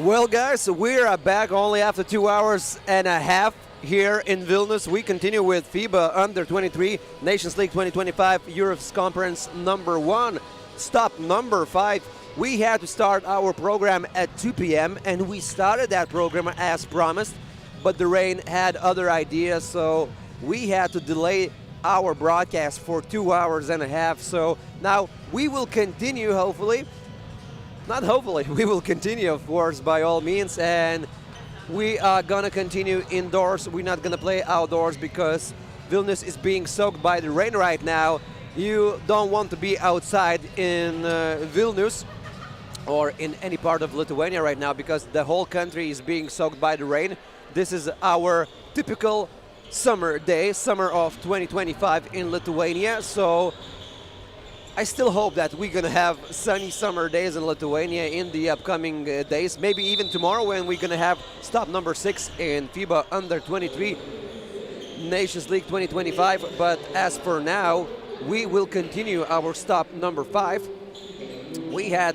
Well, guys, we are back only after 2 hours and a half here in Vilnius. We continue with FIBA Under 23 Nations League 2025 Europe's Conference number 1, stop number 5. We had to start our program at 2 p.m. and we started that program as promised, but the rain had other ideas, so we had to delay our broadcast for 2 hours and a half. So now we will continue, hopefully. Not hopefully, we will continue, of course, by all means, and we are gonna continue indoors. We're not gonna play outdoors because Vilnius is being soaked by the rain right now. You don't want to be outside in Vilnius or in any part of Lithuania right now because the whole country is being soaked by the rain. This is our typical summer day, summer of 2025 in Lithuania. So I still hope that we're gonna have sunny summer days in Lithuania in the upcoming days, maybe even tomorrow when we're gonna have stop number 6 in FIBA Under 23 Nations League 2025. But as for now, we will continue our stop number 5. We had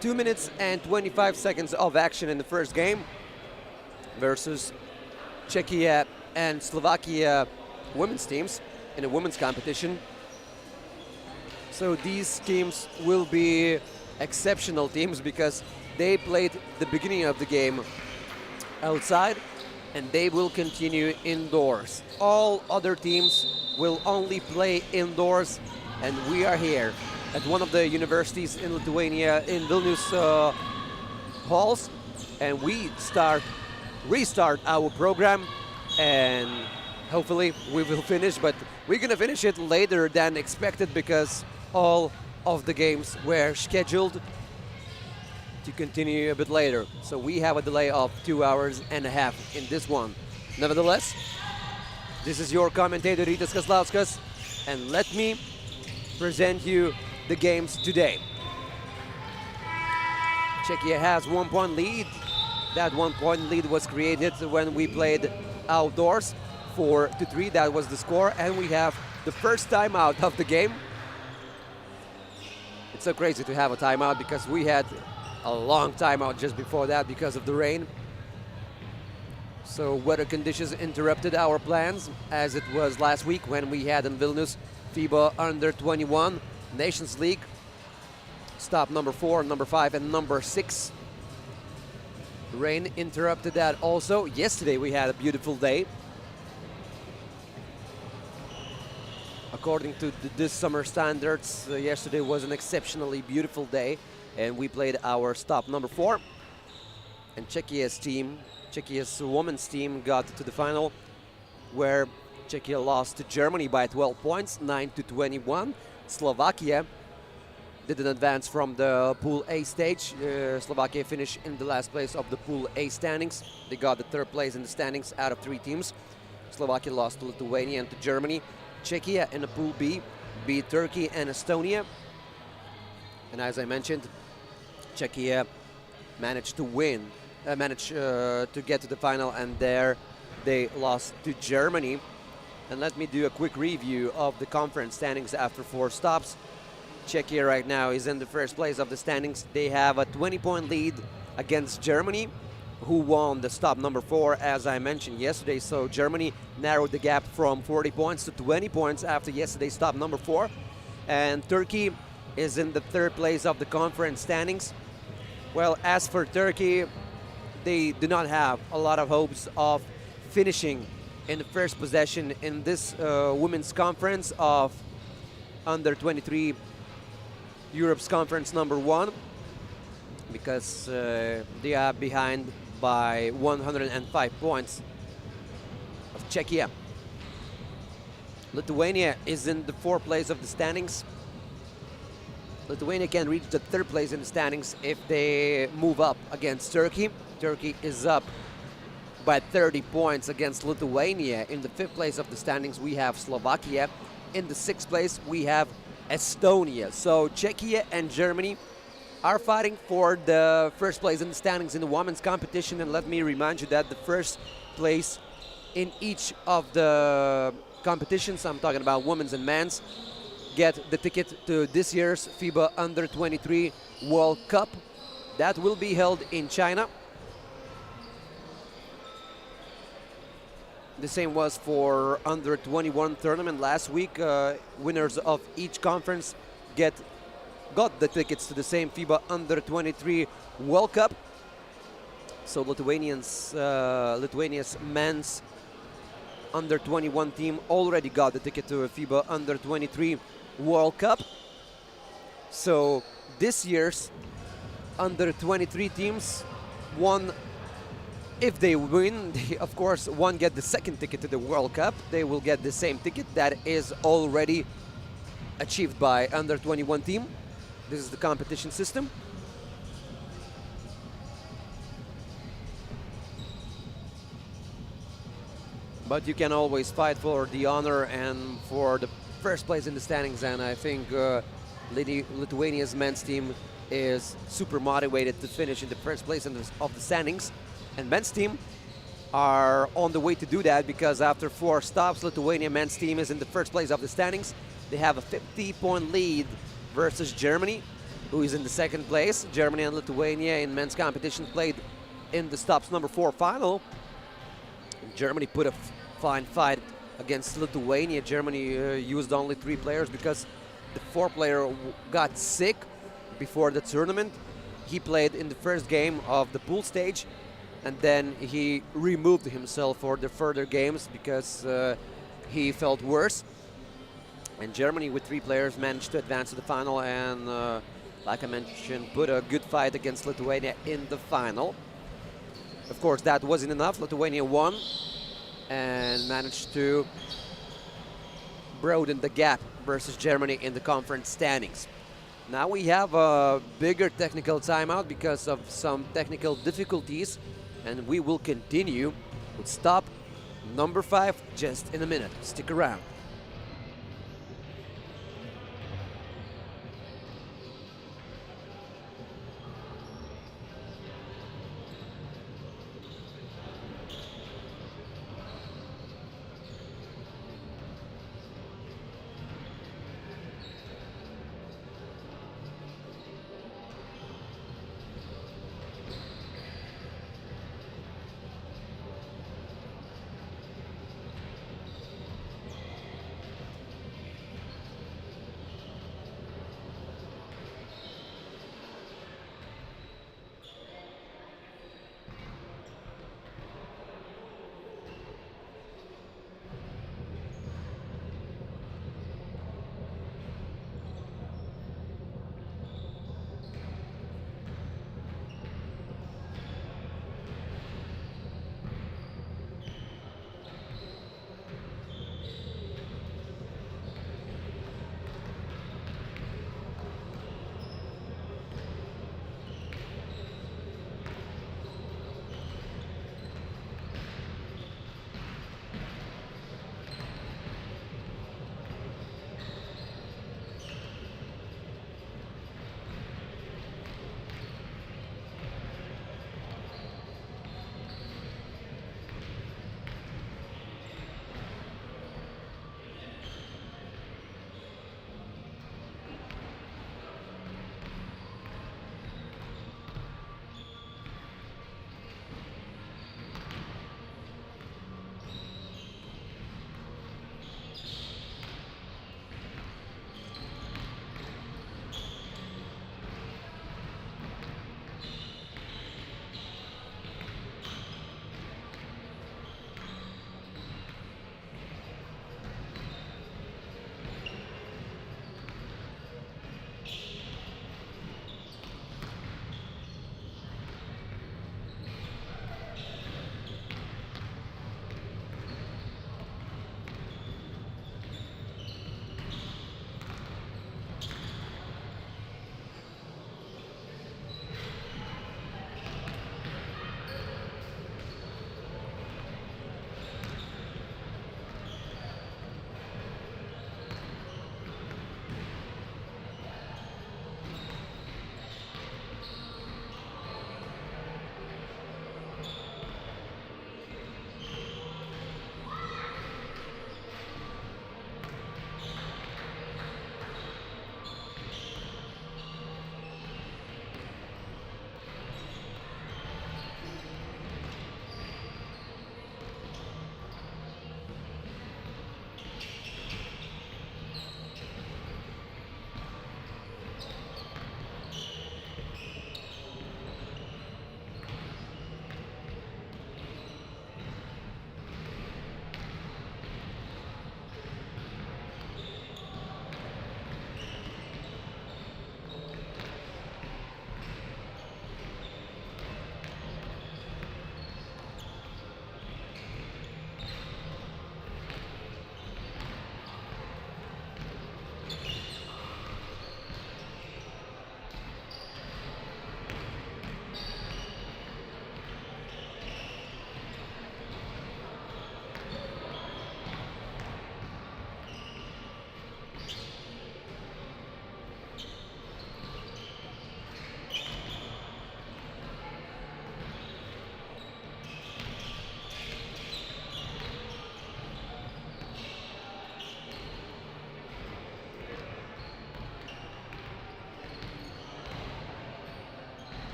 2 minutes and 25 seconds of action in the first game versus Czechia and Slovakia women's teams in a women's competition. So these teams will be exceptional teams because they played the beginning of the game outside and they will continue indoors. All other teams will only play indoors, and we are here at one of the universities in Lithuania, in Vilnius halls, and we restart our program, and hopefully we will finish, but we're gonna finish it later than expected because all of the games were scheduled to continue a bit later. So we have a delay of 2 hours and a half in this one. Nevertheless, this is your commentator Rytis Kazlauskas, and let me present you the games today. Czechia has 1 point lead. That 1 point lead was created when we played outdoors. 4-3, that was the score, and we have the first timeout of the game. It's so crazy to have a timeout because we had a long timeout just before that because of the rain. So weather conditions interrupted our plans, as it was last week when we had in Vilnius FIBA Under 21 Nations League, stop number 4, number 5, and number 6. Rain interrupted that also. Yesterday we had a beautiful day. According to this summer standards, yesterday was an exceptionally beautiful day, and we played our stop number 4. And Czechia's women's team got to the final, where Czechia lost to Germany by 12 points, 9-21. Slovakia didn't advance from the Pool A stage. Slovakia finished in the last place of the Pool A standings. They got the 3rd place in the standings out of 3 teams. Slovakia lost to Lithuania and to Germany. Czechia in the Pool B beat Turkey and Estonia. And as I mentioned, Czechia managed to win, to get to the final, and there they lost to Germany. And let me do a quick review of the conference standings after 4 stops. Czechia right now is in the 1st place of the standings. They have a 20-point lead against Germany, who won the stop number 4, as I mentioned yesterday. So Germany narrowed the gap from 40 points to 20 points after yesterday's stop number 4. And Turkey is in the 3rd place of the conference standings. Well, as for Turkey, they do not have a lot of hopes of finishing in the 1st possession in this women's conference of Under 23 Europe's Conference number 1, because they are behind by 105 points of Czechia. Lithuania is in the 4th place of the standings. Lithuania can reach the 3rd place in the standings if they move up against Turkey. Turkey is up by 30 points against Lithuania. In the 5th place of the standings, we have Slovakia. In the 6th place, we have Estonia. So Czechia and Germany are fighting for the 1st place in the standings in the women's competition. And let me remind you that the 1st place in each of the competitions, I'm talking about women's and men's, get the ticket to this year's FIBA Under 23 World Cup. That will be held in China. The same was for under 21 tournament last week. Winners of each conference got the tickets to the same FIBA under 23 World Cup. So Lithuania's men's under 21 team already got the ticket to a FIBA under 23 World Cup. So this year's under 23 teams, if they win, of course, get the second ticket to the World Cup. They will get the same ticket that is already achieved by under 21 team. This is the competition system. But you can always fight for the honor and for the first place in the standings, and I think Lithuania's men's team is super motivated to finish in the first place of the standings. And men's team are on the way to do that, because after 4 stops, Lithuania men's team is in the first place of the standings. They have a 50-point lead versus Germany, who is in the second place. Germany and Lithuania in men's competition played in the stops number 4 final. Germany put a fine fight against Lithuania. Germany used only 3 players because the 4th player got sick before the tournament. He played in the first game of the pool stage, and then he removed himself for the further games because he felt worse. And Germany with 3 players managed to advance to the final and, like I mentioned, put a good fight against Lithuania in the final. Of course, that wasn't enough. Lithuania won and managed to broaden the gap versus Germany in the conference standings. Now we have a bigger technical timeout because of some technical difficulties, and we will continue with stop number 5 just in a minute. Stick around.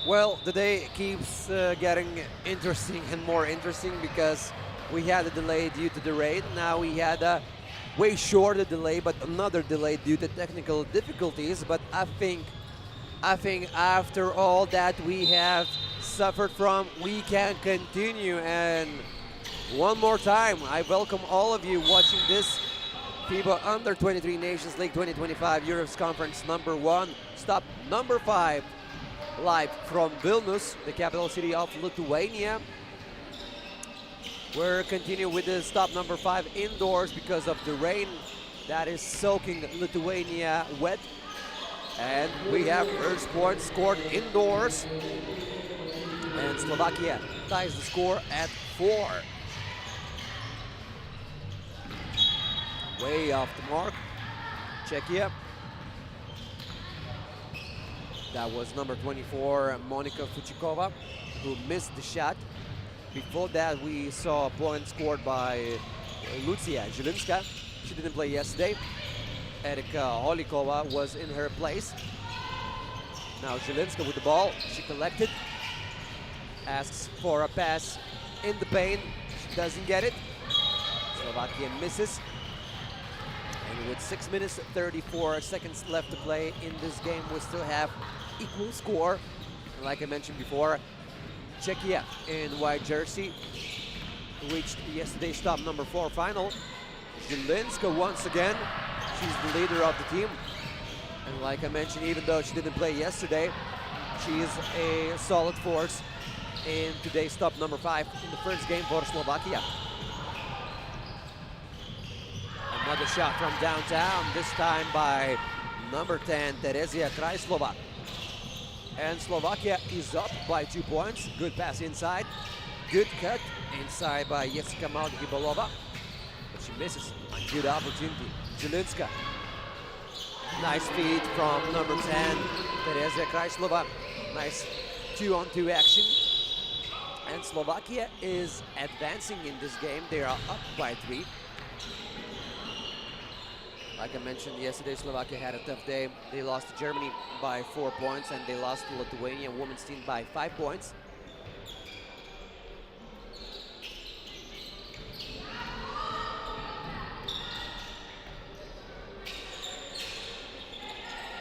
Well, the day keeps getting interesting and more interesting because we had a delay due to the rain. Now we had a way shorter delay, but another delay due to technical difficulties. But I think after all that we have suffered from, we can continue. And one more time, I welcome all of you watching this FIBA Under 23 Nations League 2025 Euros Conference number 1, stop number 5, live from Vilnius, the capital city of Lithuania. We're continuing with the stop number 5 indoors because of the rain that is soaking Lithuania wet. And we have first point scored indoors. And Slovakia ties the score at 4. Way off the mark. Czechia. That was number 24, Monika Fuchikova, who missed the shot. Before that, we saw a point scored by Lucia Zilinska. She didn't play yesterday. Erika Holikova was in her place. Now Zilinska with the ball. She collected. Asks for a pass in the paint. She doesn't get it. Slovakia misses. And with 6 minutes 34 seconds left to play in this game, we still have equal score. And like I mentioned before, Czechia in white jersey reached yesterday's stop number 4 final. Zilinska once again, she's the leader of the team. And like I mentioned, even though she didn't play yesterday, she is a solid force in today's stop number 5 in the first game for Slovakia. Another shot from downtown, this time by number 10, Terezia Krajslova. And Slovakia is up by 2 points. Good pass inside. Good cut inside by Jessica Maldihibalova. But she misses. A good opportunity. Zilinska. Nice feed from number 10, Terezia Krajslova. Nice 2-on-2 action. And Slovakia is advancing in this game. They are up by 3. Like I mentioned yesterday, Slovakia had a tough day. They lost to Germany by 4 points, and they lost to Lithuania women's team by 5 points.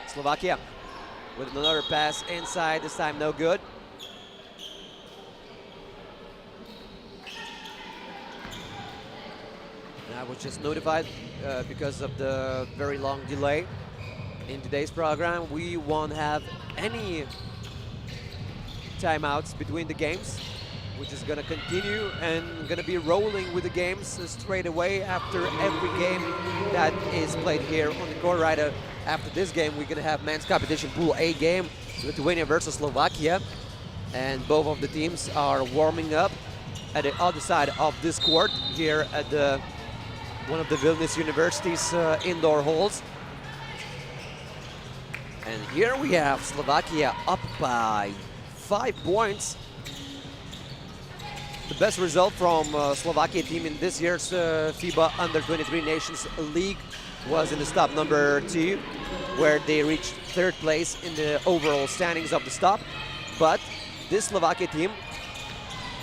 Slovakia with another pass inside, this time no good. I was just notified because of the very long delay in today's program. We won't have any timeouts between the games. We're just gonna continue and gonna be rolling with the games straight away after every game that is played here on the court. Right after this game, we're gonna have men's competition Pool A game, Lithuania versus Slovakia, and both of the teams are warming up at the other side of this court here at the one of the Vilnius University's indoor halls. And here we have Slovakia up by 5 points. The best result from Slovakia team in this year's FIBA Under 23 Nations League was in the stop number 2, where they reached 3rd place in the overall standings of the stop. But this Slovakia team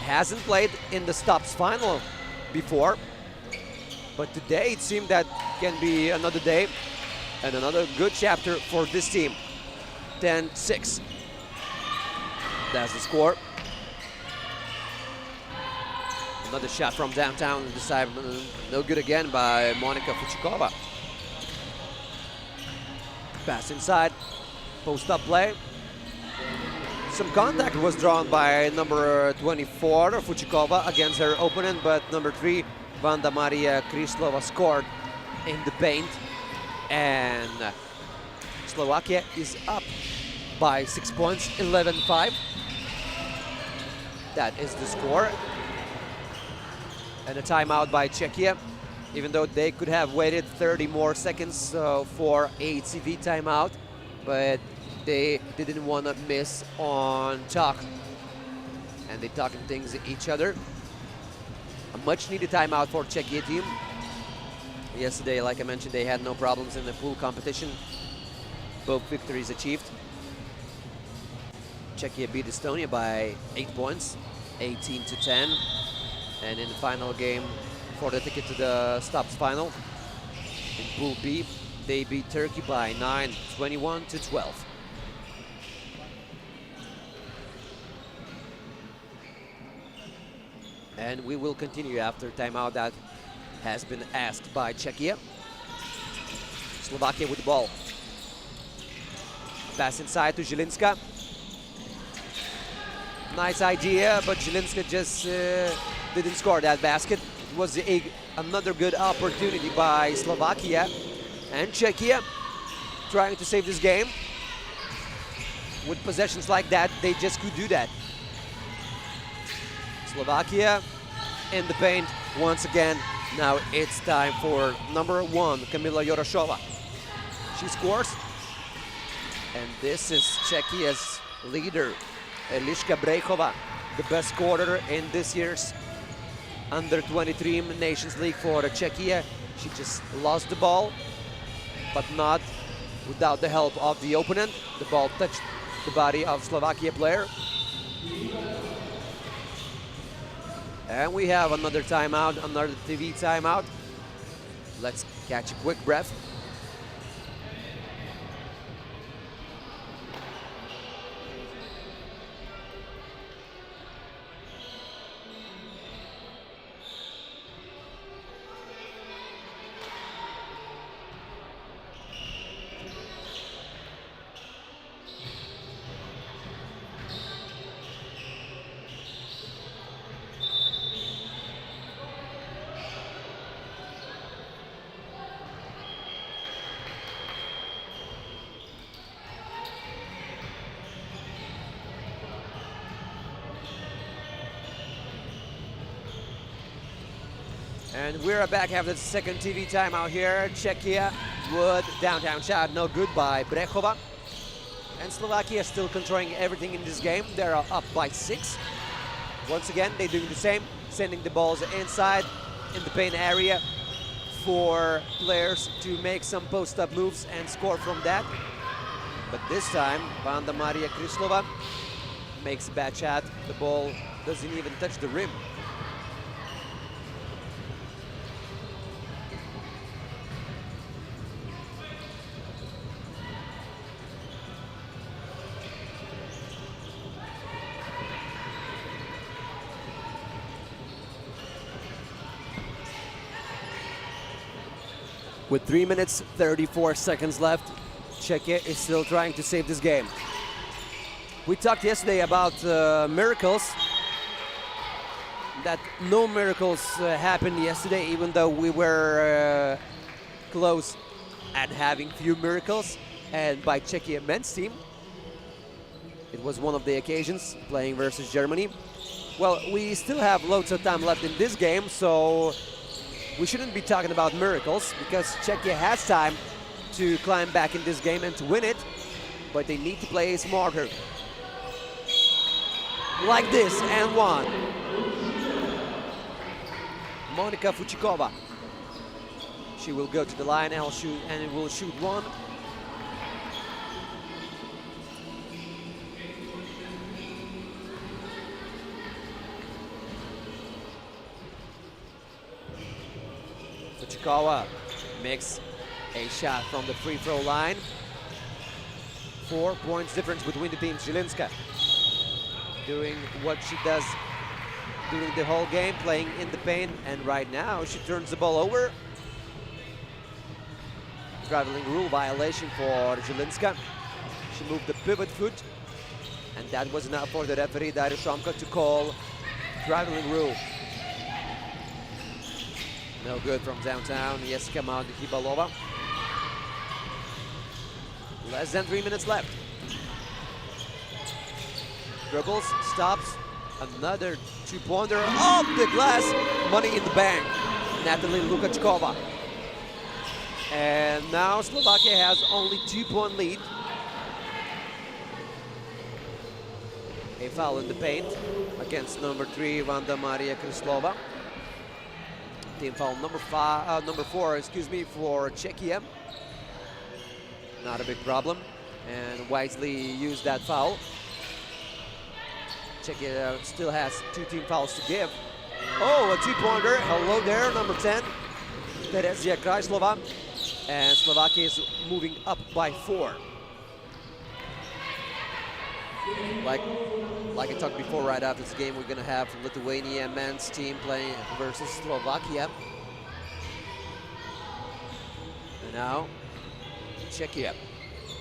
hasn't played in the stops final before. But today it seemed that can be another day and another good chapter for this team. 10-6. That's the score. Another shot from downtown, this time no good again by Monika Fuchikova. Pass inside, post-up play. Some contact was drawn by number 24, Fuchikova, against her opponent, but number 3, Vanda Maria Krislova scored in the paint, and Slovakia is up by 6 points, 11-5. That is the score. And a timeout by Czechia, even though they could have waited 30 more seconds for a TV timeout, but they didn't want to miss on talk, and they talking things at each other. A much-needed timeout for Czechia team. Yesterday, like I mentioned, they had no problems in the pool competition. Both victories achieved. Czechia beat Estonia by 8 points, 18-10. And in the final game for the ticket to the stops final, in Pool B, they beat Turkey by 9, 21-12. And we will continue after timeout that has been asked by Czechia. Slovakia with the ball. Pass inside to Zilinska. Nice idea, but Zilinska just didn't score that basket. It was another good opportunity by Slovakia. And Czechia trying to save this game. With possessions like that, they just could do that. Slovakia in the paint once again. Now it's time for number 1, Kamila Joroshova. She scores. And this is Czechia's leader, Eliška Brejchova, the best scorer in this year's Under-23 Nations League for Czechia. She just lost the ball, but not without the help of the opponent. The ball touched the body of Slovakia player. And we have another timeout, another TV timeout. Let's catch a quick breath. And we're back after the second TV timeout here. Czechia would downtown shot, no good by Brechova. And Slovakia still controlling everything in this game. They're up by 6. Once again, they're doing the same, sending the balls inside in the paint area for players to make some post-up moves and score from that. But this time, Vanda Maria Krislova makes a bad shot. The ball doesn't even touch the rim. With 3 minutes, 34 seconds left, Czechia is still trying to save this game. We talked yesterday about miracles, that no miracles happened yesterday, even though we were close at having few miracles. And by Czechia men's team, it was one of the occasions playing versus Germany. Well, we still have loads of time left in this game, so we shouldn't be talking about miracles because Czechia has time to climb back in this game and to win it, but they need to play smarter. Like this, and one. Monika Fuchikova. She will go to the line and will shoot one. Fuchikova makes a shot from the free throw line. 4 points difference between the teams. Zilinska doing what she does during the whole game, playing in the paint, and right now she turns the ball over. Traveling rule violation for Zilinska. She moved the pivot foot, and that was enough for the referee Darius Šomka to call traveling rule. No good from downtown, Jessica Hibalova. Less than 3 minutes left. Dribbles, stops, another two-pointer off the glass, money in the bank. Natalie Lukachkova. And now Slovakia has only 2-point lead. A foul in the paint against number 3, Vanda Maria Krislova. Team foul number 4, for Czechia. Not a big problem, and wisely used that foul. Czechia still has 2 team fouls to give. Oh, a 2-pointer. Hello there, number 10. Terezia Krajslova. And Slovakia is moving up by 4. Like I talked before, right after this game, we're going to have Lithuania men's team playing versus Slovakia. And now, Czechia,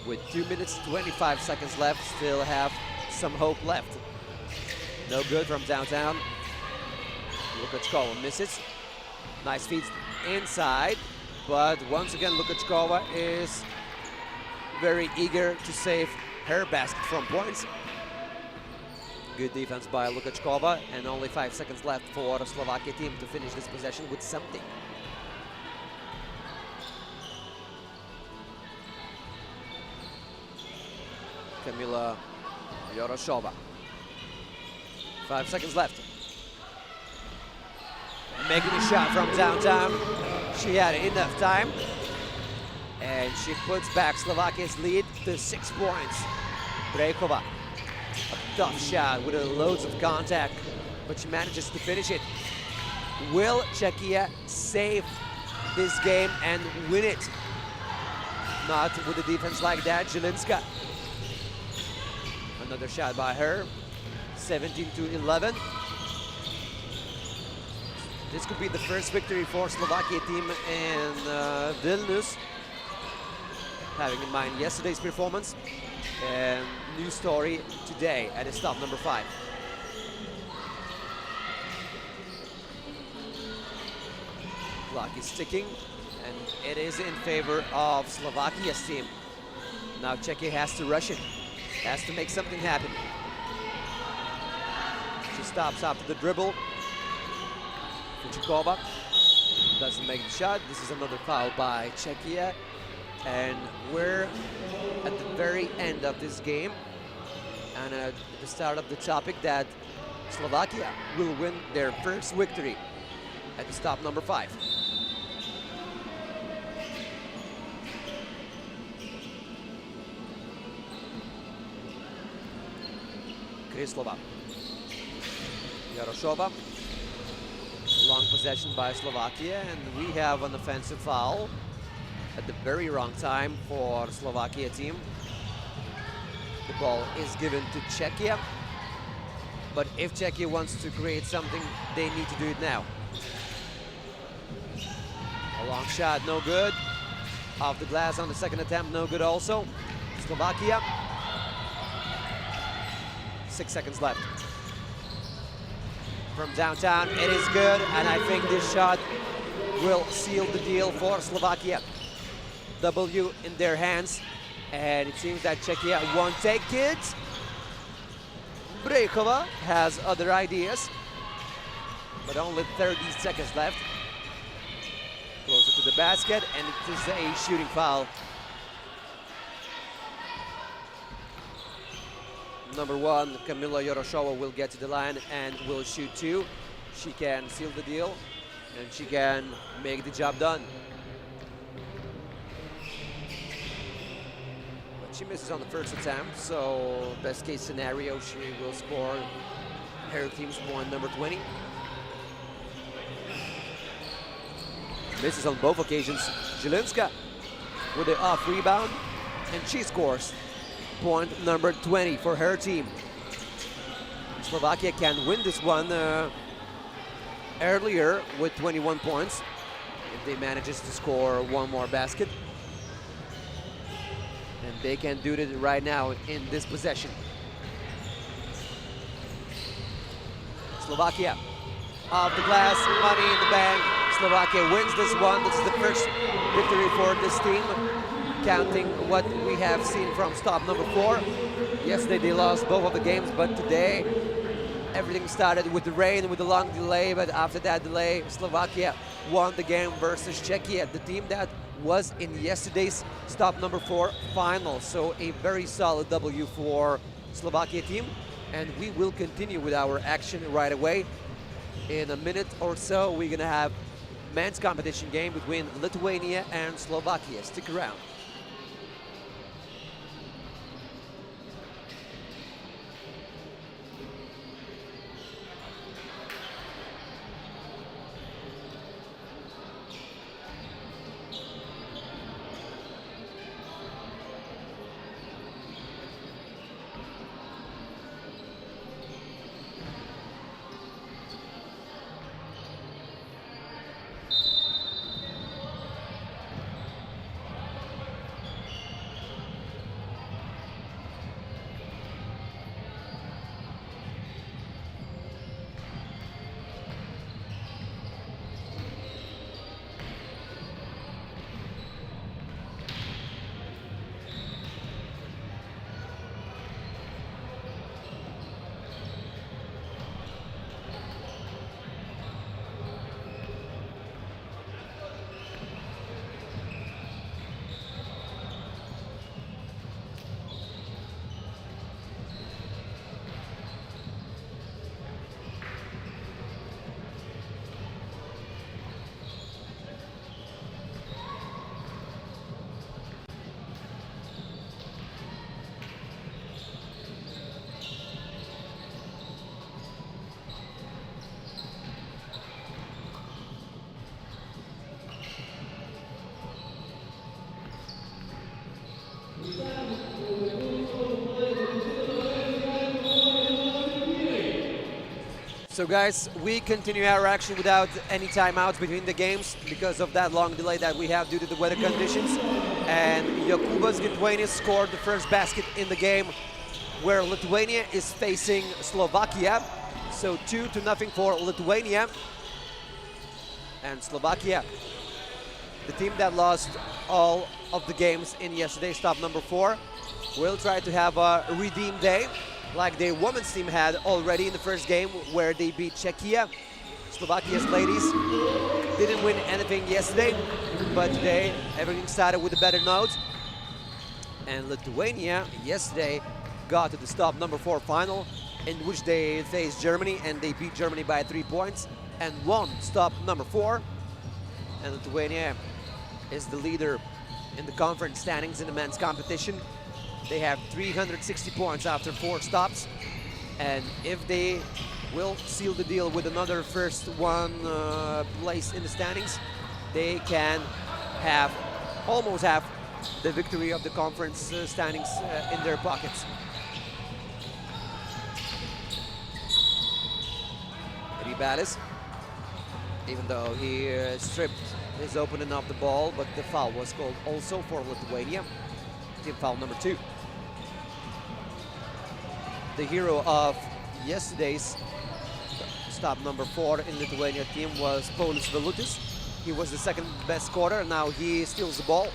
with 2 minutes 25 seconds left, still have some hope left. No good from downtown. Lukachkova misses. Nice feeds inside, but once again, Lukachkova is very eager to save her basket from points. Good defense by Lukachkova, and only 5 seconds left for the Slovakia team to finish this possession with something. Kamila Yoroshova. 5 seconds left. Making a shot from downtown. She had enough time. And she puts back Slovakia's lead to 6 points. Brejkova. A tough shot with loads of contact, but she manages to finish it. Will Czechia save this game and win it? Not with a defense like that. Zielińska. Another shot by her. 17-11. This could be the first victory for Slovakia team in Vilnius, having in mind yesterday's performance. And new story today at stop number 5. Clock is ticking, and it is in favor of Slovakia's team. Now Czechia has to rush it, has to make something happen. She stops after the dribble. Fuchikova doesn't make the shot. This is another foul by Czechia. And we're at the very end of this game, and at the start of the topic that Slovakia will win their first victory at the stop number 5. Kryslova. Yaroshova. Long possession by Slovakia, and we have an offensive foul at the very wrong time for the Slovakia team. The ball is given to Czechia, but if Czechia wants to create something, they need to do it now. A long shot, no good. Off the glass on the second attempt, no good also. Slovakia. 6 seconds left. From downtown, it is good, and I think this shot will seal the deal for Slovakia. W in their hands, and it seems that Czechia won't take it. Brejkova has other ideas, but only 30 seconds left. Closer to the basket, and it is a shooting foul. Number 1, Kamila Yoroshova will get to the line and will shoot 2. She can seal the deal, and she can make the job done. She misses on the first attempt, so best case scenario, she will score her team's point number 20. Misses on both occasions. Zielińska with the off rebound, and she scores point number 20 for her team. Slovakia can win this one earlier with 21 points if they manages to score one more basket. And they can do it right now in this possession. Slovakia off the glass, money in the bank. Slovakia wins this one. This is the first victory for this team, counting what we have seen from stop number 4. Yesterday they lost both of the games, but today everything started with the rain, with a long delay, but after that delay, Slovakia won the game versus Czechia, the team that was in yesterday's stop number 4 final. So a very solid W for Slovakia team, and we will continue with our action right away. In a minute or so, we're gonna have men's competition game between Lithuania and Slovakia. Stick around. So guys, we continue our action without any timeouts between the games because of that long delay that we have due to the weather conditions. And Jokūbas Gintuainis scored the first basket in the game where Lithuania is facing Slovakia. So 2-0 for Lithuania. And Slovakia, the team that lost all of the games in yesterday's top number 4, will try to have a redeem day like the women's team had already in the first game where they beat Czechia. Slovakia's ladies didn't win anything yesterday, but today everything started with a better note. And Lithuania yesterday got to the top number 4 final in which they faced Germany, and they beat Germany by 3 points and won stop number 4. And Lithuania is the leader in the conference standings in the men's competition. They have 360 points after 4 stops, and if they will seal the deal with another first one place in the standings, they can have almost have the victory of the conference standings in their pockets. Ribalis, even though he stripped his opponent of the ball, but the foul was called also for Lithuania. Team foul number 2. The hero of yesterday's stop number 4 in Lithuania team was Paulius Vilutis. He was the second best scorer. Now he steals the ball.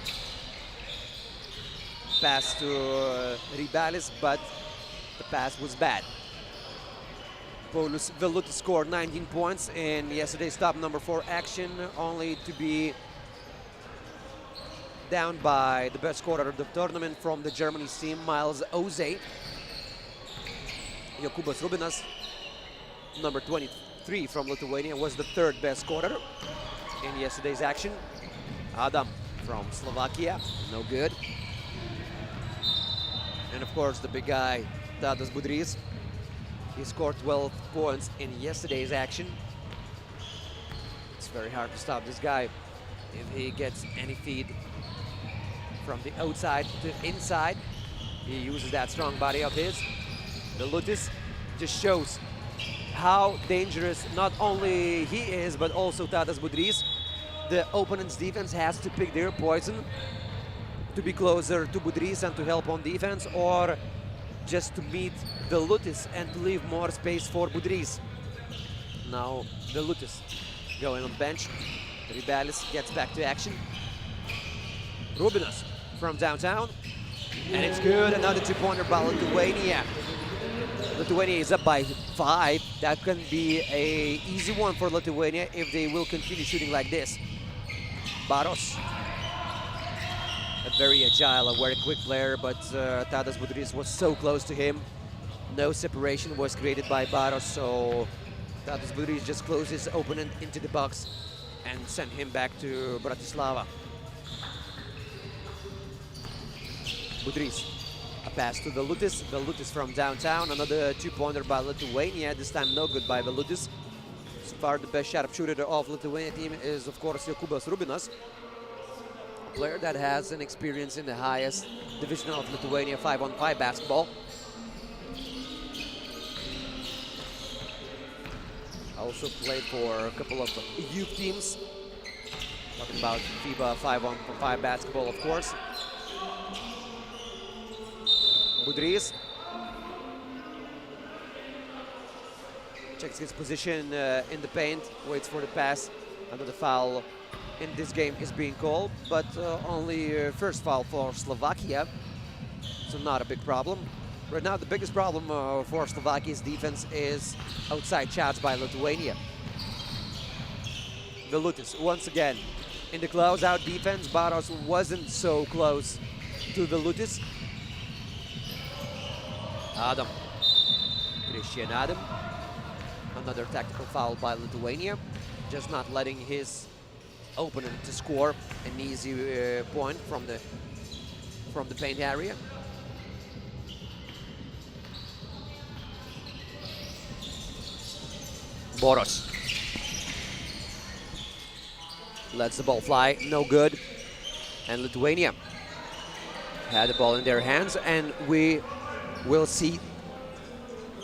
Pass to Ribalis, but the pass was bad. Paulius Vilutis scored 19 points in yesterday's top number 4 action, only to be down by the best scorer of the tournament from the Germany's team, Miles Oze. Jokūbas Rubinas, number 23 from Lithuania, was the third best scorer in yesterday's action. Adam from Slovakia, no good. And of course the big guy, Tadas Budrys. He scored 12 points in yesterday's action. It's very hard to stop this guy if he gets any feed from the outside to inside. He uses that strong body of his. Vilutis just shows how dangerous not only he is, but also Tadas Budrys. The opponent's defense has to pick their poison to be closer to Budrys and to help on defense, or just to meet Vilutis and to leave more space for Budrys. Now Vilutis going on bench. Ribalis gets back to action. Rubinas from downtown, and it's good. Another 2-pointer by Lithuania. Lithuania is up by 5. That can be an easy one for Lithuania if they will continue shooting like this. Baros, a very agile, a very quick player, but Tadas Budrys was so close to him. No separation was created by Baros, so Tadas Budrys just closed his opponent into the box and sent him back to Bratislava. Budrys, a pass to Vilutis. Vilutis from downtown, another 2-pointer by Lithuania. This time no good by Vilutis. So far the best sharpshooter of Lithuania team is of course Jokūbas Rubinas, a player that has an experience in the highest division of Lithuania 5-on-5 basketball. Also played for a couple of youth teams. Talking about FIBA 5-on-5 basketball, of course. Budrys checks his position in the paint, waits for the pass. Another foul in this game is being called, but only first foul for Slovakia, so not a big problem. Right now the biggest problem for Slovakia's defense is outside shots by Lithuania. Vilutis once again in the closeout defense. Baros wasn't so close to Vilutis. Adam, Christian Adam, another tactical foul by Lithuania, just not letting his opponent to score an easy point from the paint area. Boros lets the ball fly, no good. And Lithuania had the ball in their hands, and we will see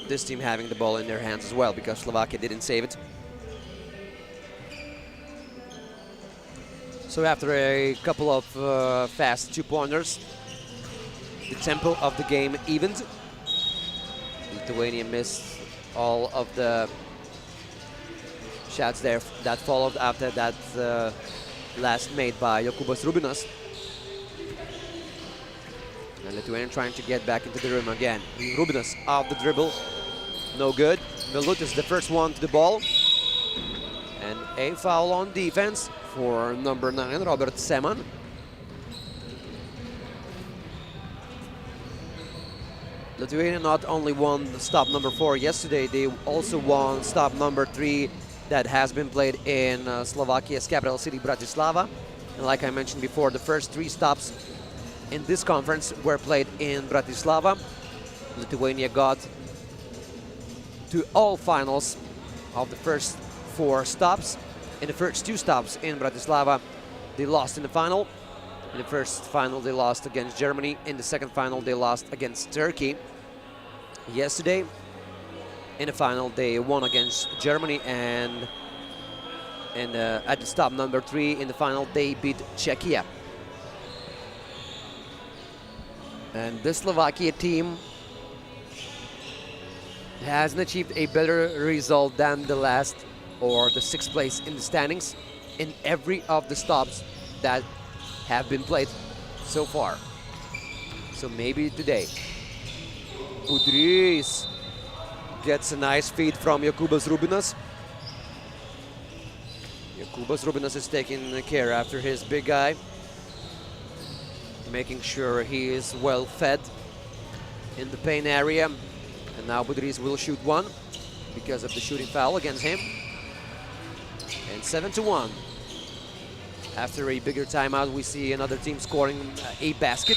this team having the ball in their hands as well, because Slovakia didn't save it. So after a couple of fast 2-pointers, the tempo of the game evened. Lithuania missed all of the shots there that followed after that last made by Jokūbas Rubinas. And Lithuania trying to get back into the rim again. Rubinas off the dribble, no good. Vilutis the first one to the ball. And a foul on defense for number 9, Robert Seman. Lithuania not only won stop number 4 yesterday, they also won stop number 3 that has been played in Slovakia's capital city, Bratislava. And like I mentioned before, the first 3 stops in this conference were played in Bratislava. Lithuania got to all finals of the first 4 stops. In the first 2 stops in Bratislava, they lost in the final. In the first final, they lost against Germany. In the second final, they lost against Turkey. Yesterday, in the final, they won against Germany, and at the stop number 3 in the final, they beat Czechia. And this Slovakia team hasn't achieved a better result than the last, or the 6th place in the standings, in every of the stops that have been played so far. So maybe today. Budrys gets a nice feed from Jokūbas Rubinas. Jokūbas Rubinas is taking care after his big guy, making sure he is well fed in the paint area. And now Budrys will shoot one because of the shooting foul against him. And 7-1. After a bigger timeout, we see another team scoring a basket.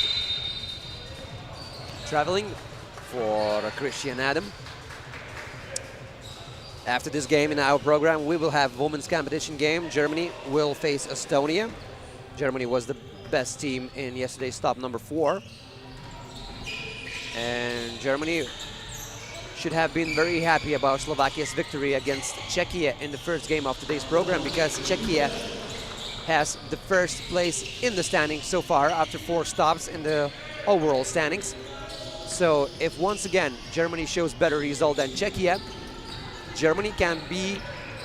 Traveling for Christian Adam. After this game in our program, we will have women's competition game. Germany will face Estonia. Germany was the best team in yesterday's stop number 4. And Germany should have been very happy about Slovakia's victory against Czechia in the first game of today's program, because Czechia has the first place in the standings so far after 4 stops in the overall standings. So if once again Germany shows better result than Czechia, Germany can be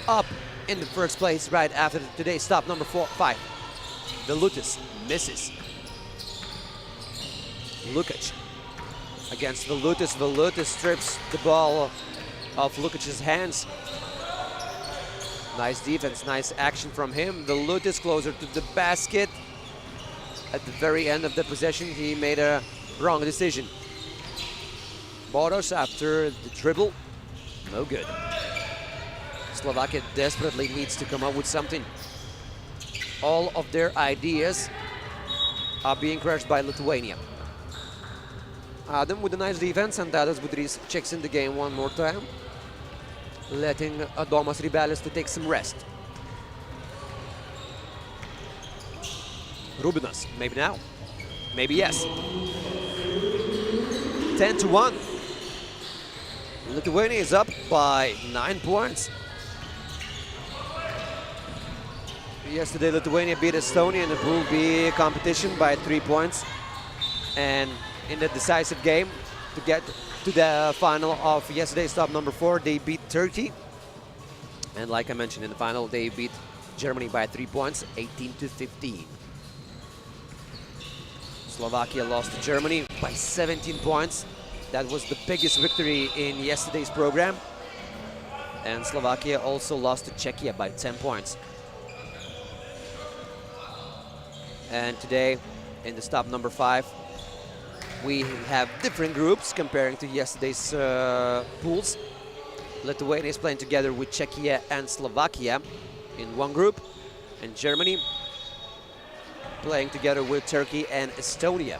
up in the first place right after today's stop number 5. Vilutis misses. Lukac against Vilutis. Vilutis strips the ball off Lukac's hands. Nice defense, nice action from him. Vilutis closer to the basket. At the very end of the possession, he made a wrong decision. Boros after the dribble, no good. Slovakia desperately needs to come up with something. All of their ideas are being crushed by Lithuania. Adam with a nice defense, and Tadas Budrys checks in the game one more time, letting Adomas Rybelis to take some rest. Rubinas, maybe now, maybe yes. 10-1. Lithuania is up by 9 points. Yesterday, Lithuania beat Estonia in the Pool B competition by 3 points. And in the decisive game to get to the final of yesterday's stop number 4, they beat Turkey. And like I mentioned, in the final, they beat Germany by 3 points, 18-15. Slovakia lost to Germany by 17 points. That was the biggest victory in yesterday's program. And Slovakia also lost to Czechia by 10 points. And today, in the stop number 5, we have different groups comparing to yesterday's pools. Lithuania is playing together with Czechia and Slovakia in one group, and Germany playing together with Turkey and Estonia.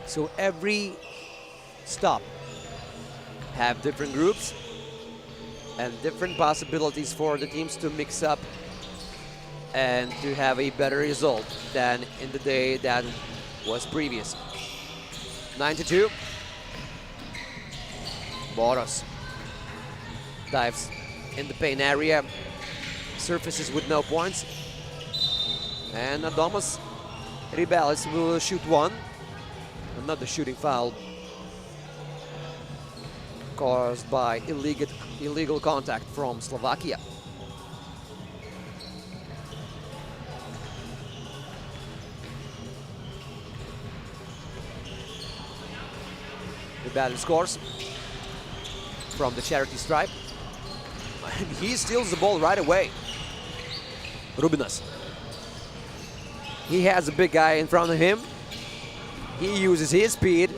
So every stop have different groups and different possibilities for the teams to mix up and to have a better result than in the day that was previous. 9-2. Boros dives in the paint area, surfaces with no points. And Adomas Ribelis will shoot one. Another shooting foul caused by illegal contact from Slovakia. Ribelis scores from the charity stripe. And he steals the ball right away. Rubinas. He has a big guy in front of him. He uses his speed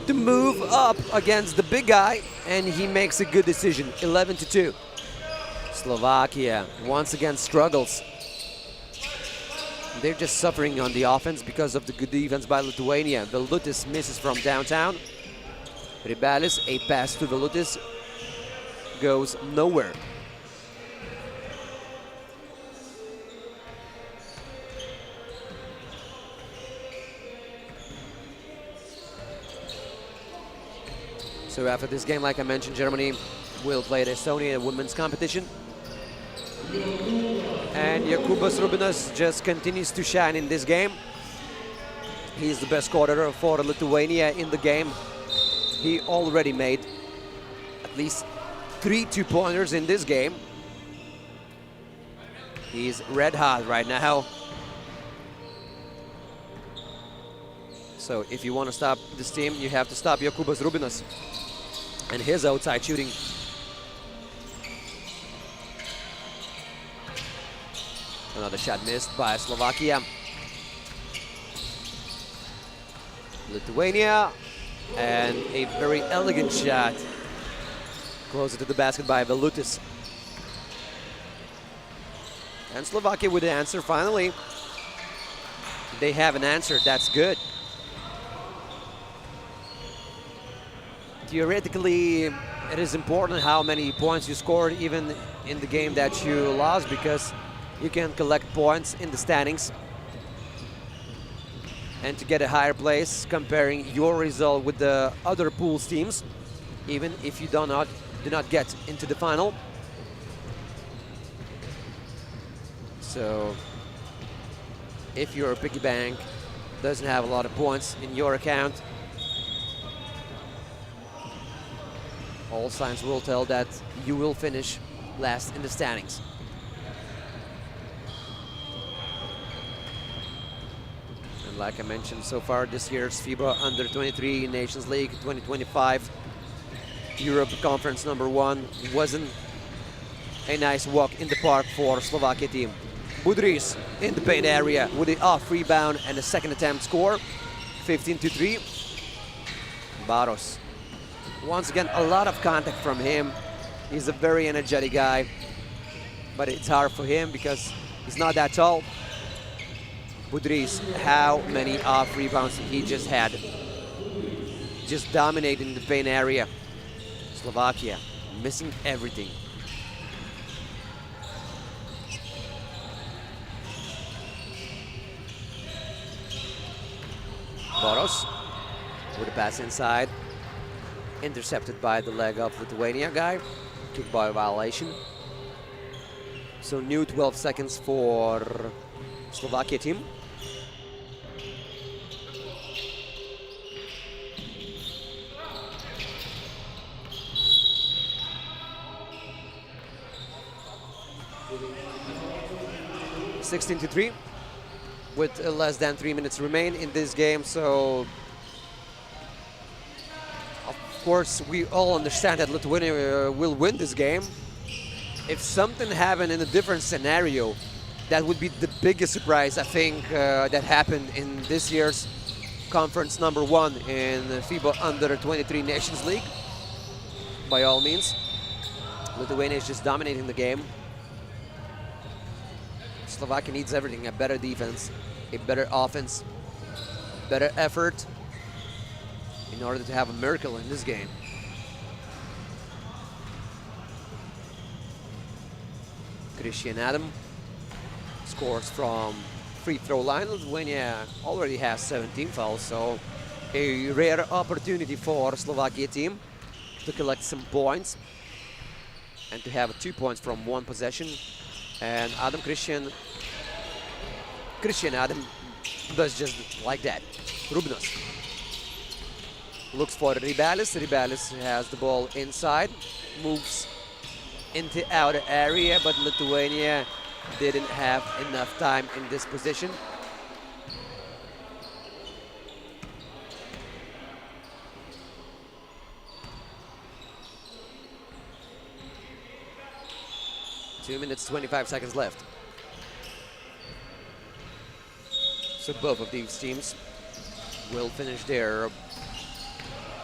to move up against the big guy, and he makes a good decision. 11-2. Slovakia once again struggles. They're just suffering on the offense because of the good defense by Lithuania. Velutis misses from downtown. Ribelis, a pass to Velutis, goes nowhere. So after this game, like I mentioned, Germany will play the Estonia women's competition. And Jakubas Rubinas just continues to shine in this game. He's the best scorer for Lithuania in the game. He already made at least 3 two-pointers in this game. He's red hot right now. So if you want to stop this team, you have to stop Jakubas Rubinas and his outside shooting. Another shot missed by Slovakia. Lithuania, and a very elegant shot closer to the basket by Velutis. And Slovakia with the answer finally. They have an answer, that's good. Theoretically, it is important how many points you scored even in the game that you lost, because you can collect points in the standings and to get a higher place comparing your result with the other pool's teams, even if you do not get into the final. So if your piggy bank doesn't have a lot of points in your account, all signs will tell that you will finish last in the standings. And like I mentioned, so far this year's FIBA Under-23 Nations League 2025 Europe Conference #1 wasn't a nice walk in the park for Slovakia team. Budrys in the paint area with the off rebound and a second attempt score, 15-3. Boros. Once again, a lot of contact from him. He's a very energetic guy, but it's hard for him because he's not that tall. Budrys, how many off rebounds he just had. Just dominating the paint area. Slovakia missing everything. Boros with a pass inside. Intercepted by the leg of Lithuania guy. Kick by violation. So new 12 seconds for Slovakia team. (16-3) with less than 3 minutes remain in this game. So of course we all understand that Lithuania will win this game. If something happened in a different scenario, that would be the biggest surprise I think that happened in this year's conference #1 in FIBA Under-23 Nations League. By all means, Lithuania is just dominating the game. Slovakia needs everything: a better defense, a better offense, better effort in order to have a miracle in this game. Christian Adam scores from free throw line. Lithuania already has 17 fouls, so a rare opportunity for Slovakia team. to collect some points and to have 2 points from one possession. And Christian Adam does just like that. Rubinos looks for Ribelis. Ribelis has the ball inside, moves into outer area, but Lithuania didn't have enough time in this position. Two minutes, 25 seconds left. So both of these teams will finish their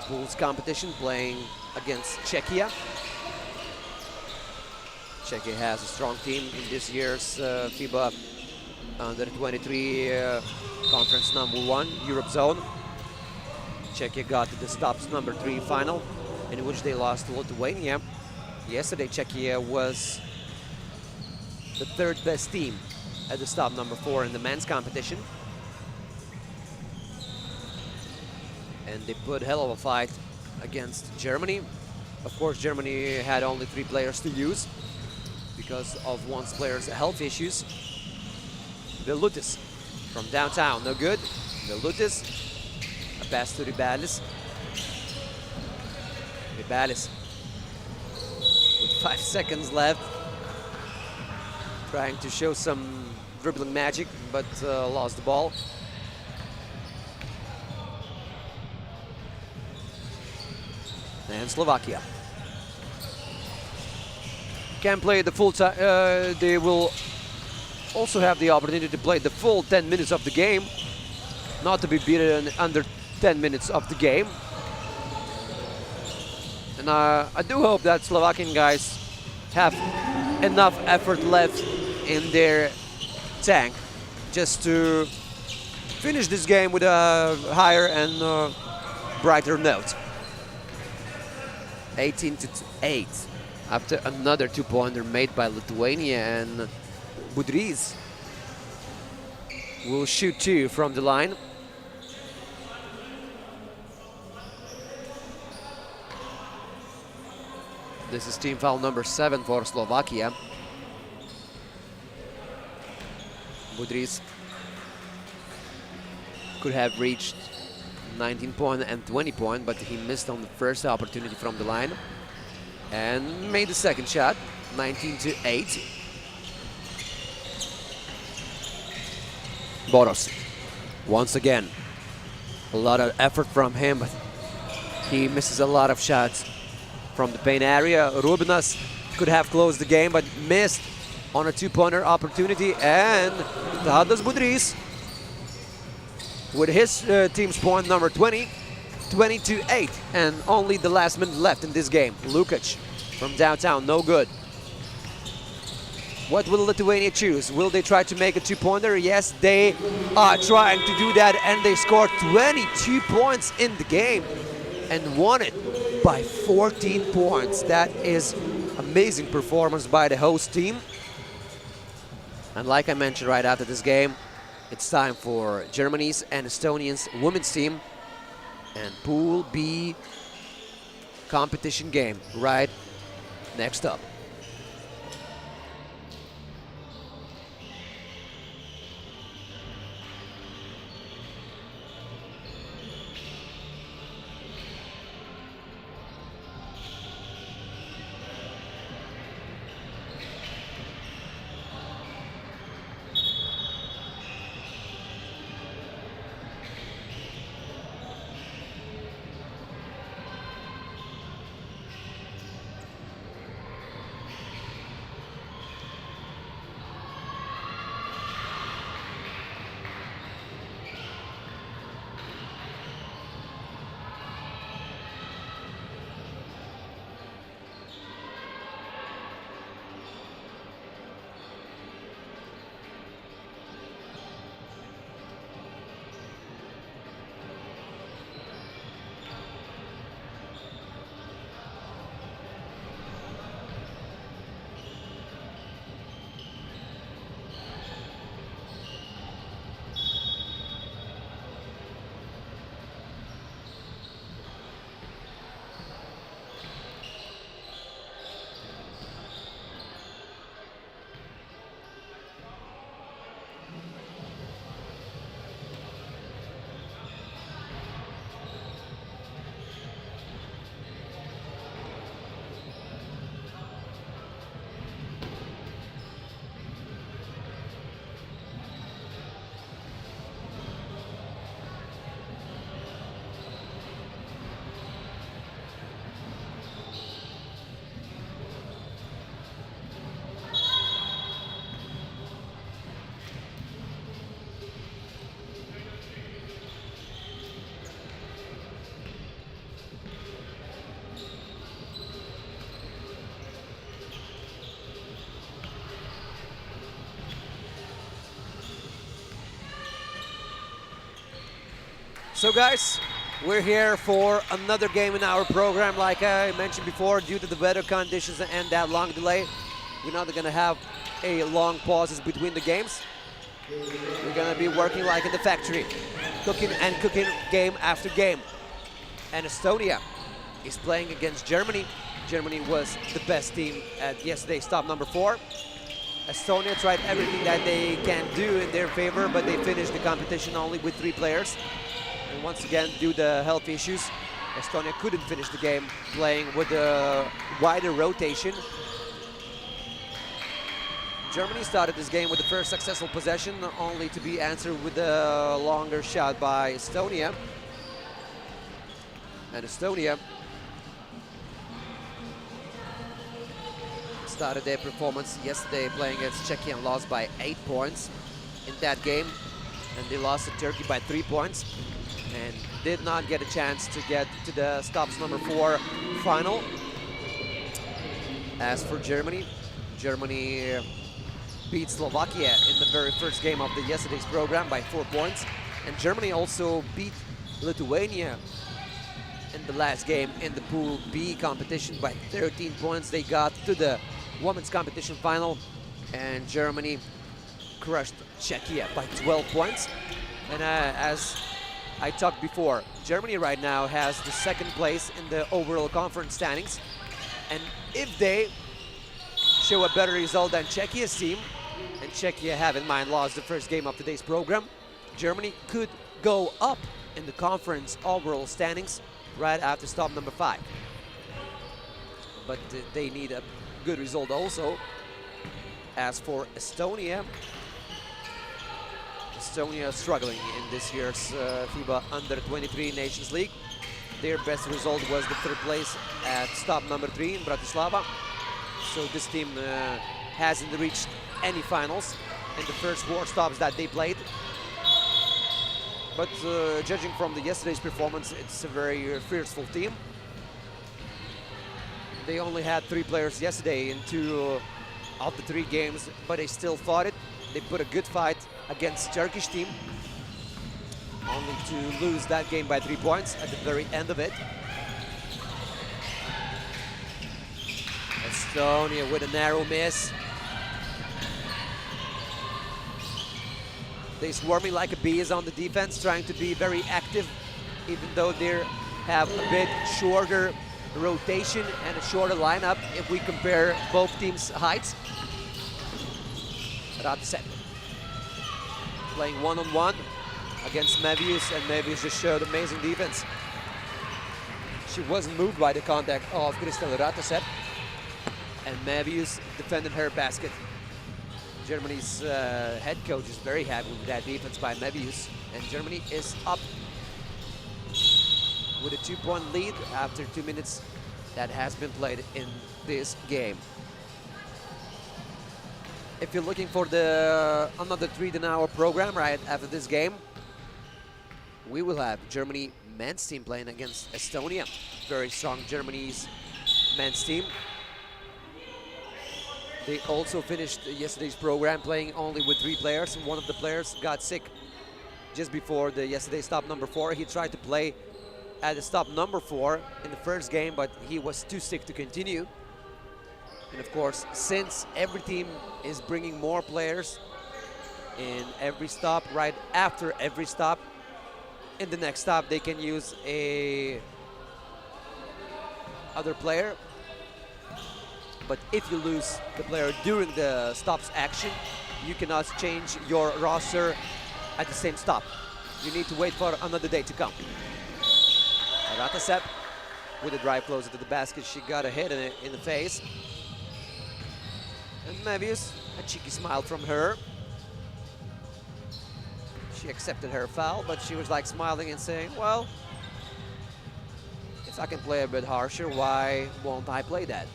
pools competition playing against Czechia. Czechia has a strong team in this year's FIBA Under 23 Conference #1 Europe zone. Czechia got to the stops #3 final, in which they lost to Lithuania. Yesterday, Czechia was the third best team at the stop #4 in the men's competition. And they put hell of a fight against Germany. Of course, Germany had only 3 players to use because of one player's health issues. Vilnius from downtown, no good. Vilnius, a pass to Ribelis. Ribelis with 5 seconds left, trying to show some dribbling magic, but lost the ball. And Slovakia can play the full time. They will also have the opportunity to play the full 10 minutes of the game, not to be beaten under 10 minutes of the game. And I do hope that Slovakian guys have enough effort left in their tank just to finish this game with a higher and brighter note. 18-8 after another 2-pointer made by Lithuania, and Budrys will shoot 2 from the line. This is team foul #7 for Slovakia. Budrys could have reached 19-point and 20-point, but he missed on the first opportunity from the line and made the second shot. 19-8. Boros, once again, a lot of effort from him, but he misses a lot of shots from the paint area. Rubinas could have closed the game, but missed on a 2-pointer opportunity, and Tadas Budrys with his team's point number 20, 22-8, and only the last minute left in this game. Lukac from downtown, no good. What will Lithuania choose? Will they try to make a 2-pointer? Yes, they are trying to do that, and they scored 22 points in the game and won it by 14 points. That is amazing performance by the host team. And like I mentioned right after this game, it's time for Germany's and Estonia's women's team and Pool B competition game right next up. So guys, we're here for another game in our program. Like I mentioned before, due to the weather conditions and that long delay, we're not gonna have a long pauses between the games. We're gonna be working like in the factory, cooking and cooking game after game. And Estonia is playing against Germany. Germany was the best team at yesterday's stop number 4. Estonia tried everything that they can do in their favor, but they finished the competition only with 3 players. And once again, due to health issues, Estonia couldn't finish the game playing with a wider rotation. Germany started this game with the first successful possession, only to be answered with a longer shot by Estonia. And Estonia started their performance yesterday playing against Czechia and lost by 8 points in that game. And they lost to Turkey by 3 points and did not get a chance to get to the stops number 4 final. As for Germany, Germany beat Slovakia in the very first game of the yesterday's program by 4 points. And Germany also beat Lithuania in the last game in the Pool B competition by 13 points. They got to the women's competition final, and Germany crushed Czechia by 12 points. And as I talked before, Germany right now has the 2nd place in the overall conference standings. And if they show a better result than Czechia's team, and Czechia, have in mind, lost the first game of today's program, Germany could go up in the conference overall standings right after stop number 5. But they need a good result also. As for Estonia, Estonia is struggling in this year's FIBA Under-23 Nations League. Their best result was the 3rd place at stop number 3 in Bratislava. So this team hasn't reached any finals in the first 4 stops that they played. But judging from the yesterday's performance, it's a very fearful team. They only had 3 players yesterday in 2 of the 3 games, but they still fought it. They put a good fight against Turkish team, only to lose that game by 3 points at the very end of it. Estonia with a narrow miss. They swarming like a bees on the defense, trying to be very active, even though they have a bit shorter rotation and a shorter lineup if we compare both teams' heights. Ratset playing one-on-one against Mevius, and Mevius just showed amazing defense. She wasn't moved by the contact of Kristel Ratset, and Mevius defended her basket. Germany's head coach is very happy with that defense by Mevius, and Germany is up with a 2-point lead after 2 minutes that has been played in this game. If you're looking for another treat in our program right after this game, we will have Germany men's team playing against Estonia. Very strong Germany's men's team. They also finished yesterday's program playing only with 3 players, and one of the players got sick just before the yesterday's stop number 4. He tried to play at the stop number 4 in the first game, but he was too sick to continue. And of course, since every team is bringing more players in every stop, right after every stop, in the next stop they can use a other player. But if you lose the player during the stop's action, you cannot change your roster at the same stop. You need to wait for another day to come. Ratset with a drive closer to the basket. She got a hit in the face. And Mevius, a cheeky smile from her. She accepted her foul, but she was like smiling and saying, well, if I can play a bit harsher, why won't I play that?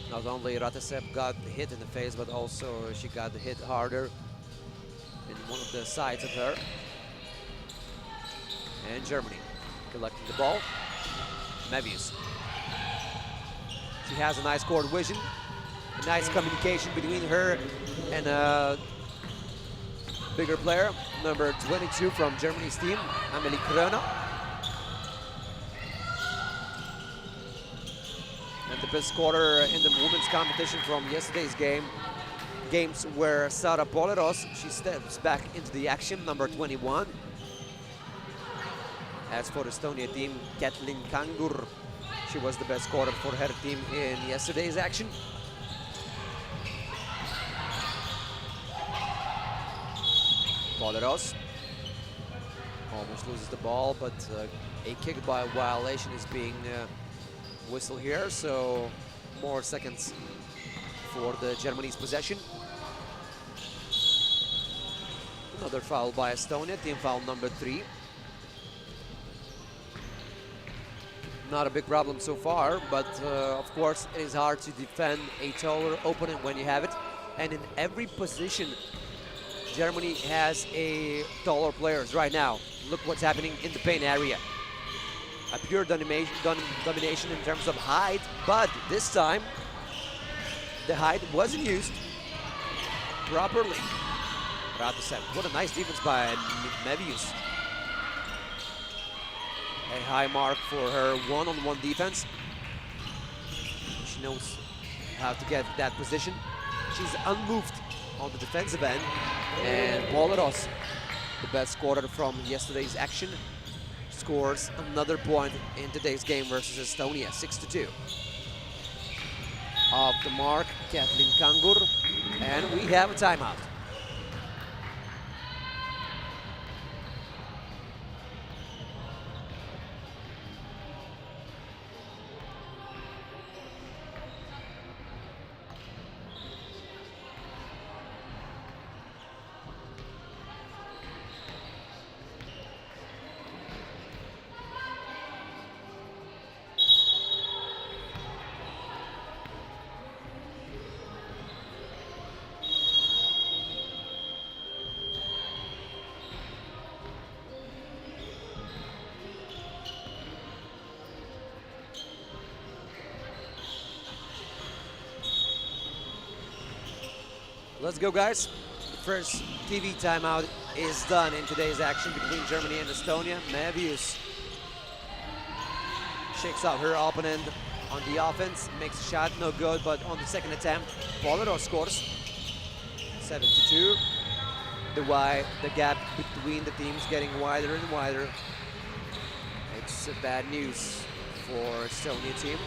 Not only Ratset got hit in the face, but also she got hit harder in one of the sides of her. And Germany collecting the ball. Mevius. She has a nice court vision, a nice communication between her and bigger player, number 22 from Germany's team, Amelie Kröner. And the best scorer in the women's competition from yesterday's games were Sara Poleros. She steps back into the action, number 21. As for the Estonia team, Katlin Kangur, she was the best scorer for her team in yesterday's action. Poleros almost loses the ball, but a kick by violation is being whistled here, so more seconds for the Germany's possession. Another foul by Estonia, team foul number 3. Not a big problem so far, but of course it is hard to defend a taller opponent when you have it. And in every position, Germany has a taller players right now. Look what's happening in the paint area. A pure domination in terms of height, but this time the height wasn't used properly. Radusev, what a nice defense by Mevius. A high mark for her one-on-one defense. She knows how to get that position. She's unmoved on the defensive end. And Poleros, the best scorer from yesterday's action, scores another point in today's game versus Estonia, 6-2. Off the mark, Katlin Kangur, and we have a timeout. Let's go, guys. The first TV timeout is done in today's action between Germany and Estonia. Mevius shakes out her opponent on the offense, makes a shot, no good, but on the second attempt, Poleros scores. 7-2. The gap between the teams getting wider and wider. It's bad news for Estonia team.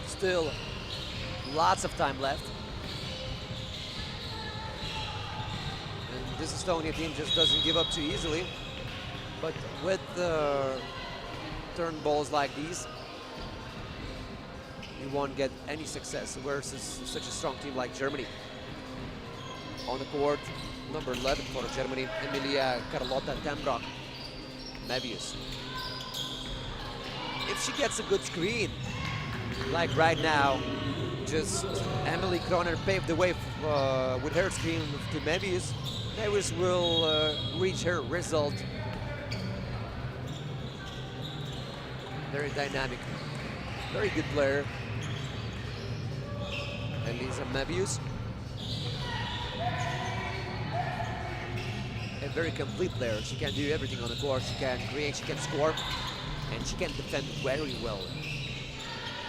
Still lots of time left. This Estonia team just doesn't give up too easily, but with turn balls like these, you won't get any success versus such a strong team like Germany. On the court, number 11 for Germany, Emilia Carlotta Tembrock, Mevius. If she gets a good screen, like right now, just Amelie Kröner paved the way with her screen to Mevius. Mevius will reach her result. Very dynamic, very good player. Elisa Mevius. A very complete player. She can do everything on the court. She can create, she can score, and she can defend very well.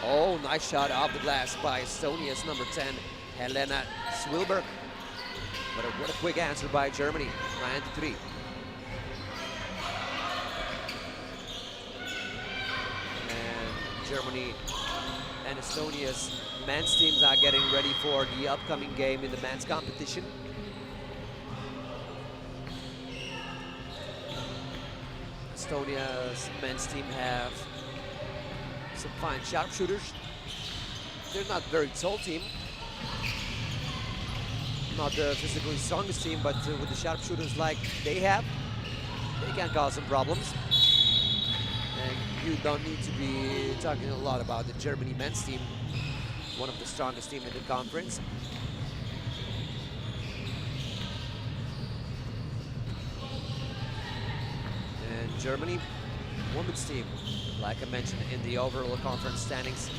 Oh, nice shot off the glass by Estonia's number 10, Helena Swilberg. What a quick answer by Germany, 9-3. And Germany and Estonia's men's teams are getting ready for the upcoming game in the men's competition. Estonia's men's team have some fine sharpshooters. They're not a very tall team. Not the physically strongest team, but with the sharpshooters like they have, they can cause some problems. And you don't need to be talking a lot about the Germany men's team, one of the strongest teams in the conference. And Germany women's team, like I mentioned in the overall conference standings,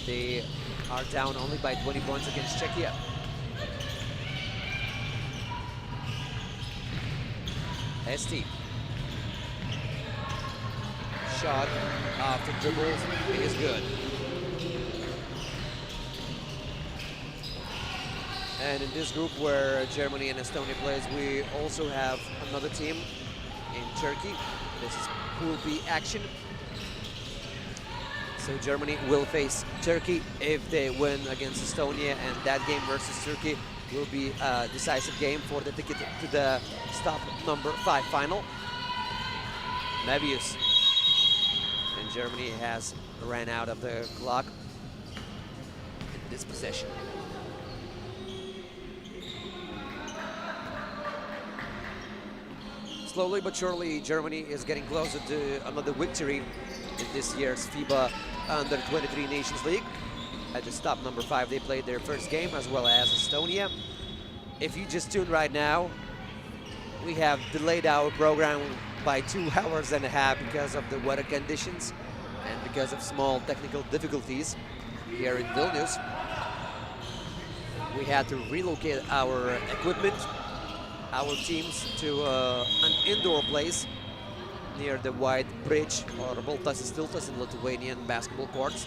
they are down only by 20 points against Czechia. Esti. Shot after dribbles is good. And in this group where Germany and Estonia plays, we also have another team in Turkey. This is Pool B action. So Germany will face Turkey if they win against Estonia, and that game versus Turkey will be a decisive game for the ticket to the stop number 5 final. Mevius. And Germany has ran out of the clock in this possession. Slowly but surely, Germany is getting closer to another victory in this year's FIBA Under-23 Nations League. At the stop number 5, they played their first game, as well as Estonia. If you just tuned right now, we have delayed our program by 2 hours and a half because of the weather conditions and because of small technical difficulties here in Vilnius. We had to relocate our equipment, our teams, to an indoor place near the wide bridge, or Baltasis Tiltas in Lithuanian basketball courts.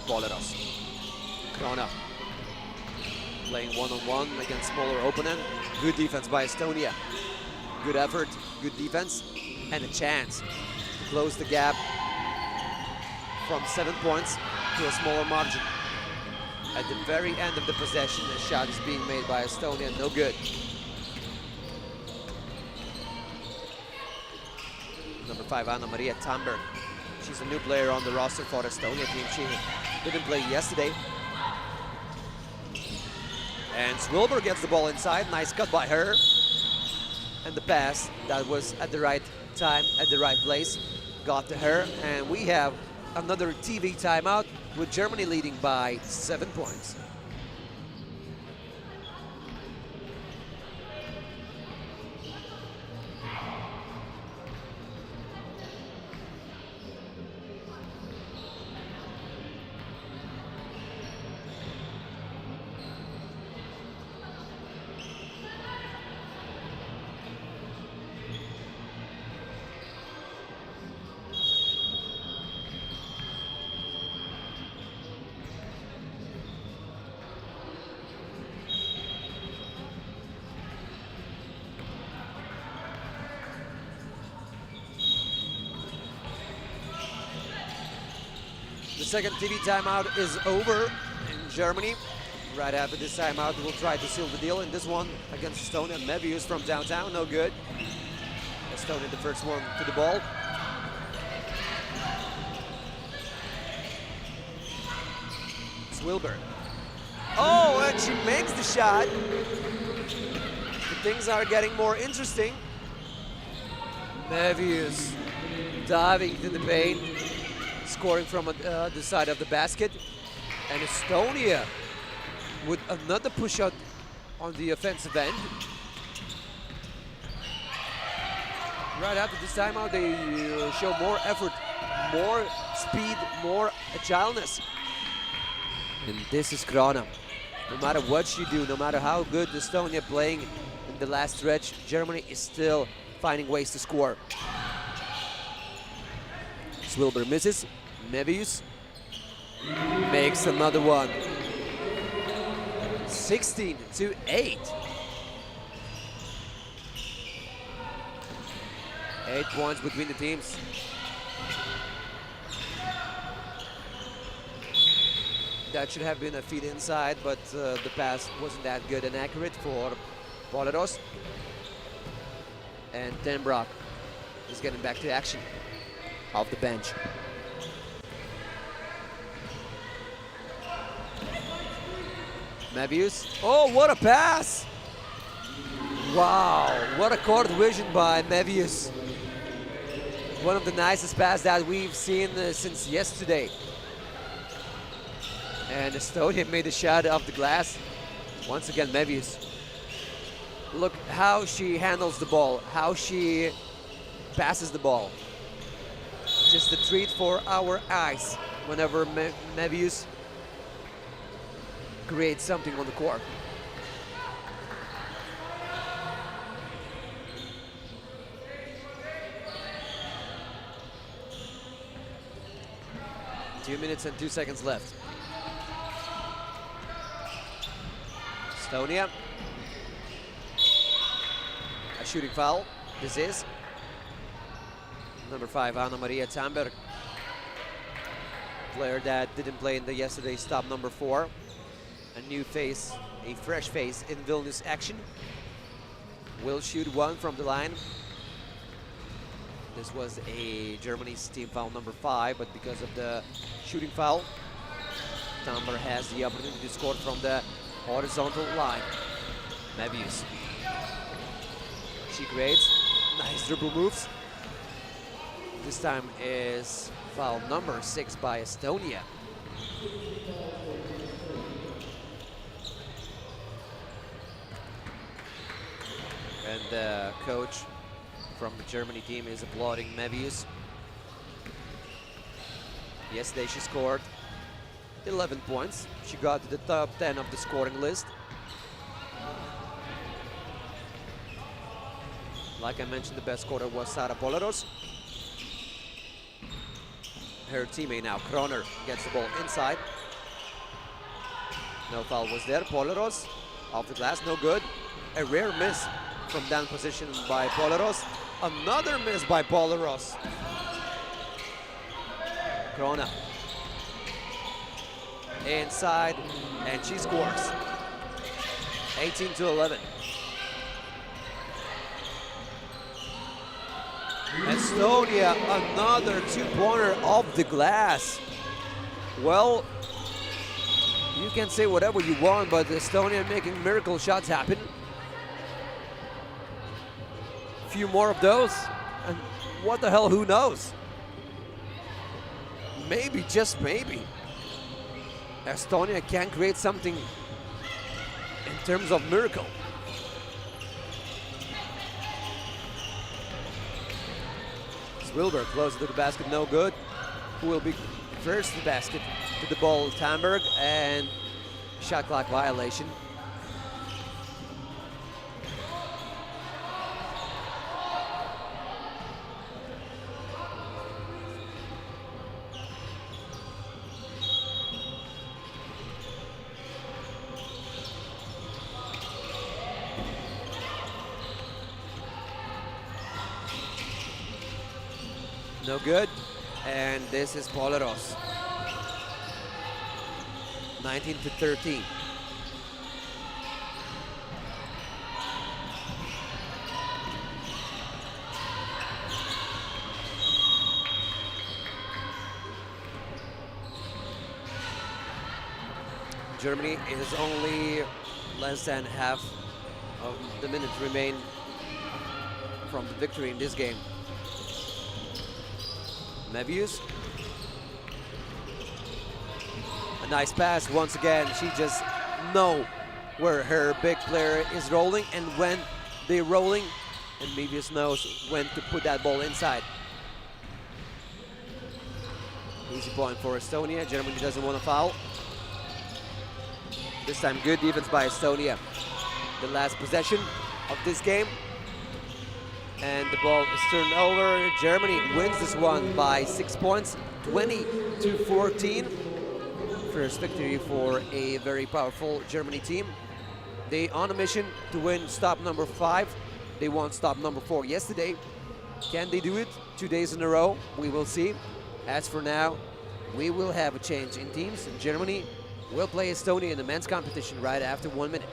Boleros. Krona. Playing one-on-one against smaller opponent. Good defense by Estonia. Good effort, good defense, and a chance to close the gap from 7 points to a smaller margin. At the very end of the possession, a shot is being made by Estonia, no good. Number 5, Anna Maria Tamberg. She's a new player on the roster for Estonia team. She didn't play yesterday. And Swilber gets the ball inside, nice cut by her. And the pass that was at the right time, at the right place, got to her. And we have another TV timeout with Germany leading by 7 points. The second TV timeout is over in Germany. Right after this timeout, we'll try to seal the deal in this one against Estonia. Mevius from downtown, no good. Estonia the first one to the ball. Swilber. Oh, and she makes the shot. Things are getting more interesting. Mevius diving to the paint, scoring from the side of the basket. And Estonia with another push out on the offensive end. Right after this timeout, they show more effort, more speed, more agileness. And this is Krona. No matter what you do, no matter how good Estonia playing in the last stretch, Germany is still finding ways to score. Swilber misses. Mevius makes another one. 16-8. 8 points between the teams. That should have been a feed inside, but the pass wasn't that good and accurate for Boleros. And Denbrock is getting back to action off the bench. Mevius. Oh, what a pass! Wow, what a court vision by Mevius. One of the nicest passes that we've seen since yesterday. And Estonia made a shot off the glass. Once again, Mevius. Look how she handles the ball, how she passes the ball. Just a treat for our eyes whenever Mevius create something on the court. Two minutes and 2 seconds left. Estonia. A shooting foul. This is number 5, Anna Maria Tamberg. Player that didn't play in the yesterday's stop, number 4. A new face, a fresh face in Vilnius action. Will shoot one from the line. This was a Germany's team foul number 5, but because of the shooting foul, Tamberg has the opportunity to score from the horizontal line. Mevius. She creates nice dribble moves. This time is foul number 6 by Estonia. And the coach from the Germany team is applauding Mevius. Yesterday she scored 11 points. She got to the top 10 of the scoring list. Like I mentioned, the best scorer was Sara Poleros. Her teammate now, Kroner, gets the ball inside. No foul was there. Poleros off the glass, no good. A rare miss from down position by Poleros. Another miss by Poleros. Kroner inside, and she scores. 18-11. Estonia, another two-pointer off the glass. Well, you can say whatever you want, but Estonia making miracle shots happen. A few more of those, and what the hell, who knows? Maybe, just maybe, Estonia can create something in terms of miracle. Wilbur close to the basket, no good. Who will be first to the basket? To the ball, Tamberg, and shot clock violation. No good, and this is Poleros. 19-13. Germany is only less than half of the minutes remain from the victory in this game. Mevius. A nice pass once again. She just know where her big player is rolling and when they're rolling, and Mevius knows when to put that ball inside. Easy point for Estonia. Germany doesn't want to foul. This time good defense by Estonia. The last possession of this game. And the ball is turned over. Germany wins this one by 6 points, 20-14. First victory for a very powerful Germany team. They on a mission to win stop number 5. They won stop number 4 yesterday. Can they do it 2 days in a row? We will see. As for now, we will have a change in teams. Germany will play Estonia in the men's competition right after 1 minute.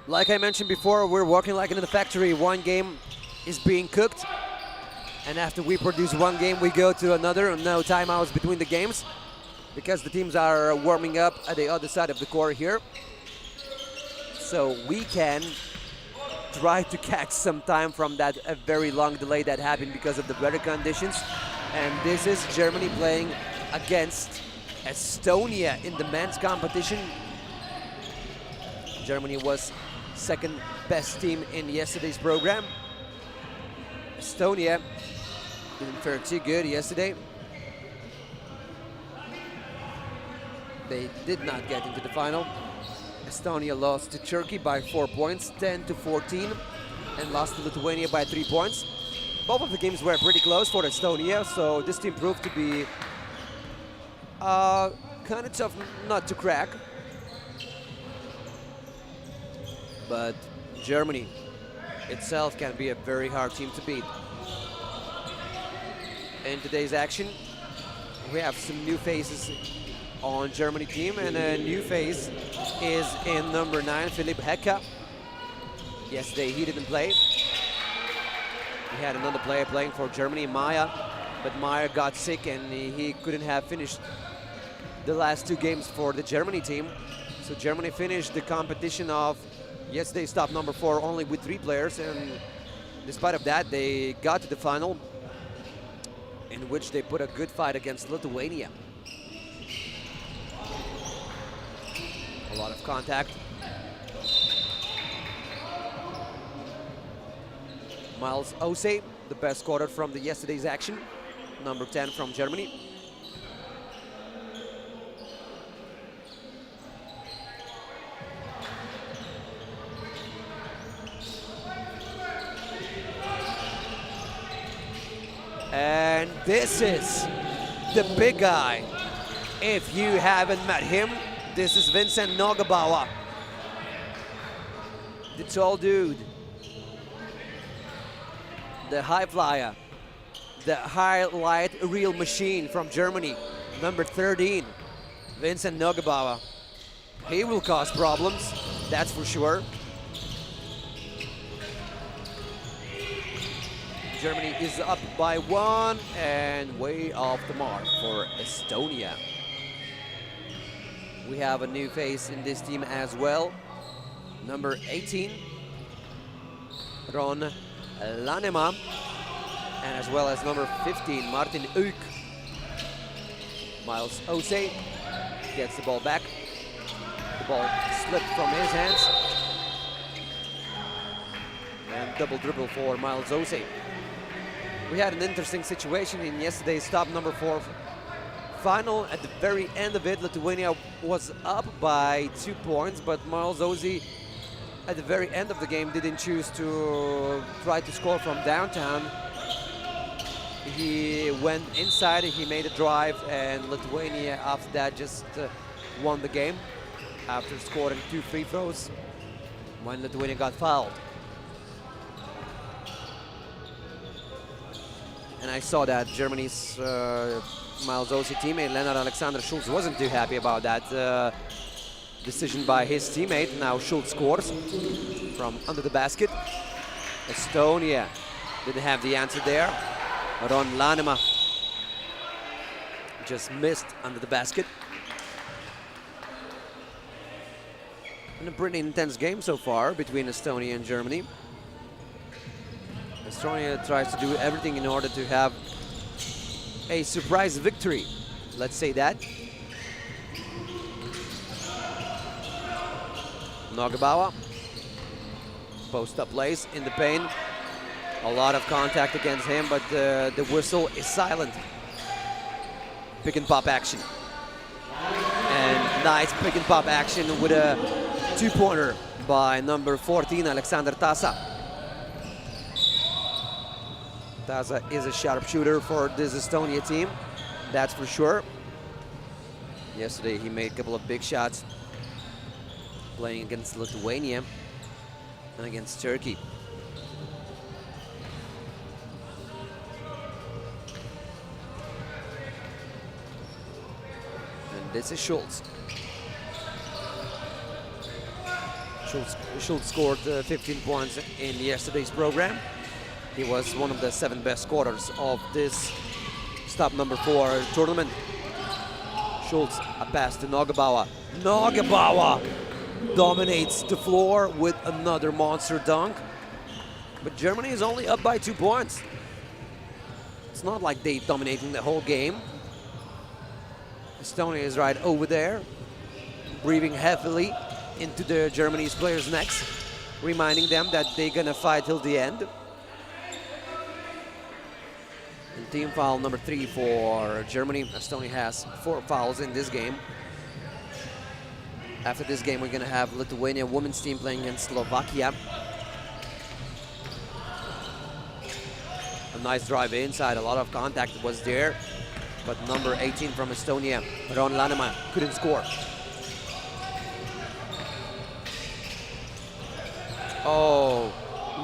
Like I mentioned before, we're working like in the factory. One game is being cooked, and after we produce one game, we go to another. No timeouts between the games, because the teams are warming up at the other side of the court here. So we can try to catch some time from that very long delay that happened because of the weather conditions. And this is Germany playing against Estonia in the men's competition. Germany was second best team in yesterday's program. Estonia didn't fare too good yesterday. They did not get into the final. Estonia lost to Turkey by 4 points, 10-14, and lost to Lithuania by 3 points. Both of the games were pretty close for Estonia, so this team proved to be kind of tough nut to crack. But Germany itself can be a very hard team to beat. In today's action, we have some new faces on Germany team, and a new face is in number 9, Philipp Hecka. Yesterday he didn't play. We had another player playing for Germany, Maya, but Maya got sick and he couldn't have finished the last 2 games for the Germany team. So Germany finished the competition of yesterday's top number 4 only with 3 players, and despite of that, they got to the final, in which they put a good fight against Lithuania. A lot of contact. Miles Ose, the best scorer from the yesterday's action, number 10 from Germany. And this is the big guy. If you haven't met him, this is Vincent Nogebauer, the tall dude, the high flyer, the highlight reel machine from Germany, number 13, Vincent Nogebauer. He will cause problems, that's for sure. Germany is up by 1 and way off the mark for Estonia. We have a new face in this team as well. Number 18, Ron Lanema, and as well as number 15, Martin Uyk. Miles Ose gets the ball back. The ball slipped from his hands. And double dribble for Miles Ose. We had an interesting situation in yesterday's top number 4 final. At the very end of it, Lithuania was up by 2 points, but Miles Ose at the very end of the game didn't choose to try to score from downtown. He went inside, he made a drive, and Lithuania after that just won the game after scoring 2 free throws when Lithuania got fouled. And I saw that Germany's Miles Ose teammate Leonard Alexander Schulz wasn't too happy about that decision by his teammate. Now Schulz scores from under the basket. Estonia didn't have the answer there. Ron Lanema just missed under the basket. And a pretty intense game so far between Estonia and Germany. Estonia tries to do everything in order to have a surprise victory, let's say that. Nogebauer, post-up plays in the paint. A lot of contact against him, but the whistle is silent. Pick and pop action. And nice pick and pop action with a 2-pointer by number 14, Alexander Tasa. Tasa is a sharpshooter for this Estonia team, that's for sure. Yesterday he made a couple of big shots playing against Lithuania and against Turkey. And this is Schulz. Schultz scored 15 points in yesterday's program. He was one of the 7 best scorers of this stop number 4 tournament. Schultz, a pass to Nogabauer. Nogabauer dominates the floor with another monster dunk. But Germany is only up by 2 points. It's not like they're dominating the whole game. Estonia is right over there, breathing heavily into the Germany's players' necks, reminding them that they're gonna fight till the end. And team foul number 3 for Germany. Estonia has 4 fouls in this game. After this game, we're gonna have Lithuania women's team playing against Slovakia. A nice drive inside, a lot of contact was there, but number 18 from Estonia, Ron Laneman, couldn't score. Oh,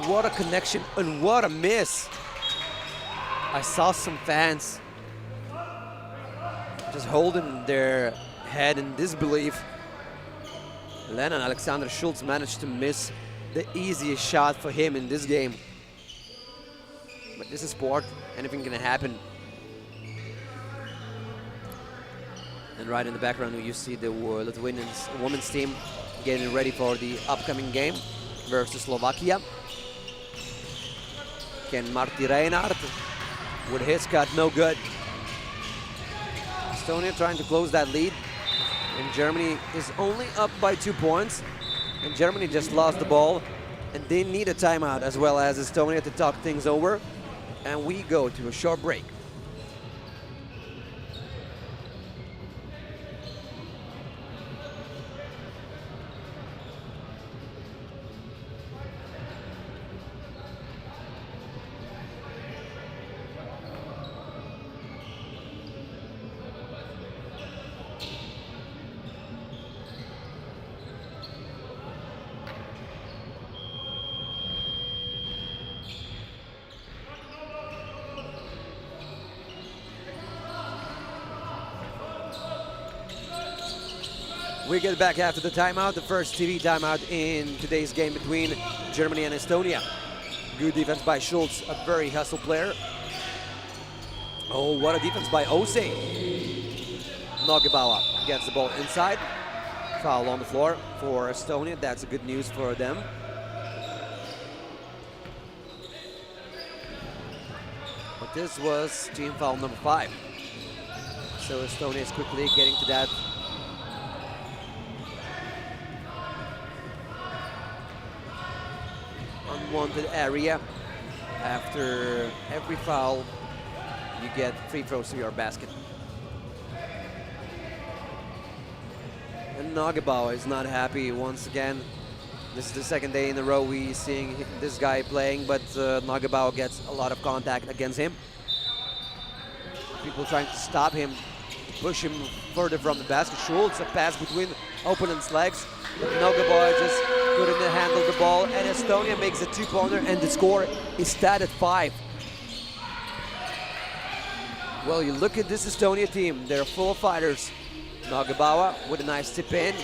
what a connection and what a miss. I saw some fans just holding their head in disbelief. Lennon Alexander Schultz managed to miss the easiest shot for him in this game. But this is sport, anything can happen. And right in the background you see the Lithuanian women's team getting ready for the upcoming game versus Slovakia. Can Marty Reinhardt with his cut, no good. Estonia trying to close that lead. And Germany is only up by 2 points. And Germany just lost the ball. And they need a timeout as well as Estonia to talk things over. And we go to a short break. We get back after the timeout, the first TV timeout in today's game between Germany and Estonia. Good defense by Schultz, a very hustle player. Oh, what a defense by Ose. Nogabauer gets the ball inside. Foul on the floor for Estonia. That's good news for them. But this was team foul number 5. So Estonia is quickly getting to that unwanted area. After every foul, you get free throws to your basket. And Nogabauer is not happy once again. This is the second day in a row we're seeing this guy playing, but Nogabauer gets a lot of contact against him. People trying to stop him, push him further from the basket. Schultz, a pass between opponent's legs. Nogabauer just couldn't handle the ball, and Estonia makes a 2-pointer, and the score is tied at 5. Well, you look at this Estonia team, they're full of fighters. Nogabauer with a nice tip in.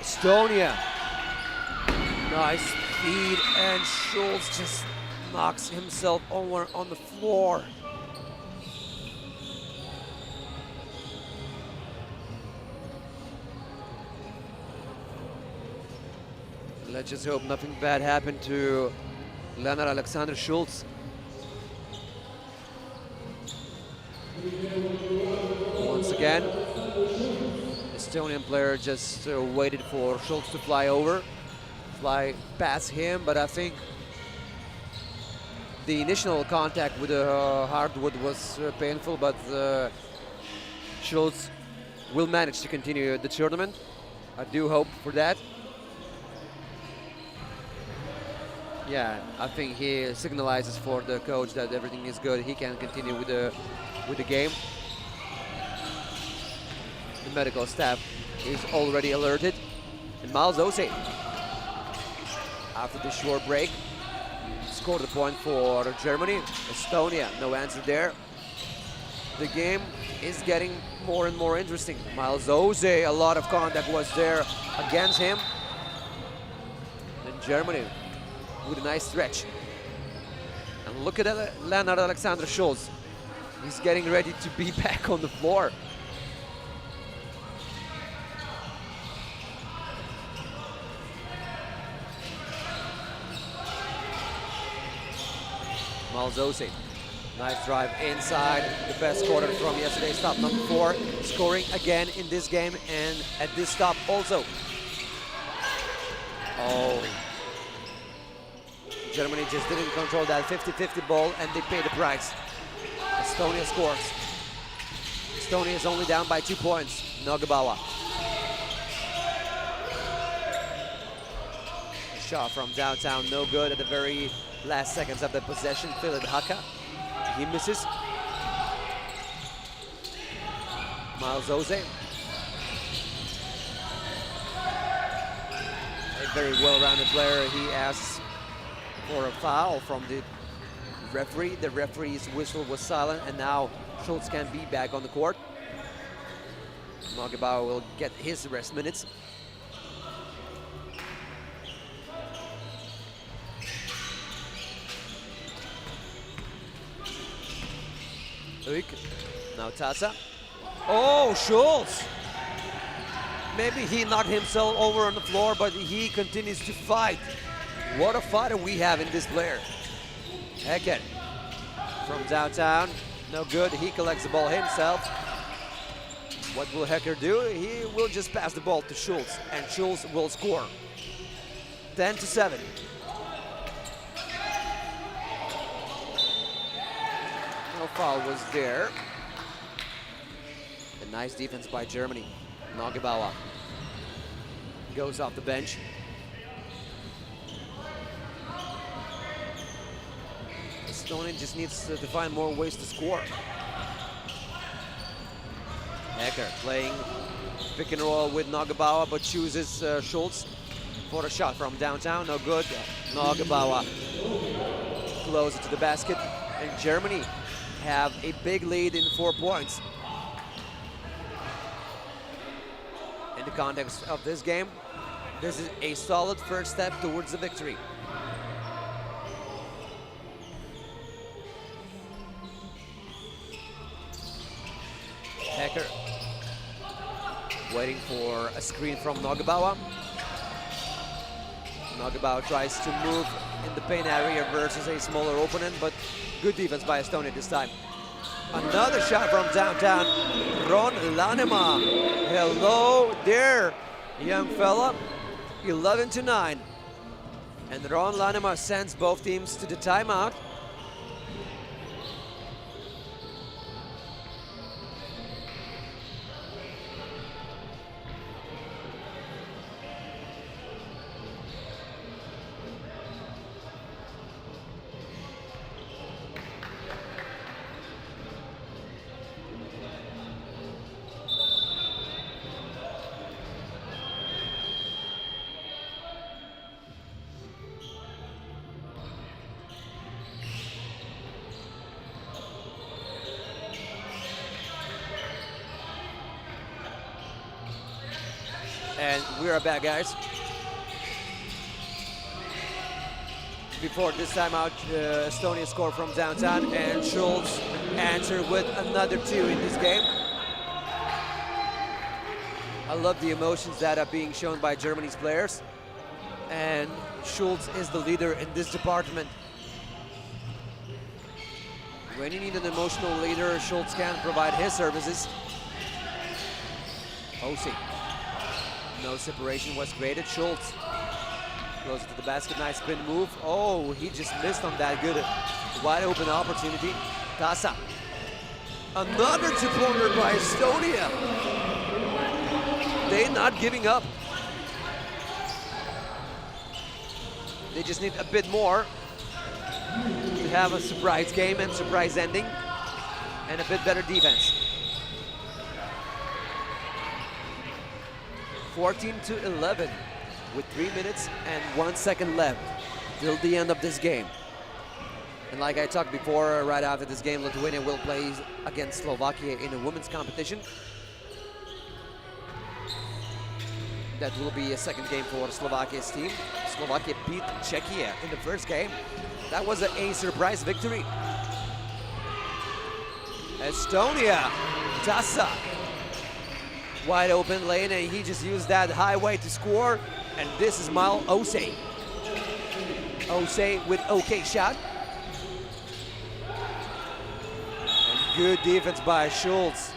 Estonia, nice feed, and Schultz just knocks himself over on the floor. Let's just hope nothing bad happened to Leonard Alexander Schultz. Once again, Estonian player just waited for Schultz to fly past him, but I think the initial contact with the hardwood was painful, but Schultz will manage to continue the tournament. I do hope for that. Yeah, I think he signalizes for the coach that everything is good. He can continue with the game. The medical staff is already alerted. And Miles Ose, after the short break, scored a point for Germany. Estonia, no answer there. the game is getting more and more interesting. Miles Oze, a lot of contact was there against him. And Germany with a nice stretch. And look at Leonard Alexander Schulz. He's getting ready to be back on the floor. Miles Oze. Nice drive inside, the best quarter from yesterday's stop, number 4, scoring again in this game and at this stop also. Oh. Germany just didn't control that 50-50 ball and they pay the price. Estonia scores. Estonia is only down by 2 points. Nogabauer. A shot from downtown, no good at the very last seconds of the possession. Philip Haka. He misses. Miles Oze. A very well-rounded player. He asks for a foul from the referee. The referee's whistle was silent, and now Schulz can be back on the court. Nogabauer will get his rest minutes. Now Tasa. Oh, Schulz! Maybe he knocked himself over on the floor, but he continues to fight. What a fighter we have in this player. Hecker from downtown. No good. He collects the ball himself. What will Hecker do? He will just pass the ball to Schulz, and Schulz will score. 10-7. No foul was there. A nice defense by Germany. Nogabauer goes off the bench. Estonia just needs to find more ways to score. Hecker playing pick and roll with Nogabauer, but chooses Schulz for a shot from downtown. No good. Nogabauer closer to the basket, and Germany have a big lead in 4 points. In the context of this game, this is a solid first step towards the victory. Hecker waiting for a screen from Nogabauer. Nogabauer tries to move in the paint area versus a smaller opponent, but good defense by Estonia this time. Another shot from downtown. Ron Lanema. Hello there, young fella. 11-9. And Ron Lanema sends both teams to the timeout. And we are back, guys. Before this timeout, Estonia scored from downtown, and Schulz answered with another 2 in this game. I love the emotions that are being shown by Germany's players, and Schulz is the leader in this department. When you need an emotional leader, Schulz can provide his services. Osi. No separation was created. Schulz closer to the basket. Nice spin move. Oh, he just missed on that good wide open opportunity. Tasa. Another 2-pointer by Estonia. They're not giving up. They just need a bit more to have a surprise game and surprise ending, and a bit better defense. 14-11 with 3 minutes and 1 second left till the end of this game. And like I talked before, right after this game, Lithuania will play against Slovakia in a women's competition. That will be a second game for Slovakia's team. Slovakia beat Czechia in the first game. That was a surprise victory. Estonia, Tasa. Wide open lane, and he just used that highway to score. And this is Mal Ose. Ose with okay shot. And good defense by Schultz.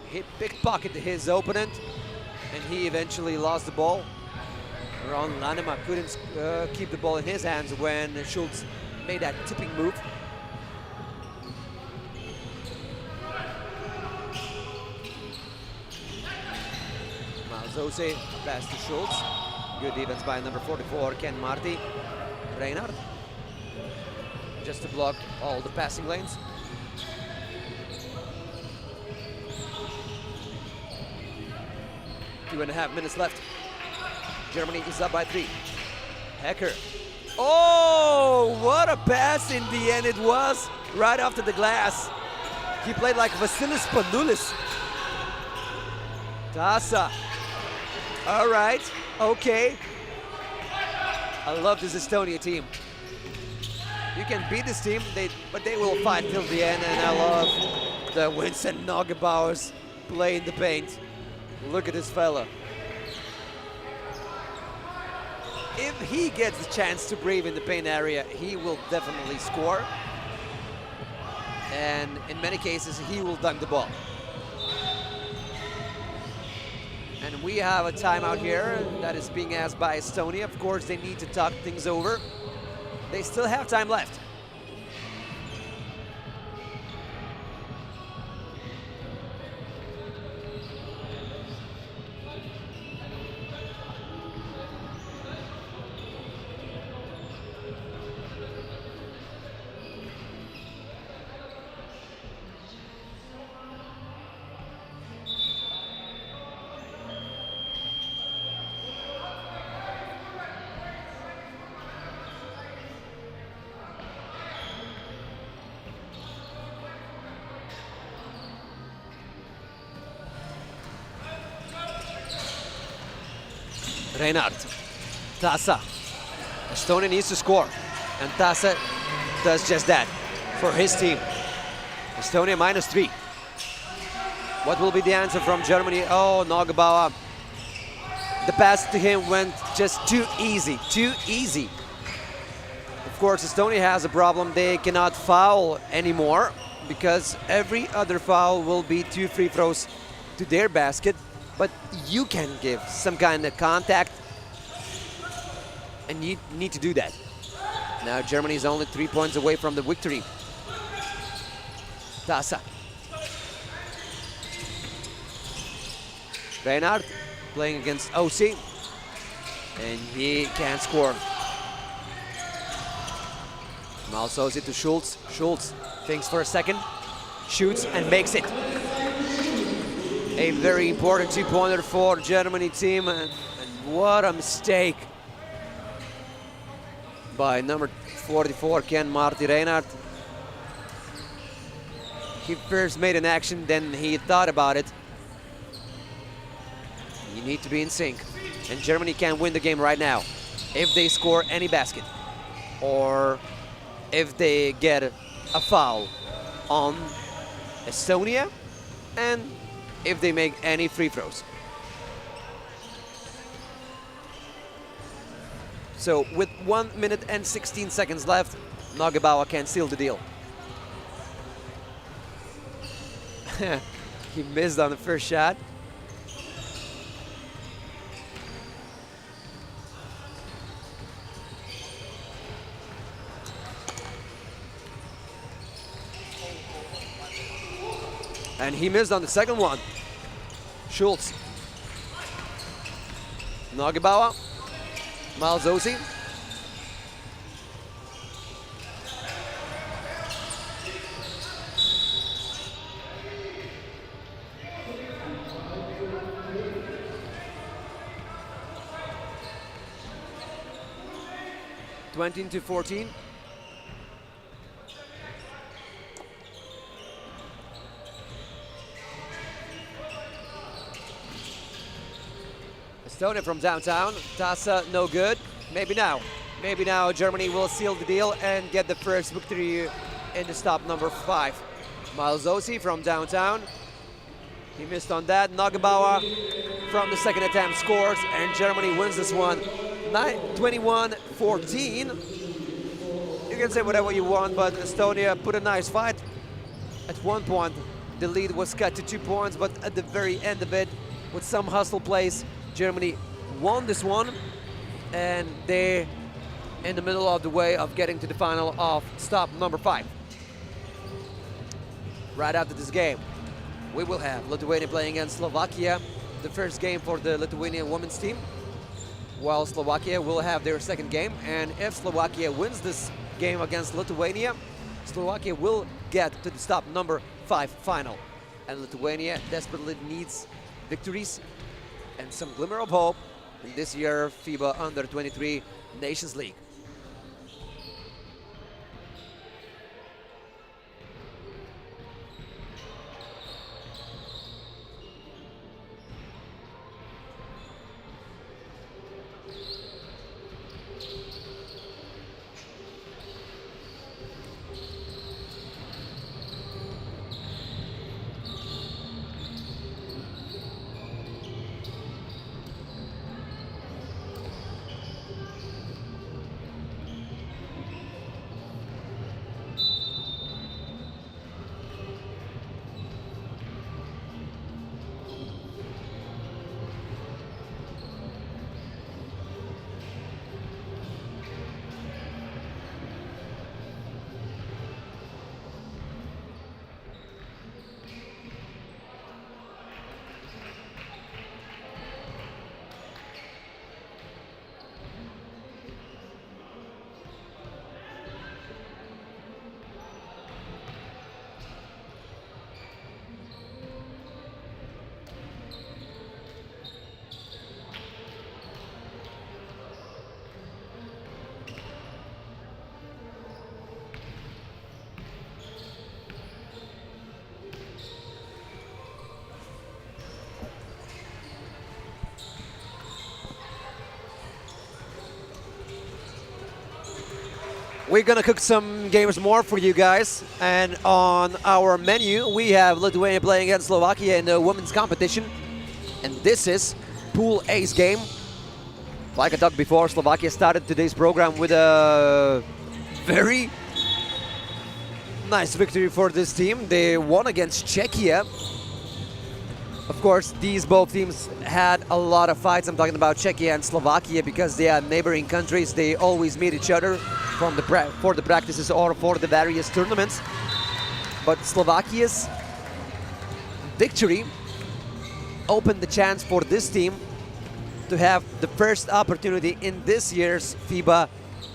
He pickpocketed his opponent, and he eventually lost the ball. Ron Lanema couldn't keep the ball in his hands when Schultz made that tipping move. Ose pass to Schultz. Good defense by number 44, Ken Marty. Reinhardt. Just to block all the passing lanes. Two and a half minutes left. Germany is up by 3. Hecker. Oh, what a pass in the end it was. Right after the glass. He played like Vasilis Panoulis. Tasa. All right, okay. I love this Estonia team. You can beat this team, but they will fight till the end, and I love the Vincent Neugebauer's play in the paint. Look at this fella. If he gets the chance to breathe in the paint area, he will definitely score. And in many cases, he will dunk the ball. And we have a timeout here that is being asked by Estonia. Of course, they need to talk things over. They still have time left. Reinhardt, Tasa. Estonia needs to score, and Tasa does just that for his team. Estonia -3. What will be the answer from Germany? Oh, Neugebauer. The pass to him went just too easy, too easy. Of course, Estonia has a problem. They cannot foul anymore because every other foul will be 2 free throws to their basket. But you can give some kind of contact, and you need to do that. Now Germany is only 3 points away from the victory. Tasa. Reinhardt playing against OC, and he can't score. Malsozi to Schultz. Schultz thinks for a second, shoots and makes it. A very important 2-pointer for Germany team, and what a mistake by number 44, Ken Marty Reinhardt. He first made an action, then he thought about it. You need to be in sync, and Germany can win the game right now if they score any basket or if they get a foul on Estonia and if they make any free throws. So with 1 minute and 16 seconds left, Neugebauer can seal the deal. He missed on the first shot. And he missed on the second one. Schultz. Neugebauer. Malzosi. 20-14. Estonia from downtown. Tasa, no good. Maybe now. Maybe now Germany will seal the deal and get the first victory in the stop number 5. Miles Osi from downtown. He missed on that. Nagebauer from the second attempt scores, and Germany wins this one 21-14. You can say whatever you want, but Estonia put a nice fight. At one point, the lead was cut to 2 points, but at the very end of it, with some hustle plays, Germany won this one, and they're in the middle of the way of getting to the final of stop number 5. Right after this game, we will have Lithuania playing against Slovakia, the first game for the Lithuanian women's team, while Slovakia will have their second game. And if Slovakia wins this game against Lithuania, Slovakia will get to the stop number 5 final. And Lithuania desperately needs victories and some glimmer of hope in this year FIBA Under-23 Nations League. We're gonna cook some games more for you guys, and on our menu we have Lithuania playing against Slovakia in the women's competition, and this is Pool A's game. Like I talked before, Slovakia started today's program with a very nice victory for this team. They won against Czechia. Of course, these both teams had a lot of fights. I'm talking about Czechia and Slovakia because they are neighboring countries. They always meet each other for the practices or for the various tournaments. But Slovakia's victory opened the chance for this team to have the first opportunity in this year's FIBA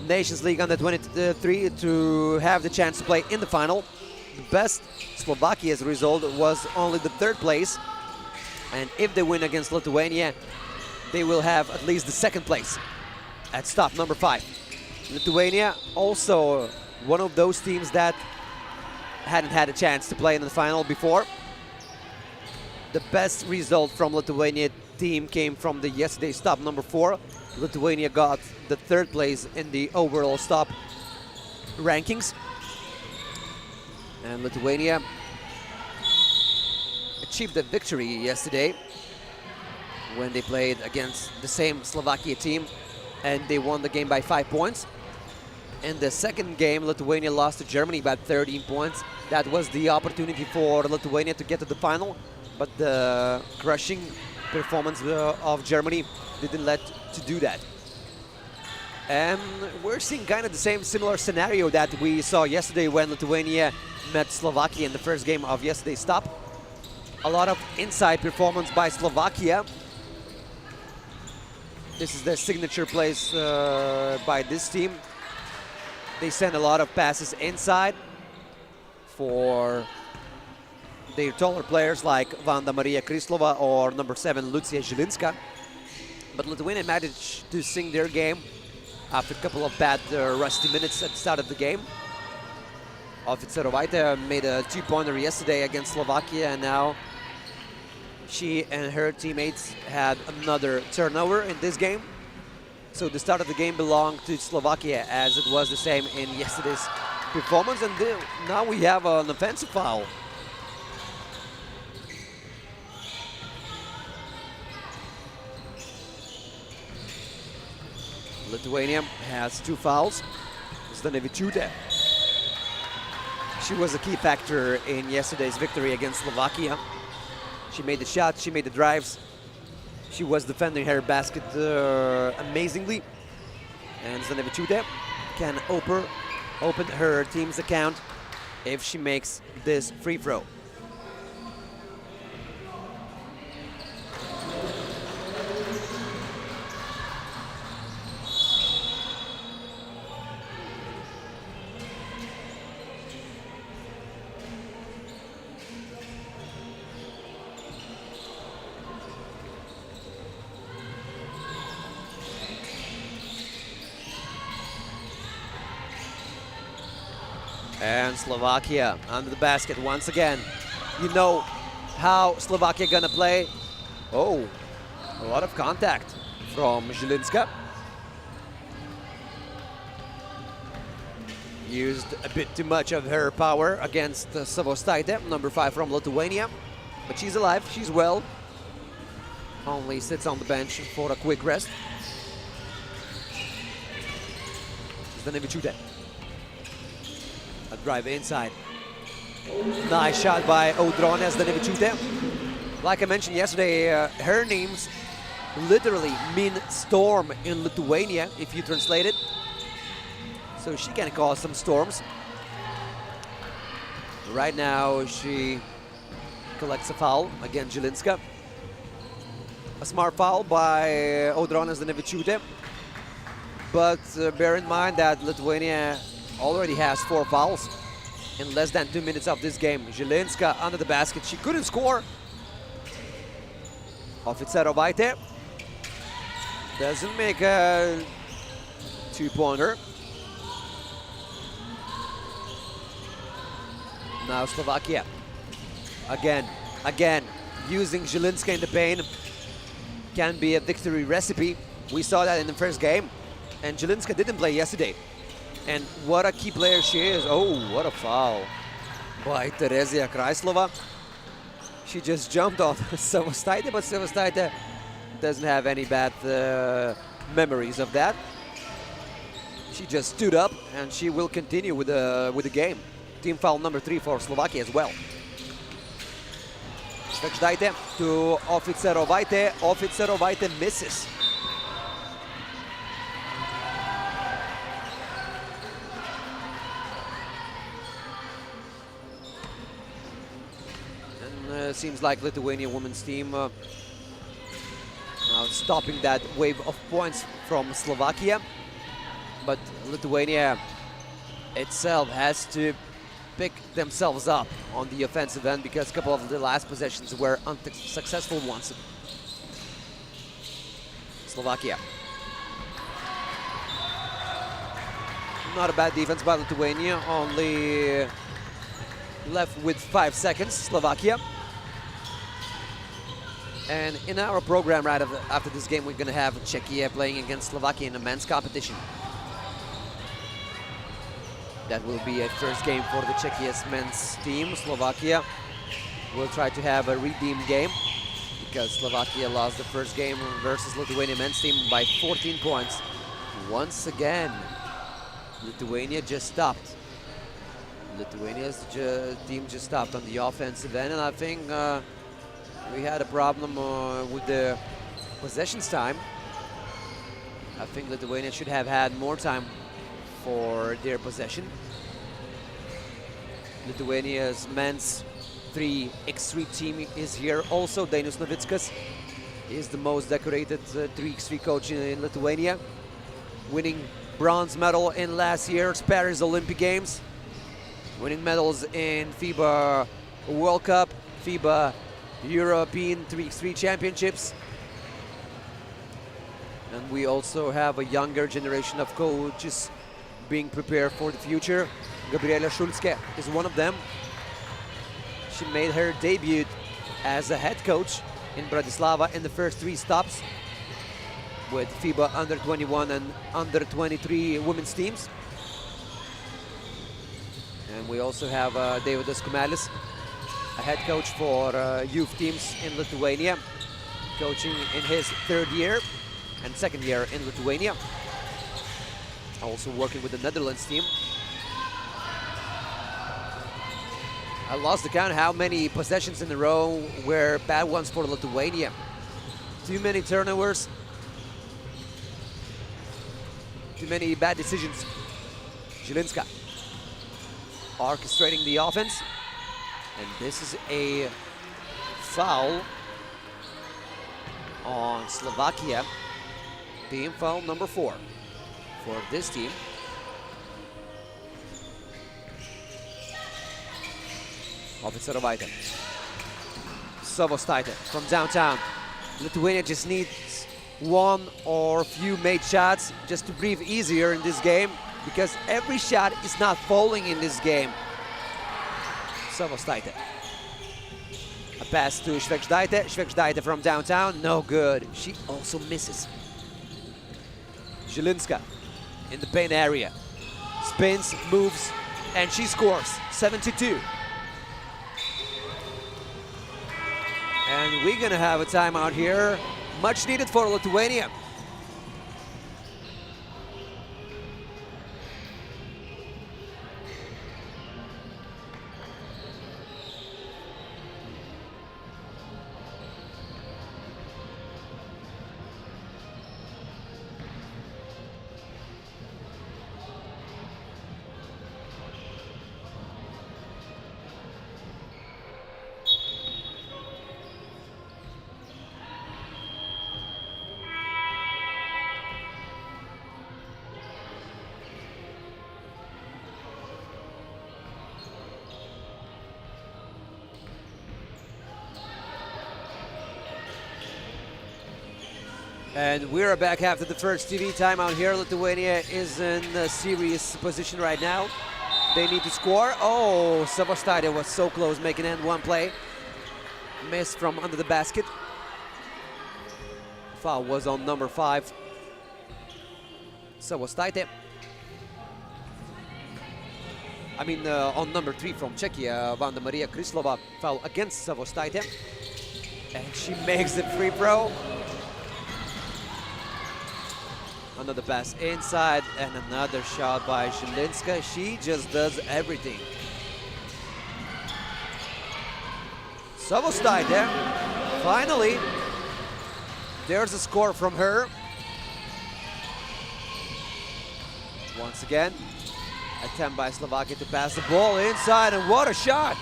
Nations League Under-23 to have the chance to play in the final. The best Slovakia's result was only the 3rd place. And if they win against Lithuania, they will have at least the 2nd place at stop number 5. Lithuania also one of those teams that hadn't had a chance to play in the final before. The best result from Lithuania team came from the yesterday's stop number 4. Lithuania got the 3rd place in the overall stop rankings. And Lithuania achieved a victory yesterday when they played against the same Slovakia team, and they won the game by 5 points. In the second game, Lithuania lost to Germany by 13 points. That was the opportunity for Lithuania to get to the final, but the crushing performance of Germany didn't let to do that. And we're seeing kind of the same similar scenario that we saw yesterday when Lithuania met Slovakia in the first game of yesterday's stop. A lot of inside performance by Slovakia. This is the signature plays by this team. They send a lot of passes inside for their taller players like Vanda Maria Krislova or number 7 Lucia Zilinska. But Lithuania managed to sing their game after a couple of bad rusty minutes at the start of the game. Oficerovaitė made a 2-pointer yesterday against Slovakia, and now she and her teammates had another turnover in this game. So the start of the game belonged to Slovakia, as it was the same in yesterday's performance. And now we have an offensive foul. Lithuania has 2 fouls. Zdanevičiūtė. She was a key factor in yesterday's victory against Slovakia. She made the shots, she made the drives. She was defending her basket amazingly. And Zdanevičiūtė can open her team's account if she makes this free throw. And Slovakia under the basket once again. You know how Slovakia gonna play. Oh, a lot of contact from Zielińska. Used a bit too much of her power against Savostaitė, number 5 from Lithuania. But she's alive, she's well. Only sits on the bench for a quick rest. Zdanevičiūtė. A drive inside. Nice shot by Audronė Zdanevičiūtė. Like I mentioned yesterday, her names literally mean storm in Lithuania, if you translate it. So she can cause some storms. Right now, she collects a foul against Zielińska. A smart foul by Audronė Zdanevičiūtė. But bear in mind that Lithuania already has 4 fouls in less than 2 minutes of this game. Zielińska under the basket. She couldn't score. Oficerovaitė doesn't make a 2-pointer. Now Slovakia. Again, using Zielińska in the paint can be a victory recipe. We saw that in the first game. And Zielińska didn't play yesterday. And what a key player she is. Oh, what a foul by Terezia Kraislova. She just jumped on Savostaitė, but Savostaitė doesn't have any bad memories of that. She just stood up, and she will continue with the game. Team foul number 3 for Slovakia as well. Svečdaitė to Oficerovaitė. Oficerovaitė misses. Seems like Lithuania women's team now stopping that wave of points from Slovakia. But Lithuania itself has to pick themselves up on the offensive end, because a couple of the last possessions were unsuccessful ones. Slovakia. Not a bad defense by Lithuania, only left with 5 seconds, Slovakia. And in our program right after this game, we're going to have Czechia playing against Slovakia in a men's competition. That will be a first game for the Czechia's men's team. Slovakia will try to have a redeem game, because Slovakia lost the first game versus Lithuania men's team by 14 points. Once again, Lithuania just stopped. Lithuania's team just stopped on the offensive end, and I think we had a problem with the possessions time. I think Lithuania should have had more time for their possession. Lithuania's men's 3x3 team is here. Also, Dainius Navickas is the most decorated 3x3 coach in Lithuania, winning bronze medal in last year's Paris Olympic Games, winning medals in FIBA World Cup, FIBA European 3x3 Championships. And we also have a younger generation of coaches being prepared for the future. Gabriela Schulzke is one of them. She made her debut as a head coach in Bratislava in the first 3 stops with FIBA under 21 and under 23 women's teams. And we also have Davidas Kumelis, a head coach for youth teams in Lithuania, coaching in his 3rd year and 2nd year in Lithuania. Also working with the Netherlands team. I lost the count how many possessions in a row were bad ones for Lithuania. Too many turnovers. Too many bad decisions. Zilinska orchestrating the offense. And this is a foul on Slovakia. Team foul number 4 for this team. Oficerovaitė. Savostaitė from downtown. Lithuania just needs 1 or few made shots just to breathe easier in this game, because every shot is not falling in this game. Savostaitė. A pass to Švėgždaitė. Švėgždaitė from downtown, no good. She also misses. Zilinska in the paint area. Spins, moves, and she scores. 7-2. And we're gonna have a timeout here. Much needed for Lithuania. And we're back after the first TV timeout here. Lithuania is in a serious position right now. They need to score. Oh, Savostaitė was so close making end one play. Missed from under the basket. Foul was on number 5. Savostaitė. I mean, on number 3 from Czechia, Vanda Maria Kryslova. Foul against Savostaitė. And she makes the free throw. Another pass inside and another shot by Zilinska. She just does everything. Savostaitė, finally, there's a score from her. Once again, attempt by Slovakia to pass the ball inside, and what a shot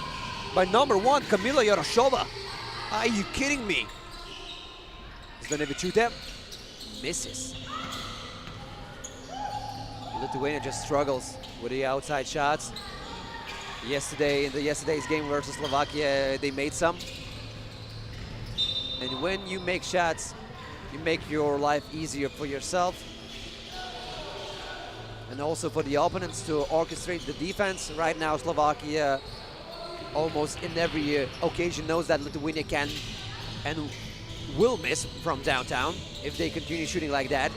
by number 1, Kamila Yoroshova. Are you kidding me? Zdanevičiūtė misses. Lithuania just struggles with the outside shots. Yesterday, in yesterday's game versus Slovakia, they made some. And when you make shots, you make your life easier for yourself and also for the opponents to orchestrate the defense. Right now, Slovakia almost in every occasion knows that Lithuania can and will miss from downtown if they continue shooting like that.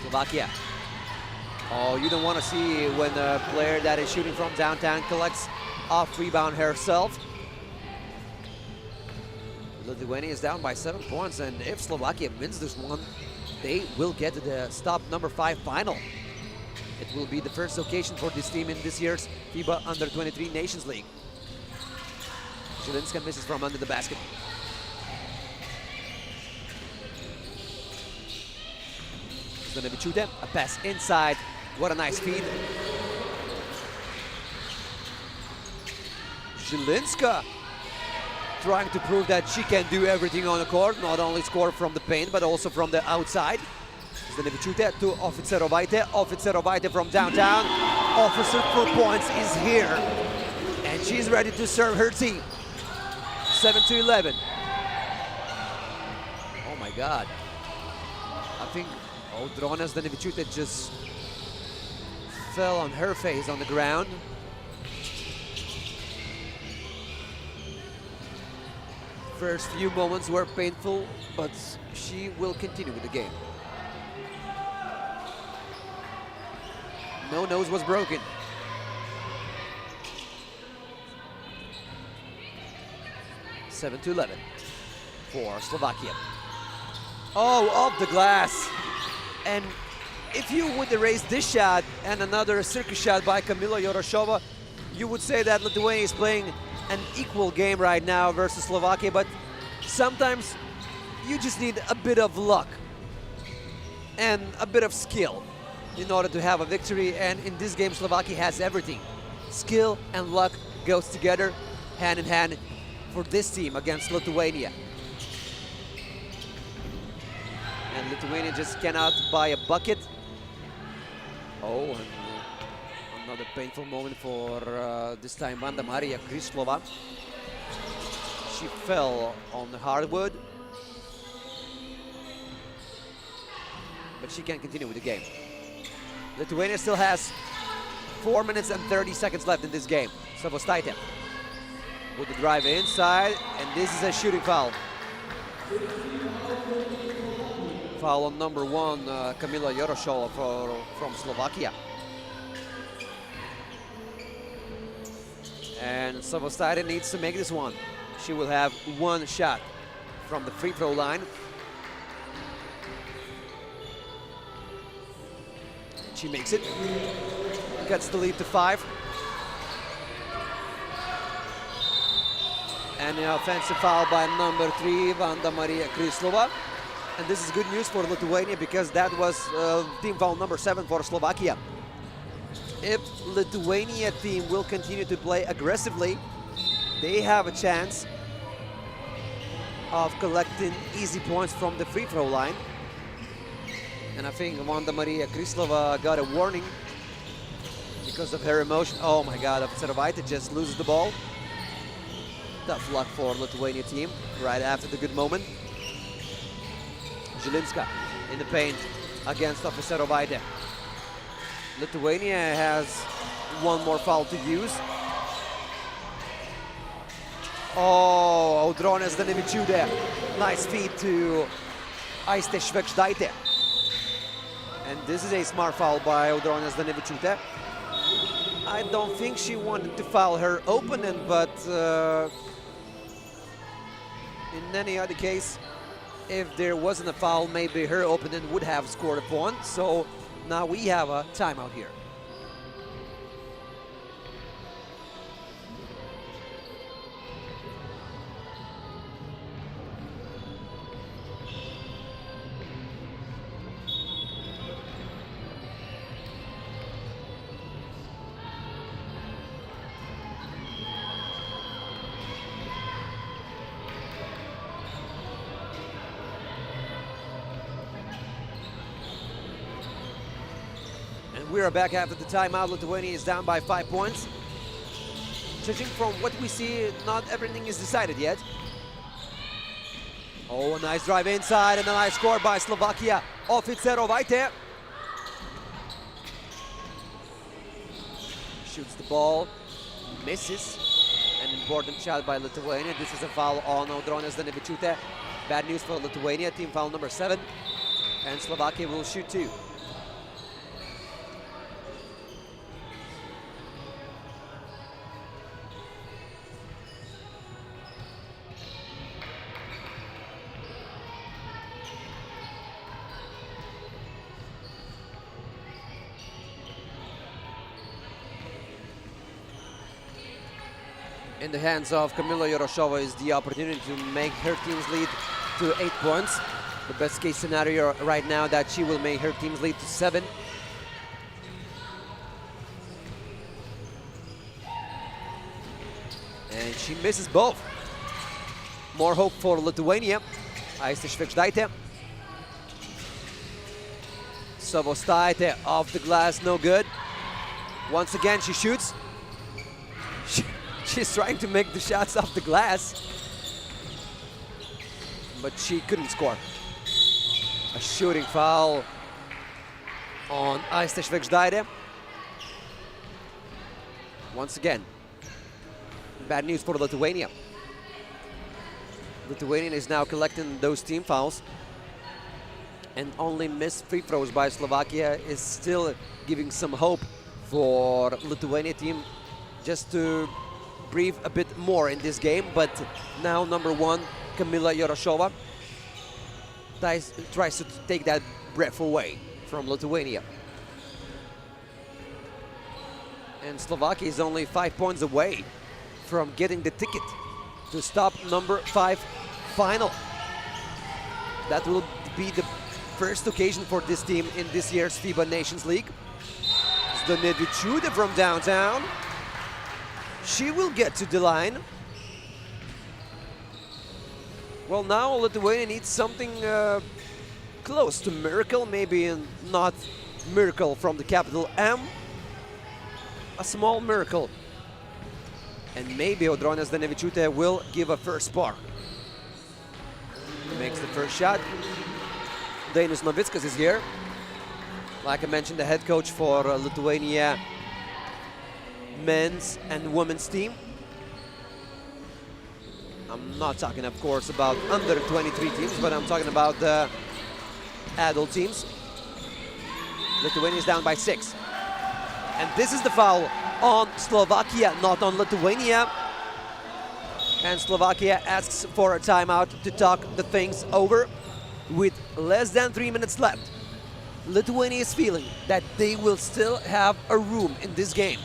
Slovakia. Oh, you don't want to see when a player that is shooting from downtown collects off rebound herself. Lithuania is down by 7 points, and if Slovakia wins this one, they will get to the stop number 5 final. It will be the first occasion for this team in this year's FIBA Under-23 Nations League. Zilinska misses from under the basket. Zdanevičiūtė, a pass inside. What a nice feed. Zilinska trying to prove that she can do everything on the court, not only score from the paint, but also from the outside. Zdanevičiūtė to Oficerovaitė. Oficerovaitė from downtown. Officer for points is here. And she's ready to serve her team. 7-11. Oh my God. think Audronė Zdanevičiūtė just fell on her face on the ground. First few moments were painful, but she will continue with the game. No nose was broken. Seven to 11 for Slovakia. Oh, off the glass. And if you would erase this shot and another circus shot by Kamila Yoroshova, you would say that Lithuania is playing an equal game right now versus Slovakia, but sometimes you just need a bit of luck and a bit of skill in order to have a victory, and in this game Slovakia has everything. Skill and luck goes together hand in hand for this team against Lithuania. And Lithuania just cannot buy a bucket. Oh, and another painful moment for this time Vanda Maria Krislova. She fell on the hardwood, but she can continue with the game. Lithuania still has 4 minutes and 30 seconds left in this game. Savostaitė with the drive inside, and this is a shooting foul. Foul on number 1, Kamila Yoroshova from Slovakia. And Savostaitė needs to make this one. She will have one shot from the free throw line. She makes it, gets the lead to 5. And an offensive foul by number 3, Vanda Maria Krislova. And this is good news for Lithuania because that was team foul number 7 for Slovakia. If Lithuania team will continue to play aggressively, they have a chance of collecting easy points from the free throw line. And I think Vanda Maria Krislova got a warning because of her emotion. Oh my God, Serovaitė just loses the ball. Tough luck for Lithuania team right after the good moment. Žilinska in the paint against Serovaitė. Lithuania has one more foul to use. Oh, Audronė Zdanevičiūtė. Nice feed to Aistė Švėgždaitė. And this is a smart foul by Audronė Zdanevičiūtė. I don't think she wanted to foul her opponent, but in any other case, if there wasn't a foul, maybe her opponent would have scored a point. So now we have a timeout here. We are back after the timeout. Lithuania is down by 5 points. Judging from what we see, not everything is decided yet. Oh, a nice drive inside and a nice score by Slovakia. Off it, Serovaitė. Shoots the ball, misses. An important shot by Lithuania. This is a foul on Audronė Zdanevičiūtė. Bad news for Lithuania, team foul number 7. And Slovakia will shoot 2. In the hands of Kamila Yoroshova is the opportunity to make her team's lead to 8 points. The best case scenario right now that she will make her team's lead to 7. And she misses both. More hope for Lithuania. Aistė Švėgždaitė. Savostaitė off the glass, no good. Once again she shoots. She's trying to make the shots off the glass, but she couldn't score. A shooting foul on Aiste Švėgždaitė. Once again, bad news for Lithuania. Lithuania is now collecting those team fouls, and only missed free throws by Slovakia is still giving some hope for Lithuania team just to breathe a bit more in this game. But now number 1, Kamila Yoroshova, tries to take that breath away from Lithuania. And Slovakia is only 5 points away from getting the ticket to stop number 5 final. That will be the first occasion for this team in this year's FIBA Nations League. Zdanevičiūtė from downtown. She will get to the line. Well, now Lithuania needs something close to miracle, maybe not miracle from the capital M, a small miracle. And maybe Audronė Zdanevičiūtė will give a first spark. Makes the first shot. Dainius Novickas is here. Like I mentioned, the head coach for Lithuania men's and women's team. I'm not talking, of course, about under 23 teams, but I'm talking about the adult teams. Lithuania is down by 6. And this is the foul on Slovakia, not on Lithuania. And Slovakia asks for a timeout to talk the things over. With less than 3 minutes left, Lithuania is feeling that they will still have a room in this game.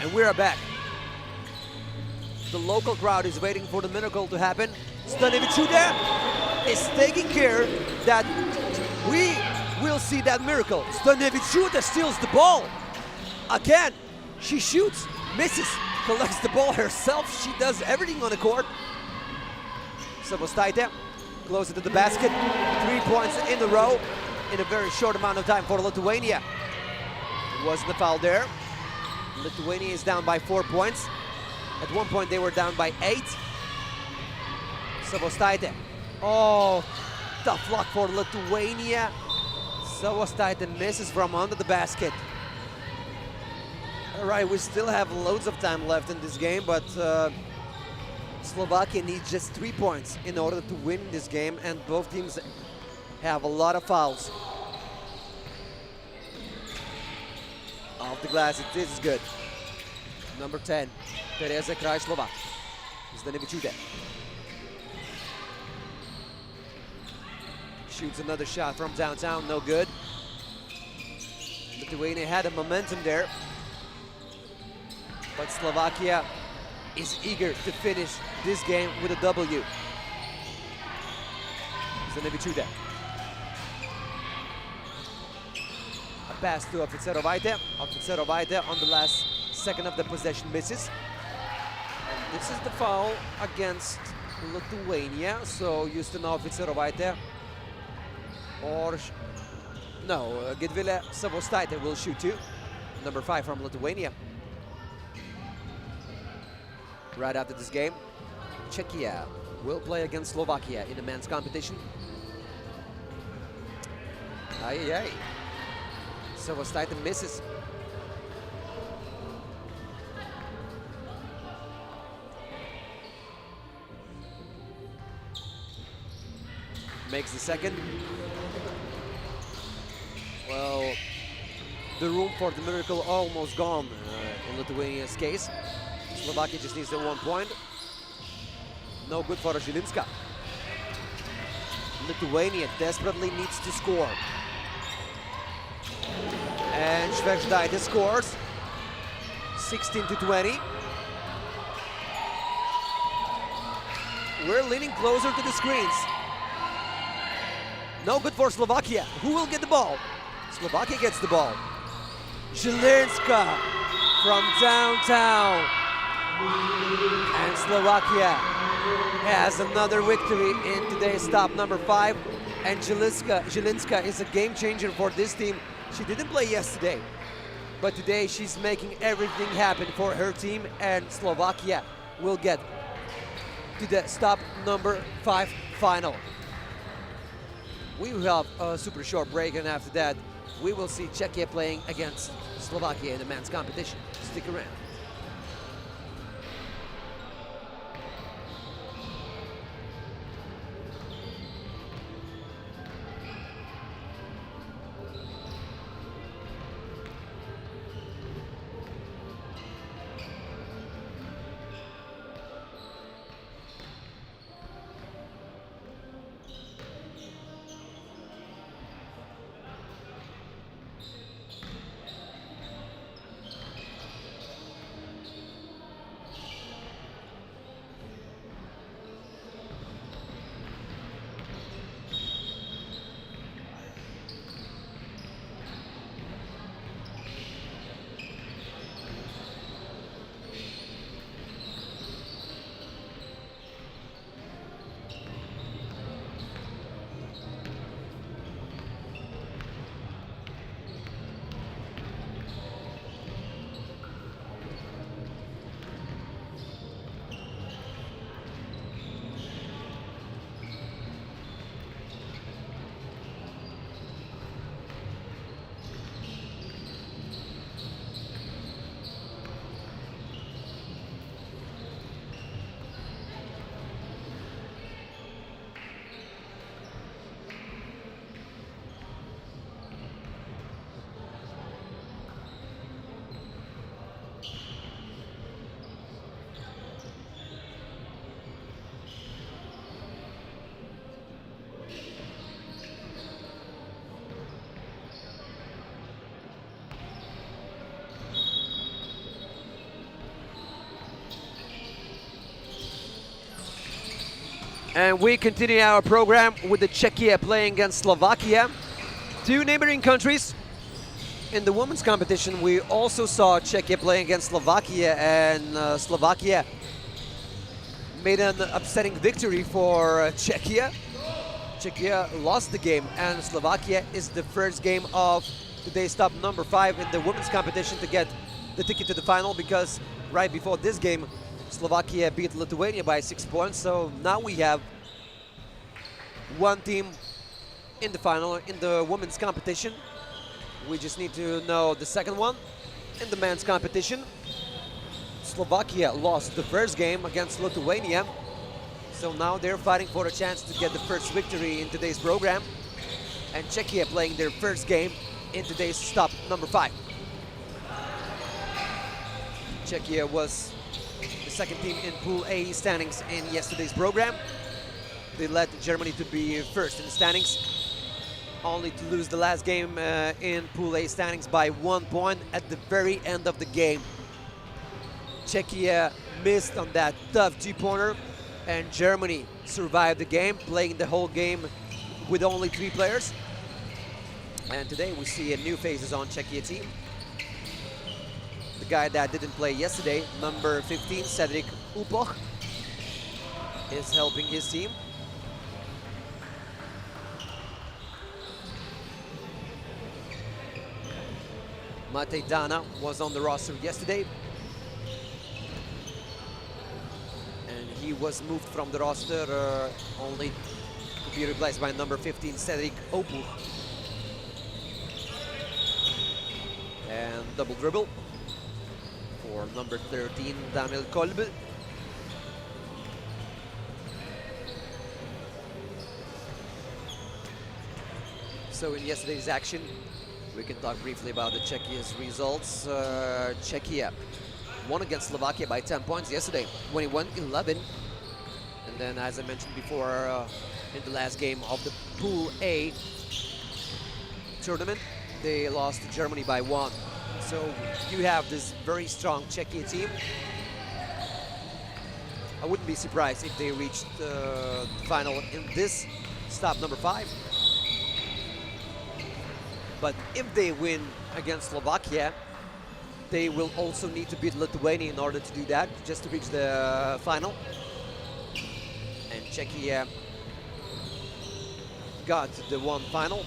And we're back. The local crowd is waiting for the miracle to happen. Zdanevičiūtė is taking care that we will see that miracle. Zdanevičiūtė steals the ball. Again, she shoots, misses, collects the ball herself. She does everything on the court. Savostaitė closer to the basket. 3 points in a row in a very short amount of time for Lithuania. Wasn't the foul there. Lithuania is down by 4 points. At one point they were down by 8. Savostaitė. Oh, tough luck for Lithuania. Savostaitė misses from under the basket. All right, we still have loads of time left in this game, but Slovakia needs just 3 points in order to win this game, and both teams have a lot of fouls. Off the glass, this is good. Number 10, Tereza Krajslova. Zdanevičiūtė. Shoots another shot from downtown, no good. Lithuania had a momentum there, but Slovakia is eager to finish this game with a W. Zdanevičiūtė. A pass to Oficerovaitė. Oficerovaitė on the last second of the possession misses. And this is the foul against Lithuania. So Justina Oficerovaitė or no, Gedvilė Savostaitė will shoot too. Number 5 from Lithuania. Right after this game, Czechia will play against Slovakia in the men's competition. Ay. Savostaitė misses. Makes the second. Well, the room for the miracle almost gone in Lithuania's case. Slovakia just needs the 1 point. No good for Žilinska. Lithuania desperately needs to score. And Švėgždaitė scores. 16-20. We're leaning closer to the screens. No good for Slovakia. Who will get the ball? Slovakia gets the ball. Zilinska from downtown. And Slovakia has another victory in today's stop number 5. And Zilinska is a game changer for this team. She didn't play yesterday, but today she's making everything happen for her team, and Slovakia will get to the stop number 5 final. We will have a super short break, and after that we will see Czechia playing against Slovakia in the men's competition. Stick around. And we continue our program with the Czechia playing against Slovakia. Two neighboring countries. In the women's competition, we also saw Czechia playing against Slovakia, and Slovakia made an upsetting victory for Czechia. Czechia lost the game, and Slovakia is the first game of today's top number 5 in the women's competition to get the ticket to the final, because right before this game, Slovakia beat Lithuania by 6 points. So now we have one team in the final in the women's competition. We just need to know the second one in the men's competition. Slovakia lost the first game against Lithuania, so now they're fighting for a chance to get the first victory in today's program. And Czechia playing their first game in today's stop number 5. Czechia was the second team in Pool A standings in yesterday's program. They led Germany to be first in the standings, only to lose the last game in Pool A standings by 1 point at the very end of the game. Czechia missed on that tough 2-pointer, and Germany survived the game, playing the whole game with only 3 players. And today we see a new faces on Czechia team. The guy that didn't play yesterday, number 15, Cedric Upoch, is helping his team. Matej Dana was on the roster yesterday, and he was moved from the roster only to be replaced by number 15, Cedric Upoch. And double dribble for number 13, Daniel Kolbe. So in yesterday's action, we can talk briefly about the Czechia's results. Czechia won against Slovakia by 10 points yesterday, 21-11. And then, as I mentioned before, in the last game of the Pool A tournament, they lost to Germany by 1. So you have this very strong Czechia team. I wouldn't be surprised if they reached the final in this stop number 5. But if they win against Slovakia, they will also need to beat Lithuania in order to do that, just to reach the final. And Czechia got the one final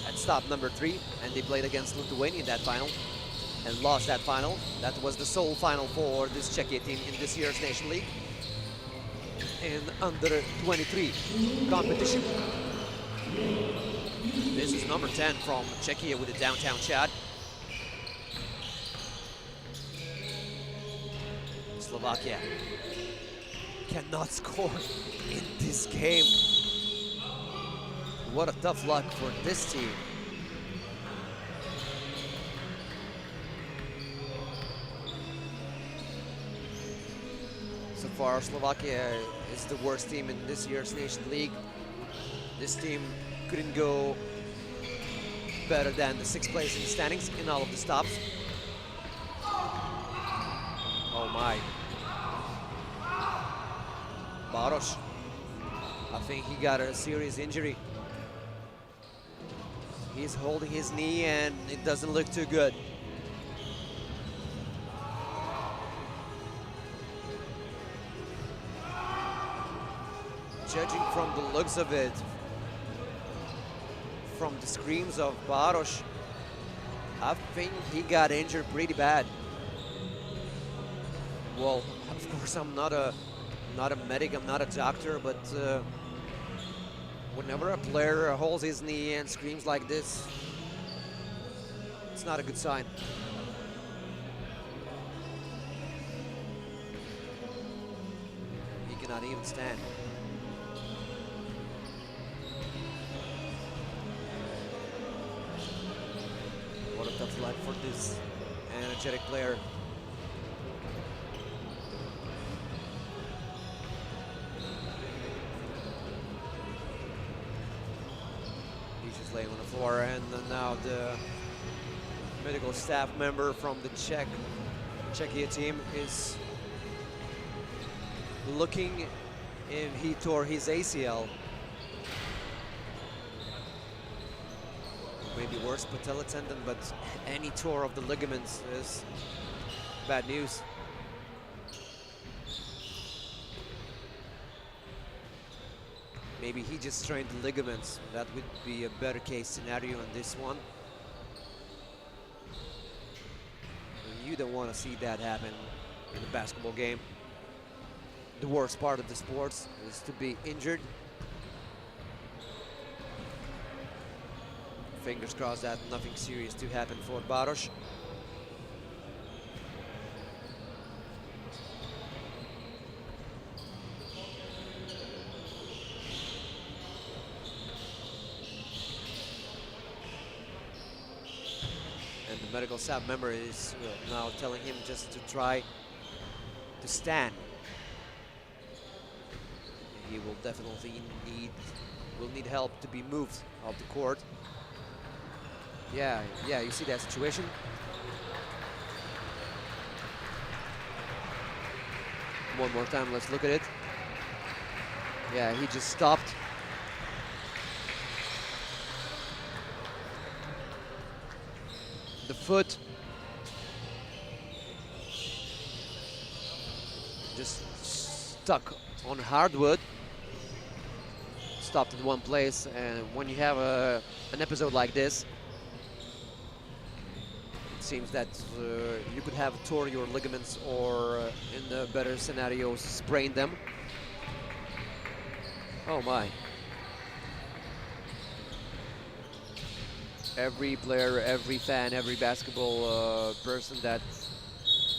at stop number 3, and they played against Lithuania in that final and lost that final. That was the sole final for this Czechia team in this year's Nation League in under 23 competition. This is number 10 from Czechia with a downtown shot. Slovakia cannot score in this game. What a tough luck for this team. So far, Slovakia is the worst team in this year's Nation League. This team couldn't go better than the 6th place in the standings in all of the stops. Oh my. Baros, I think he got a serious injury. He's holding his knee and it doesn't look too good. Judging from the looks of it, from the screams of Baros, I think he got injured pretty bad. Well, of course, I'm not a medic, I'm not a doctor, but whenever a player holds his knee and screams like this, it's not a good sign. He cannot even stand. What a tough life for this energetic player. Laying on the floor, and now the medical staff member from the Czechia team is looking if he tore his ACL. Maybe worse, patella tendon, but any tour of the ligaments is bad news. Maybe he just strained the ligaments. That would be a better case scenario in this one. You don't want to see that happen in a basketball game. The worst part of the sports is to be injured. Fingers crossed that nothing serious to happen for Baros. Medical staff member is now telling him just to try to stand. He will definitely need help to be moved off the court. Yeah, you see that situation. One more time, let's look at it. Yeah, he just stopped. The foot just stuck on hardwood, stopped in one place, and when you have an episode like this, it seems that you could have tore your ligaments or, in the better scenarios, sprained them. Oh my. Every player, every fan, every basketball person that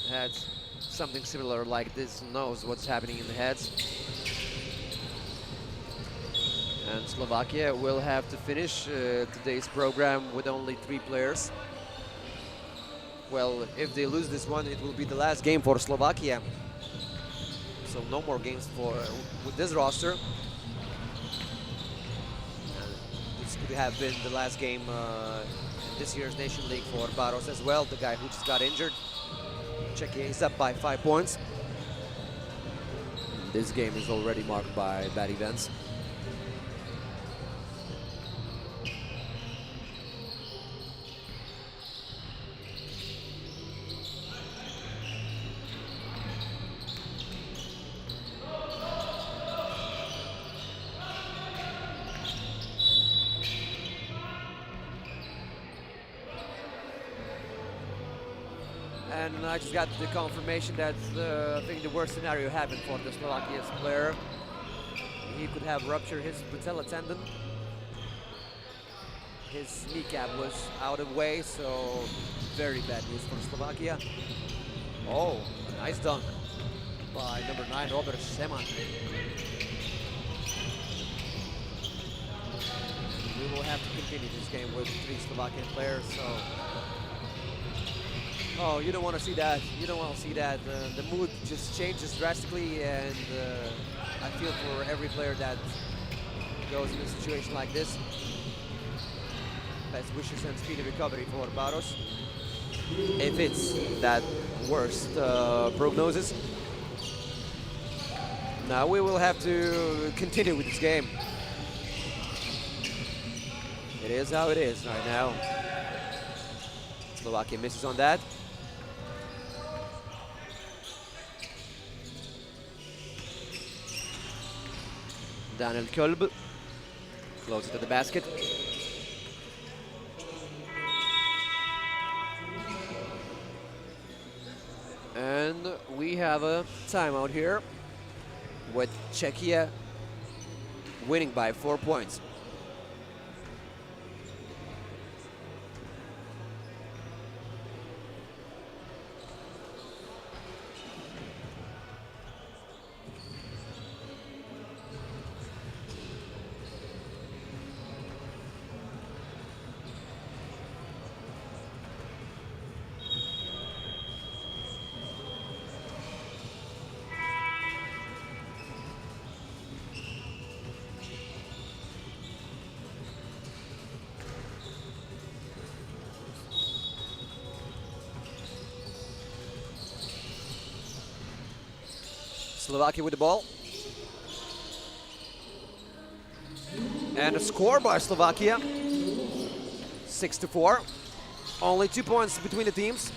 had something similar like this knows what's happening in the heads. And Slovakia will have to finish today's program with only 3 players. Well, if they lose this one, it will be the last game for Slovakia. So no more games with this roster. Could have been the last game in this year's Nation League for Baros as well, the guy who just got injured. Czechia is up by 5 points. This game is already marked by bad events. And I just got the confirmation that I think the worst scenario happened for the Slovakia's player. He could have ruptured his patella tendon. His kneecap was out of the way, so very bad news for Slovakia. Oh, a nice dunk by number 9, Robert Seman. We will have to continue this game with 3 Slovakian players, so... Oh, you don't want to see that. You don't want to see that. The mood just changes drastically, and I feel for every player that goes in a situation like this. Best wishes and speedy recovery for Baros, if it's that worst prognosis. Now we will have to continue with this game. It is how it is right now. Slovakia misses on that. Daniel Kölb, closer to the basket. And we have a timeout here with Czechia winning by 4 points. Slovakia with the ball. And a score by Slovakia. 6-4. Only 2 points between the teams.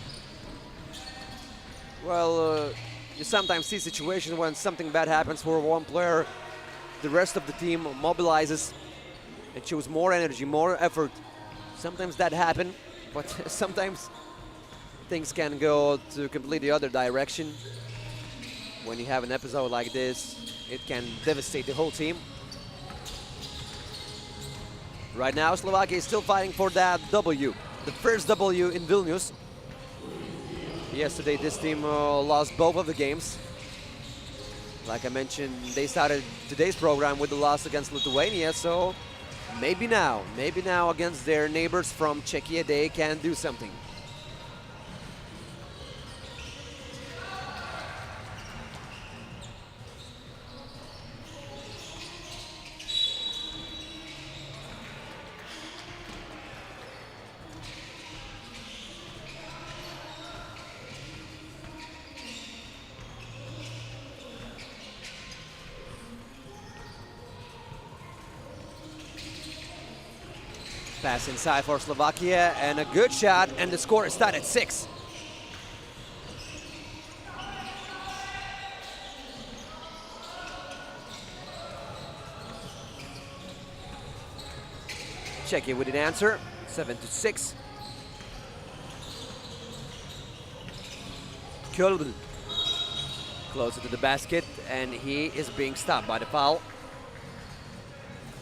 Well, you sometimes see situations when something bad happens for one player, the rest of the team mobilizes and shows more energy, more effort. Sometimes that happens, but sometimes things can go to completely other direction. When you have an episode like this, it can devastate the whole team. Right now, Slovakia is still fighting for that W, the first W in Vilnius. Yesterday, this team lost both of the games. Like I mentioned, they started today's program with the loss against Lithuania, so maybe now against their neighbors from Czechia, they can do something. Pass inside for Slovakia, and a good shot, and the score is tied at 6. Czechia with an answer, 7-6. Kölb closer to the basket, and he is being stopped by the foul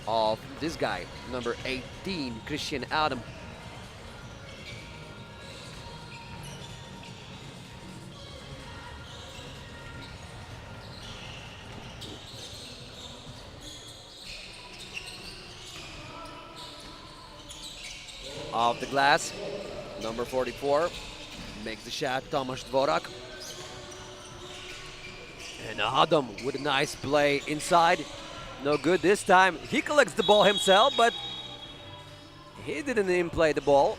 of this guy, number 18, Christian Adam. Off the glass, number 44, makes the shot, Tomasz Dvorak. And Adam with a nice play inside. No good this time. He collects the ball himself, but he didn't even play the ball.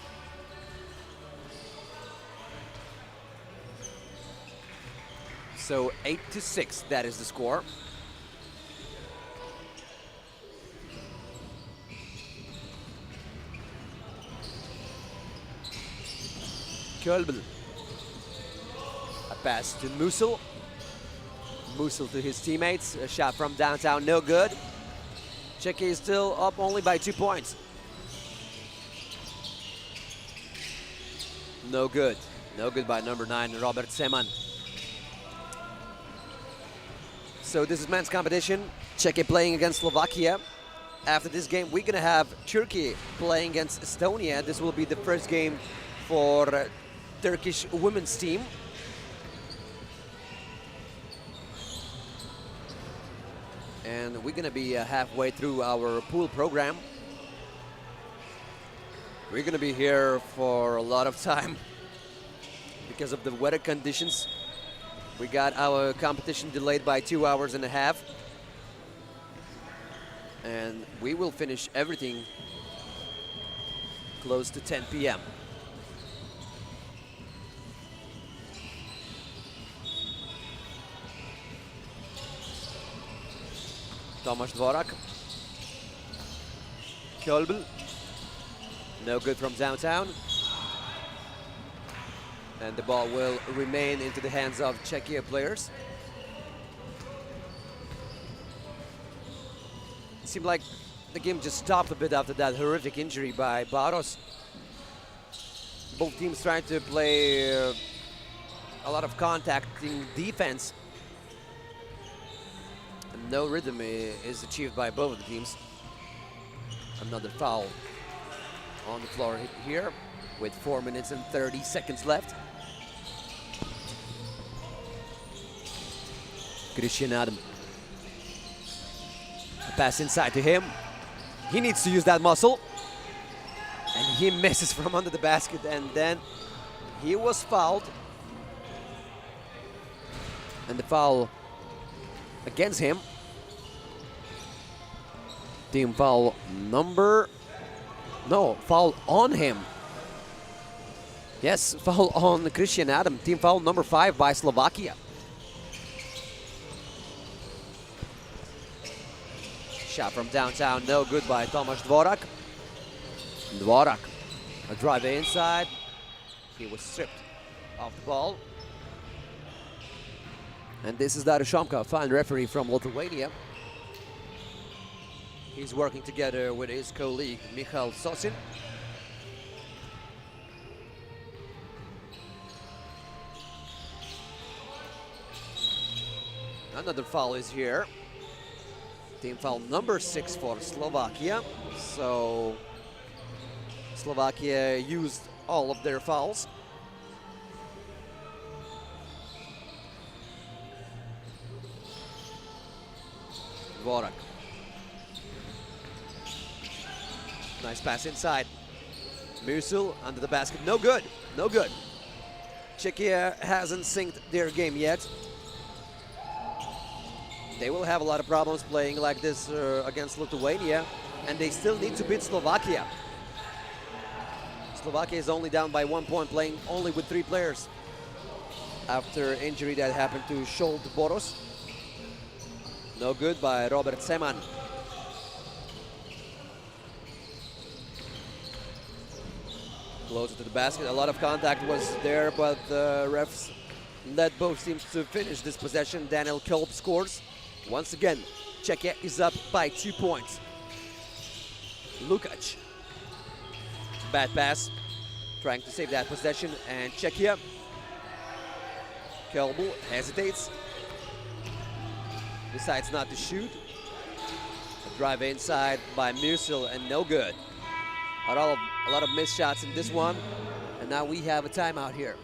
So 8-6, that is the score. Kölbel. A pass to Musil. Musil to his teammates. A shot from downtown, no good. Czechia is still up only by 2 points. No good. No good by number 9, Robert Seman. So this is men's competition. Czechia playing against Slovakia. After this game, we're gonna have Türkiye playing against Estonia. This will be the first game for Turkish women's team. And we're gonna be halfway through our pool program. We're gonna be here for a lot of time because of the weather conditions. We got our competition delayed by 2.5 hours. And we will finish everything close to 10 p.m. Tomasz Dvorak. Kölbel. No good from downtown. And the ball will remain into the hands of Czechia players. It seemed like the game just stopped a bit after that horrific injury by Baros. Both teams trying to play a lot of contacting defense. And no rhythm is achieved by both of the teams. Another foul on the floor here with 4 minutes and 30 seconds left. Christian Adam. A pass inside to him. He needs to use that muscle. And he misses from under the basket, and then he was fouled. And the foul against him. Team foul number... No, foul on him. Yes, foul on Christian Adam. Team foul number 5 by Slovakia. Shot from downtown, no good by Tomasz Dvorak. Dvorak, a drive inside. He was stripped off the ball. And this is Darius Šomka, a fine referee from Lithuania. He's working together with his colleague, Michal Sosin. Another foul is here. Team foul number 6 for Slovakia. So Slovakia used all of their fouls. Dvorak. Nice pass inside. Musil under the basket. No good. No good. Czechia hasn't synced their game yet. They will have a lot of problems playing like this against Lithuania, and they still need to beat Slovakia. Slovakia is only down by 1 point, playing only with 3 players after injury that happened to Scholt Boros. No good by Robert Seman. Closer to the basket. A lot of contact was there, but the refs led both teams to finish this possession. Daniel Kolb scores. Once again, Czechia is up by 2 points. Lukac. Bad pass. Trying to save that possession, and Czechia. Kölbel hesitates. Decides not to shoot. A drive inside by Musil, and no good. A lot of missed shots in this one, and now we have a timeout here.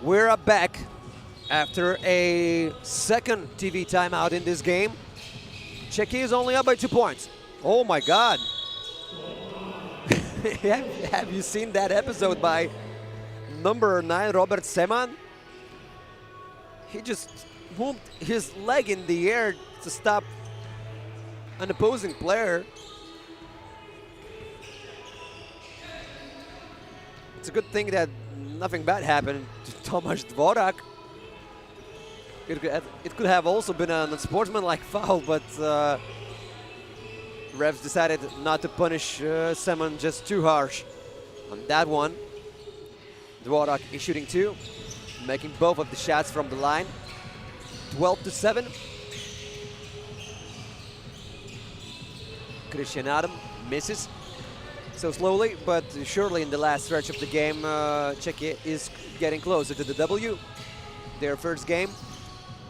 We're back after a second TV timeout in this game. Czechia is only up by 2 points. Oh my God. Have you seen that episode by number 9, Robert Seman? He just moved his leg in the air to stop an opposing player. It's a good thing that nothing bad happened to Tomáš Dvorak. It could have also been an unsportsmanlike foul, but refs decided not to punish Seman just too harsh on that one. Dvorak is shooting 2, making both of the shots from the line. 12-7. Christian Adam misses. So slowly but surely in the last stretch of the game, Czechia is getting closer to the W, their first game.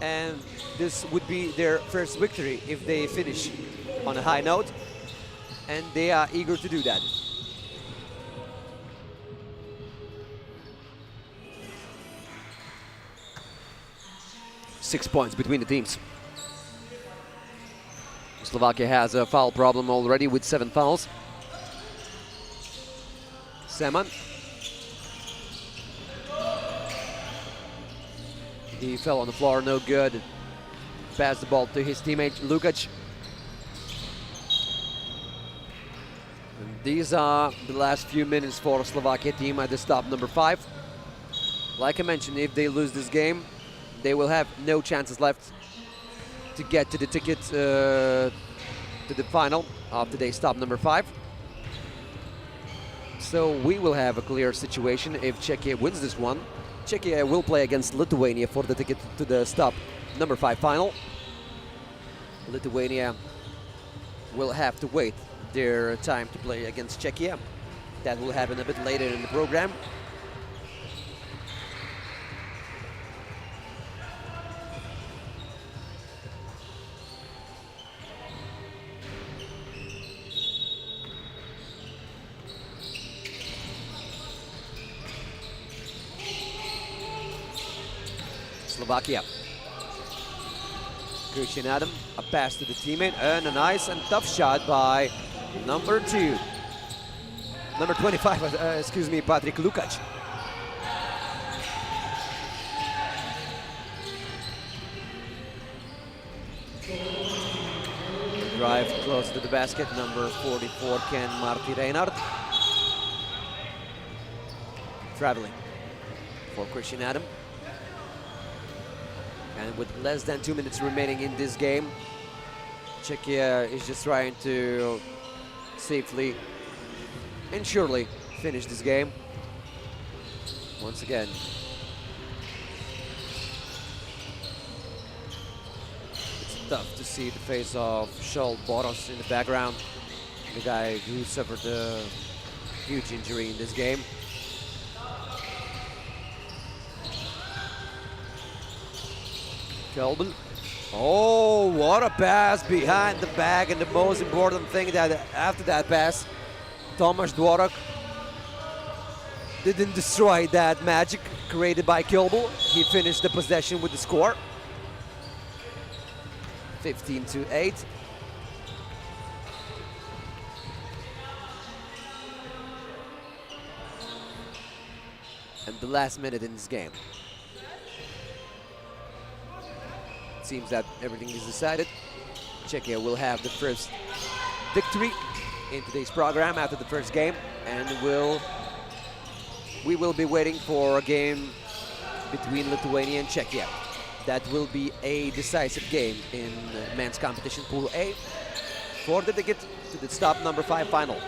And this would be their first victory if they finish on a high note. And they are eager to do that. Six points between the teams. Slovakia has a foul problem already with 7 fouls. Seman. He fell on the floor, no good. Passed the ball to his teammate Lukac. And these are the last few minutes for Slovakia team at the stop number 5. Like I mentioned, if they lose this game, they will have no chances left to get to the ticket to the final of today's stop number 5. So we will have a clear situation if Czechia wins this one. Czechia will play against Lithuania for the ticket to the stop number 5 final. Lithuania will have to wait their time to play against Czechia. That will happen a bit later in the program. Slovakia. Christian Adam, a pass to the teammate, and a nice and tough shot by number 2. Number 25, excuse me, Patrik Lukac. Drive close to the basket, number 44, Ken Marty Reinhardt. Traveling for Christian Adam. And with less than 2 minutes remaining in this game, Czechia is just trying to safely and surely finish this game. Once again, it's tough to see the face of Šol Boros in the background, the guy who suffered a huge injury in this game. Kelben. Oh, what a pass behind the back, and the most important thing that after that pass, Tomáš Dvorak didn't destroy that magic created by Kelben. He finished the possession with the score. 15-8. And the last minute in this game. Seems that everything is decided. Czechia will have the first victory in today's program after the first game, and we will be waiting for a game between Lithuania and Czechia. That will be a decisive game in men's competition Pool A for the ticket to the stop number 5 final.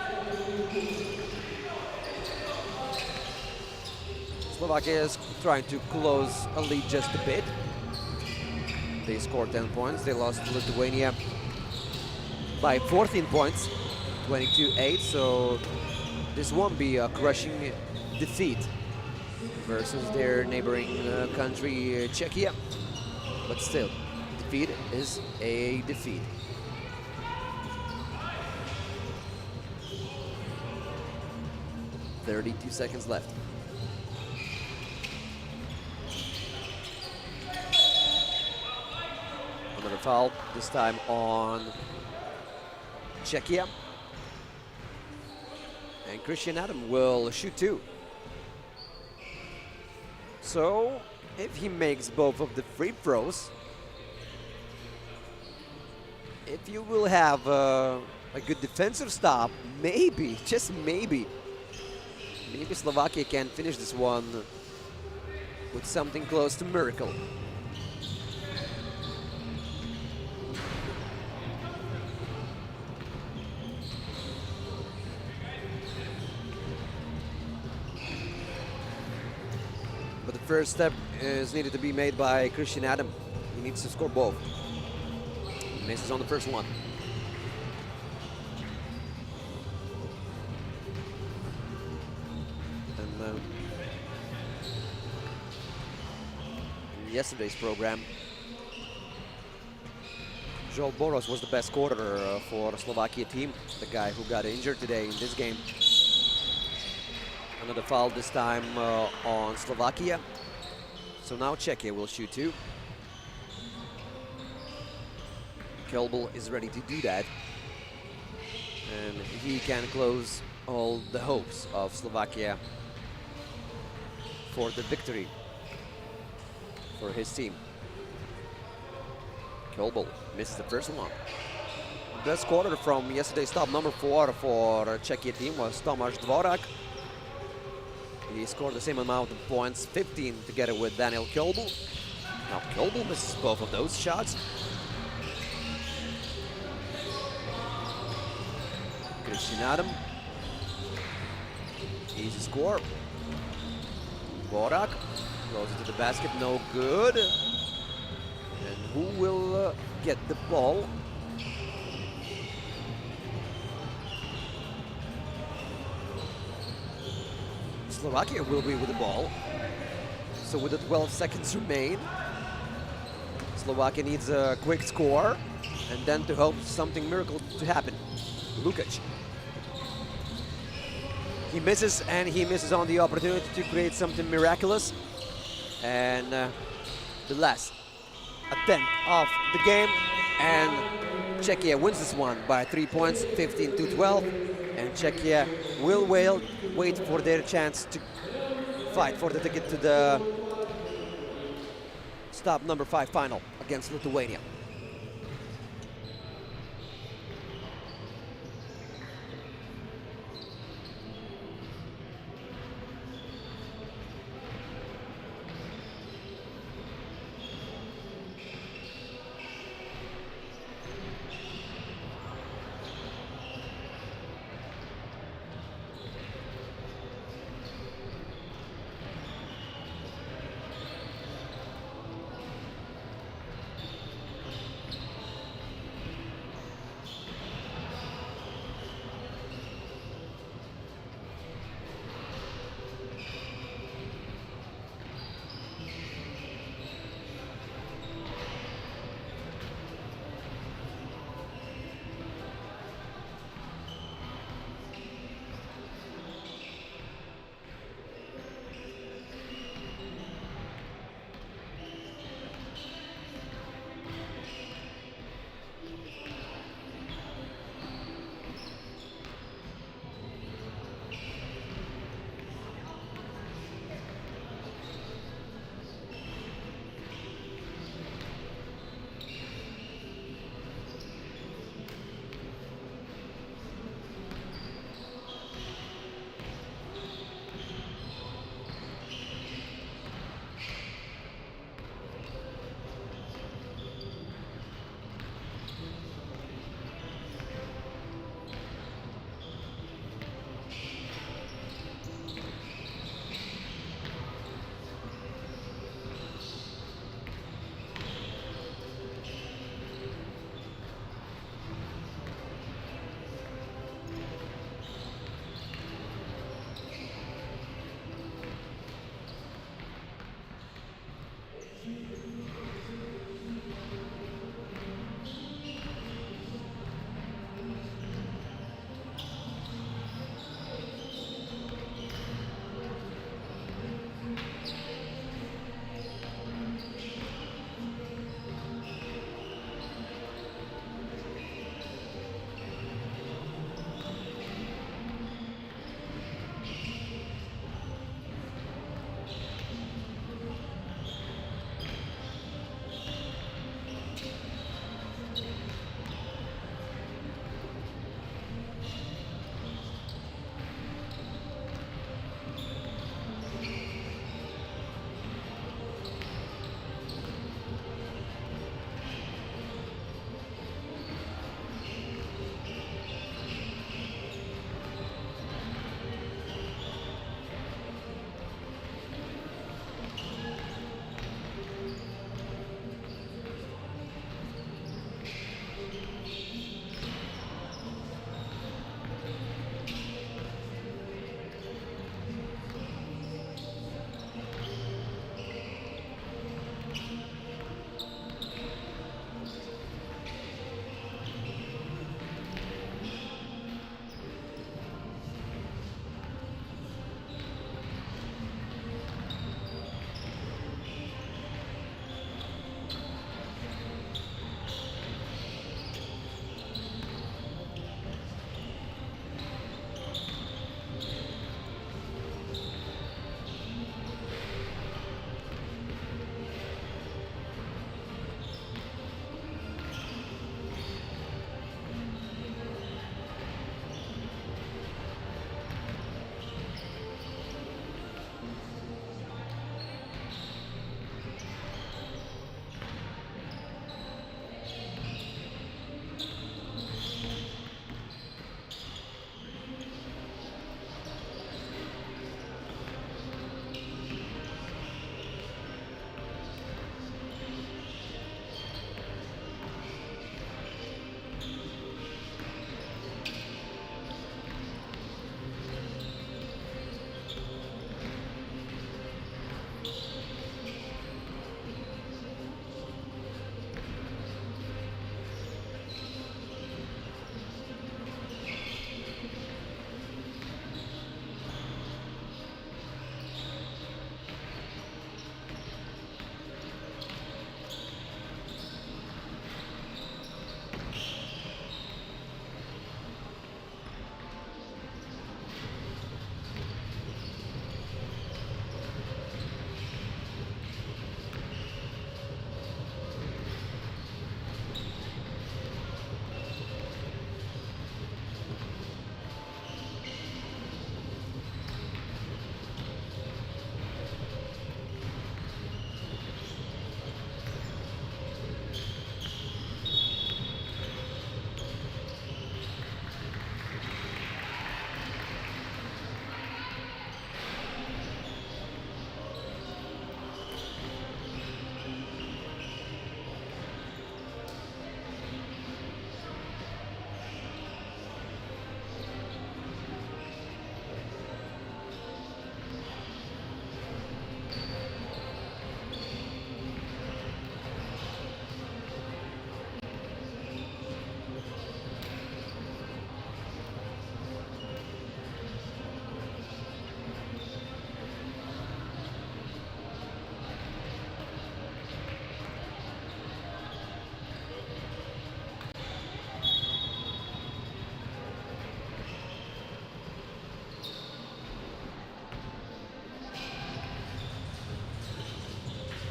Slovakia is trying to close a lead just a bit. They scored 10 points. They lost to Lithuania by 14 points, 22-8. So this won't be a crushing defeat versus their neighboring country, Czechia. But still, defeat is a defeat. .32 seconds left. Another foul, this time on Czechia. And Christian Adam will shoot 2. So, if he makes both of the free throws, if you will have a good defensive stop, maybe, just maybe Slovakia can finish this one with something close to miracle. But the first step is needed to be made by Christian Adam. He needs to score both. He misses on the first one. And in yesterday's program, Joel Boros was the best scorer for the Slovakia team, the guy who got injured today in this game. Another foul this time on Slovakia. So now Czechia will shoot 2. Kelbel is ready to do that. And he can close all the hopes of Slovakia for the victory for his team. Kelbel misses the first one. Best scorer from yesterday's stop, number 4 for Czechia team, was Tomáš Dvorak. He scored the same amount of points, 15 together with Daniel Kelbel. Now Kelbel misses both of those shots. Christian Adam. Easy score. Dvorak goes into the basket, no good. And who will get the ball? Slovakia will be with the ball. So with the 12 seconds remain, Slovakia needs a quick score and then to hope something miracle to happen. Lukac. He misses, and he misses on the opportunity to create something miraculous. And the last attempt of the game, and Czechia wins this one by 3 points, 15-12. And Czechia will wait for their chance to fight for the ticket to the stop number 5 final against Lithuania.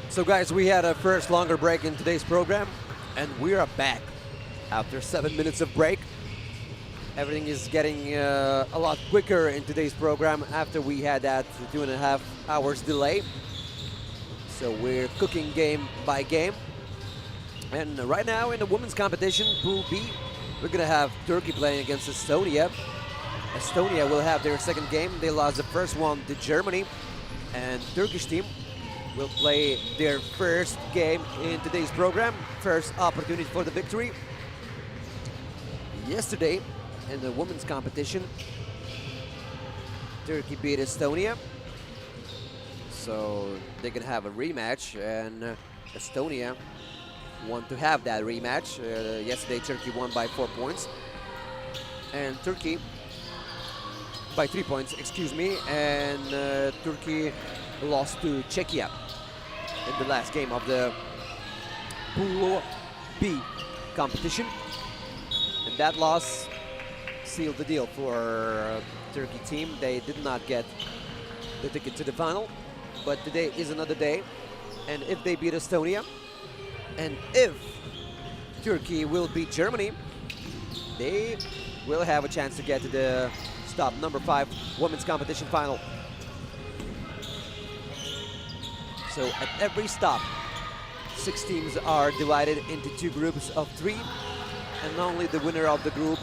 So guys, we had a first longer break in today's program, and we are back after 7 minutes of break. Everything is getting a lot quicker in today's program after we had that 2.5 hours delay. So we're cooking game by game. And right now in the women's competition, Pool B, we're gonna have Turkey playing against Estonia. Estonia will have their second game. They lost the first one to Germany. And Turkish team will play their first game in today's program. First opportunity for the victory. Yesterday in the women's competition, Turkey beat Estonia. So they can have a rematch, and Estonia want to have that rematch. Yesterday Turkey won by 4 points. And Turkey by 3 points, excuse me, and Turkey lost to Czechia in the last game of the Pool B competition. And that loss sealed the deal for Turkey team. They did not get the ticket to the final, but today is another day. And if they beat Estonia, and if Turkey will beat Germany, they will have a chance to get to the stop number 5 women's competition final. So at every stop, 6 teams are divided into 2 groups of 3, and only the winner of the group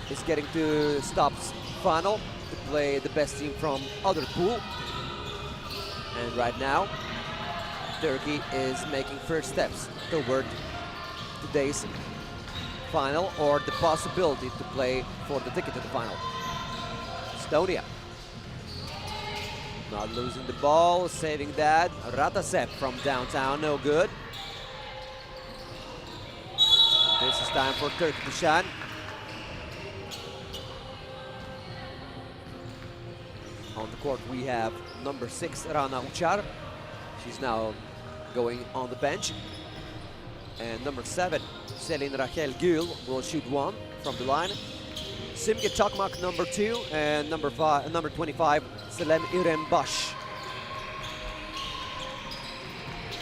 is getting to stops final to play the best team from other pool. And right now, Turkey is making first steps toward today's final, or the possibility to play for the ticket to the final. Estonia not losing the ball, saving that. Ratasep from downtown, no good. This is time for Turkey to shine. On the court we have number 6, Rana Uchar. She's now going on the bench. And number 7, Selin Rachel Gül, will shoot 1 from the line. Simge Çakmak, number 2, and number 25, Selem İrem Baş.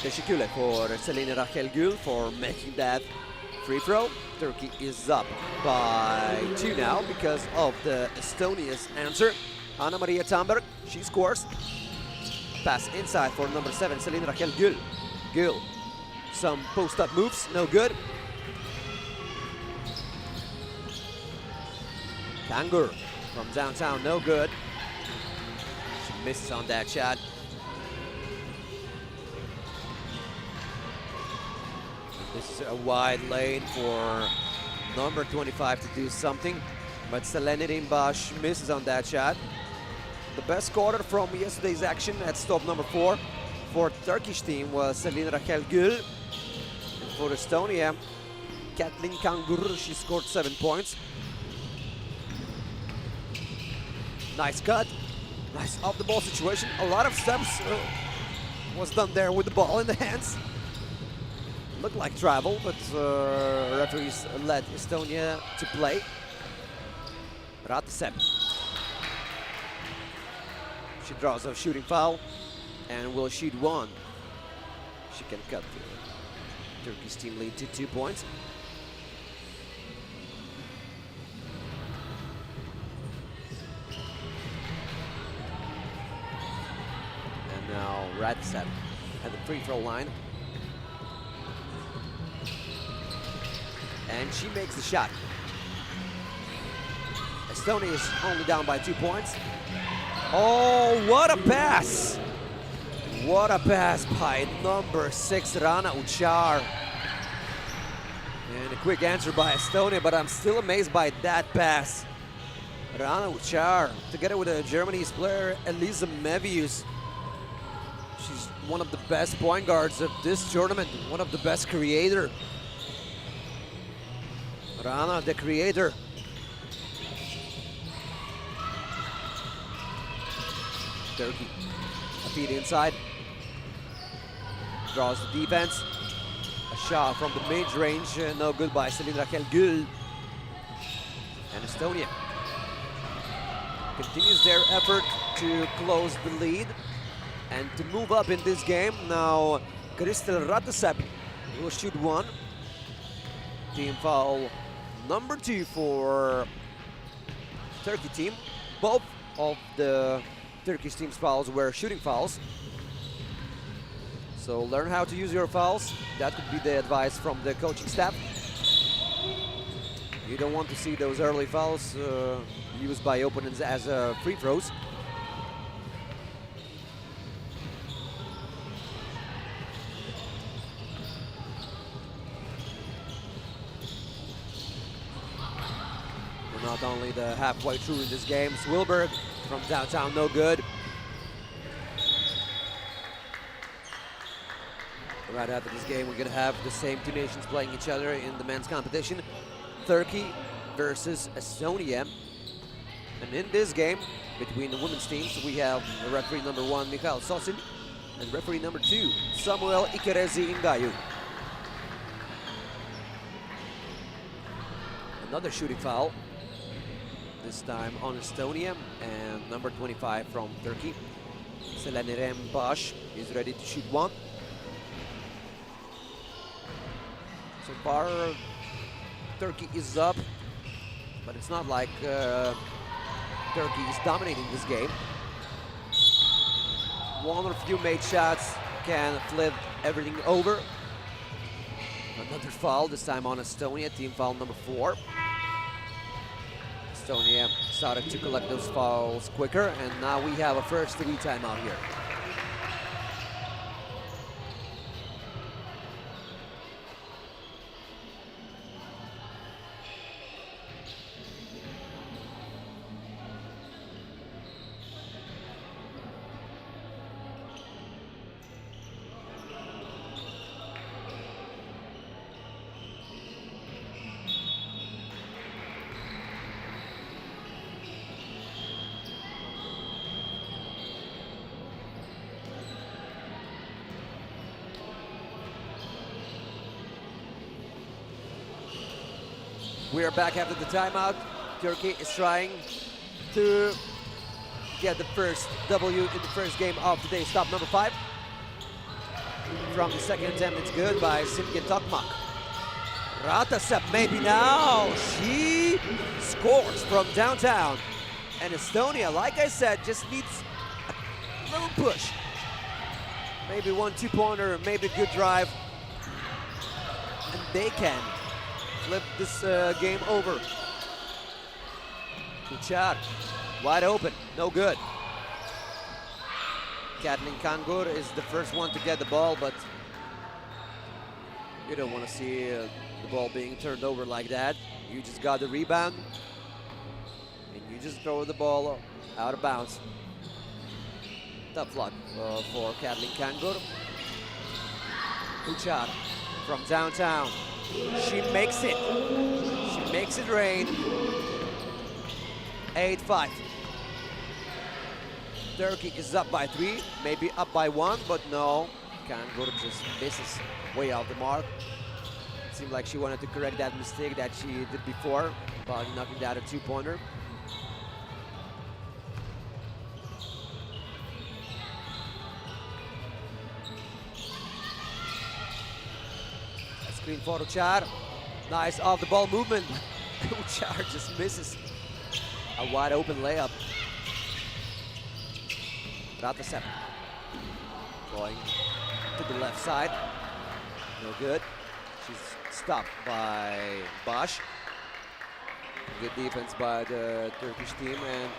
Teşekkürler for Selin Rachel Gül for making that free throw. Turkey is up by 2 now because of the Estonia's answer. Anna Maria Tamberg, she scores. Pass inside for number 7, Selin Rachel Gül. Gül, some post-up moves, no good. Kangur from downtown, no good. She misses on that shot. This is a wide lane for number 25 to do something, but Selin İrem Baş misses on that shot. The best scorer from yesterday's action at stop number 4 for Turkish team was Selin Rachel Gül. And for Estonia, Katlin Kangur, she scored 7 points. Nice cut, nice off the ball situation. A lot of steps was done there with the ball in the hands. Looked like travel, but referees let Estonia to play. Ratasep. She draws a shooting foul and will shoot 1. She can cut the Turkish team lead to 2 points. And now Ratasep at the free throw line. And she makes the shot. Estonia is only down by 2 points. Oh, what a pass! What a pass by number 6, Rana Uchar. And a quick answer by Estonia, but I'm still amazed by that pass. Rana Uchar, together with a Germany's player, Elisa Mevius. She's one of the best point guards of this tournament, one of the best creator. Rana, the creator. Turkey, a feed inside. Draws the defense. A shot from the mid-range, no good by Selin Rachel Gül. And Estonia continues their effort to close the lead and to move up in this game. Now Crystal Ratasep will shoot one. Team foul number 2 for Turkey team. Both of the Turkish team's fouls were shooting fouls. So learn how to use your fouls. That could be the advice from the coaching staff. You don't want to see those early fouls used by opponents as free throws. We're not only the halfway through in this game. Swilberg from downtown, no good. Right after this game, we're going to have the same two nations playing each other in the men's competition. Turkey versus Estonia. And in this game, between the women's teams, we have referee number 1, Mikhail Sosin, and referee number 2, Samuel Ikerezi Ingayu. Another shooting foul, this time on Estonia, and number 25 from Turkey, Selenirem Bash, is ready to shoot one. So far, Turkey is up, but it's not like Turkey is dominating this game. One or few made shots can flip everything over. Another foul, this time on Estonia, team foul number 4. Estonia started to collect those fouls quicker, and now we have a first 3 timeout here. We are back after the timeout. Turkey is trying to get the first W in the first game of today's stop number 5. From the second attempt, it's good by Simge Tokmak. Ratasep maybe now. She scores from downtown. And Estonia, like I said, just needs a little push. Maybe 1-2 pointer, maybe a good drive. And they can flip this game over. Kuchar, wide open, no good. Katlin Kangur is the first one to get the ball, but you don't want to see the ball being turned over like that. You just got the rebound, and you just throw the ball out of bounds. Tough luck for Katlin Kangur. Kuchar from downtown. She makes it. She makes it rain. 8-5. Turkey is up by 3, maybe up by 1, but no. Kangur just misses way off the mark. It seemed like she wanted to correct that mistake that she did before by knocking down a 2-pointer. Screen for Uchar. Nice off the ball movement. Uchar just misses a wide open layup. Ratasep going to the left side. No good. She's stopped by Bash. Good defense by the Turkish team, and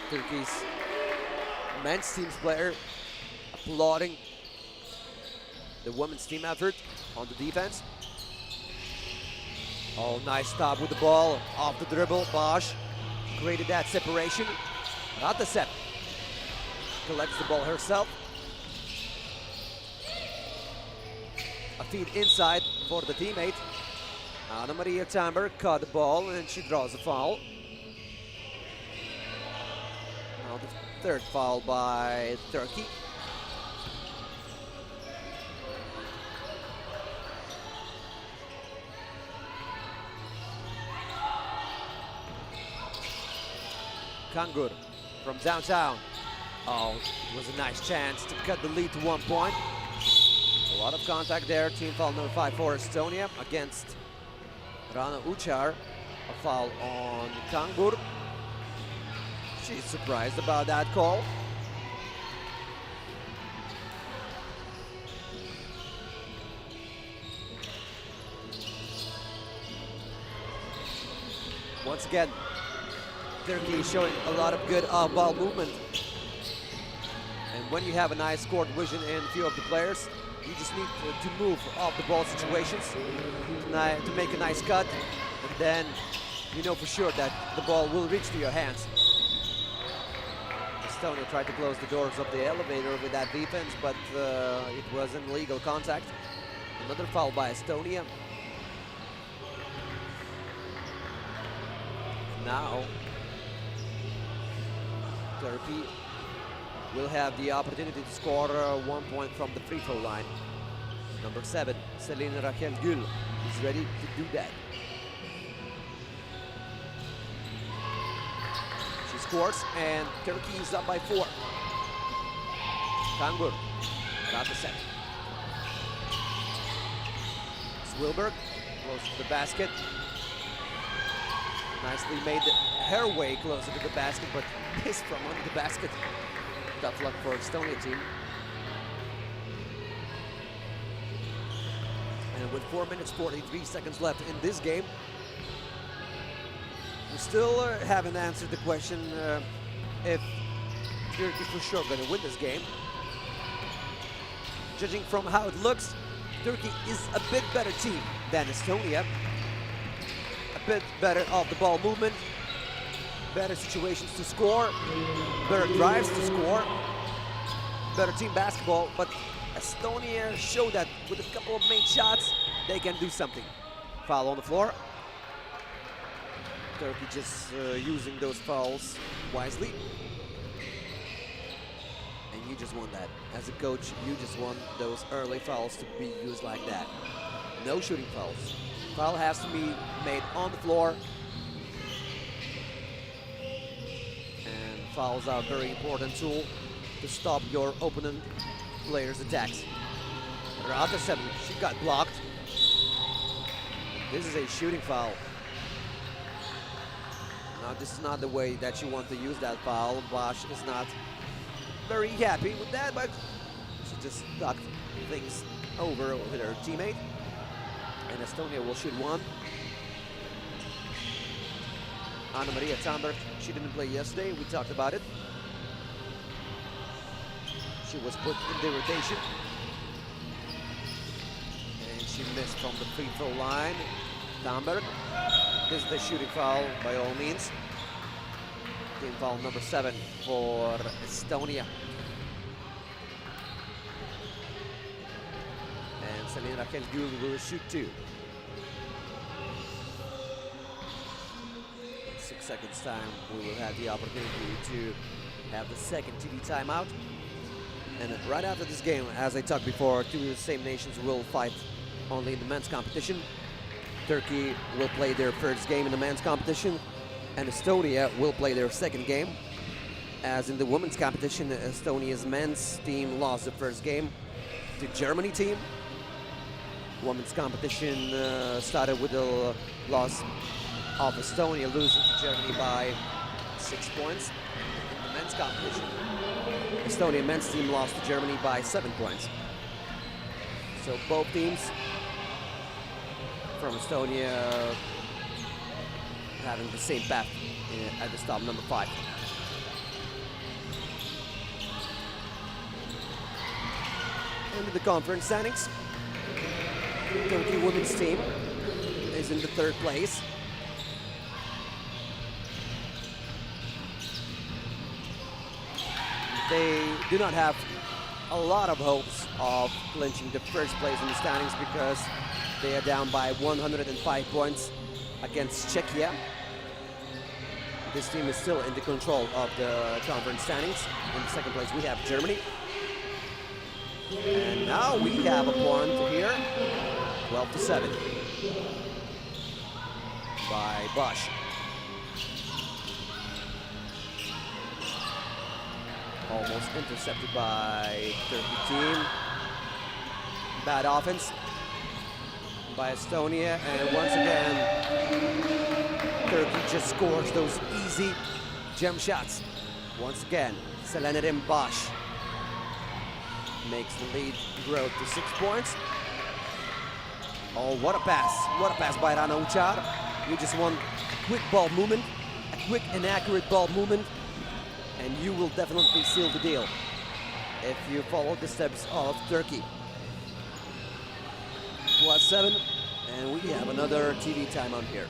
Turkey's men's team's player applauding the women's team effort on the defense. Oh, nice stop with the ball off the dribble. Bash created that separation. Ratasep collects the ball herself. A feed inside for the teammate. Anna Maria Tamber caught the ball and she draws a foul. Now the 3rd foul by Turkey. Kangur from downtown. Oh, it was a nice chance to cut the lead to 1 point. lot of contact there. Team foul number 5 for Estonia against Rana Uchar. A foul on Kangur. She's surprised about that call. Once again, Turkey showing a lot of good ball movement. And when you have a nice court vision in a few of the players, you just need to move off the ball situations to make a nice cut. And then you know for sure that the ball will reach to your hands. Estonia tried to close the doors of the elevator with that defense, but it was an illegal contact. Another foul by Estonia. Now, Turkey will have the opportunity to score 1 point from the free throw line. Number 7, Selin Raquel Gül is ready to do that. She scores and Turkey is up by 4. Kangur got the set. Swilberg close to the basket. Nicely made her way closer to the basket, but missed from under the basket. Tough luck for Estonia team. And with 4 minutes, 43 seconds left in this game, we still haven't answered the question if Turkey for sure going to win this game. Judging from how it looks, Turkey is a bit better team than Estonia. A bit better off the ball movement, better situations to score, better drives to score, better team basketball, but Estonia showed that with a couple of main shots, they can do something. Foul on the floor. Turkey just using those fouls wisely. And you just want that. As a coach, you just want those early fouls to be used like that. No shooting fouls. Foul has to be made on the floor. And fouls are a very important tool to stop your opponent players' attacks. Rata, she got blocked. This is a shooting foul. Now, this is not the way that you want to use that foul. Bosch is not very happy with that, but she just knocked things over with her teammate. And Estonia will shoot one. Anna Maria Tamberg, she didn't play yesterday, we talked about it. She was put in the rotation. And she missed from the free throw line. Tamberg, this is the shooting foul by all means. Team foul number 7 for Estonia. And Selin Raquel Gül will shoot 2. 6 seconds time, we will have the opportunity to have the second TV timeout. And right after this game, as I talked before, 2 of the same nations will fight only in the men's competition. Turkey will play their first game in the men's competition, and Estonia will play their second game. As in the women's competition, Estonia's men's team lost the first game to Germany team. Women's competition started with a loss of Estonia losing to Germany by 6 points. In the men's competition, Estonia men's team lost to Germany by 7 points. So both teams from Estonia having the same path at the stop, number 5. And the conference standings, Turkey women's team is in the 3rd place. They do not have a lot of hopes of clinching the first place in the standings because they are down by 105 points against Czechia. This team is still in the control of the conference standings. In the 2nd place, we have Germany. And now we have a point here, 12-7 by Bosch. Almost intercepted by Turkey team. Bad offense by Estonia, and once again, Turkey just scores those easy jump shots. Once again, Selenerim Baş makes the lead grow to 6 points. Oh, what a pass by Rana Uçar. You just want a quick ball movement, a quick and accurate ball movement, and you will definitely seal the deal if you follow the steps of Turkey. +7, and we have another TV timeout here.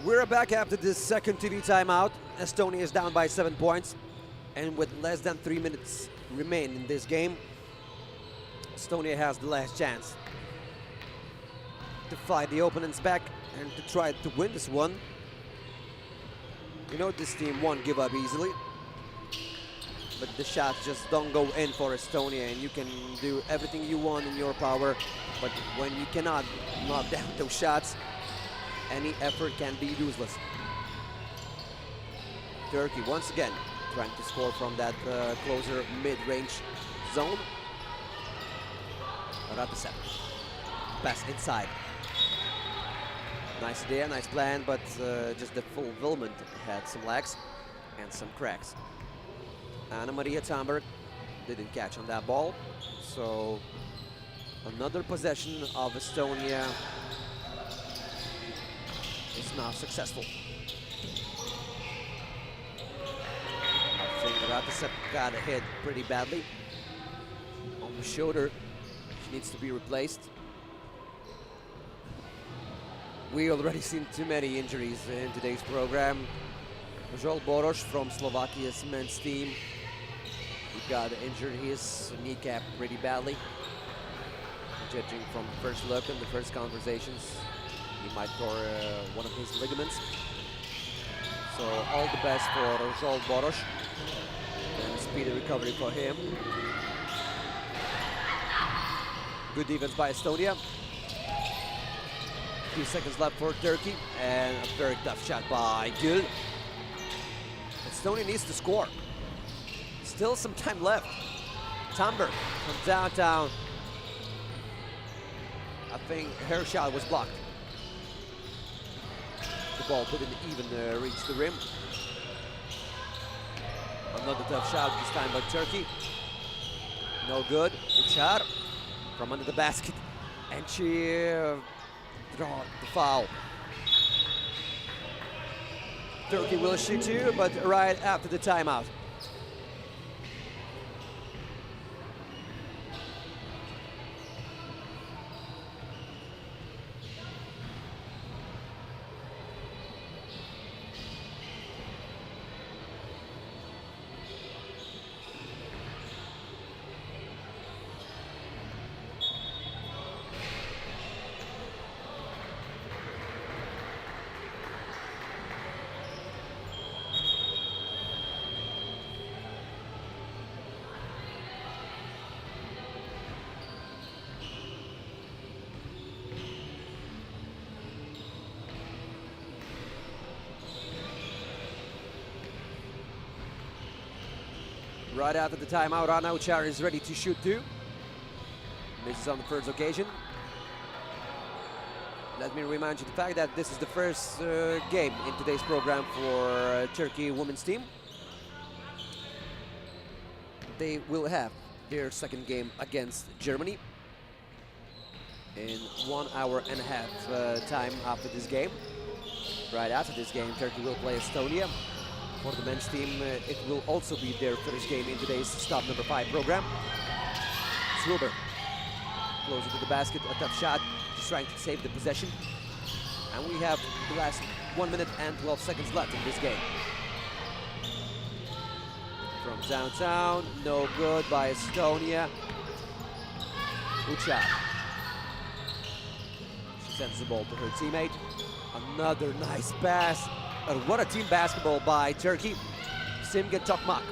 We're back after this second TV timeout. Estonia is down by 7 points, and with less than 3 minutes remain in this game, Estonia has the last chance to fight the opponents back and to try to win this one. You know this team won't give up easily, but the shots just don't go in for Estonia, and you can do everything you want in your power, but when you cannot knock down those shots, any effort can be useless. Turkey once again trying to score from that closer mid-range zone. Ratasep, pass inside. Nice idea, nice plan, but just the fulfillment had some lags and some cracks. Anna Maria Tamberg didn't catch on that ball, so another possession of Estonia is not successful. I think Ratasep got hit pretty badly on the shoulder. She needs to be replaced. We already seen too many injuries in today's program. Joel Borosh from Slovakia's men's team, he got injured his kneecap pretty badly. Judging from the first look and the first conversations, he might tore one of his ligaments. So all the best for Joel Borosh and a speedy recovery for him. Good defense by Estonia. 2 seconds left for Turkey, and a very tough shot by Gül. Estonia needs to score. Still some time left. Tamberg from downtown. I think her shot was blocked. The ball didn't even reach the rim. Another tough shot, this time by Turkey. No good. Uçar from under the basket, and she draw the foul. Turkey will shoot too, but right after the timeout. Right after the timeout, Rana Uçar is ready to shoot too. Misses on the first occasion. Let me remind you the fact that this is the first game in today's program for Turkey women's team. They will have their second game against Germany in 1 hour and a half time after this game. Right after this game, Turkey will play Estonia. For the men's team, it will also be their first game in today's Stop Number 5 program. Zwilber closer to the basket, a tough shot, just trying to save the possession. And we have the last 1 minute and 12 seconds left in this game. From downtown, no good by Estonia. Ucha. She sends the ball to her teammate. Another nice pass. What a team basketball by Turkey. Simge Tokmak.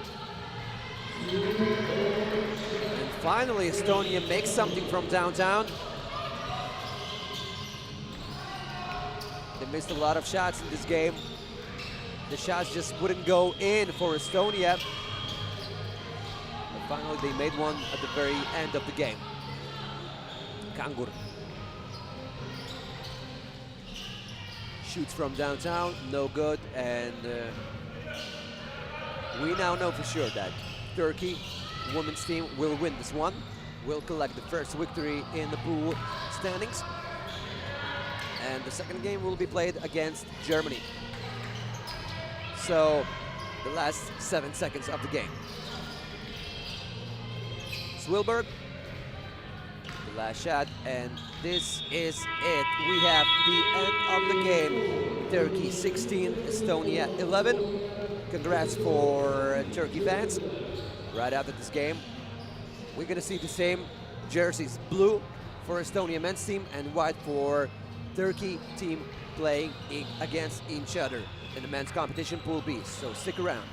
And finally, Estonia makes something from downtown. They missed a lot of shots in this game. The shots just wouldn't go in for Estonia. But finally, they made one at the very end of the game. Kangur shoots from downtown, no good, and we now know for sure that Turkey women's team will win this one, will collect the first victory in the pool standings, and the second game will be played against Germany. So the last 7 seconds of the game. Swilberg, the last shot, and this is it. We have the end of the game. Turkey 16, Estonia 11. Congrats for Turkey fans. Right after this game, we're gonna see the same jerseys, blue for Estonia men's team and white for Turkey team, playing against each other in the men's competition Pool B. So stick around.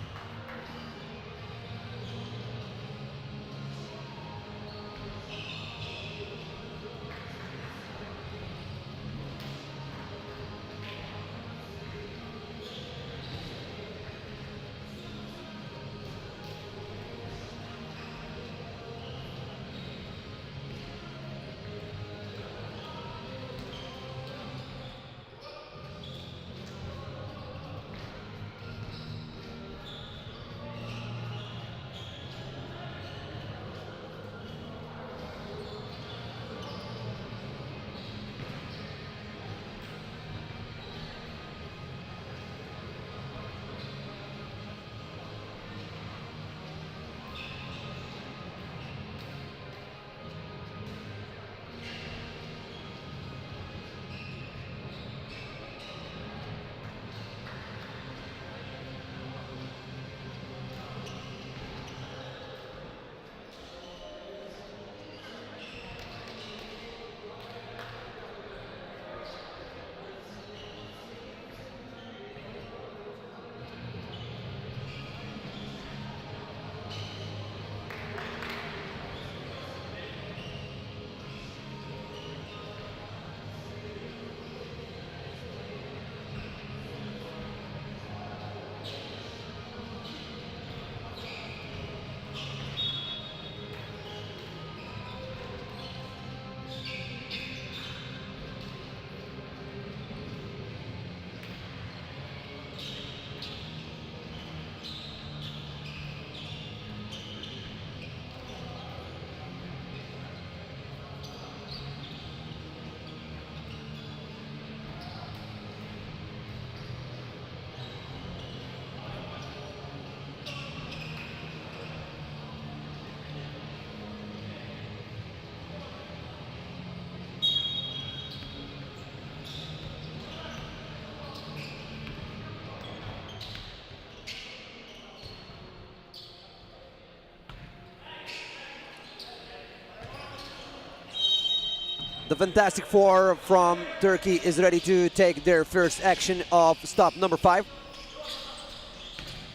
The Fantastic Four from Turkey is ready to take their first action of stop number 5.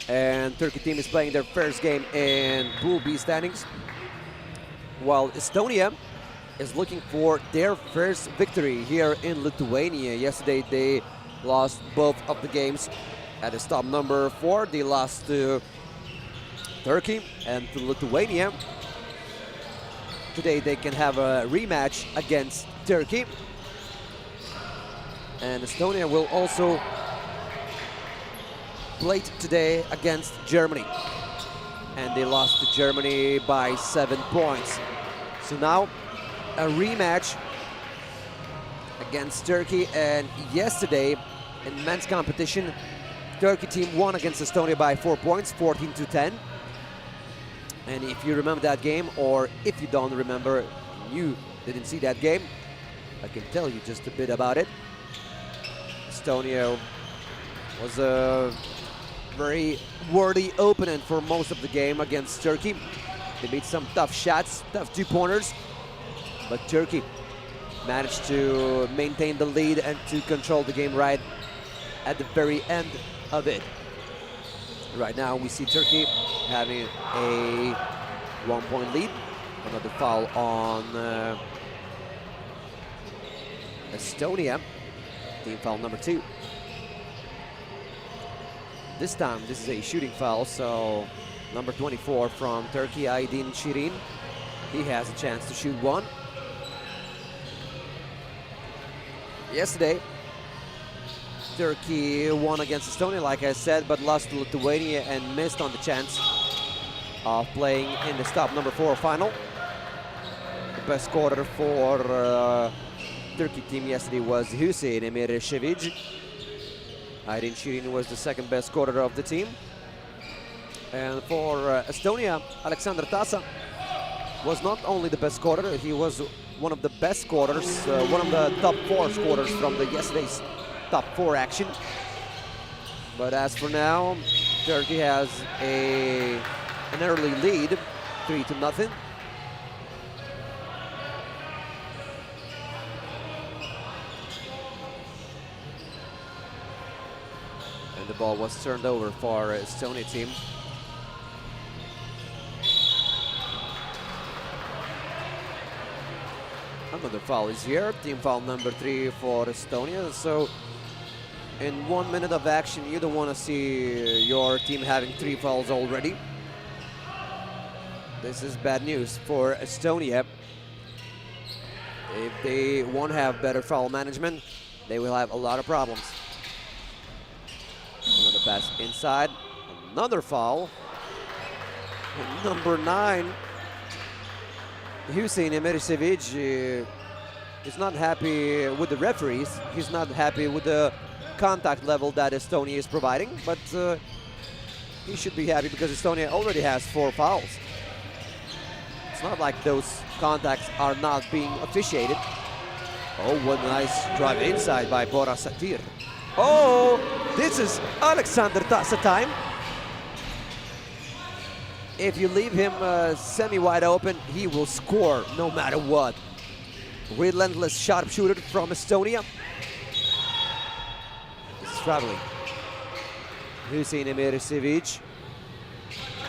And Turkey team is playing their first game in Pool B standings, while Estonia is looking for their first victory here in Lithuania. Yesterday they lost both of the games at the stop number 4. They lost to Turkey and to Lithuania. Today they can have a rematch against Turkey. And Estonia will also play today against Germany. And they lost to Germany by 7 points. So now a rematch against Turkey. And yesterday in men's competition, Turkey team won against Estonia by 4 points, 14-10. And if you remember that game, or if you don't remember, you didn't see that game, I can tell you just a bit about it. Estonia was a very worthy opponent for most of the game against Turkey. They made some tough shots, tough 2-pointers, but Turkey managed to maintain the lead and to control the game right at the very end of it. Right now we see Turkey having a 1-point lead. Another foul on Estonia, team foul number 2. This time this is a shooting foul, so number 24 from Turkey, Aydin Şirin, he has a chance to shoot one. Yesterday, Turkey won against Estonia, like I said, but lost to Lithuania and missed on the chance of playing in the stop number 4 final. The best scorer for Turkey team yesterday was Hüseyin Emirşević. Aydin Şirin was the second best scorer of the team. And for Estonia, Alexander Tasa was not only the best scorer, he was one of the best scorers, one of the top 4 scorers from the yesterday's top 4 action. But as for now, Turkey has an early lead, 3-0. And the ball was turned over for Estonia team. Another foul is here, team foul number 3 for Estonia. So in 1 minute of action, you don't want to see your team having 3 fouls already. This is bad news for Estonia. If they won't have better foul management, they will have a lot of problems. Another pass inside, another foul. And number 9, Hüseyin Emirşević is not happy with the referees. He's not happy with the contact level that Estonia is providing, but he should be happy because Estonia already has 4 fouls. It's not like those contacts are not being officiated. Oh, what a nice drive inside by Bora Satir. Oh, this is Alexander Tasa time. If you leave him semi-wide open, he will score no matter what. Relentless sharpshooter from Estonia. He's traveling. Hüseyin Emirşević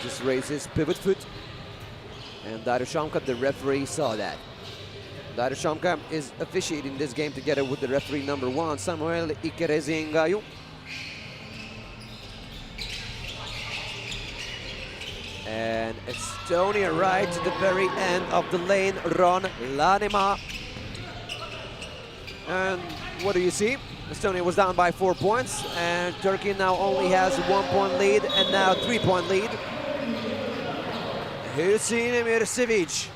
just raised his pivot foot. And Darushamka, the referee, saw that. Darushamka is officiating this game together with the referee number 1, Samuel Ikereziengayu. And Estonia right to the very end of the lane, Ron Lanema. And what do you see? Estonia was down by 4 points, and Turkey now only has a 1-point lead and now 3-point lead. Hüseyin Emirşević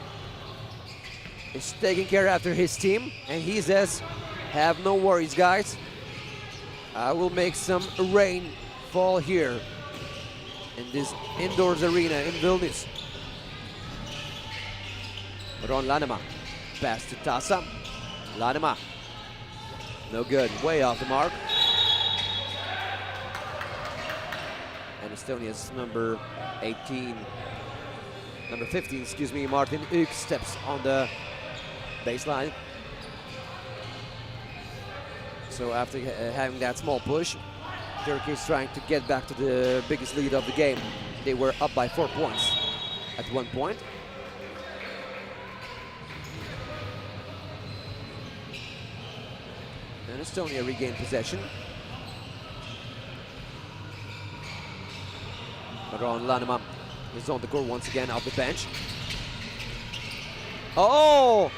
is taking care after his team, and he says, have no worries, guys. I will make some rain fall here in this indoors arena in Vilnius. Ron Lanema, pass to Tasa. Lanema, no good, way off the mark. And Estonia's number 15, excuse me, Martin Ük steps on the baseline. So after having that small push, Turkey is trying to get back to the biggest lead of the game. They were up by 4 points at one point. And Estonia regained possession. Ron Lanema is on the court once again off the bench. Oh,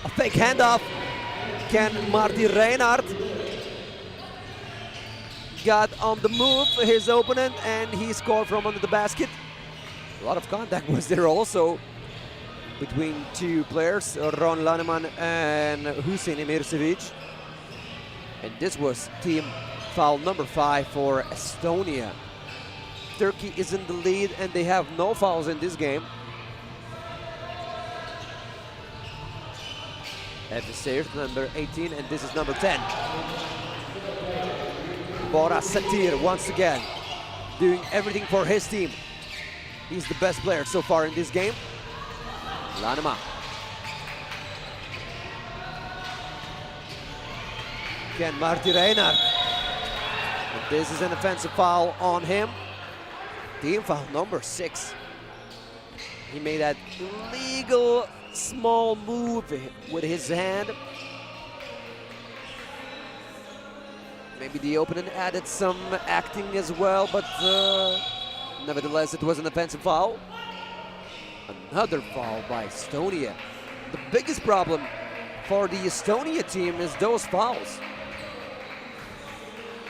a fake handoff. Can Marty Reinhardt got on the move his opponent and he scored from under the basket. A lot of contact was there also between 2 players, Ron Lanema and Hüseyin Emirşević. And this was team foul number 5 for Estonia. Turkey is in the lead and they have no fouls in this game. FSR, number 18, and this is number 10. Bora Satir once again doing everything for his team. He's the best player so far in this game. Lanema. Again, Marty Reinhardt. And this is an offensive foul on him. Team foul number 6. He made that illegal small move with his hand. Maybe the opponent added some acting as well, but nevertheless it was an offensive foul. Another foul by Estonia. The biggest problem for the Estonia team is those fouls.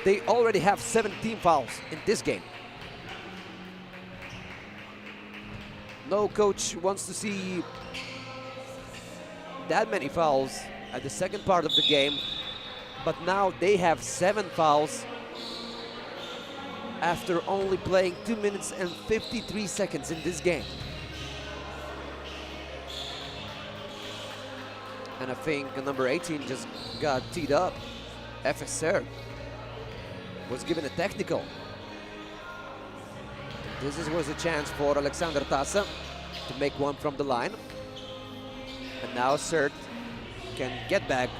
They already have 17 fouls in this game. No coach wants to see that many fouls at the second part of the game, but now they have 7 fouls after only playing 2 minutes and 53 seconds in this game. And I think number 18 just got teed up. FSR was given a technical. This was a chance for Alexander Tasa to make one from the line. And now Sert can get back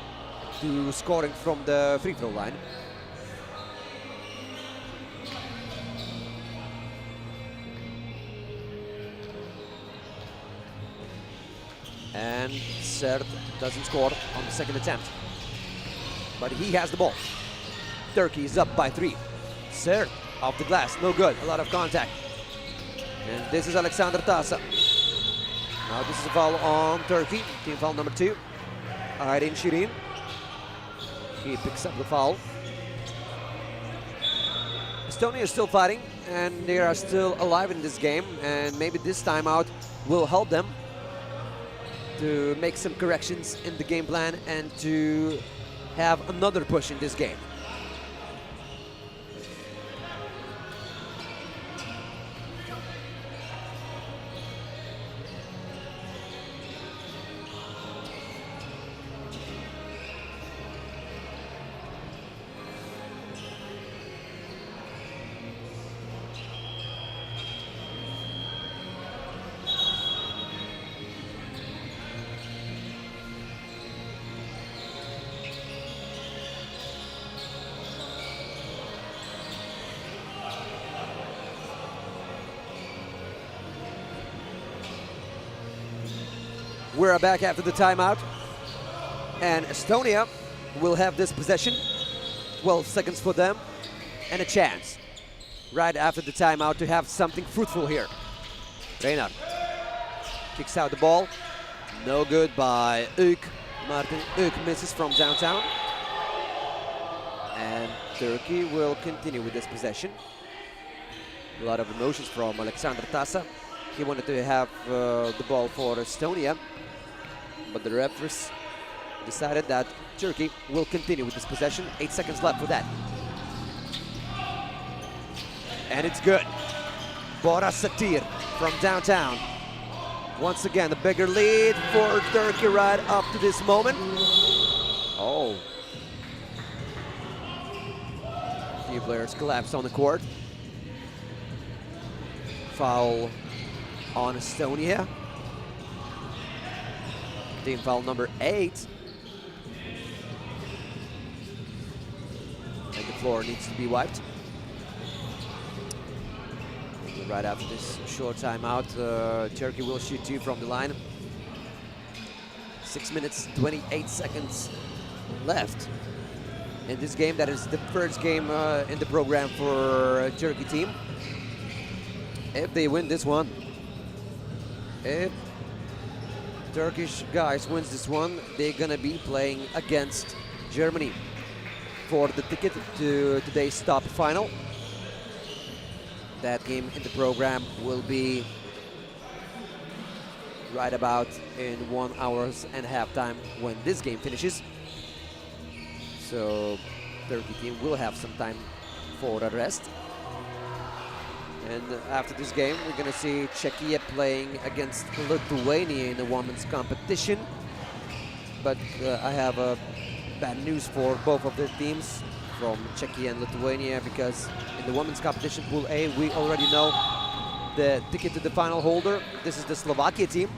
to scoring from the free throw line. And Sert doesn't score on the second attempt. But he has the ball. Turkey is up by 3. Sert off the glass, no good, a lot of contact. And this is Alexander Tasa. Now this is a foul on Turkey, team foul number 2. Aydin Shirin. He picks up the foul. Estonia is still fighting and they are still alive in this game, and maybe this timeout will help them to make some corrections in the game plan and to have another push in this game. We're back after the timeout, and Estonia will have this possession. 12 seconds for them, and a chance right after the timeout to have something fruitful here. Reinhardt kicks out the ball. No good by Ük. Martin Ük misses from downtown. And Turkey will continue with this possession. A lot of emotions from Alexander Tasa. He wanted to have the ball for Estonia, but the referees decided that Turkey will continue with this possession. 8 seconds left for that. And it's good. Bora Satir from downtown. Once again, the bigger lead for Turkey right up to this moment. Oh. A few players collapsed on the court. Foul on Estonia. Team foul number 8. And the floor needs to be wiped. Right after this short timeout, Turkey will shoot 2 from the line. 6 minutes, 28 seconds left in this game. That is the first game in the program for Turkey team. If they win this one, if Turkish guys wins this one, they're gonna be playing against Germany for the ticket to today's top final. That game in the program will be right about in 1 hour and a half time when this game finishes. So Turkey team will have some time for a rest. And after this game, we're gonna see Czechia playing against Lithuania in the women's competition. but I have bad news for both of the teams from Czechia and Lithuania, because in the women's competition Pool A, we already know the ticket to the final holder. This is the Slovakia team.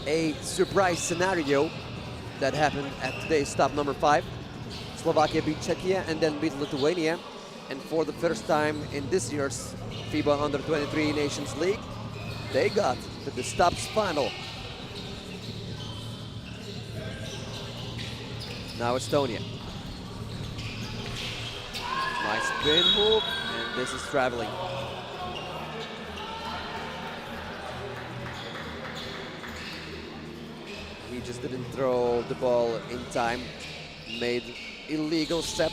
A surprise scenario that happened at today's stop number 5. Slovakia beat Czechia and then beat Lithuania. And for the first time in this year's FIBA Under-23 Nations League, they got to the stops final. Now Estonia. Nice spin move, and this is traveling. He just didn't throw the ball in time, made illegal step,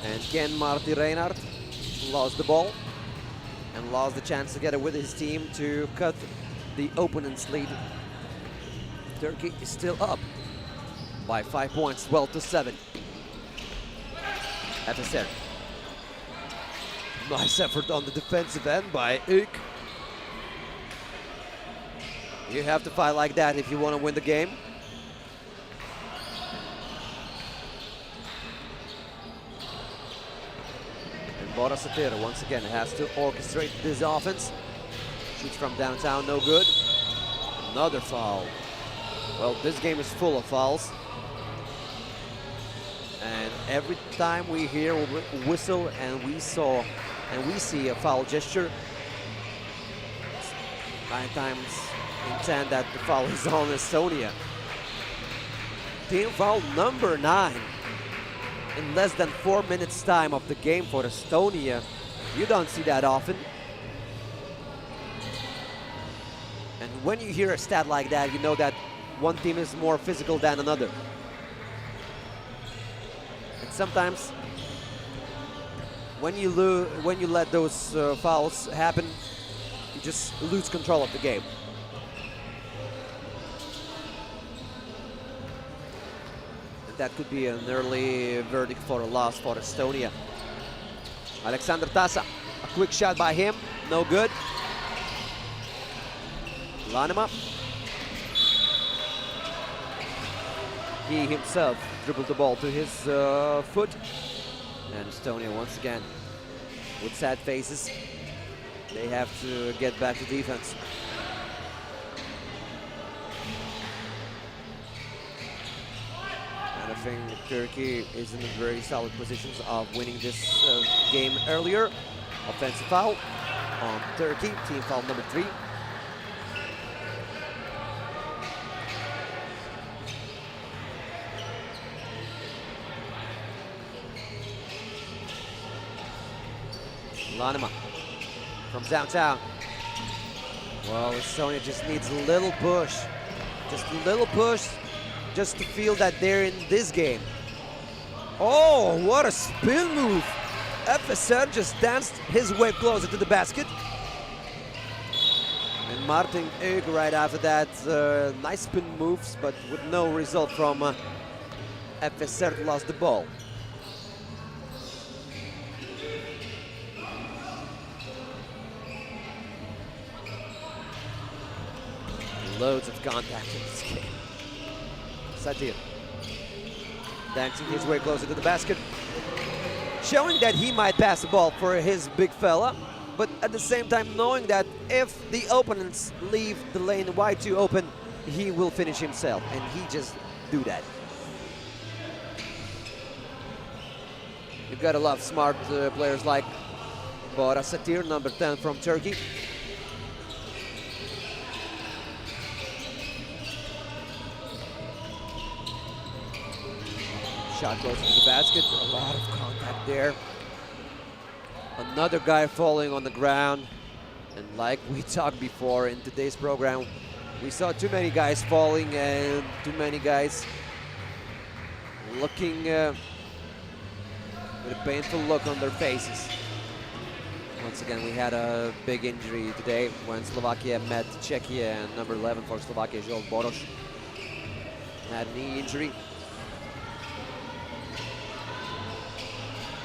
and Ken Marty Reinhardt lost the ball and lost the chance together with his team to cut the opponent's lead. Turkey is still up by 5 points, 12-7. FSR. Nice effort on the defensive end by Ük. You have to fight like that if you want to win the game. And Bora Satira once again has to orchestrate this offense. Shoots from downtown, no good. Another foul. Well, this game is full of fouls. And every time we hear a whistle and we see a foul gesture, 9 times in 10 that the foul is on Estonia. Team foul number 9 in less than 4 minutes time of the game for Estonia. You don't see that often. And when you hear a stat like that, you know that one team is more physical than another. And sometimes when you let those fouls happen, you just lose control of the game. And that could be an early verdict for a loss for Estonia. Alexander Tasa, a quick shot by him, no good. Lanema. He himself dribbled the ball to his foot. And Estonia once again with sad faces. They have to get back to defense. And I think Turkey is in a very solid position of winning this game earlier. Offensive foul on Turkey, team foul number 3. Lanema from downtown. Well, Estonia just needs a little push. Just a little push just to feel that they're in this game. Oh, what a spin move. FSR just danced his way closer to the basket. And Martin Ük right after that. Nice spin moves, but with no result from FSR lost the ball. Loads of contact in this game. Satir dancing his way closer to the basket, showing that he might pass the ball for his big fella, but at the same time knowing that if the opponents leave the lane wide too open, he will finish himself, and he just do that. You gotta love smart players like Bora Satir, number 10 from Turkey. Shot close to the basket, a lot of contact there. Another guy falling on the ground. And like we talked before in today's program, we saw too many guys falling and too many guys looking with a painful look on their faces. Once again, we had a big injury today when Slovakia met Czechia, and number 11 for Slovakia, Joel Boros, had a knee injury.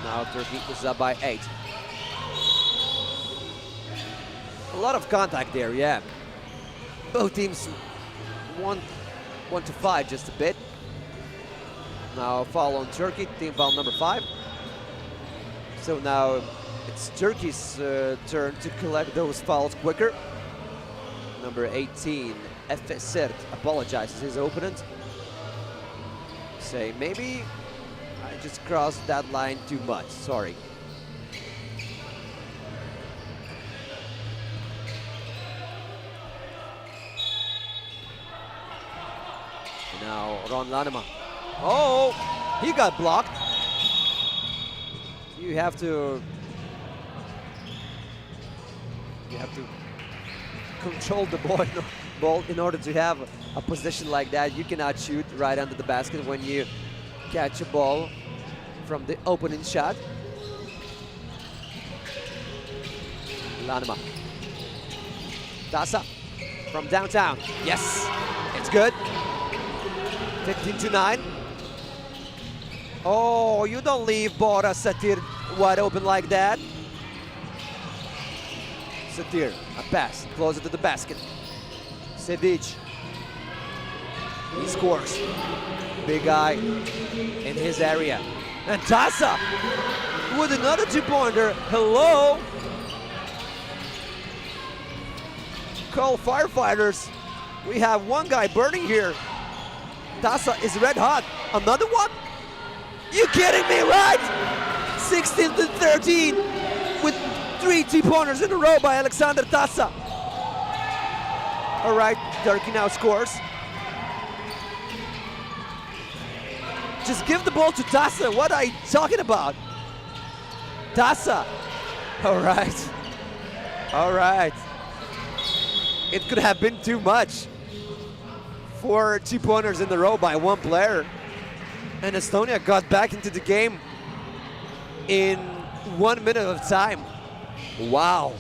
Now Turkey is up by 8. A lot of contact there, yeah. Both teams want to fight just a bit. Now foul on Turkey, team foul number 5. So now it's Turkey's turn to collect those fouls quicker. Number 18, Efesert, apologizes his opponent. Say, maybe I just crossed that line too much, sorry. Now Ron Lanema. Oh, he got blocked. You have to control the ball in order to have a position like that. You cannot shoot right under the basket when you catch a ball from the opening shot. Lanema. Tasa from downtown. Yes, it's good. 15-9. Oh, you don't leave Bora Satir wide open like that. Satir, a pass, closer to the basket. Sedic. He scores. Big guy in his area. And Tasa with another two-pointer. Hello. Call firefighters. We have one guy burning here. Tasa is red hot. Another one? You kidding me, right? 16-13 with 3 two-pointers in a row by Alexander Tasa. All right, Turkey now scores. Just give the ball to Tasa. What are you talking about? Tasa. All right. All right. It could have been too much. 4 two-pointers in a row by one player. And Estonia got back into the game in 1 minute of time. Wow.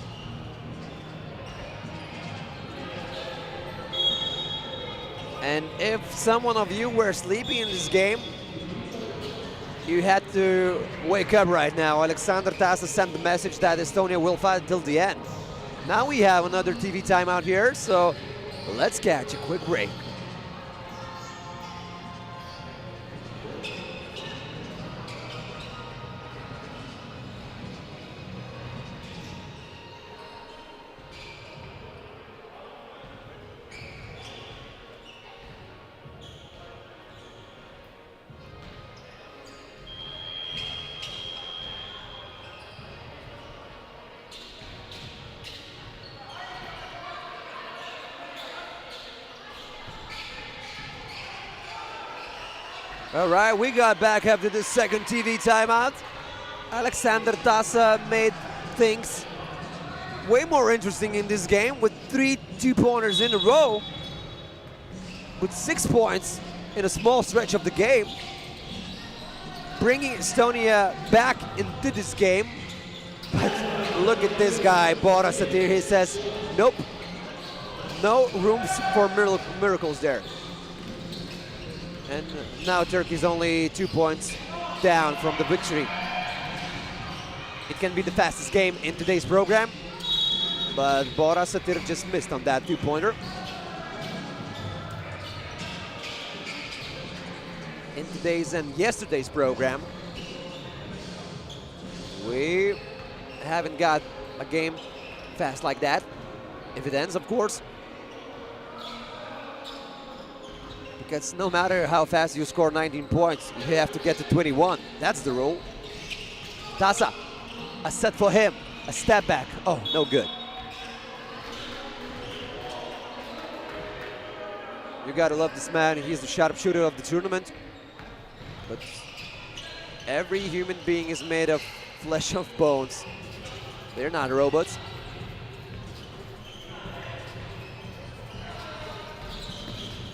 And if someone of you were sleeping in this game, you had to wake up right now. Alexander Tasa sent the message that Estonia will fight until the end. Now we have another TV timeout here, so let's catch a quick break. All right, we got back after the second TV timeout. Alexander Tasa made things way more interesting in this game with 3 two-pointers in a row, with 6 points in a small stretch of the game, bringing Estonia back into this game. But look at this guy, Bora Satir. He says, nope, no room for miracles there. And now Turkey's only 2 points down from the victory. It can be the fastest game in today's program, but Bora Satir just missed on that two-pointer. In today's and yesterday's program, we haven't got a game fast like that. If it ends, of course. Because no matter how fast you score 19 points, you have to get to 21. That's the rule. Tasa, a set for him, a step back. Oh, no good. You gotta love this man. He's the sharpshooter of the tournament. But every human being is made of flesh of bones. They're not robots.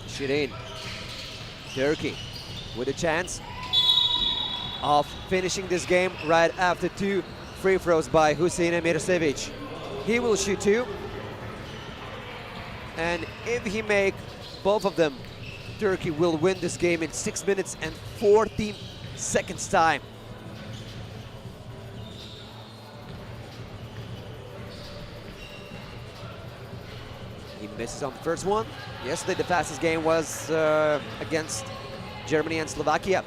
Shirin. Turkey with a chance of finishing this game right after 2 free throws by Hüseyin Emirsevic. He will shoot 2. And if he makes both of them, Turkey will win this game in 6 minutes and 14 seconds time. He Misses on the first one. Yesterday, the fastest game was against Germany and Slovakia.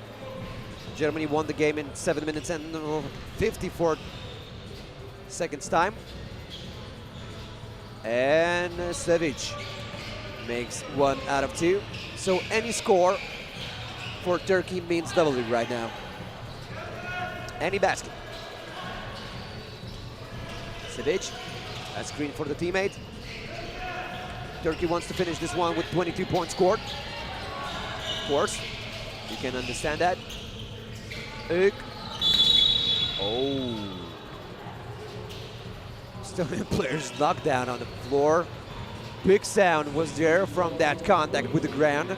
Germany won the game in 7 minutes and 54 seconds time. And Savic makes 1 out of 2. So any score for Turkey means doubly right now. Any basket. Savic, a screen for the teammate. Turkey wants to finish this one with 22 points scored. Of course, you can understand that. Oh. Estonian players knocked down on the floor. Big sound was there from that contact with the ground.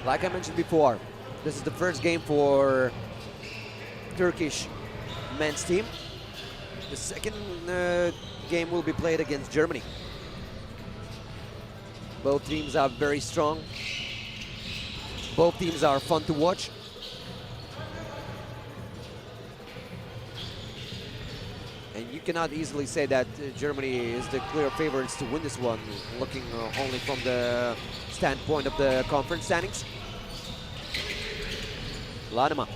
Like I mentioned before, this is the first game for Turkish men's team. The second game will be played against Germany. Both teams are very strong. Both teams are fun to watch. And you cannot easily say that Germany is the clear favorites to win this one, looking only from the standpoint of the conference standings. Lanema.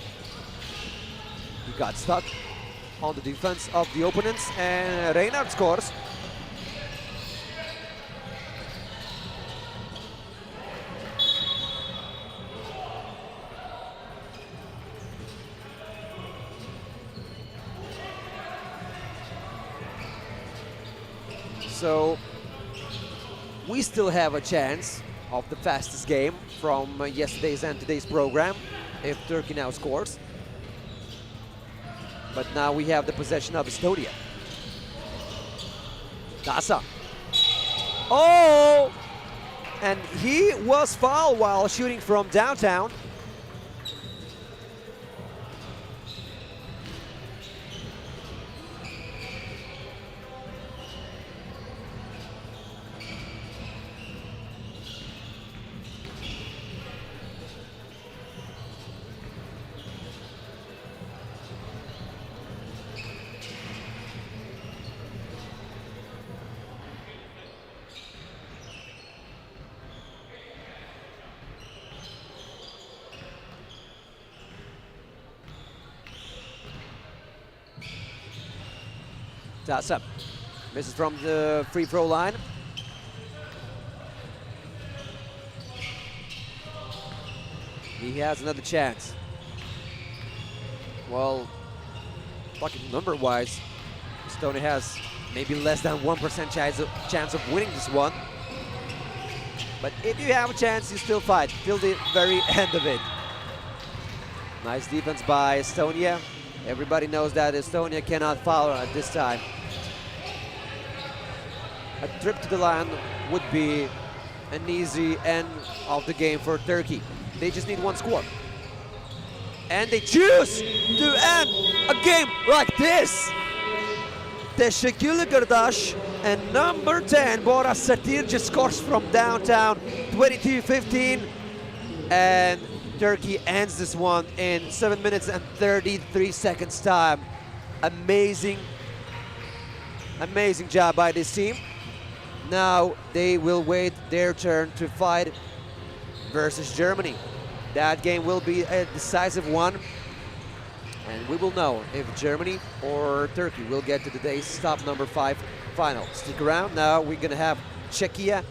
He got stuck on the defense of the opponents, and Reinhardt scores. So we still have a chance of the fastest game from yesterday's and today's program if Turkey now scores. But now we have the possession of Estonia. Tasa. Oh! And he was fouled while shooting from downtown. Tasa misses from the free throw line. He has another chance. Well, talking number-wise, Estonia has maybe less than 1% chance of winning this one. But if you have a chance, you still fight till the very end of it. Nice defense by Estonia. Everybody knows that Estonia cannot foul at this time. A trip to the line would be an easy end of the game for Turkey. They just need one score. And they choose to end a game like this. Teşekkürler kardeş. And number 10, Bora Satirci scores from downtown, 22-15. And Turkey ends this one in 7 minutes and 33 seconds time. Amazing, amazing job by this team. Now they will wait their turn to fight versus Germany. That game will be a decisive one. And we will know if Germany or Turkey will get to today's top number 5 final. Stick around, now we're gonna have Czechia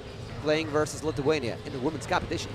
playing versus Lithuania in the women's competition.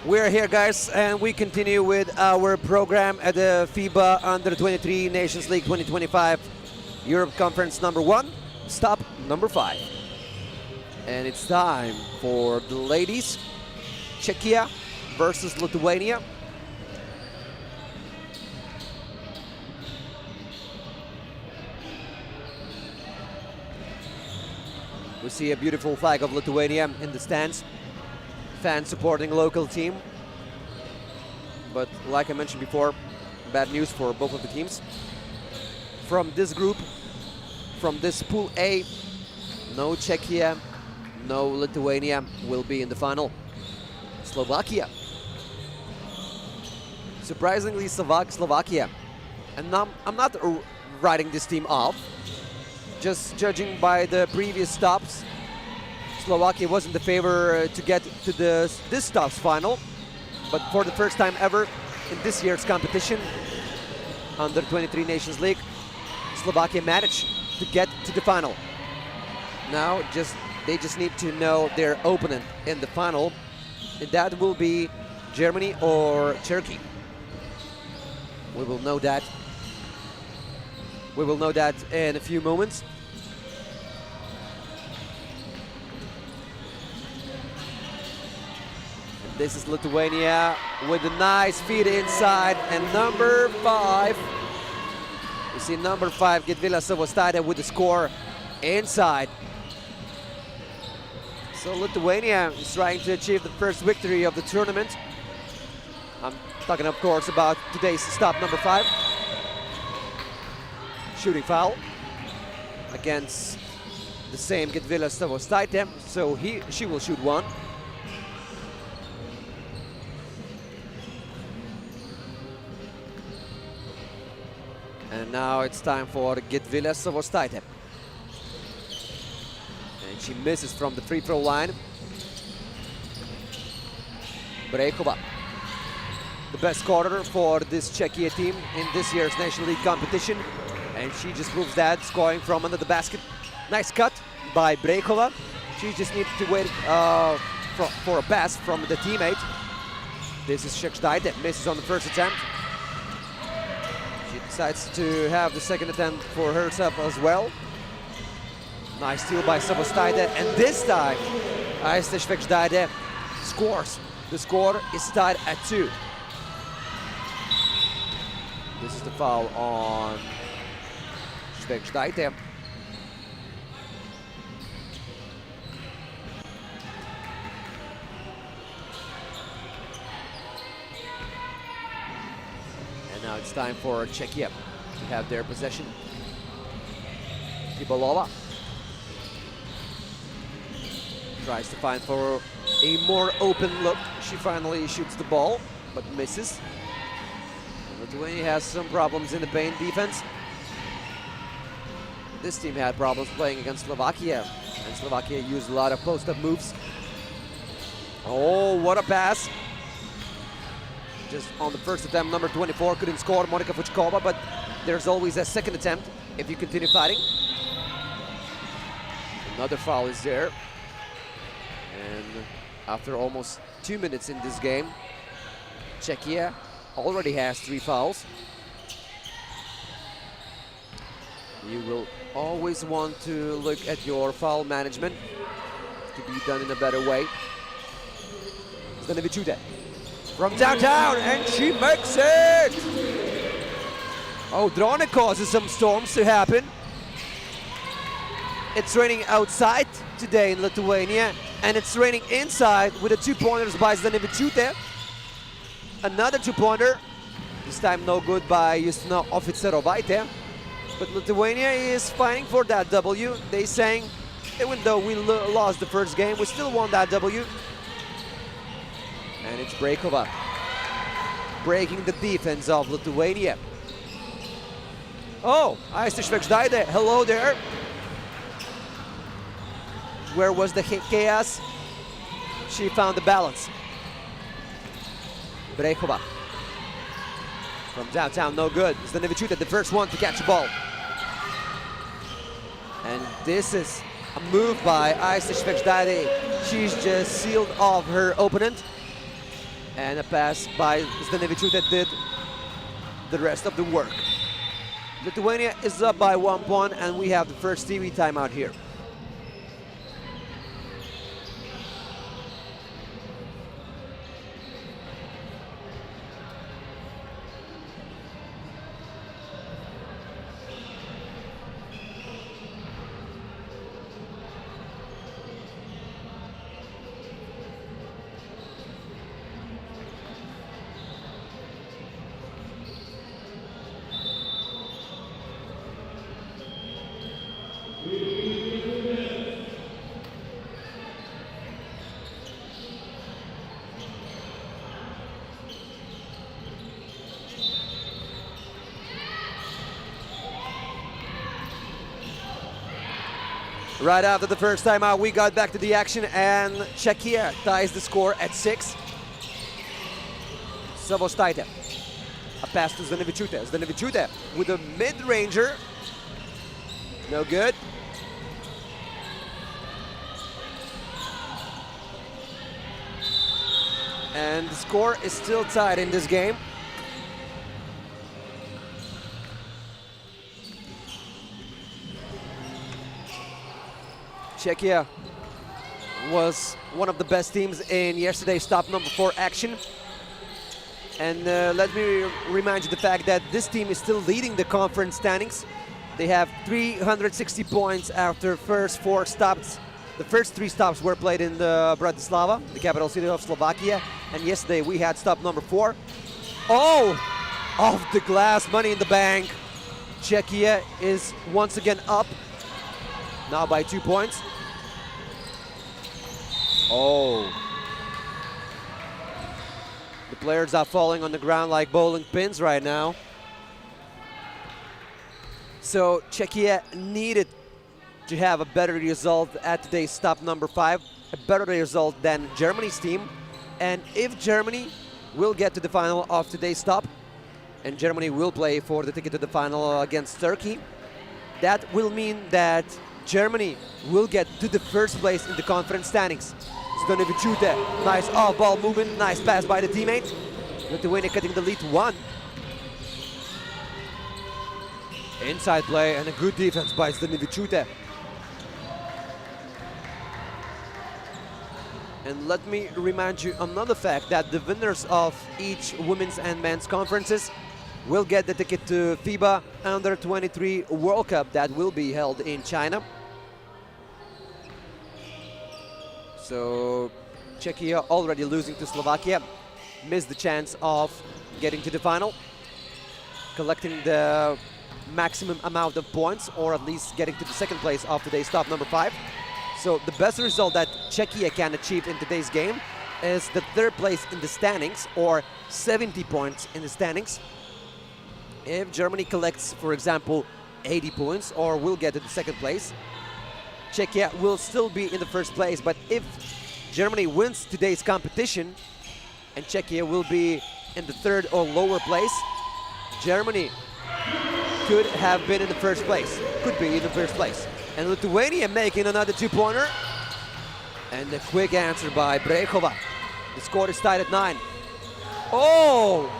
We're here, guys, and we continue with our program at the FIBA Under-23 Nations League 2025 Europe Conference number 1, stop number 5. And it's time for the ladies. Czechia versus Lithuania. We see a beautiful flag of Lithuania in the stands. Fans supporting local team. But like I mentioned before, bad news for both of the teams. From this group, from this Pool A, no Czechia, no Lithuania will be in the final. Slovakia. Surprisingly, Slovakia. And I'm not writing this team off. Just judging by the previous stops, Slovakia wasn't the favor to get to this stops final. But for the first time ever in this year's competition, Under-23 Nations League, Slovakia managed to get to the final. Now they just need to know their opponent in the final, and that will be Germany or Turkey. We will know that. We will know that in a few moments. And this is Lithuania with a nice feed inside, and number 5. You see number 5, Gedvila Savostaitė with the score inside. So Lithuania is trying to achieve the first victory of the tournament. I'm talking, of course, about today's stop number 5. Shooting foul against the same Gedvila Savostaitė, so she will shoot one. And now it's time for Gedvila Savostaitė. And she misses from the free throw line. Brejkova, the best scorer for this Czechia team in this year's National League competition. And she just proves that, scoring from under the basket. Nice cut by Brejkova. She just needs to wait for a pass from the teammate. This is Šekštaitė, misses on the first attempt. She decides to have the second attempt for herself as well. Nice steal by Savostaitė, and this time Aiste Šekštaitė scores. The score is tied at 2. This is the foul on Šekštaitė. And now it's time for Czechia to have their possession. Tibalova tries to find for a more open look. She finally shoots the ball, but misses. Lithuania has some problems in the paint defense. This team had problems playing against Slovakia, and Slovakia used a lot of post-up moves. Oh, what a pass. Just on the first attempt, number 24 couldn't score, Monika Fuchkova, but there's always a second attempt if you continue fighting. Another foul is there. And after almost 2 minutes in this game, Czechia already has 3 fouls. You will always want to look at your foul management to be done in a better way. Zdanevičiūtė from downtown, and she makes it! Oh, Drone causes some storms to happen. It's raining outside today in Lithuania, and it's raining inside with the 2-pointers by Zdanevičiūtė. Another 2-pointer, this time no good by Justina Oficerovaitė. But Lithuania is fighting for that W. They saying, even though we lost the first game, we still won that W. And it's Brejkova breaking the defense of Lithuania. Oh, Aiste Šekštaitė, hello there. Where was the chaos? She found the balance. Brejkova from downtown, no good. Zdanevičiūtė, the first one to catch the ball. And this is a move by Aiste Šekštaitė. She's just sealed off her opponent. And a pass by Zdanevičiūtė did the rest of the work. Lithuania is up by 1 point, and we have the first TV timeout here. Right after the first timeout, we got back to the action, and Czechia ties the score at 6. Savostaitė. A pass to Zdanevičiūtė. Zdanevičiūtė with a mid-ranger. No good. And the score is still tied in this game. Czechia was one of the best teams in yesterday's top number 4 action. And let me remind you the fact that this team is still leading the conference standings. They have 360 points after first 4 stops. The first 3 stops were played in Bratislava, the capital city of Slovakia. And yesterday we had stop number 4. Oh, off the glass, money in the bank. Czechia is once again up, now by 2 points. Oh. The players are falling on the ground like bowling pins right now. So Czechia needed to have a better result at today's stop number 5, a better result than Germany's team. And if Germany will get to the final of today's stop, and Germany will play for the ticket to the final against Turkey, that will mean that Germany will get to the first place in the conference standings. Zdanevičiūtė, nice off-ball movement, nice pass by the teammate. Lithuania cutting the lead 1. Inside play and a good defense by Zdanevičiūtė. And let me remind you another fact, that the winners of each women's and men's conferences will get the ticket to FIBA Under-23 World Cup that will be held in China. So Czechia, already losing to Slovakia, missed the chance of getting to the final, collecting the maximum amount of points, or at least getting to the second place of today's stop number 5. So the best result that Czechia can achieve in today's game is the 3rd place in the standings, or 70 points in the standings. If Germany collects, for example, 80 points, or will get to the 2nd place, Czechia will still be in the 1st place. But if Germany wins today's competition and Czechia will be in the 3rd or lower place, Germany could have been in the 1st place, could be in the 1st place. And Lithuania making another 2-pointer. And a quick answer by Brechova. The score is tied at 9. Oh,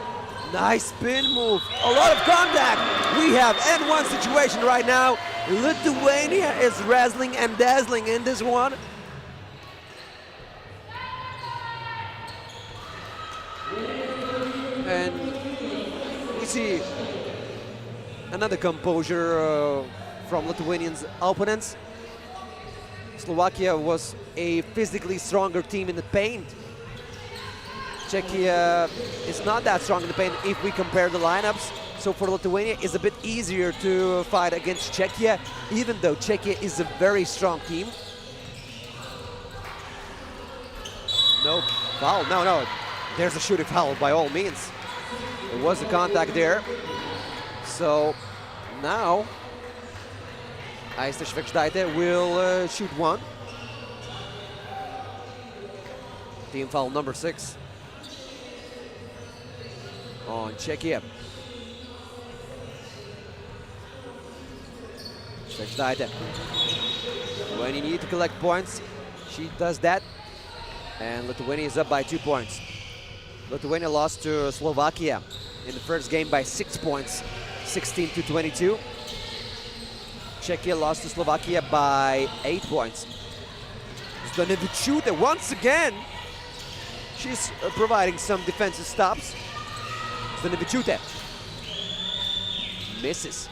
nice spin move. A lot of contact. We have N1 situation right now. Lithuania is razzling and dazzling in this one. And we see another composure from Lithuanians' opponents. Slovakia was a physically stronger team in the paint. Czechia is not that strong in the paint if we compare the lineups. So for Lithuania, it's a bit easier to fight against Czechia, even though Czechia is a very strong team. No foul, no. There's a shooting foul by all means. There was a contact there. So now Aistė Švėgždaitė will shoot 1. Team foul number 6 on Czechia. Švėgždaitė. When you need to collect points, she does that. And Lithuania is up by 2 points. Lithuania lost to Slovakia in the first game by 6 points, 16-22. Czechia lost to Slovakia by 8 points. Zdonevičiūtė once again. She's providing some defensive stops. Zdonevičiūtė misses.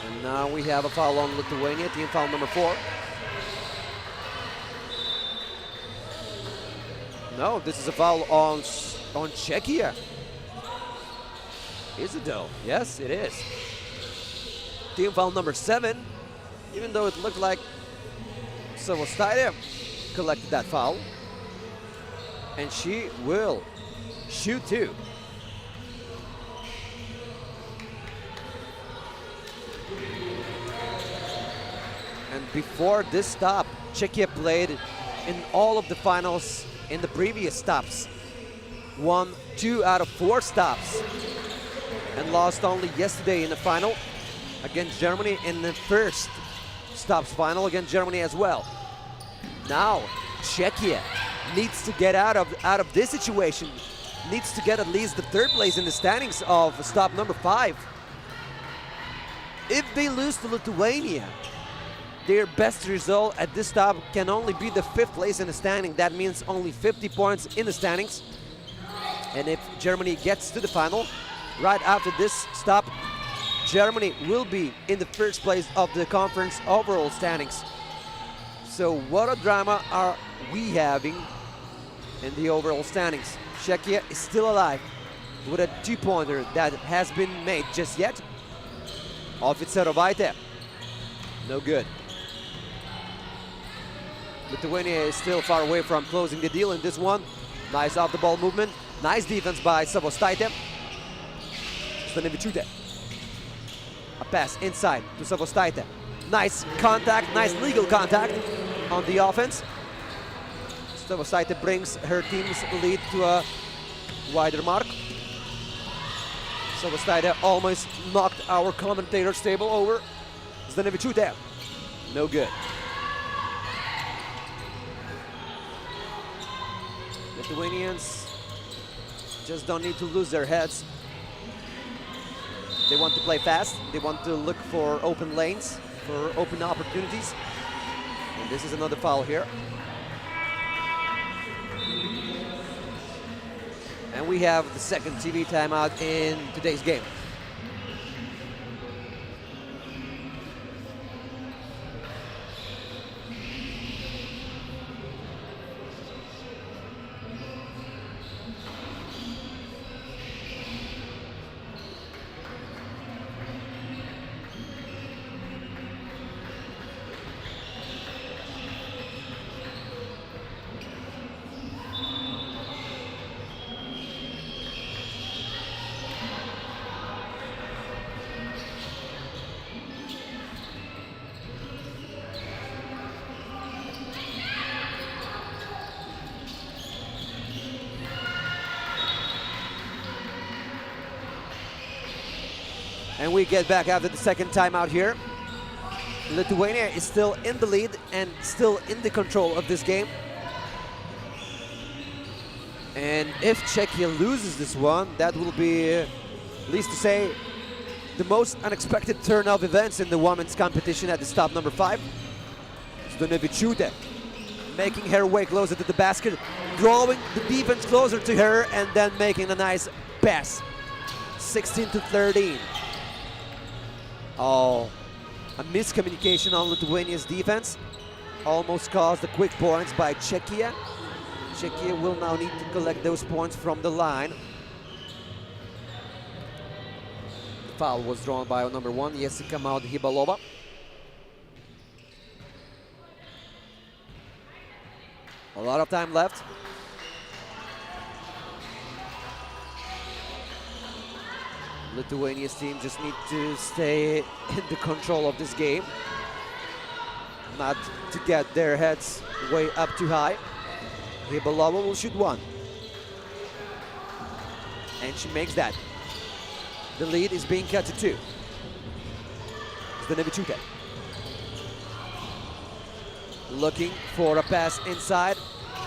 And now we have a foul on Lithuania, team foul number 4. No, this is a foul on Czechia. Is it though? Yes, it is. Team foul number 7, even though it looked like Savostaitė collected that foul. And she will shoot 2. And before this stop, Czechia played in all of the finals in the previous stops. Won 2 out of 4 stops. And lost only yesterday in the final against Germany in the first stops final against Germany as well. Now, Czechia needs to get out of this situation. Needs to get at least the 3rd place in the standings of stop number 5. If they lose to Lithuania, their best result at this stop can only be the 5th place in the standing. That means only 50 points in the standings. And if Germany gets to the final, right after this stop, Germany will be in the 1st place of the conference overall standings. So what a drama are we having in the overall standings. Czechia is still alive with a 2-pointer that has been made just yet. Oficerovaitė, no good. Lithuania is still far away from closing the deal in this one. Nice off-the-ball movement. Nice defense by Savostaitė. Zdonevičiūtė. A pass inside to Savostaitė. Nice contact, nice legal contact on the offense. Savostaitė brings her team's lead to a wider mark. Savostaitė almost knocked our commentator's table over. Zdonevičiūtė, no good. Lithuanians just don't need to lose their heads. They want to play fast. They want to look for open lanes, for open opportunities. And this is another foul here. And we have the 2nd TV timeout in today's game. And we get back after the 2nd timeout here. Lithuania is still in the lead and still in the control of this game. And if Czechia loses this one, that will be, least to say, the most unexpected turn of events in the women's competition at the stop number 5. Zdonevičiūtė making her way closer to the basket, drawing the defense closer to her, and then making a nice pass. 16-13. Oh, a miscommunication on Lithuania's defense almost caused the quick points by Czechia. Czechia will now need to collect those points from the line. The foul was drawn by number 1, Jessica Maud-Hybalova. A lot of time left. Lithuania's team just need to stay in the control of this game, not to get their heads way up too high. Hybalova will shoot 1. And she makes that. The lead is being cut to 2. Zdonevičiūtė looking for a pass inside.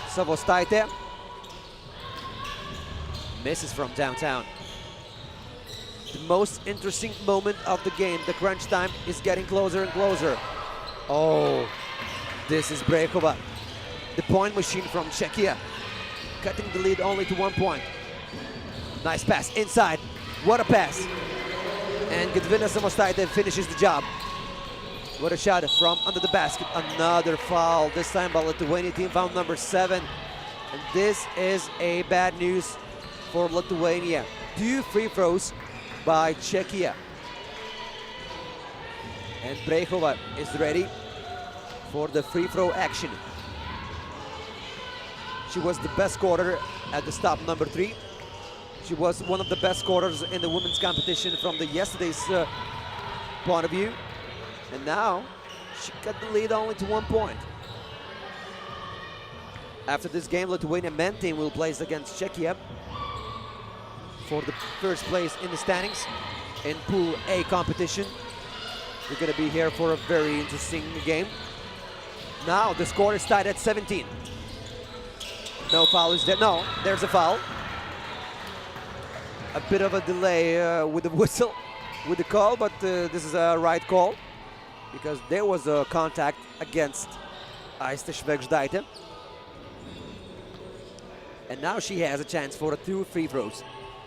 Savostaitė Misses from downtown. The most interesting moment of the game, the crunch time, is getting closer and closer. Oh, this is Brejchova, the point machine from Czechia, cutting the lead only to 1 point. Nice pass inside. What a pass. And Gedvina Samostaite finishes the job. What a shot from under the basket. Another foul, this time by Lithuania team, foul number 7. And this is a bad news for Lithuania. 2 free throws by Czechia. And Brejchova is ready for the free throw action. She was the best scorer at the stop number 3. She was one of the best scorers in the women's competition from the yesterday's point of view. And now she cut the lead only to 1 point. After this game, Lithuania men team will play against Czechia for the first place in the standings in Pool A competition. We're going to be here for a very interesting game. Now the score is tied at 17. No foul is there. No, there's a foul. A bit of a delay with the whistle, with the call, but this is a right call because there was a contact against Aiste Švėgždaitė. And now she has a chance for 2 free throws.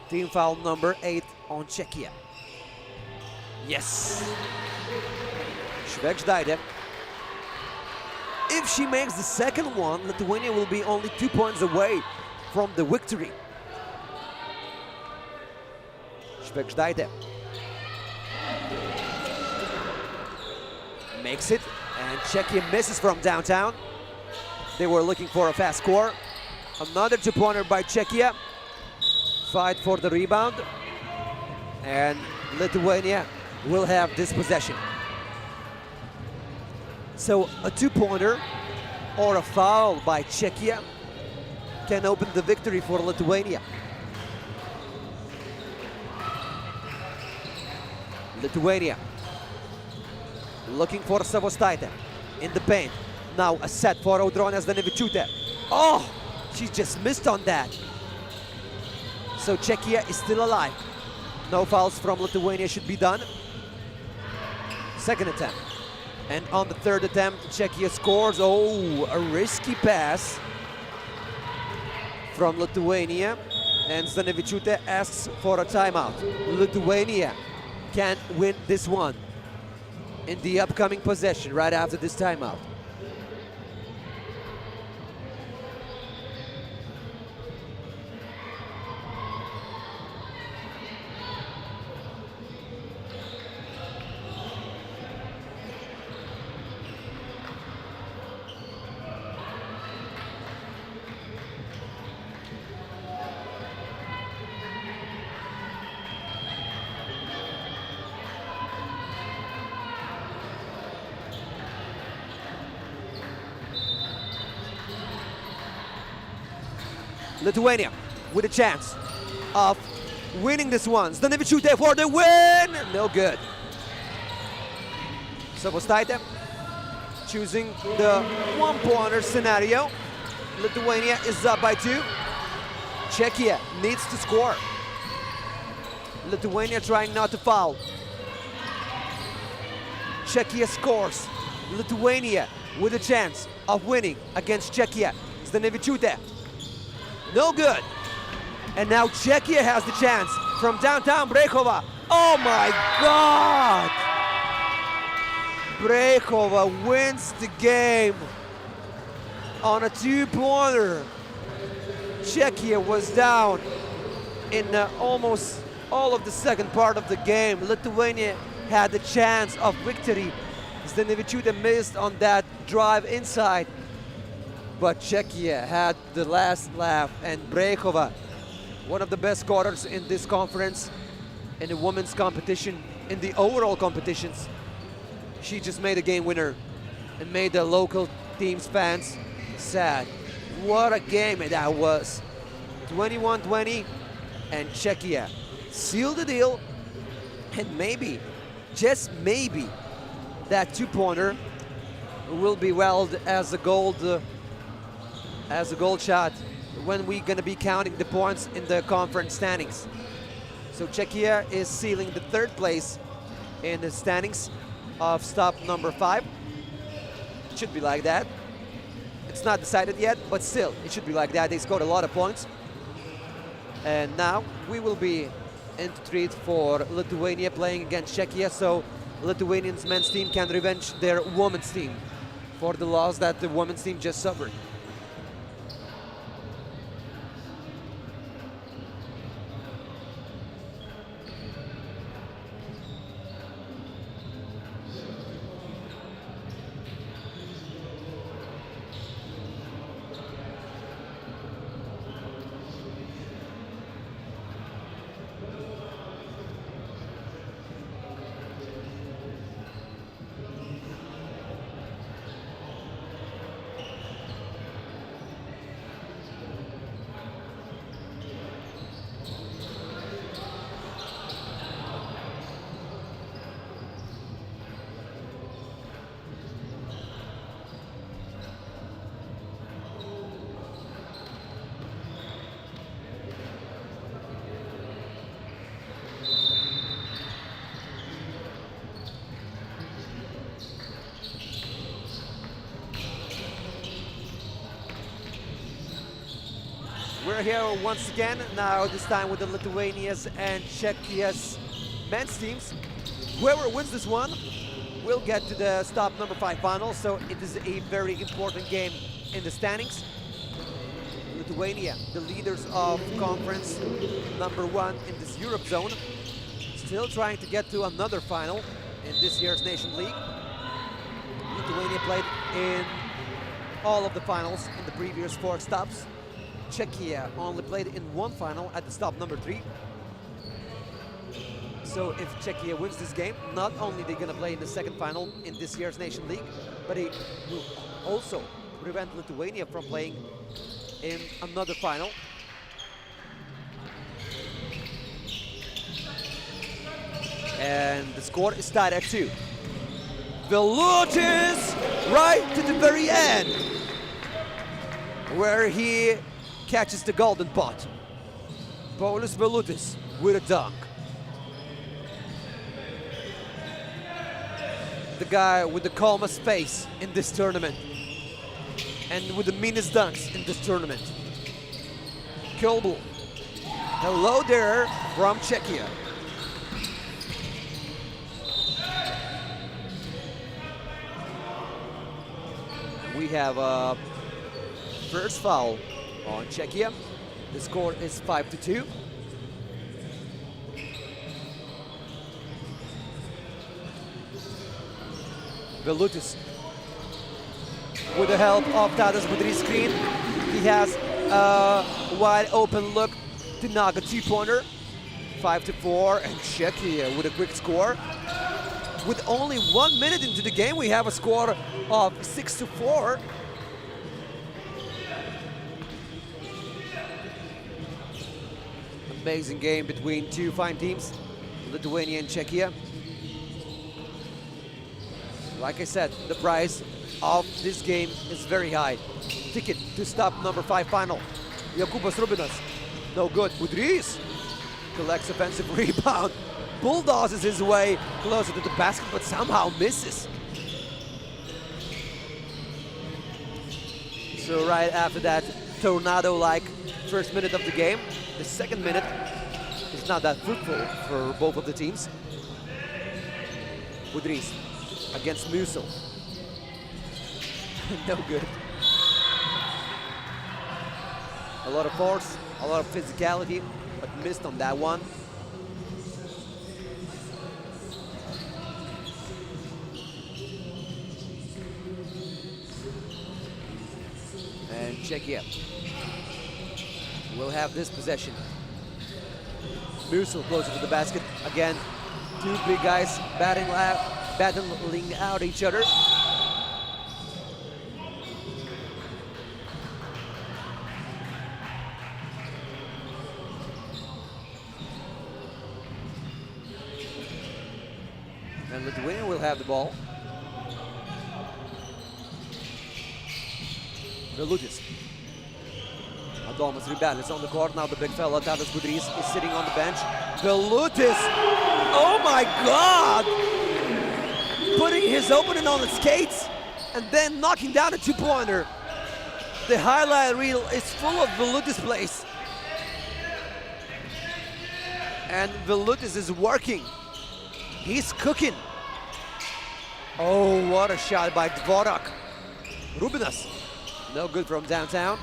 Team foul number 8 on Czechia. Yes. Švėgždaitė. If she makes the second one, Lithuania will be only 2 points away from the victory. Švėgždaitė makes it, and Czechia misses from downtown. They were looking for a fast score. Another 2-pointer by Czechia. Fight for the rebound, and Lithuania will have this possession. So a 2-pointer or a foul by Czechia can open the victory for Lithuania. Lithuania looking for Savostaitė in the paint. Now a set for Audronė Zdanevičiūtė. Oh, she just missed on that. So Czechia is still alive. No fouls from Lithuania should be done. Second attempt. And on the third attempt, Czechia scores. Oh, a risky pass from Lithuania. And Zdanevičiūtė asks for a timeout. Lithuania can win this one in the upcoming possession right after this timeout. Lithuania with a chance of winning this one. Zdanevičiūtė for the win! No good. Savostaitė choosing the 1-pointer scenario. Lithuania is up by 2. Czechia needs to score. Lithuania trying not to foul. Czechia scores. Lithuania with a chance of winning against Czechia. Zdanevičiūtė. No good. And now Czechia has the chance from downtown. Brejchova. Oh my God! Brejchova wins the game on a 2-pointer. Czechia was down in almost all of the second part of the game. Lithuania had the chance of victory. Zdanevičiūtė missed on that drive inside. But Czechia had the last laugh, and Brejchova, one of the best scorers in this conference, in the women's competition, in the overall competitions. She just made a game winner and made the local team's fans sad. What a game that was. 21-20, and Czechia sealed the deal, and maybe, just maybe, that 2-pointer will be valued as a gold shot when we're going to be counting the points in the conference standings. So Czechia is sealing the 3rd place in the standings of stop number 5. It should be like that. It's not decided yet, but still, it should be like that. They scored a lot of points. And now we will be in treat for Lithuania playing against Czechia, so Lithuanians men's team can revenge their women's team for the loss that the women's team just suffered. We're here once again, now this time with the Lithuania's and Czechia's men's teams. Whoever wins this one will get to the stop number 5 final, so it is a very important game in the standings. Lithuania, the leaders of conference number 1 in this Europe zone, still trying to get to another final in this year's Nation League. Lithuania played in all of the finals in the previous 4 stops. Czechia only played in 1 final at the stop number 3. So if Czechia wins this game, not only they're gonna play in the 2nd final in this year's Nation League, but it will also prevent Lithuania from playing in another final. And the score is tied at 2. Vilnius right to the very end, where he catches the golden pot. Paulius Vilnius with a dunk. The guy with the calmest face in this tournament and with the meanest dunks in this tournament. Kölbl. Hello there from Czechia. We have a first foul on Czechia. The score is 5-2. Vilnius, with the help of Tadas Budry's screen, he has a wide open look to knock a 2-pointer. 5-4, and Czechia with a quick score. With only 1 minute into the game, we have a score of 6-4. Amazing game between 2 fine teams, Lithuania and Czechia. Like I said, the price of this game is very high. Ticket to stop number 5 final. Jakubas Rubinas, no good. Budrys collects offensive rebound. Bulldozes his way closer to the basket, but somehow misses. So right after that tornado-like first minute of the game, the second minute is not that fruitful for both of the teams. Budrys against Musil. No good. A lot of force, a lot of physicality, but missed on that one. And Czechia will have this possession. Musil closer to the basket. Again, 2 big guys battling out each other. And Lithuania will have the ball. Vilnius. Adomas Ribelis on the court. Now the big fella, Tadas Budrys, is sitting on the bench. Velutis, oh my God! Putting his opponent on the skates and then knocking down a two-pointer. The highlight reel is full of Velutis plays. And Velutis is working. He's cooking. Oh, what a shot by Dvorak. Rubinas, no good from downtown.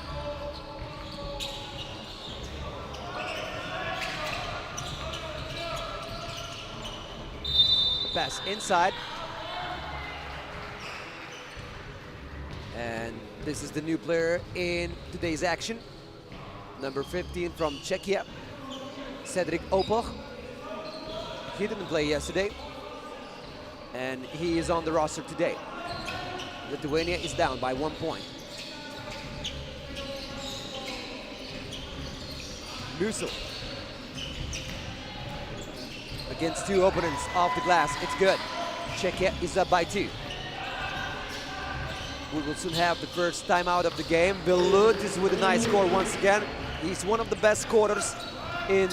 Pass inside. And this is the new player in today's action. Number 15 from Czechia, Cedric Opoch. He didn't play yesterday, and he is on the roster today. Lithuania is down by 1 point. Musil. Against two opponents off the glass, it's good. Czechia is up by 2. We will soon have the first timeout of the game. Velutis with a nice score once again. He's one of the best scorers in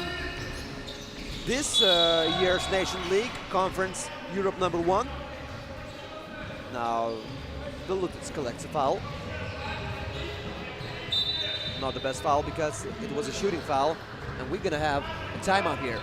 this year's Nation League Conference, Europe #1. Now, Velutis collects a foul. Not the best foul because it was a shooting foul, and we're gonna have a timeout here.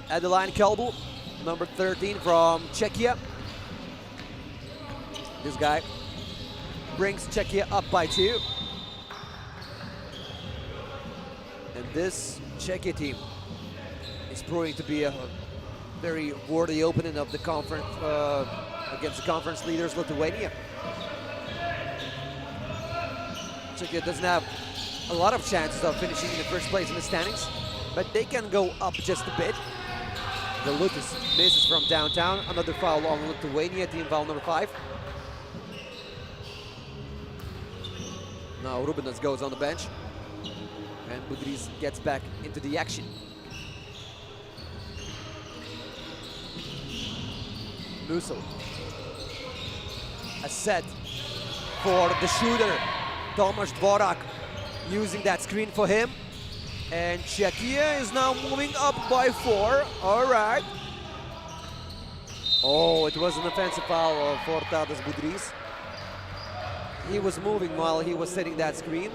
Adeline Kelbu, number 13 from Czechia. This guy brings Czechia up by 2. And this Czechia team is proving to be a very worthy opponent of the conference against the conference leaders, Lithuania. Czechia doesn't have a lot of chances of finishing in the first place in the standings, but they can go up just a bit. Velutis misses from downtown. Another foul on Lithuania, team foul number 5. Now Rubinas goes on the bench, and Budrys gets back into the action. Musil. A set for the shooter, Tomasz Dvorak, using that screen for him. And Czechia is now moving up by 4. All right. Oh, it was an offensive foul for Tadas Budrys. He was moving while he was setting that screen.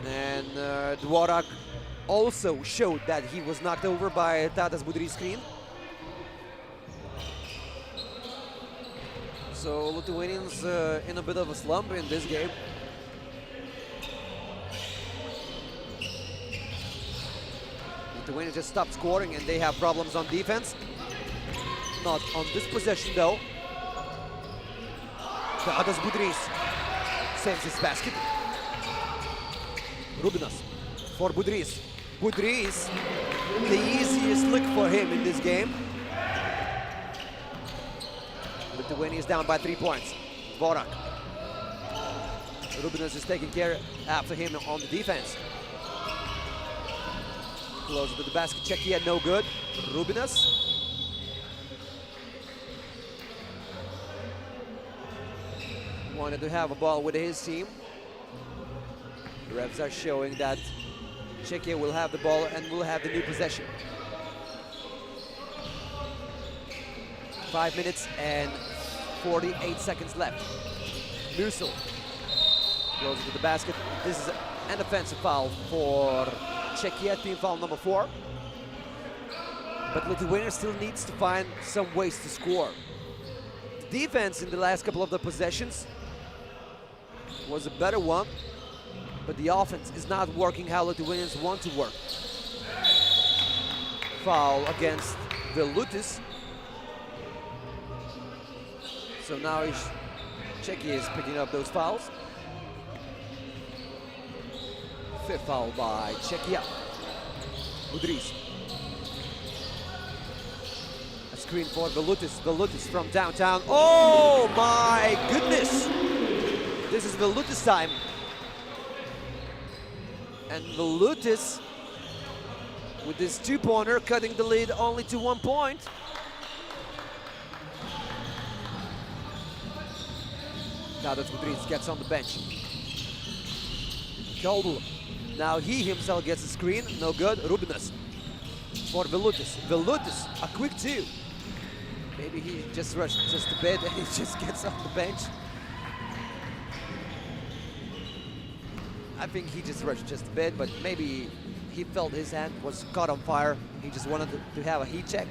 And Dvorak also showed that he was knocked over by Tadas Budrys' screen. So Lithuanians in a bit of a slump in this game. Lithuania just stopped scoring and they have problems on defense. Not on this possession though. Tadas Budrys saves his basket. Rubinas for Budrys. Budrys, the easiest lick for him in this game. Lithuania is down by 3 points. Dvorak. Rubinas is taking care after him on the defense. Closer to the basket, Czechia, no good. Rubinas. Wanted to have a ball with his team. The refs are showing that Czechia will have the ball and will have the new possession. 5 minutes and 48 seconds left. Musil closer to the basket. This is an offensive foul for Czechia, team foul number 4. But Lithuania still needs to find some ways to score. The defense in the last couple of the possessions was a better one, but the offense is not working how Lithuanians want to work. Foul against Vilnius. So now Czechia is picking up those fouls. Fifth foul by Czechia. Budrys. A screen for Vilnius. Vilnius from downtown. Oh my goodness! This is Vilnius time. And Vilnius with this two-pointer cutting the lead only to 1 point. Now that Budrys gets on the bench. Kolbul. Now he himself gets a screen. No good. Rubinas for Vilnius. Vilnius, a quick two. Maybe he just rushed just a bit and he just gets off the bench. I think he just rushed just a bit, but maybe he felt his hand was caught on fire. He just wanted to have a heat check.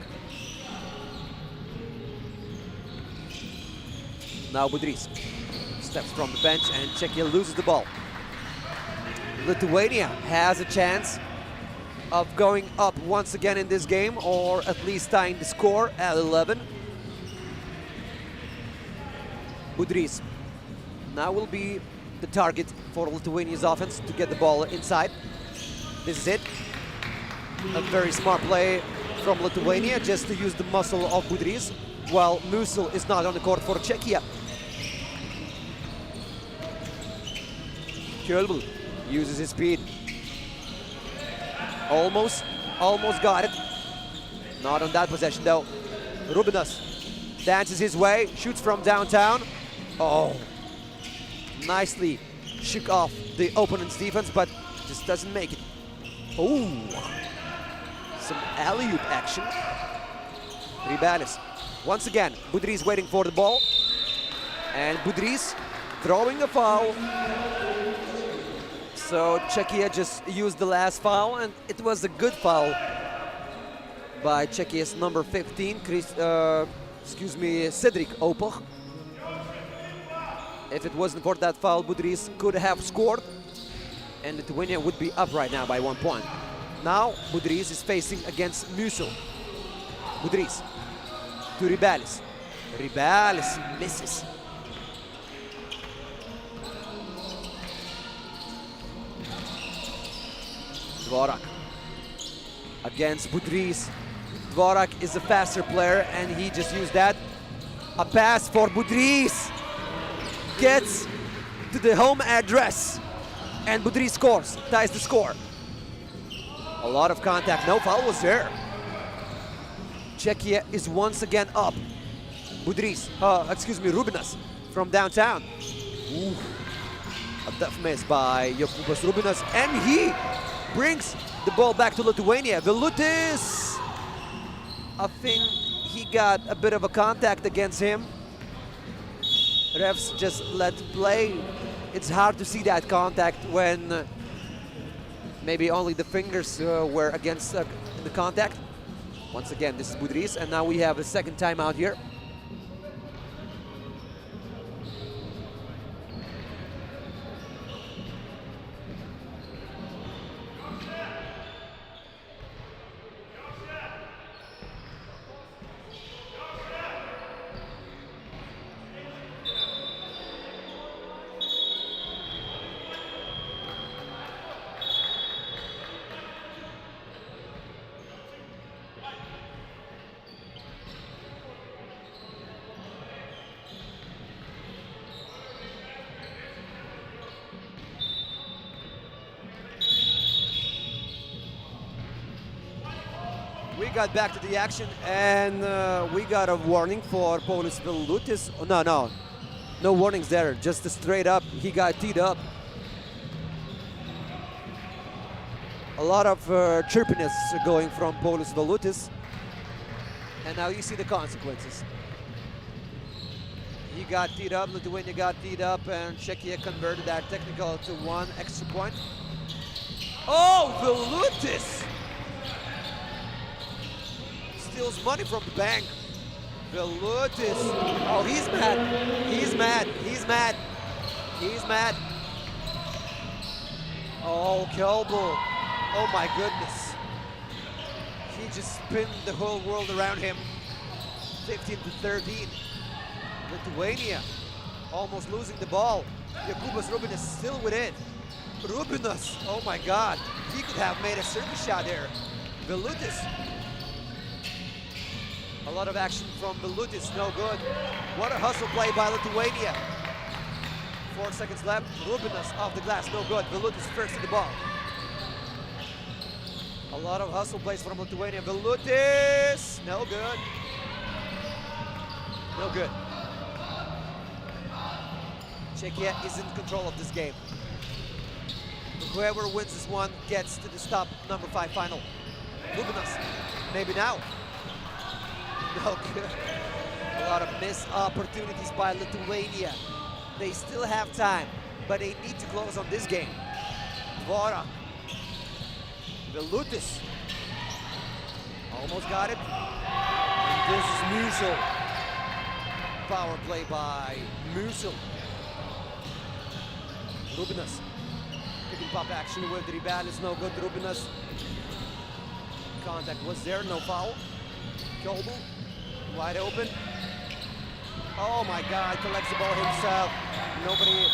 Now Budrys steps from the bench and Czechia loses the ball. Lithuania has a chance of going up once again in this game, or at least tying the score at 11. Budrys now will be the target for Lithuania's offense to get the ball inside. This is it. A very smart play from Lithuania just to use the muscle of Budrys, while Musil is not on the court for Czechia. Kolbul uses his speed. Almost got it. Not on that possession though. Rubinas dances his way, shoots from downtown. Oh, nicely shook off the opponent's defense, but just doesn't make it. Oh, some alley-oop action. Ribalis. Once again, Budrys waiting for the ball. And Budrys throwing a foul. So Czechia just used the last foul, and it was a good foul by Czechia's number 15, Cedric Opoch. If it wasn't for that foul, Budrys could have scored, and Lithuania would be up right now by 1 point. Now Budrys is facing against Musil. Budrys to Ribalis. Ribalis misses. Dvorak against Budrys. Dvorak is a faster player and he just used that. A pass for Budrys. Gets to the home address and Budrys scores, ties the score. A lot of contact, no foul was there. Czechia is once again up. Budrys, Rubinas from downtown. Ooh. A tough miss by Jokubas Rubinas, and he brings the ball back to Lithuania. Vilnius, I think he got a bit of a contact against him. Refs just let play. It's hard to see that contact when maybe only the fingers were against the contact. Once again, this is Budrys, and now we have a second timeout here. We got back to the action, and we got a warning for Paulius Vilnius. Oh, no warnings there, just a straight up. He got teed up. A lot of chirpiness going from Paulius Vilnius, and now you see the consequences. He got teed up, Lithuania got teed up, and Czechia converted that technical to 1 extra point. Oh, Vilnius! Steals money from the bank. Vilnius. Oh, he's mad. He's mad. He's mad. He's mad. Oh, Kjolbo. Oh my goodness. He just spinned the whole world around him. 15-13. Lithuania almost losing the ball. Jakubas Rubinas still with it. Rubinas, oh my God. He could have made a service shot there. Vilutis. A lot of action from Vilutis, no good. What a hustle play by Lithuania. 4 seconds left. Rubinas off the glass, no good. Vilutis first in the ball. A lot of hustle plays from Lithuania. Vilutis, no good. No good. Czechia is in control of this game. Whoever wins this one gets to the stop number 5 final. Rubinas, maybe now. No good. A lot of missed opportunities by Lithuania. They still have time, but they need to close on this game. Dvorak. Vilutis. Almost got it. And this is Musil. Power play by Musil. Rubinas. Pick and pop action with Ribalis, no good. Rubinas. Contact was there, no foul. Kjolbo, wide open. Oh my God, collects the ball himself. Nobody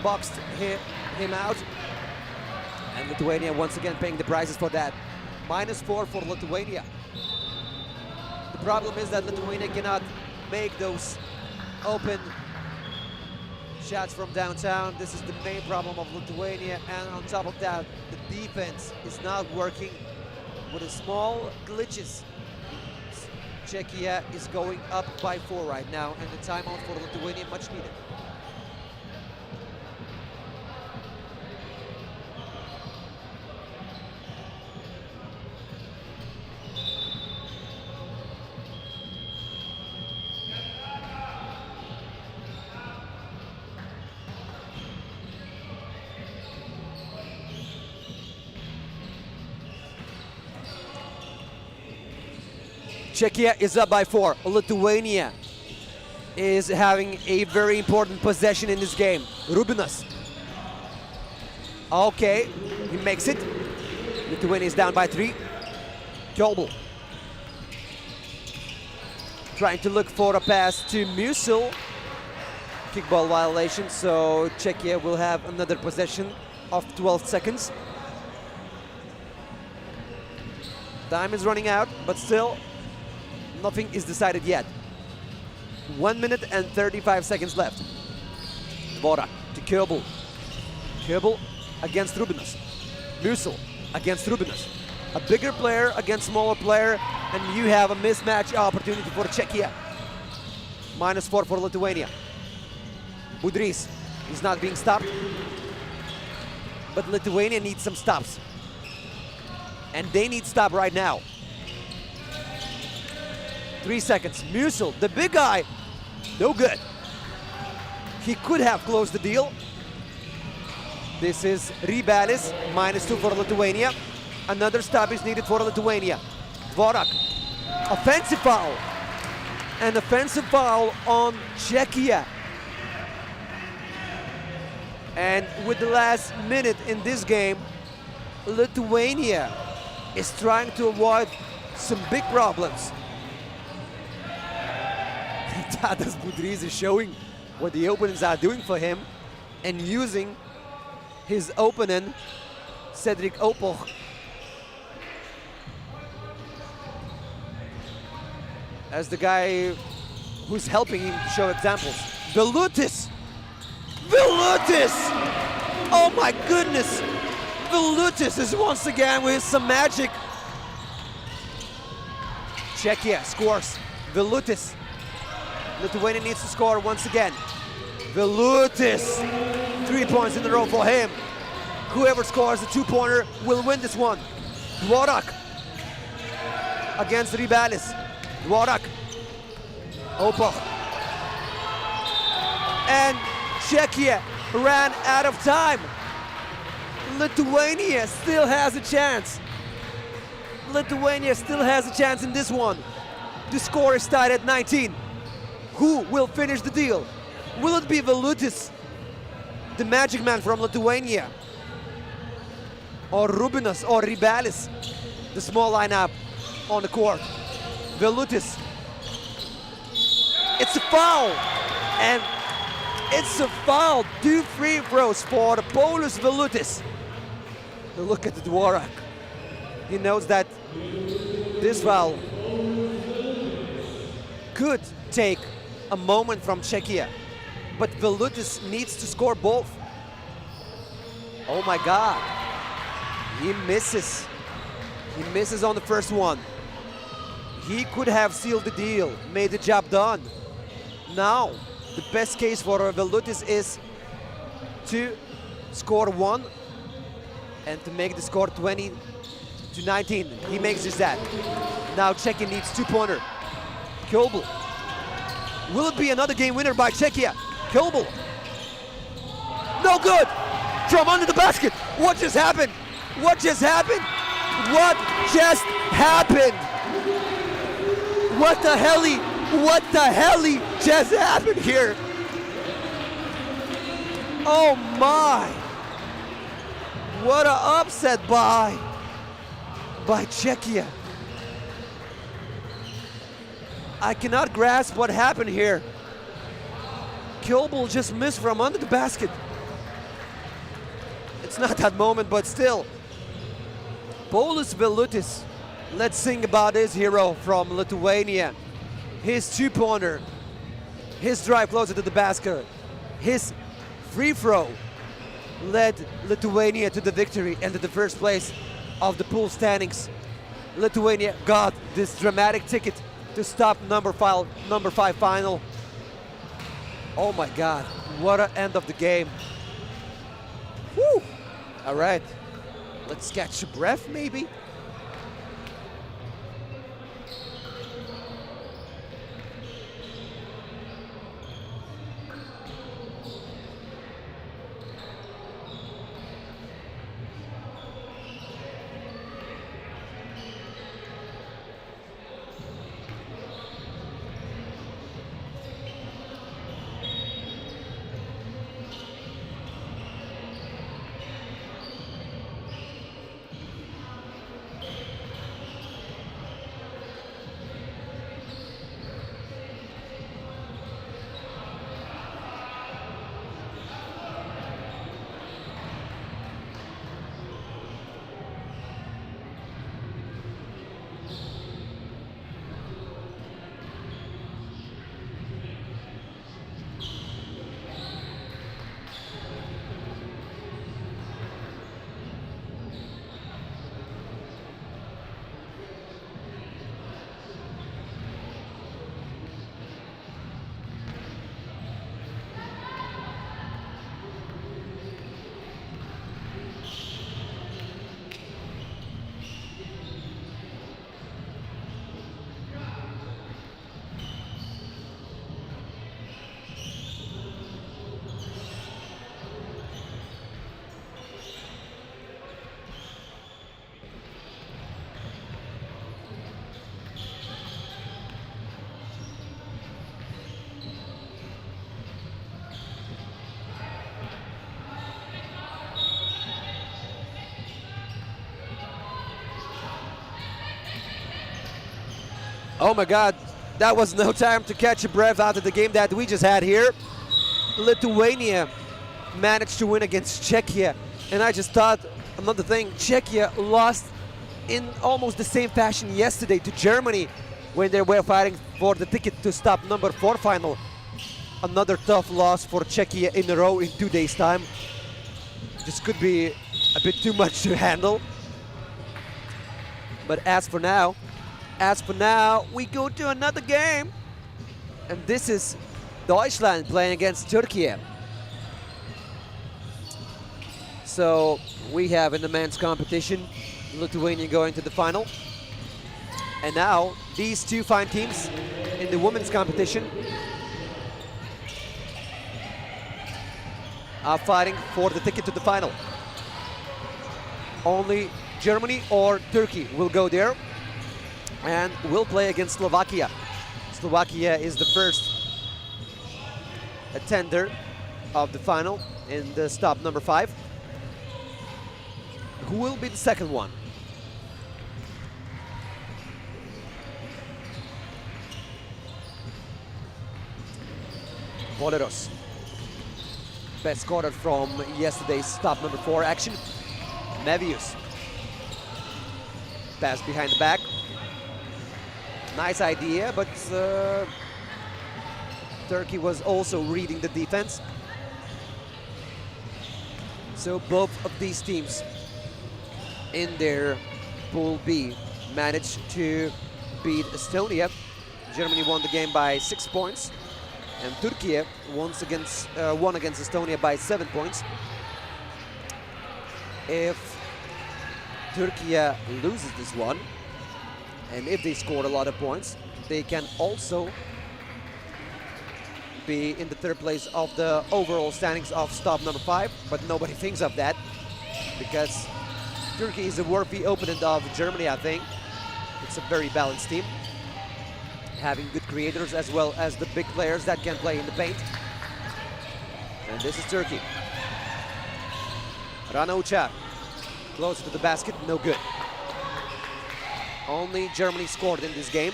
boxed him out. And Lithuania once again paying the prices for that. -4 for Lithuania. The problem is that Lithuania cannot make those open shots from downtown. This is the main problem of Lithuania, and on top of that, the defense is not working. With the small glitches, Czechia is going up by 4 right now, and the timeout for Lithuania much needed. Czechia is up by 4. Lithuania is having a very important possession in this game. Rubinas. Okay, he makes it. Lithuania is down by 3. Kjolbo. Trying to look for a pass to Musil. Kickball violation, so Czechia will have another possession of 12 seconds. Time is running out, but still, nothing is decided yet. 1 minute and 35 seconds left. Dvorak to Kjolbo. Kjolbo against Rubinas. Musil against Rubinas. A bigger player against smaller player, and you have a mismatch opportunity for Czechia. -4 for Lithuania. Budrys is not being stopped, but Lithuania needs some stops. And they need stop right now. 3 seconds. Musil, the big guy, no good. He could have closed the deal. This is Ribalis, -2 for Lithuania. Another stop is needed for Lithuania. Dvorak, offensive foul. An offensive foul on Czechia. And with the last minute in this game, Lithuania is trying to avoid some big problems. Tadas Budrys is showing what the opponents are doing for him and using his opponent, Cedric Opoch. As the guy who's helping him show examples. Vilutis! Vilutis! Oh my goodness! Vilutis is once again with some magic. Czechia scores. Vilutis. Lithuania needs to score once again. Vilutis. 3 points in a row for him. Whoever scores the 2-pointer will win this one. Dvorak against Ribalis. Dvorak. Opoch. And Czechia ran out of time. Lithuania still has a chance. Lithuania still has a chance in this one. The score is tied at 19. Who will finish the deal? Will it be Vilutis the magic man from Lithuania, or Rubinas, or Ribelis, the small lineup on the court. Vilutis. It's a foul, and it's a foul. 2 free throws for Paulius Vilutis. Look at the Dvorak. He knows that this foul could take a moment from Czechia, but Vilutis needs to score both. Oh my God. He misses. He misses on the first one. He could have sealed the deal, made the job done. Now, the best case for Vilutis is to score 1 and to make the score 20-19. He makes just that. Now Czechia needs 2-pointer. Kölbl. Will it be another game winner by Czechia? Kölbl. No good! From under the basket. What just happened? What just happened? What just happened? What the hell just happened here? Oh my! What an upset by Czechia. I cannot grasp what happened here. Kölbl just missed from under the basket. It's not that moment, but still. Paulius Vilutis. Let's sing about this hero from Lithuania. His 2-pointer, his drive closer to the basket, his free throw led Lithuania to the victory and to the first place of the pool standings. Lithuania got this dramatic ticket to stop number 5 final. Oh my God, what an end of the game. Woo! All right, let's catch a breath maybe. Oh my God, that was no time to catch a breath after the game that we just had here. Lithuania managed to win against Czechia, and I just thought another thing, Czechia lost in almost the same fashion yesterday to Germany when they were fighting for the ticket to stop number 4 final. Another tough loss for Czechia in a row in 2 days' time. This could be a bit too much to handle. But as for now, we go to another game. And this is Deutschland playing against Türkiye. So we have in the men's competition, Lithuania going to the final. And now these two fine teams in the women's competition are fighting for the ticket to the final. Only Germany or Turkey will go there and will play against Slovakia. Slovakia is the first attender of the final. in the stop number 5. Who will be the second one? Boleros. Best scorer from yesterday's stop number 4 action. Mevius. Pass behind the back. Nice idea, but Turkey was also reading the defense. So both of these teams in their Pool B managed to beat Estonia. Germany won the game by 6 points. And Türkiye won against Estonia by 7 points. If Türkiye loses this one, and if they scored a lot of points, they can also be in the 3rd place of the overall standings of stop number 5, but nobody thinks of that because Turkey is a worthy opponent of Germany, I think. It's a very balanced team, having good creators as well as the big players that can play in the paint. And this is Turkey. Rana Uçar, closer to the basket, no good. Only Germany scored in this game.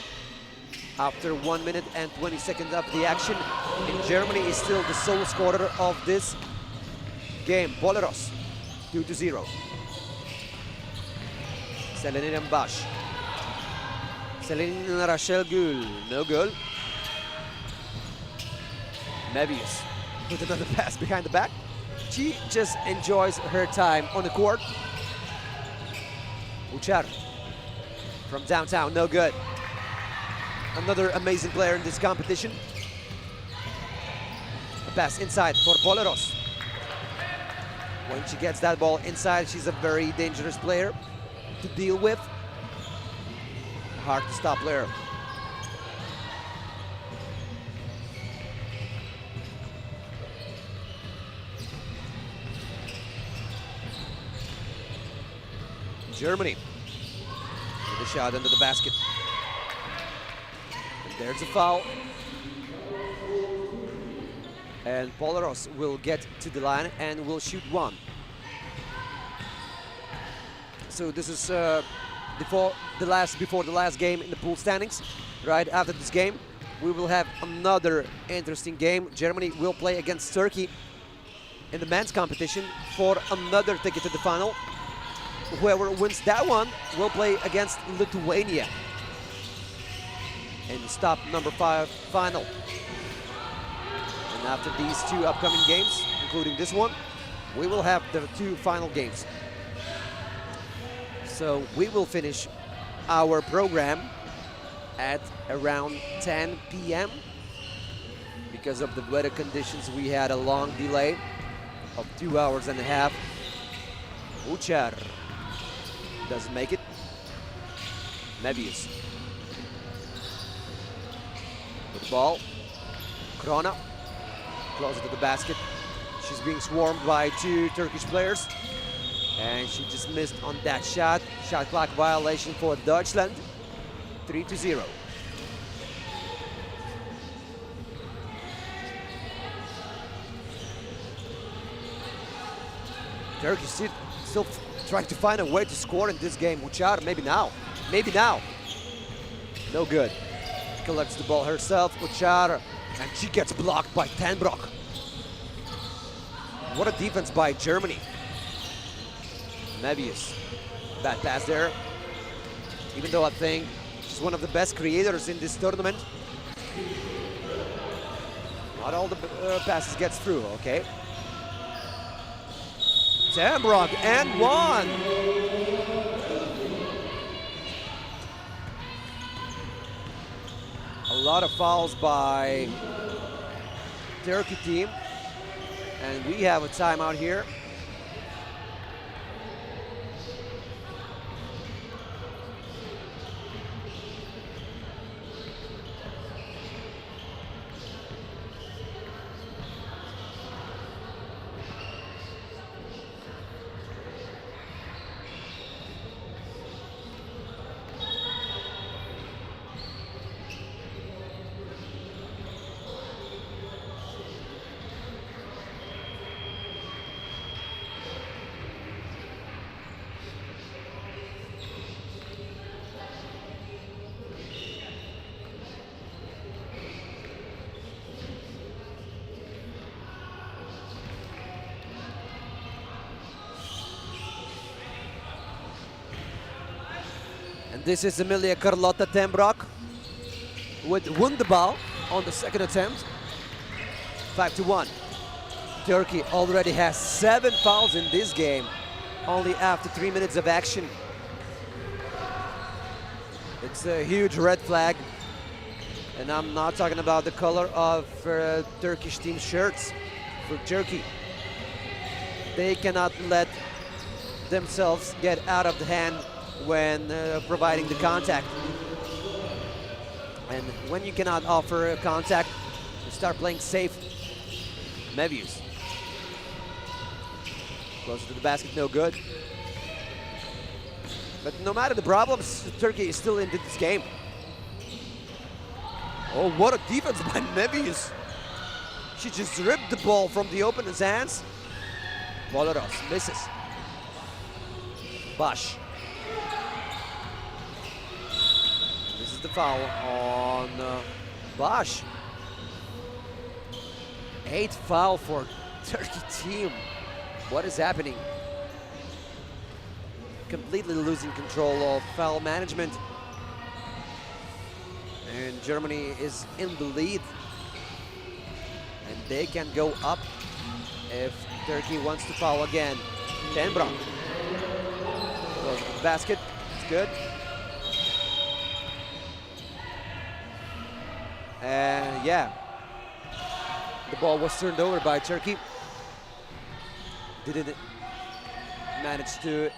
After 1 minute and 20 seconds of the action, and Germany is still the sole scorer of this game. Boleros, 2-0. Selenin Mbaş. Selenin Rachel Gül, no goal. Mevius with another pass behind the back. She just enjoys her time on the court. Uçar from downtown, no good. Another amazing player in this competition. A pass inside for Boleros. When she gets that ball inside, she's a very dangerous player to deal with. Hard to stop player. Germany with a shot under the basket. And there's a foul. And Boleros will get to the line and will shoot one. So this is before the last game in the pool standings. Right after this game, we will have another interesting game. Germany will play against Turkey in the men's competition for another ticket to the final. Whoever wins that one will play against Lithuania in the stop number 5 final. And after these 2 upcoming games, including this one, we will have the 2 final games. So we will finish our program at around 10 p.m. Because of the weather conditions, we had a long delay of 2 hours and a half. Uçar doesn't make it. Mevius with the ball. Krona closer to the basket. She's being swarmed by 2 Turkish players. And she just missed on that shot. Shot clock violation for Deutschland. 3-0. Turkey still trying to find a way to score in this game. Uçar, maybe now. Maybe now. No good. Collects the ball herself. Uçar. And she gets blocked by Tenbrock. What a defense by Germany. Mevius. Bad pass there. Even though I think she's one of the best creators in this tournament. Not all the passes gets through, okay. Tenbrock and one. A lot of fouls by Turkey team. And we have a timeout here. And this is Emilia Carlotta Tembrock with Wunderball on the second attempt. 5-1. Turkey already has 7 fouls in this game, only after 3 minutes of action. It's a huge red flag. And I'm not talking about the color of Turkish team shirts for Turkey. They cannot let themselves get out of the hand when providing the contact. And when you cannot offer contact, you start playing safe. Mevius. Closer to the basket, no good. But no matter the problems, Turkey is still into this game. Oh, what a defense by Mevius. She just ripped the ball from the opponent's hands. Polaros misses. Bosch. This is the foul on Bosch. 8 foul for Turkey team. What is happening? Completely losing control of foul management. And Germany is in the lead. And they can go up if Turkey wants to foul again. Tenbrock. Goes to the basket. It's good. And yeah. The ball was turned over by Turkey. Didn't manage to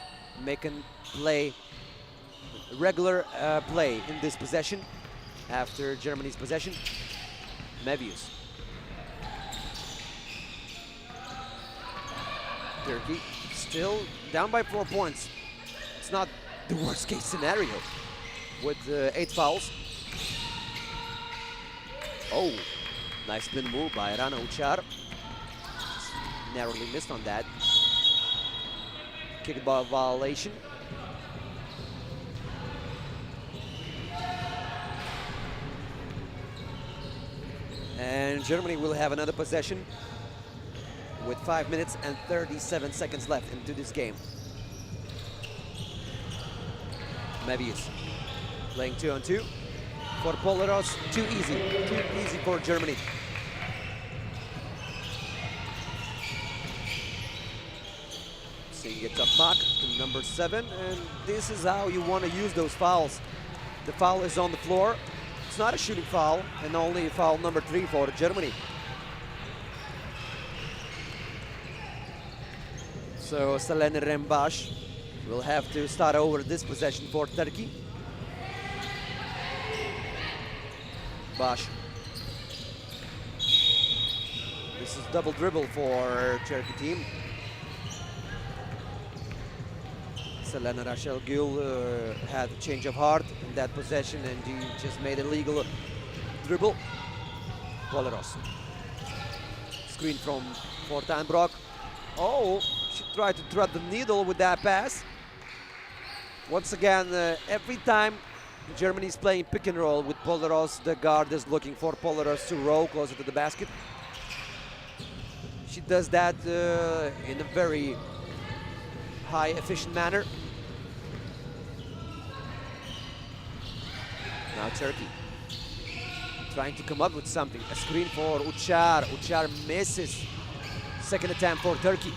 make a play, regular play in this possession after Germany's possession. Mevius. Turkey still down by 4 points. It's not the worst case scenario with 8 fouls. Oh, nice spin move by Rana Uchar. Narrowly missed on that. Kickball violation. And Germany will have another possession with 5 minutes and 37 seconds left into this game. Mevius playing 2-on-2 for Polaros. Too easy for Germany. Seeing it up back to number 7, and this is how you want to use those fouls. The foul is on the floor. It's not a shooting foul, and only foul number 3 for Germany. So Selene Rembash will have to start over this possession for Turkey. Bash. This is double dribble for Turkey team. Selena Rachel Gül had a change of heart in that possession, and he just made a legal dribble. Polaros. Screen from Fortenbrock. Oh, she tried to thread the needle with that pass. Once again, every time Germany is playing pick and roll with Polaros, the guard is looking for Polaros to roll closer to the basket. She does that in a very high efficient manner. Now Turkey trying to come up with something. A screen for Uchar. Uchar misses. Second attempt for Turkey.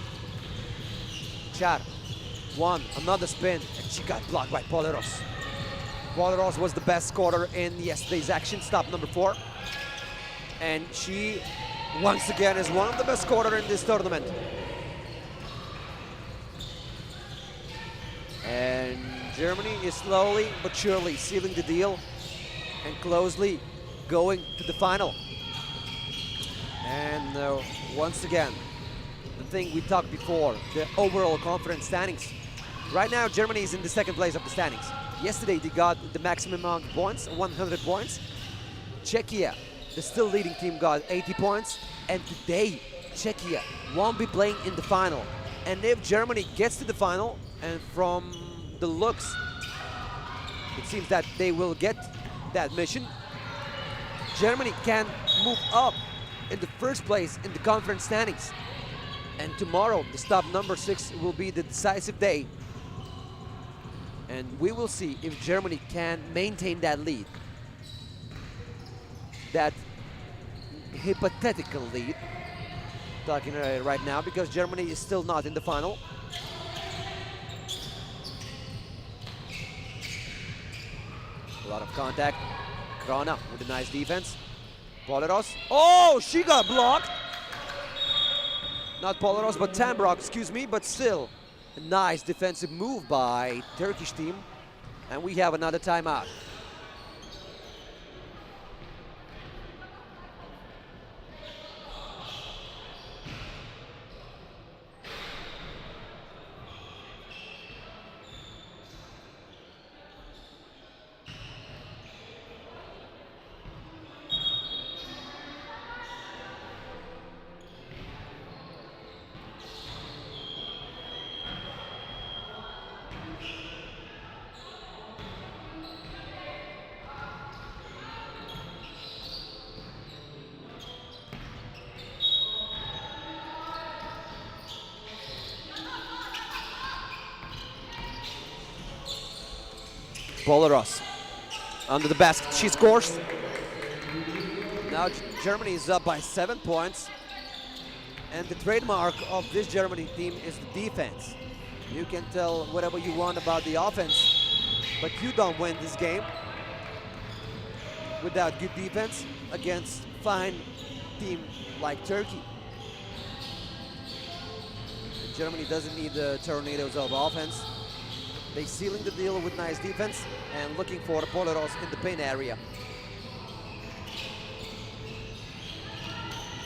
Uchar, another spin, and she got blocked by Polaros. Polaros was the best scorer in yesterday's action, stop number 4. And she, once again, is one of the best scorers in this tournament. And Germany is slowly but surely sealing the deal and closely going to the final. And once again, the thing we talked before, the overall conference standings. Right now, Germany is in the second place of the standings. Yesterday, they got the maximum amount of points, 100 points. Czechia, the still leading team, got 80 points. And today, Czechia won't be playing in the final. And if Germany gets to the final, and from the looks, it seems that they will get that mission, Germany can move up in the first place in the conference standings. And tomorrow, the stop number 6 will be the decisive day. And we will see if Germany can maintain that lead. That hypothetical lead, talking right now, because Germany is still not in the final. A lot of contact. Krona with a nice defense. Poleros. Oh, she got blocked. Not Poleros, but Tambrock, excuse me, but still a nice defensive move by Turkish team. And we have another timeout. Poleros under the basket, she scores. Now Germany is up by 7 points. And the trademark of this Germany team is the defense. You can tell whatever you want about the offense, but you don't win this game without good defense against fine team like Turkey. Germany doesn't need the tornadoes of offense. They sealing the deal with nice defense and looking for Poleros in the paint area.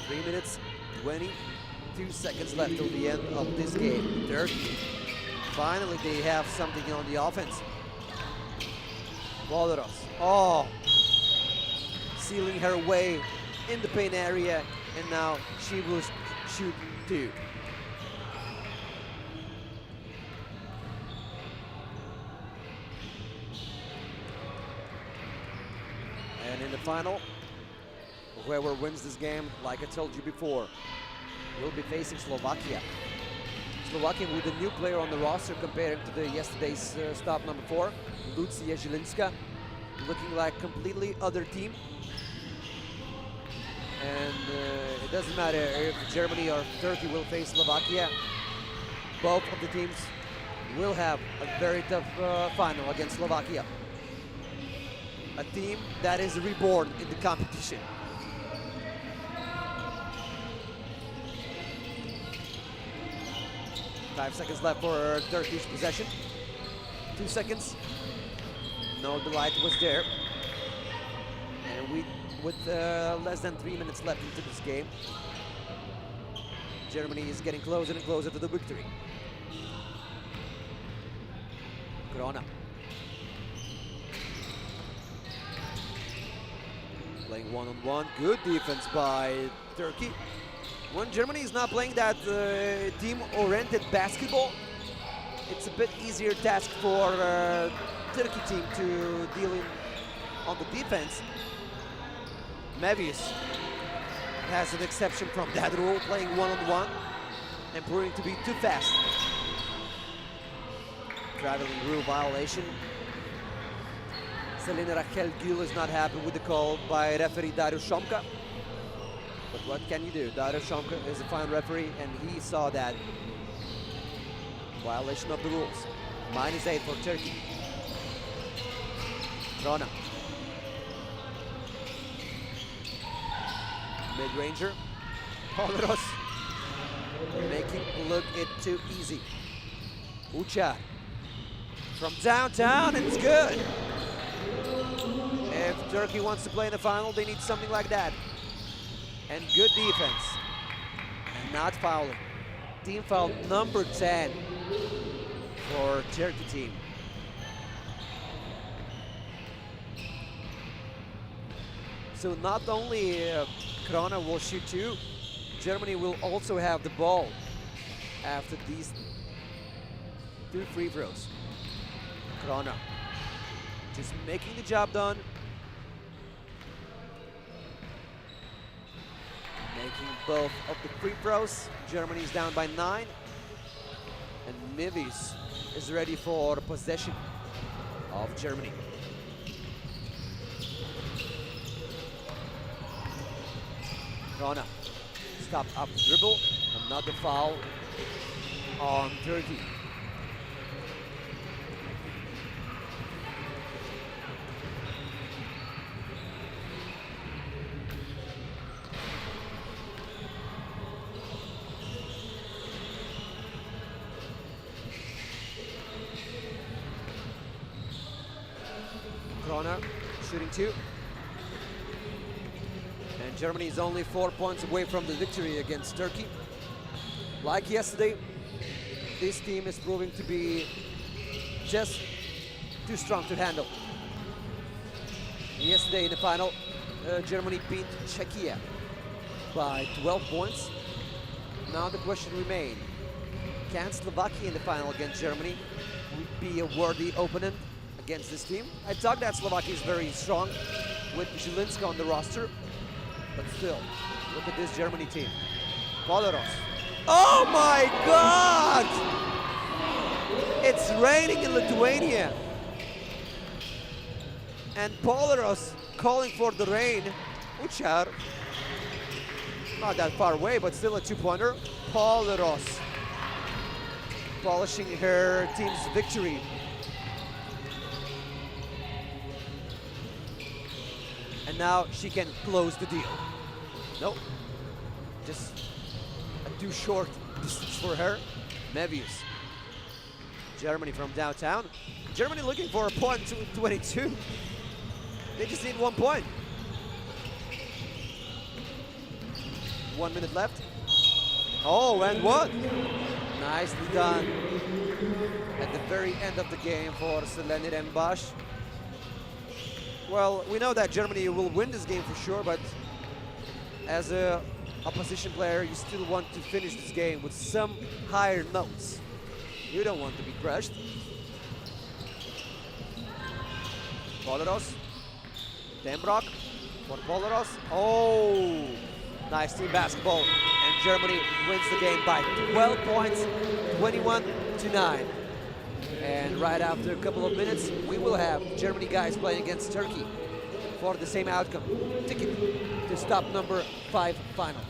3 minutes, 22 seconds left till the end of this game. Turkey, finally they have something on the offense. Poleros, oh, sealing her way in the paint area, and now she will shoot two. And in the final, whoever wins this game, like I told you before, will be facing Slovakia. Slovakia with a new player on the roster compared to the yesterday's stop number 4, Lucia Zilinska, looking like completely other team. And it doesn't matter if Germany or Turkey will face Slovakia. Both of the teams will have a very tough final against Slovakia. A team that is reborn in the competition. Five seconds left for Turkish possession. 2 seconds. No, the light was there. And with less than 3 minutes left into this game, Germany is getting closer and closer to the victory. Krona. Playing one-on-one. Good defense by Turkey. When Germany is not playing that team-oriented basketball, it's a bit easier task for Turkey team to deal in on the defense. Mevius has an exception from that rule, playing one-on-one and proving to be too fast. Traveling rule violation. Selena Rachel Gül is not happy with the call by referee Dario Shomka. But what can you do? Dario Shomka is a fine referee, and he saw that violation of the rules. -8 for Turkey. Krona. Mid-ranger. Poleros. Making look it too easy. Ucha. From downtown, and it's good. If Turkey wants to play in the final, they need something like that. And good defense. And not fouling. Team foul number 10 for Turkey team. So not only Krona will shoot two, Germany will also have the ball after these 2 free throws. Krona just making the job done. Making both of the free throws. Germany is down by 9. And Mevius is ready for possession. of Germany. Rona, stop up dribble, another foul on Turkey. Corner, shooting 2. And Germany is only 4 points away from the victory against Turkey. Like yesterday, this team is proving to be just too strong to handle. Yesterday in the final, Germany beat Czechia by 12 points. Now the question remains, can Slovakia in the final against Germany be a worthy opponent against this team? I thought that Slovakia is very strong with Zilinska on the roster, but still, look at this Germany team. Poleros. Oh my God! It's raining in Lithuania. And Poleros calling for the rain. Uchar. Not that far away, but still a 2-pointer. Poleros polishing her team's victory. And now she can close the deal. Nope. Just a too short distance for her. Mevius. Germany from downtown. Germany looking for a point to 22. They just need 1 point. 1 minute left. Oh, and one. Nicely done. At the very end of the game for Seleni Rembash. Well, we know that Germany will win this game for sure, but as a opposition player, you still want to finish this game with some higher notes. You don't want to be crushed. Poleros. Dembrock for Poleros. Oh, nice team basketball. And Germany wins the game by 12 points, 21-9. And right after a couple of minutes, we will have Germany guys playing against Turkey for the same outcome. Ticket to stop number 5 final.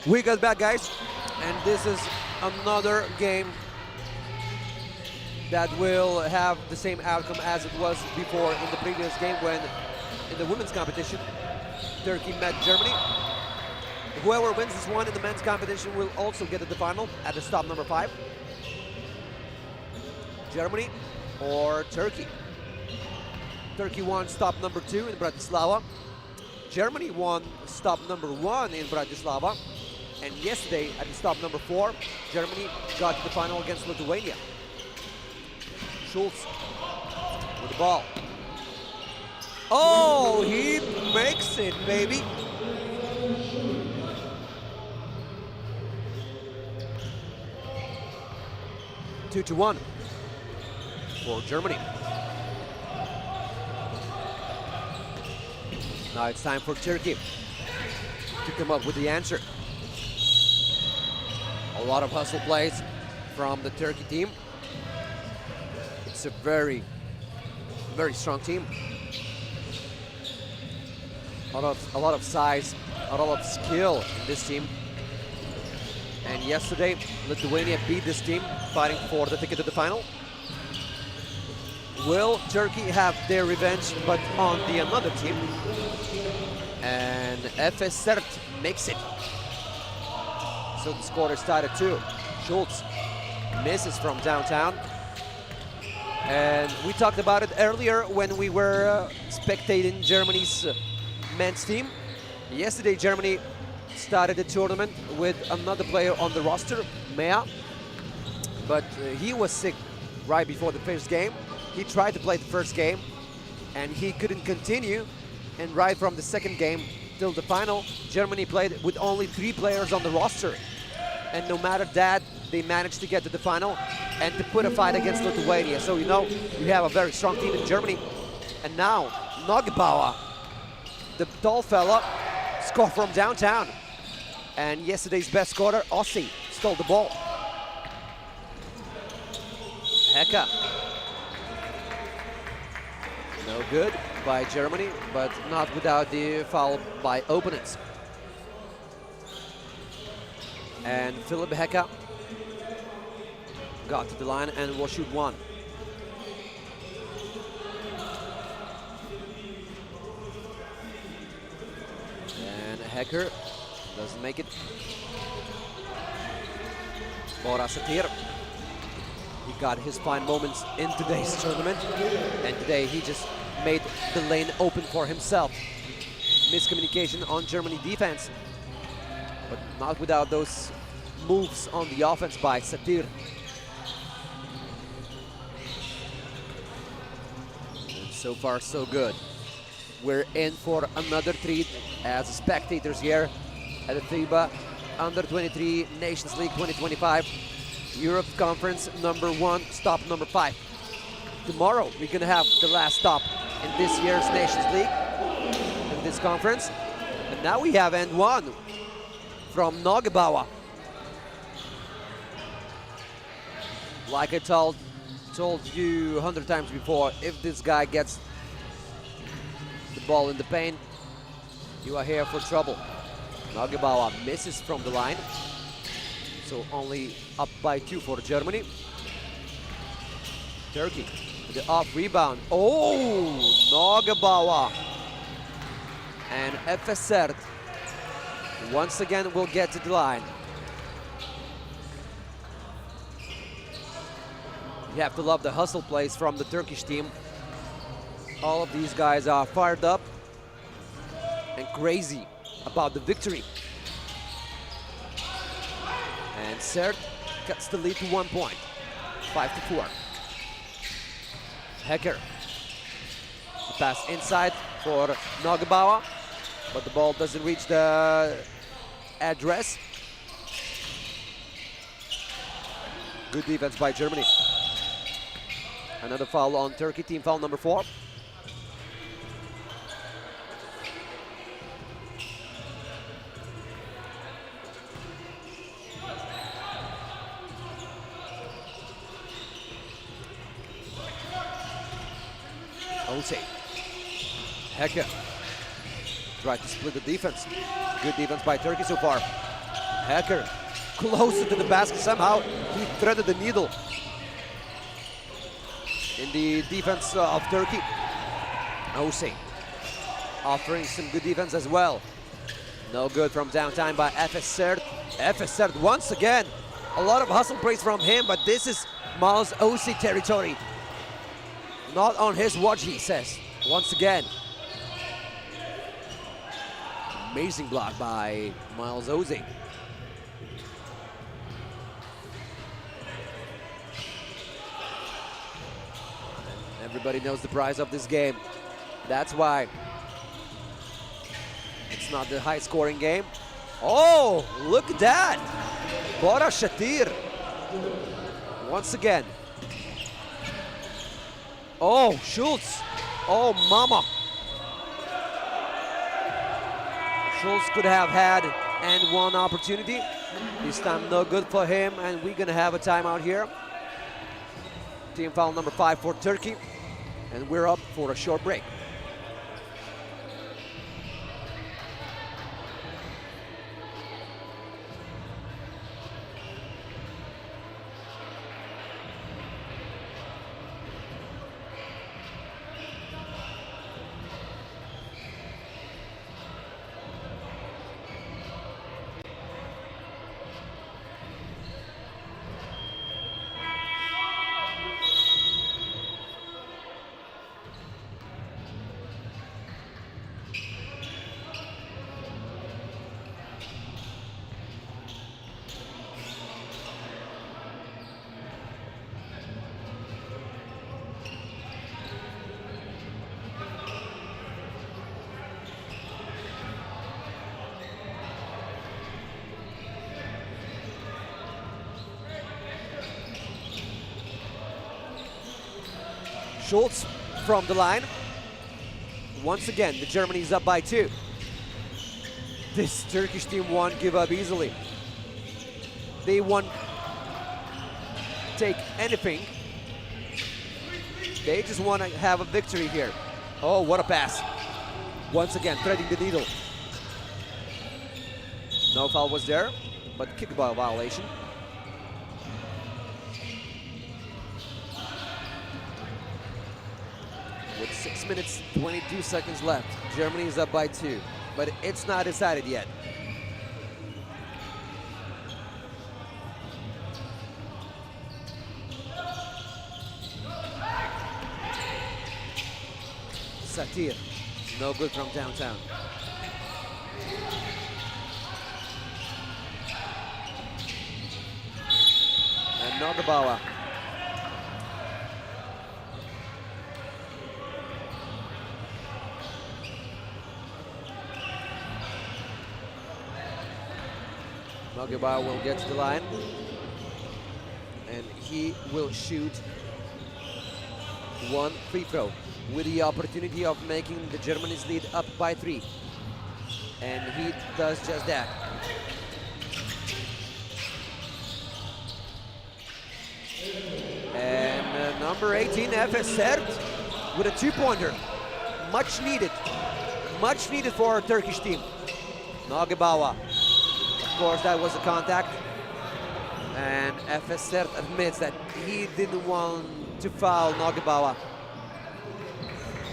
We got back, guys, and this is another game that will have the same outcome as it was before in the previous game when in the women's competition Turkey met Germany. Whoever wins this one in the men's competition will also get to the final at the stop number 5. Germany or Turkey. Turkey won stop number 2 in Bratislava. Germany won stop number 1 in Bratislava. And yesterday, at the stop number 4, Germany got to the final against Lithuania. Schultz with the ball. Oh, he makes it, baby. Two to 1 for Germany. Now it's time for Turkey to come up with the answer. A lot of hustle plays from the Turkey team. It's a very, very strong team. A lot of size, a lot of skill in this team. And yesterday, Lithuania beat this team, fighting for the ticket to the final. Will Turkey have their revenge, but on the another team? And FIBA makes it. So the score is tied at 2. Schultz misses from downtown. And we talked about it earlier when we were spectating Germany's men's team. Yesterday, Germany started the tournament with another player on the roster, Mea. But he was sick right before the first game. He tried to play the first game, and he couldn't continue. And right from the second game till the final, Germany played with only 3 players on the roster. And no matter that, they managed to get to the final and to put a fight against Lithuania. So, you know, you have a very strong team in Germany. And now, Nogbauer, the tall fella, scored from downtown. And yesterday's best scorer, Ossi, stole the ball. Heka. No good by Germany, but not without the foul by opponents. And Philip Heka got to the line and will shoot 1. And Hecker doesn't make it. Bora Satir. He got his fine moments in today's tournament, and today he just made the lane open for himself. Miscommunication on Germany defense, but not without those moves on the offense by Satir. And so far, so good. We're in for another treat as spectators here at the FIBA Under-23 Nations League 2025. Europe Conference number 1, stop number 5. Tomorrow we're gonna have the last stop in this year's Nations League, in this conference. And now we have end 1 from Nogbauer. Like I told you 100 times before, if this guy gets the ball in the paint, you are here for trouble. Nogbauer misses from the line. So only up by 2 for Germany. Turkey, the off rebound. Oh, Nogbauer. And FIBA once again will get to the line. You have to love the hustle plays from the Turkish team. All of these guys are fired up and crazy about the victory. And Sert cuts the lead to 1 point, 5-4. Hecker, a pass inside for Nogbauer, but the ball doesn't reach the address. Good defense by Germany. Another foul on Turkey, team foul number 4. Ose. Hecker tried to split the defense. Good defense by Turkey so far. Hacker closer to the basket. Somehow he threaded the needle in the defense of Turkey. Osi offering some good defense as well. No good from downtown by FSR. FSR once again. A lot of hustle plays from him, but this is Miles Osi territory. Not on his watch, he says. Once again. Amazing block by Miles Osi. Everybody knows the price of this game. That's why it's not the high-scoring game. Oh, look at that! Bora Shatir. Once again. Oh, Schultz. Oh, mama. Schultz could have had and one opportunity. This time no good for him, and we're gonna have a timeout here. Team foul number 5 for Turkey, and we're up for a short break. Schultz from the line. Once again, the Germany is up by 2. This Turkish team won't give up easily. They won't take anything. They just want to have a victory here. Oh, what a pass. Once again, threading the needle. No foul was there, but kickball violation. With 6 minutes, 22 seconds left. Germany is up by 2, but it's not decided yet. Satir, no good from downtown. And Nogabauer. Nogabauer will get to the line, and he will shoot one free throw with the opportunity of making the Germany's lead up by 3. And he does just that. And number 18, FSR, with a 2-pointer. Much needed for our Turkish team. Nogabauer. Of course, that was a contact, and FSR admits that he didn't want to foul Nogabauer.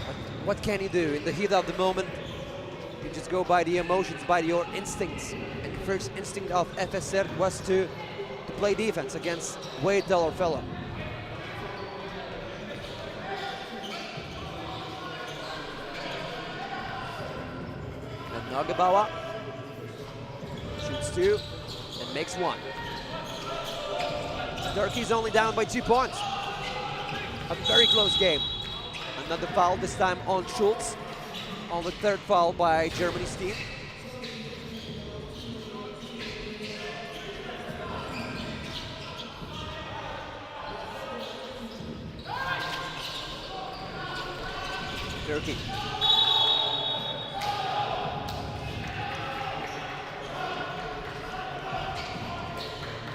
But what can he do? In the heat of the moment, you just go by the emotions, by your instincts. And the first instinct of FSR was to play defense against way taller fella. And Nogabauer shoots 2 and makes 1. Turkey's only down by 2 points. A very close game. Another foul, this time on Schultz. On the 3rd foul by Germany's team. Turkey.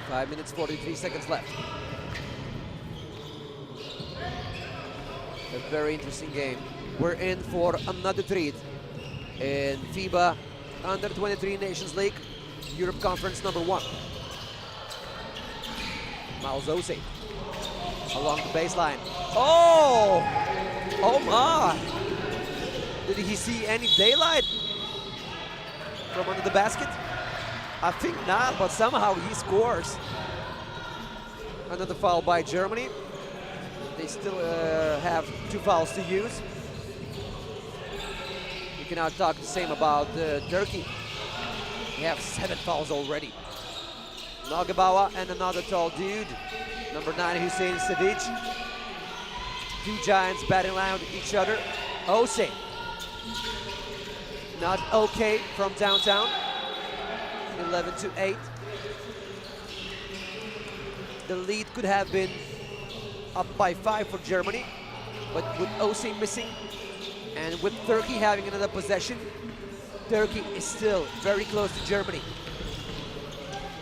Five minutes, 43 seconds left. A very interesting game. We're in for another treat in FIBA Under 23 Nations League. Europe Conference number 1. Miles Ose along the baseline. Oh! Oh my! Did he see any daylight from under the basket? I think not, but somehow he scores. Another foul by Germany. They still have 2 fouls to use. You cannot talk the same about Turkey. They have 7 fouls already. Nagabawa and another tall dude. Number 9, Hussein Savic. 2 giants batting around each other. Ose. Not okay from downtown. 11-8. The lead could have been up by 5 for Germany, but with Ose missing and with Turkey having another possession, Turkey is still very close to Germany.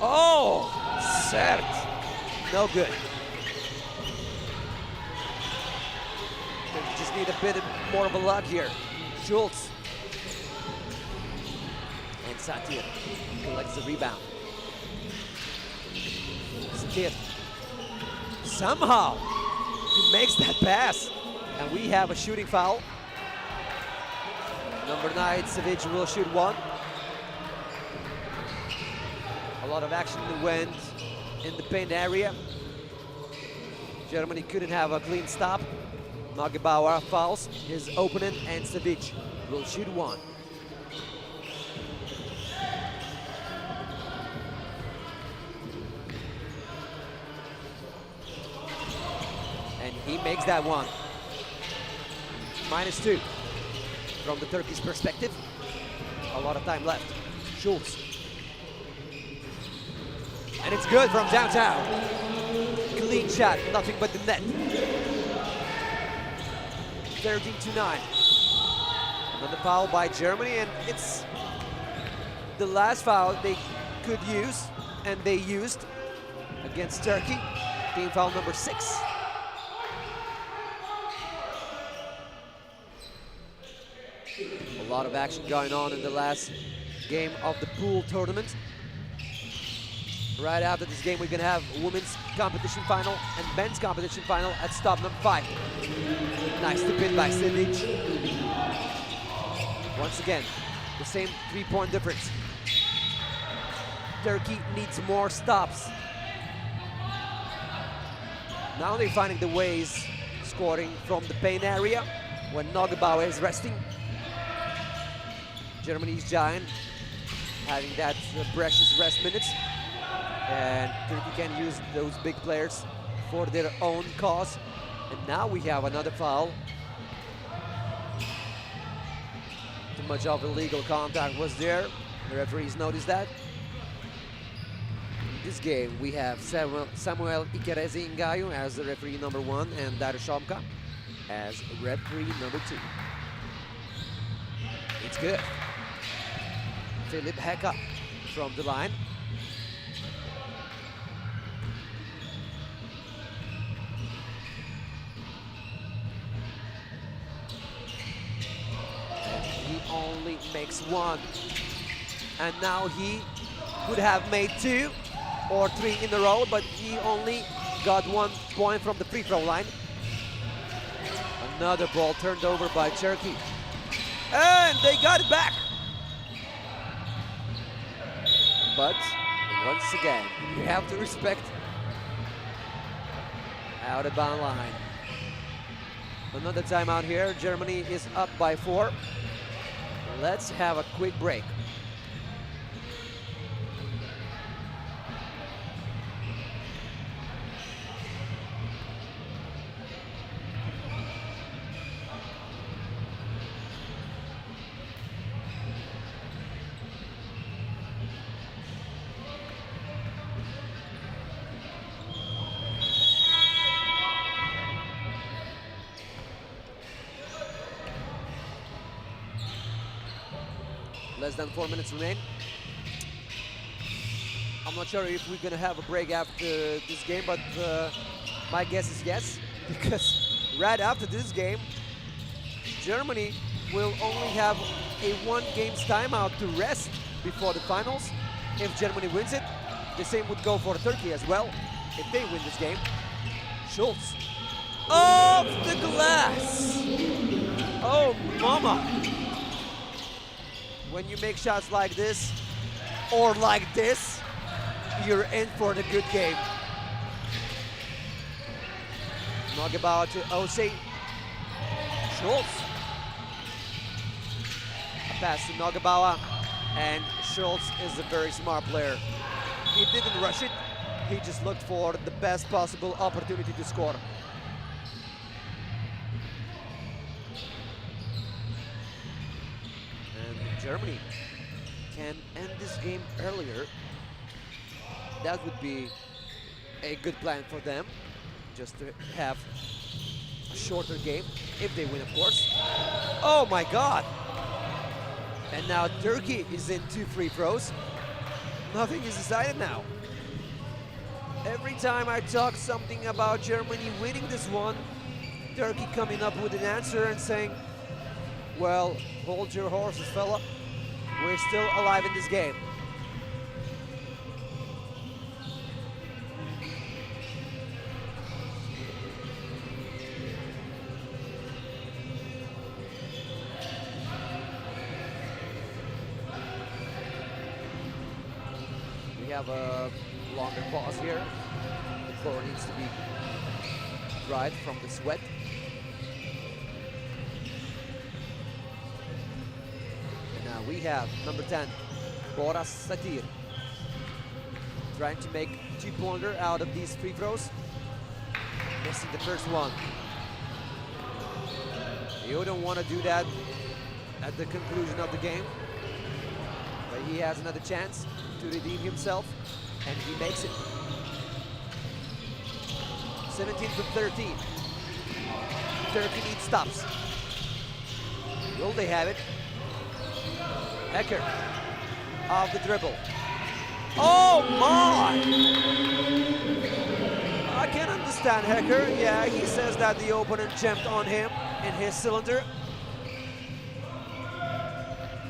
Oh, Sert. No good. They just need a bit more of a luck here. Schultz. And Satir collects the rebound. Satir. Somehow, he makes that pass. And we have a shooting foul. Number 9, Savic will shoot 1. A lot of action went in the paint area. Germany couldn't have a clean stop. Nagebauer fouls his opponent and Savic will shoot 1. And he makes that one. -2 from the Turkish perspective. A lot of time left. Schultz. And it's good from downtown. Clean shot, nothing but the net. 13-9. Another foul by Germany, and it's the last foul they could use, and they used against Turkey. Team foul number 6. A lot of action going on in the last game of the pool tournament. Right after this game, we're gonna have women's competition final and men's competition final at stop number 5. Nice tip in by Silic. Once again, the same 3-point difference. Turkey needs more stops. Now they're finding the ways, scoring from the paint area when Nagebauer is resting. Germany's giant having that precious rest minutes. And Turkey can use those big players for their own cause. And now we have another foul. Too much of illegal contact was there. The referees noticed that. In this game, we have Samuel Ikerezi Ngayu as the referee number 1 and Dario Shomka as referee number 2. It's good. Philip Heka from the line. Only makes 1, and now he would have made 2 or 3 in a row, but he only got 1 point from the free throw line. Another ball turned over by Turkey, and they got it back. But once again, you have to respect out of bound line. Another timeout here. Germany is up by 4. Let's have a quick break. Less than 4 minutes remain. I'm not sure if we're gonna have a break after this game, but my guess is yes, because right after this game, Germany will only have a 1 game's timeout to rest before the finals. if Germany wins it. The same would go for Turkey as well, if they win this game. Schultz. Off the glass! Oh, mama! When you make shots like this, or like this, you're in for the good game. Nogebauer to Ose. Schultz. A pass to Nogebauer, and Schultz is a very smart player. He didn't rush it, he just looked for the best possible opportunity to score. And Germany can end this game earlier. That would be a good plan for them, just to have a shorter game, if they win, of course. Oh my God! And now Turkey is in 2 free throws. Nothing is decided now. Every time I talk something about Germany winning this one, Turkey coming up with an answer and saying, well, hold your horses, fella. We're still alive in this game. We have a longer pause here. The floor needs to be dried from the sweat. And now we have number 10, Boras Satir, trying to make 2-pointer out of these free throws. Missing the first one. You don't want to do that at the conclusion of the game, but he has another chance to redeem himself, and he makes it. 17 from 13. Turkey needs stops. Will they have it? Hecker off the dribble. Oh my! I can't understand Hecker. Yeah, he says that the opponent jumped on him in his cylinder.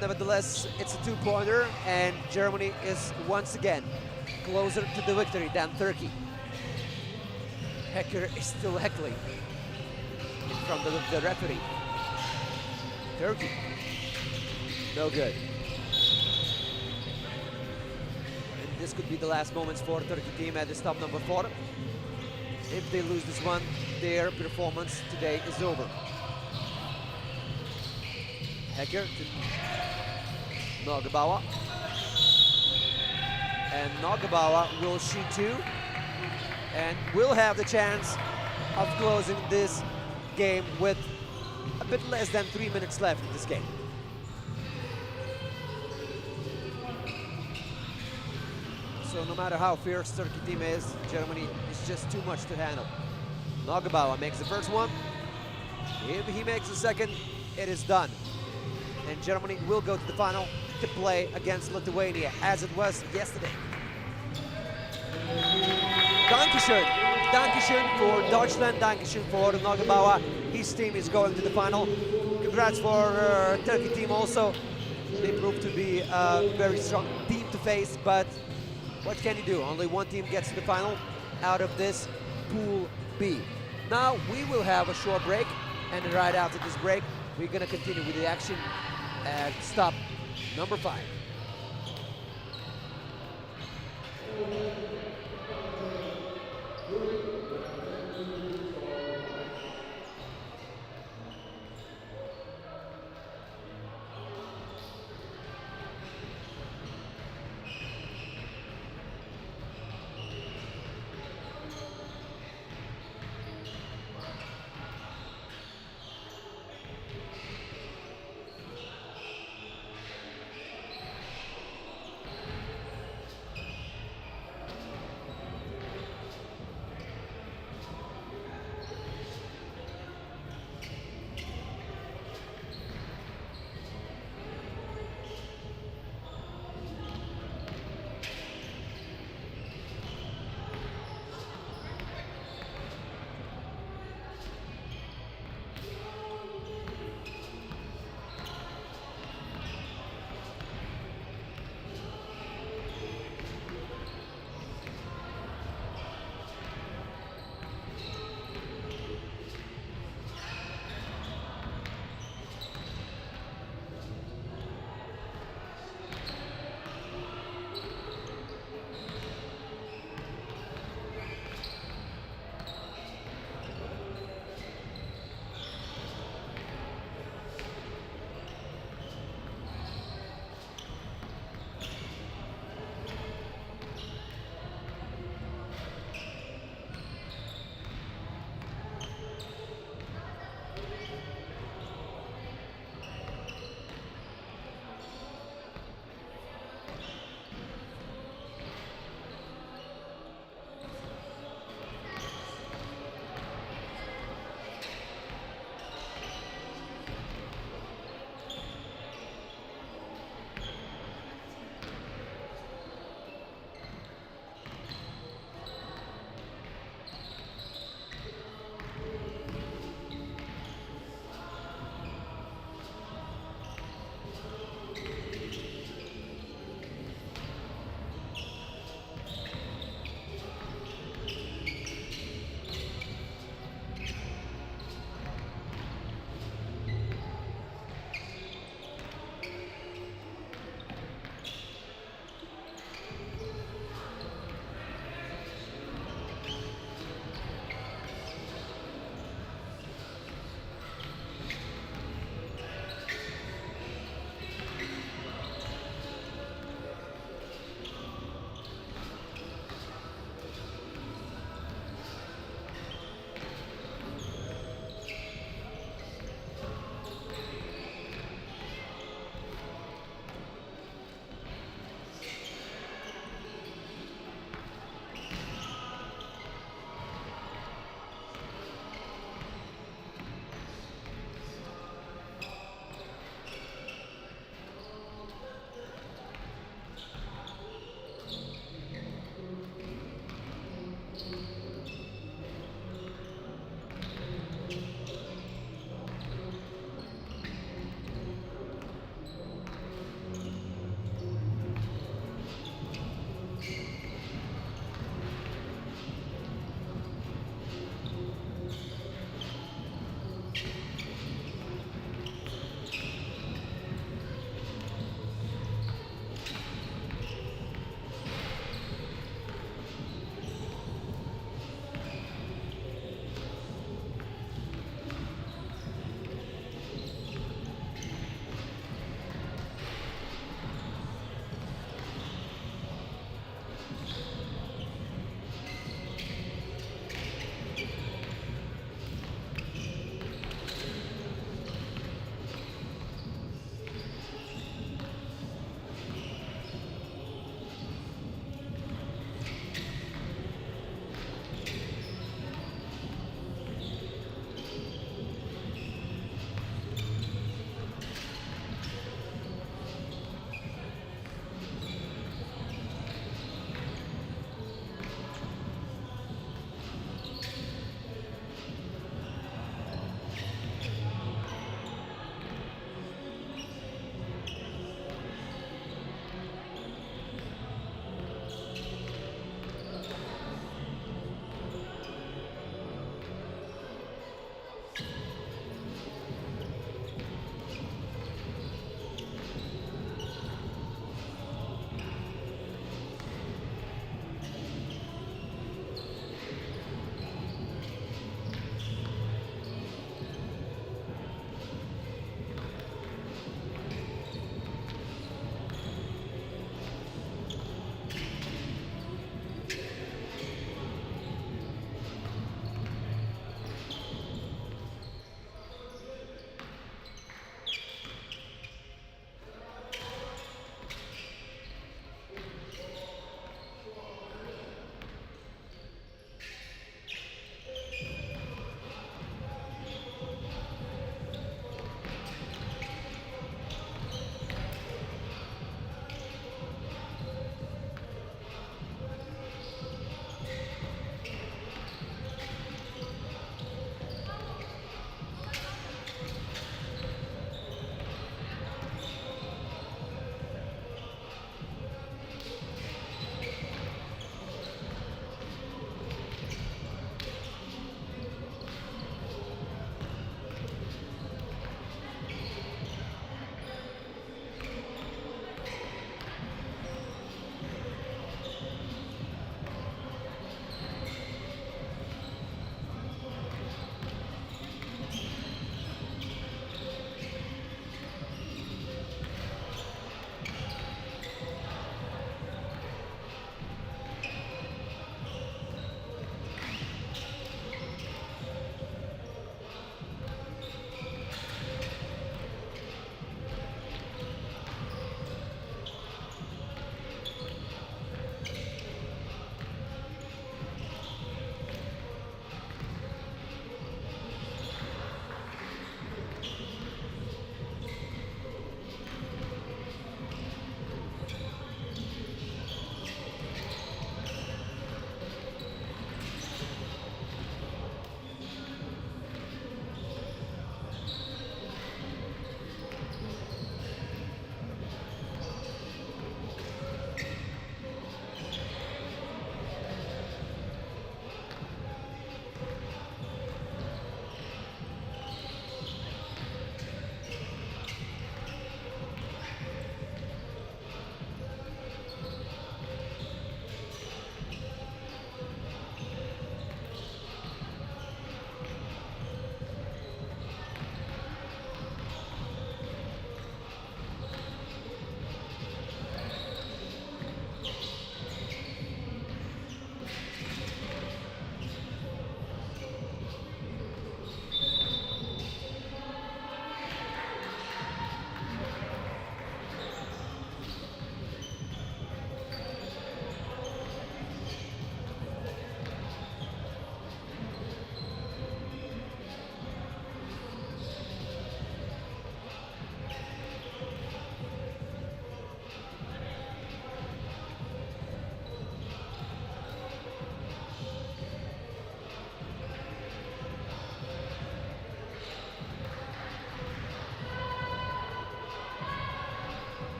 Nevertheless, it's a 2-pointer, and Germany is once again closer to the victory than Turkey. Hecker is still heckling in front of the referee. Turkey, no good. And this could be the last moments for the Turkey team at the stop number 4. If they lose this one, their performance today is over. Hecker to Nogebauer. And Nogebauer will shoot 2 and will have the chance of closing this game with a bit less than 3 minutes left in this game. So no matter how fierce Turkey team is, Germany is just too much to handle. Nogebauer makes the first one. If he makes the second, it is done. And Germany will go to the final to play against Lithuania, as it was yesterday. Dankeschön. Dankeschön for Deutschland. Dankeschön for Nogebauer. His team is going to the final. Congrats for Turkey team also. They proved to be a very strong team to face, but what can you do? Only one team gets to the final out of this Pool B. Now we will have a short break, and right after this break, we're gonna continue with the action at stop number 5.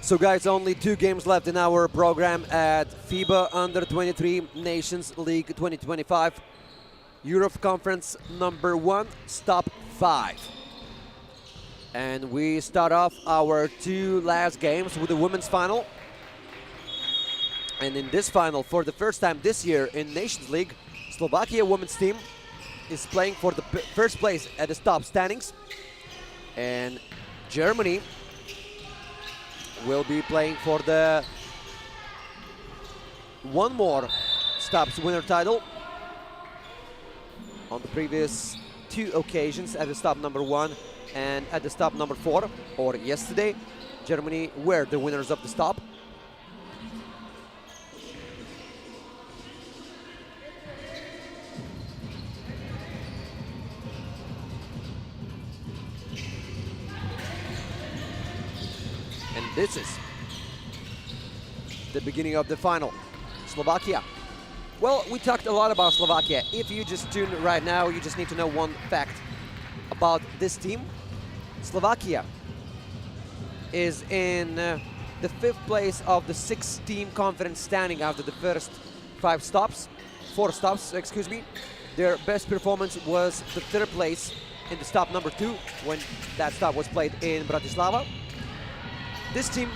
So guys, only 2 games left in our program at FIBA Under 23 Nations League 2025. Europe Conference number 1, stop 5. And we start off our 2 last games with the women's final. And in this final, for the first time this year in Nations League, Slovakia women's team is playing for the first place at the top standings. And Germany will be playing for the one more stops winner title. On the previous 2 occasions, at the stop number 1 and at the stop number 4, or yesterday, Germany were the winners of the stop. And this is the beginning of the final. Slovakia. Well, we talked a lot about Slovakia. If you just tune right now, you just need to know one fact about this team. Slovakia is in the 5th place of the 6-team conference standing after the first 4 stops, excuse me. Their best performance was the 3rd place in the stop number 2 when that stop was played in Bratislava. This team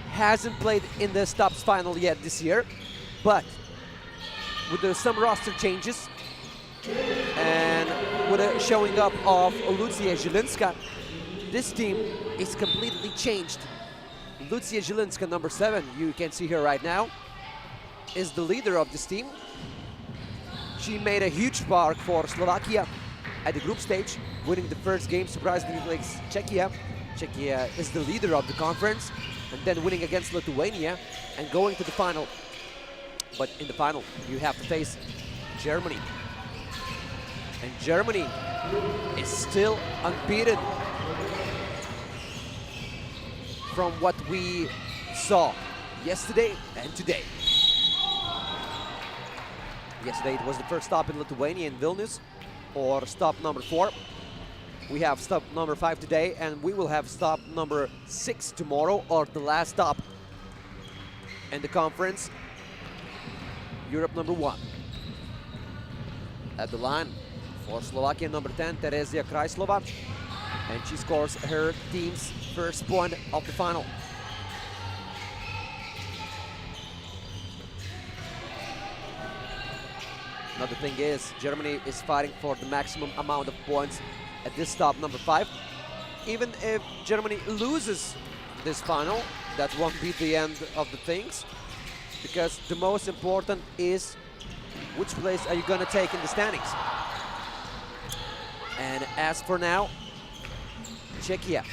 hasn't played in the stops final yet this year, but with some roster changes and with a showing up of Lucja Zielińska, this team is completely changed. Lucja Zielińska, number 7, you can see her right now, is the leader of this team. She made a huge spark for Slovakia at the group stage, winning the first game surprisingly against Czechia. Czechia is the leader of the conference, and then winning against Lithuania and going to the final. But in the final, you have to face Germany. And Germany is still unbeaten from what we saw yesterday and today. Yesterday it was the first stop in Lithuania in Vilnius, or stop number 4. We have stop number 5 today, and we will have stop number 6 tomorrow, or the last stop in the conference, Europe number 1. At the line for Slovakia, number 10, Terezia Krajslova, and she scores her team's first point of the final. Another thing is, Germany is fighting for the maximum amount of points at this stop number 5. Even if Germany loses this final, that won't be the end of the things, because the most important is which place are you going to take in the standings. And as for now, Czechia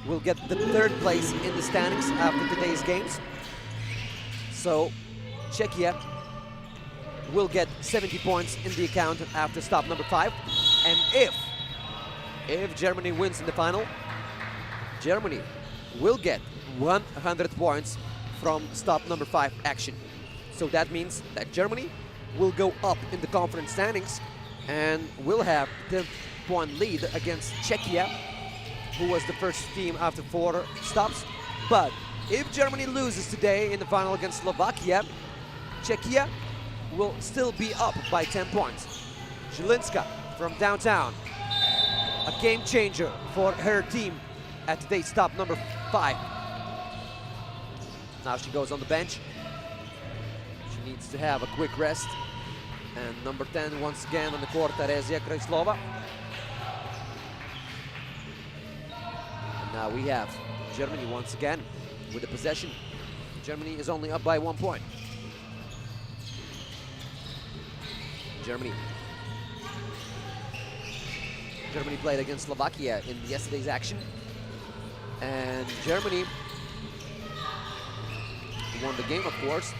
will get the 3rd place in the standings after today's games. So Czechia will get 70 points in the account after stop number 5. And if Germany wins in the final, Germany will get 100 points from stop number 5 action. So that means that Germany will go up in the conference standings and will have the 10-point lead against Czechia, who was the first team after 4 stops. But if Germany loses today in the final against Slovakia, Czechia will still be up by 10 points. Zielińska from downtown, a game changer for her team at today's stop number 5. Now she goes on the bench. She needs to have a quick rest. And number 10 once again on the court, Terezia Krajslova. And now we have Germany once again with the possession. Germany is only up by 1 point. Germany played against Slovakia in yesterday's action, and Germany won the game, of course.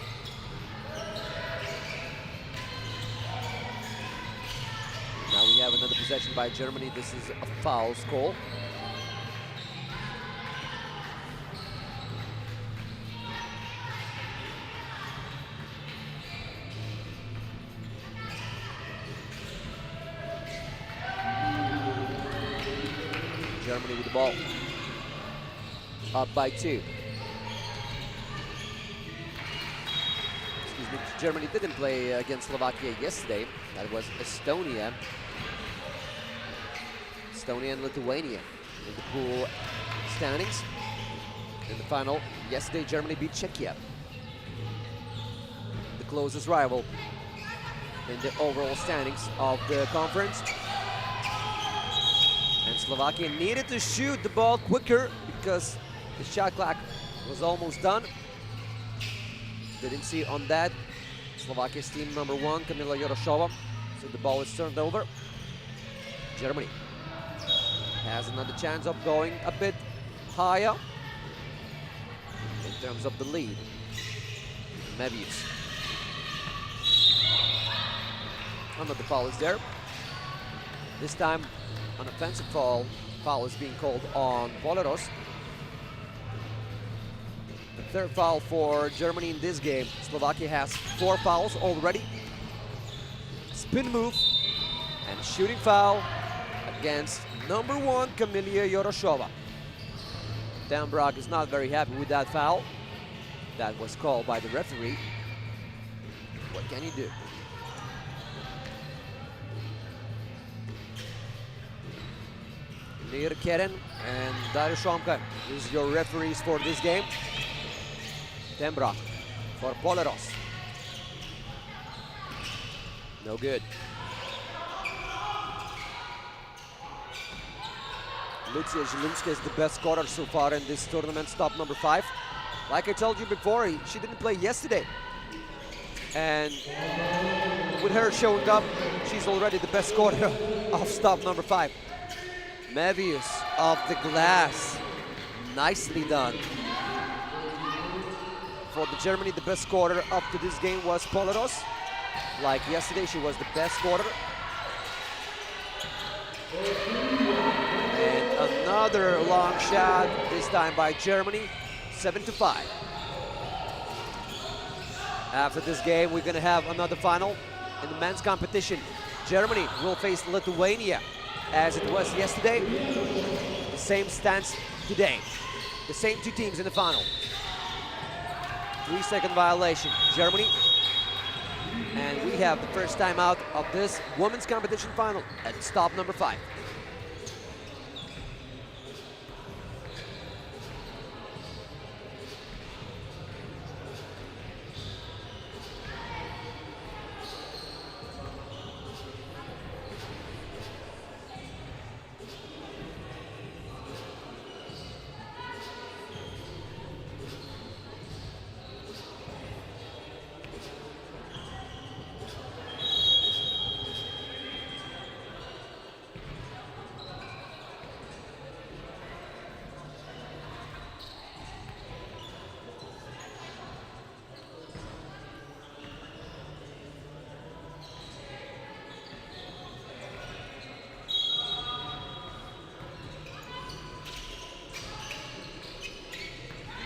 Now we have another possession by Germany. This is a foul call. Germany with the ball, up by 2. me, Germany didn't play against Slovakia yesterday. That was Estonia. Estonia and Lithuania in the pool standings. In the final, yesterday Germany beat Czechia, the closest rival in the overall standings of the conference. And Slovakia needed to shoot the ball quicker because the shot clock was almost done. Didn't see on that. Slovakia's team number 1, Kamila Yoroshova. So the ball is turned over. Germany has another chance of going a bit higher in terms of the lead. Mevius. Another foul is there. This time an offensive foul. Foul is being called on Poleros. The third foul for Germany in this game. Slovakia has 4 fouls already. Spin move and shooting foul against number 1, Kamila Yoroshova. Dan Brock is not very happy with that foul. That was called by the referee. What can you do? Nir Keren and Darius Shomka is your referees for this game. Dan Brock for Poleros. No good. Lucia Zilinska is the best scorer so far in this tournament, stop number 5. Like I told you before, she didn't play yesterday. And with her showing up, she's already the best scorer of stop number 5. Mevius off the glass. Nicely done. For the Germany, the best scorer up to this game was Poleros. Like yesterday, she was the best scorer. And another long shot, this time by Germany, 7-5. After this game, we're gonna have another final in the men's competition. Germany will face Lithuania as it was yesterday. The same stance today. The same 2 teams in the final. 3-second violation, Germany. And we have the first time out of this women's competition final at stop number 5.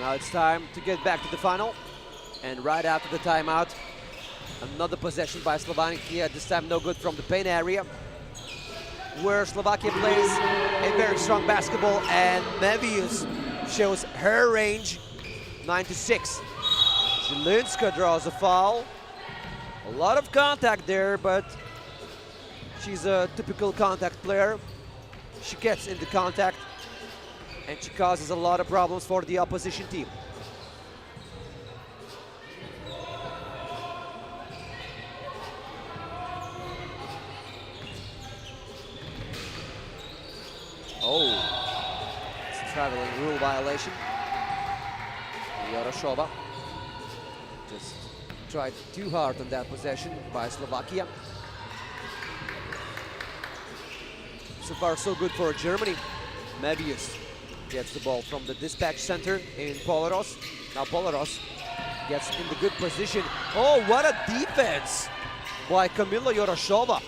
Now it's time to get back to the final. And right after the timeout, another possession by Slovakia, this time no good from the paint area, where Slovakia plays a very strong basketball, and Mevius shows her range, 9-6. Zilinska draws a foul. A lot of contact there, but she's a typical contact player. She gets into contact, and she causes a lot of problems for the opposition team. Oh, it's a traveling rule violation. Yoroshova just tried too hard on that possession by Slovakia. So far, so good for Germany. Mevius gets the ball from the dispatch center in Poleros. Now Poleros gets in the good position. Oh, what a defense by Kamila Yoroshova.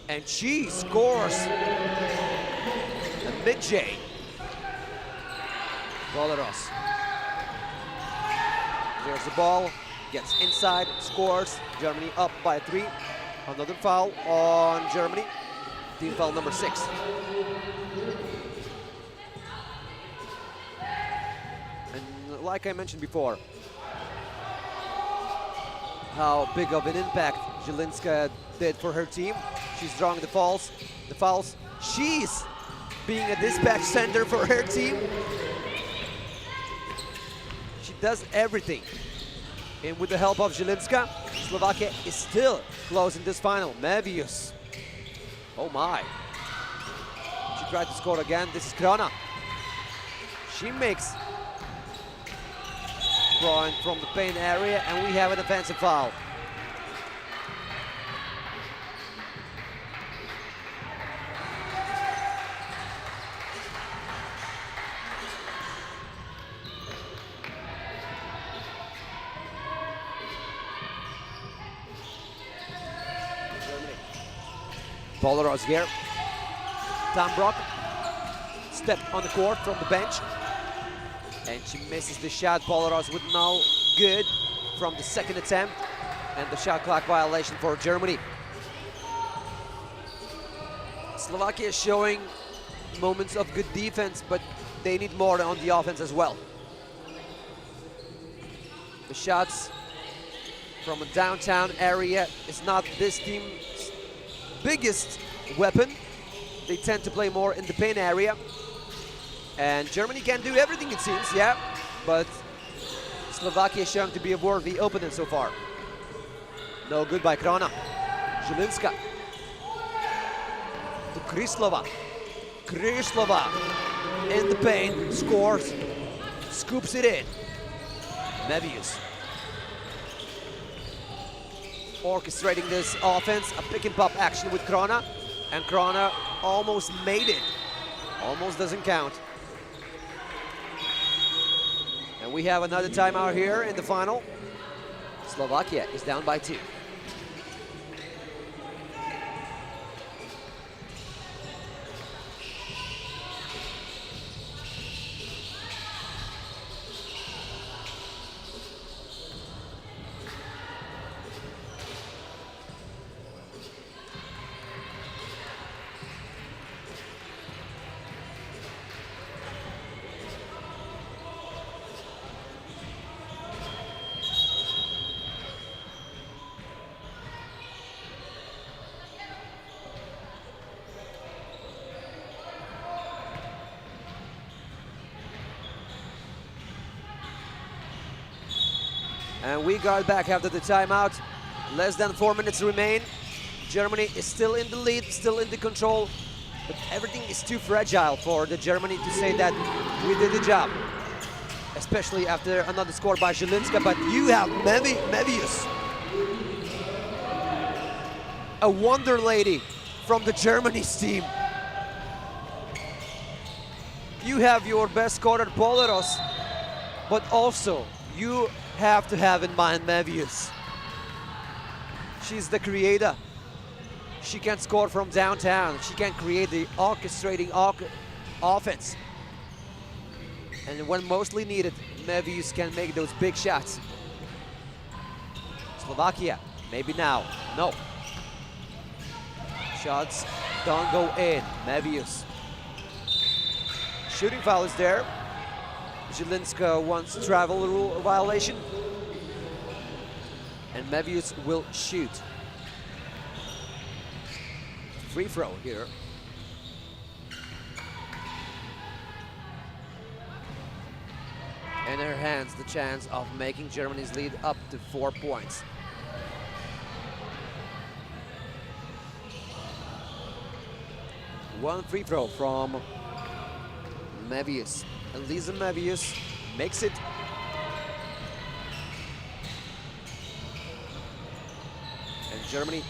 And she scores a mid-J. Poleros. There's the ball, gets inside, scores. Germany up by 3. Another foul on Germany. Team foul number 6. And like I mentioned before, how big of an impact Zielińska did for her team. She's drawing the fouls. She's being a dispatch center for her team. She does everything. And with the help of Zielińska, Slovakia is still close in this final. Mevius. Oh my. She tried to score again. This is Krona. She makes drawing from the paint area, and we have an offensive foul. Polaros here. Tambrock stepped on the court from the bench, and she misses the shot. Polaros with no good from the second attempt, and the shot clock violation for Germany. Slovakia is showing moments of good defense, but they need more on the offense as well. The shots from a downtown area is not this team's biggest weapon. They tend to play more in the paint area. And Germany can do everything, it seems, yeah. But Slovakia is showing to be a worthy opponent so far. No good by Krona. Zielińska. To Kryslova. Kryslova in the paint, scores, scoops it in. Mevius. Orchestrating this offense, a pick and pop action with Krona, and Krona almost made it. Almost doesn't count. And we have another timeout here in the final. Slovakia is down by 2. And we got back after the timeout. Less than 4 minutes remain. Germany is still in the lead, still in the control, but everything is too fragile for the Germany to say that we did the job. Especially after another score by Zielińska, but you have Mevius. A wonder lady from the Germany's team. You have your best scorer Polaros, but also you have to have in mind Mevius. She's the creator. She can score from downtown. She can create the orchestrating offense. And when mostly needed, Mevius can make those big shots. Slovakia, maybe now. No. Shots don't go in. Mevius. Shooting foul is there. Zielińska wants travel rule violation. And Mevius will shoot. Free throw here. In her hands, the chance of making Germany's lead up to 4 points. One free throw from Mevius. Elisa Mevius makes it. And Germany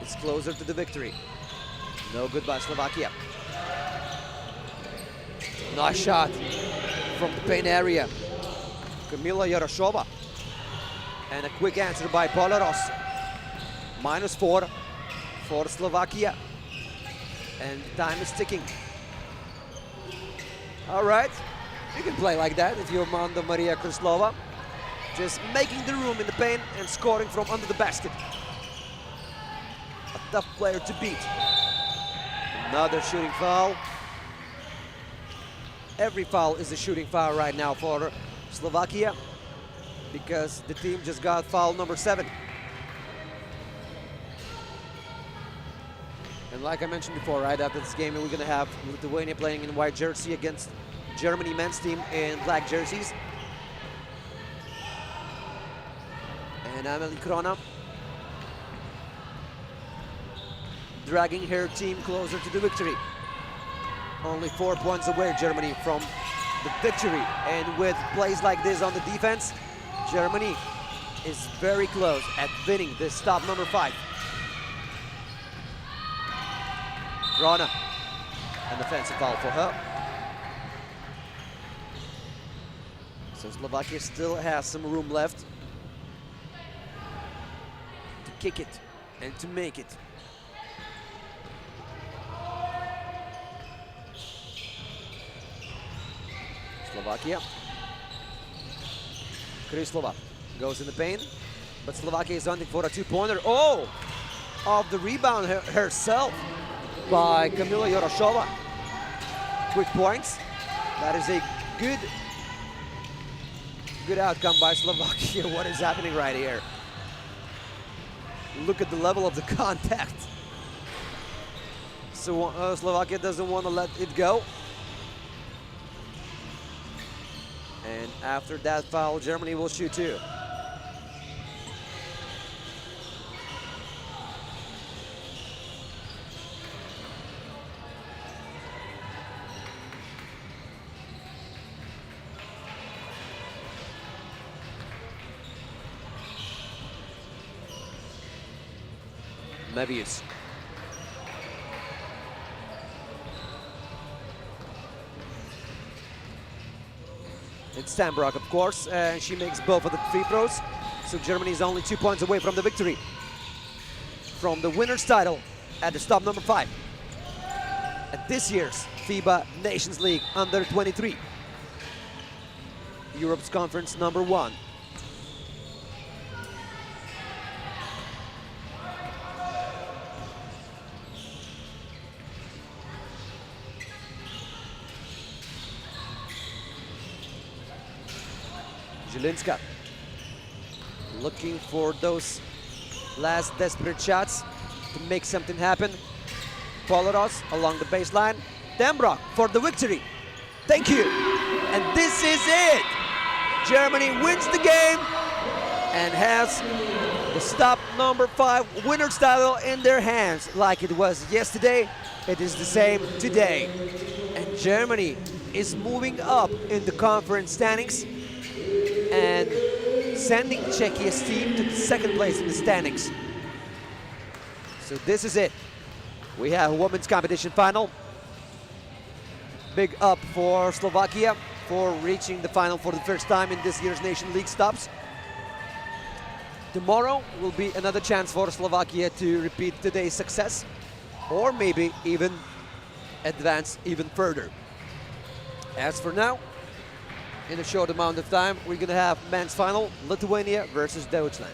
is closer to the victory. No good by Slovakia. Nice shot from the paint area. Kamila Yaroshova. And a quick answer by Polaros. -4 for Slovakia. And time is ticking. All right, you can play like that if you're Manda Maria Kryslova. Just making the room in the paint and scoring from under the basket. A tough player to beat. Another shooting foul. Every foul is a shooting foul right now for Slovakia. because the team just got foul number 7. And like I mentioned before, right after this game, we're going to have Lithuania playing in white jersey against Germany men's team in black jerseys. And Amelie Krona dragging her team closer to the victory. Only 4 points away, Germany, from the victory. And with plays like this on the defense, Germany is very close at winning this stop number 5. Krona, an offensive foul for her. So Slovakia still has some room left to kick it and to make it. Slovakia. Kryslova goes in the paint, but Slovakia is hunting for a 2-pointer. Oh! Off the rebound herself by Kamila Yoroshova. Quick points. That is a good outcome by Slovakia. What is happening right here? Look at the level of the contact. So Slovakia doesn't want to let it go. And after that foul, Germany will shoot 2. Mevius. It's Stambrock, of course, and she makes both of the free throws. So Germany is only 2 points away from the victory, from the winner's title at the stop number 5 at this year's FIBA Nations League Under 23, Europe's conference number 1. Zielińska looking for those last desperate shots to make something happen. Polaros along the baseline. Stambrock for the victory. Thank you. And this is it. Germany wins the game and has the stop number 5 winner's title in their hands. Like it was yesterday, it is the same today. And Germany is moving up in the conference standings and sending Czechia's team to the 2nd place in the standings. So this is it. We have a women's competition final. Big up for Slovakia for reaching the final for the first time in this year's Nation League stops. Tomorrow will be another chance for Slovakia to repeat today's success, or maybe even advance even further. As for now, in a short amount of time, we're going to have men's final, Lithuania versus Deutschland.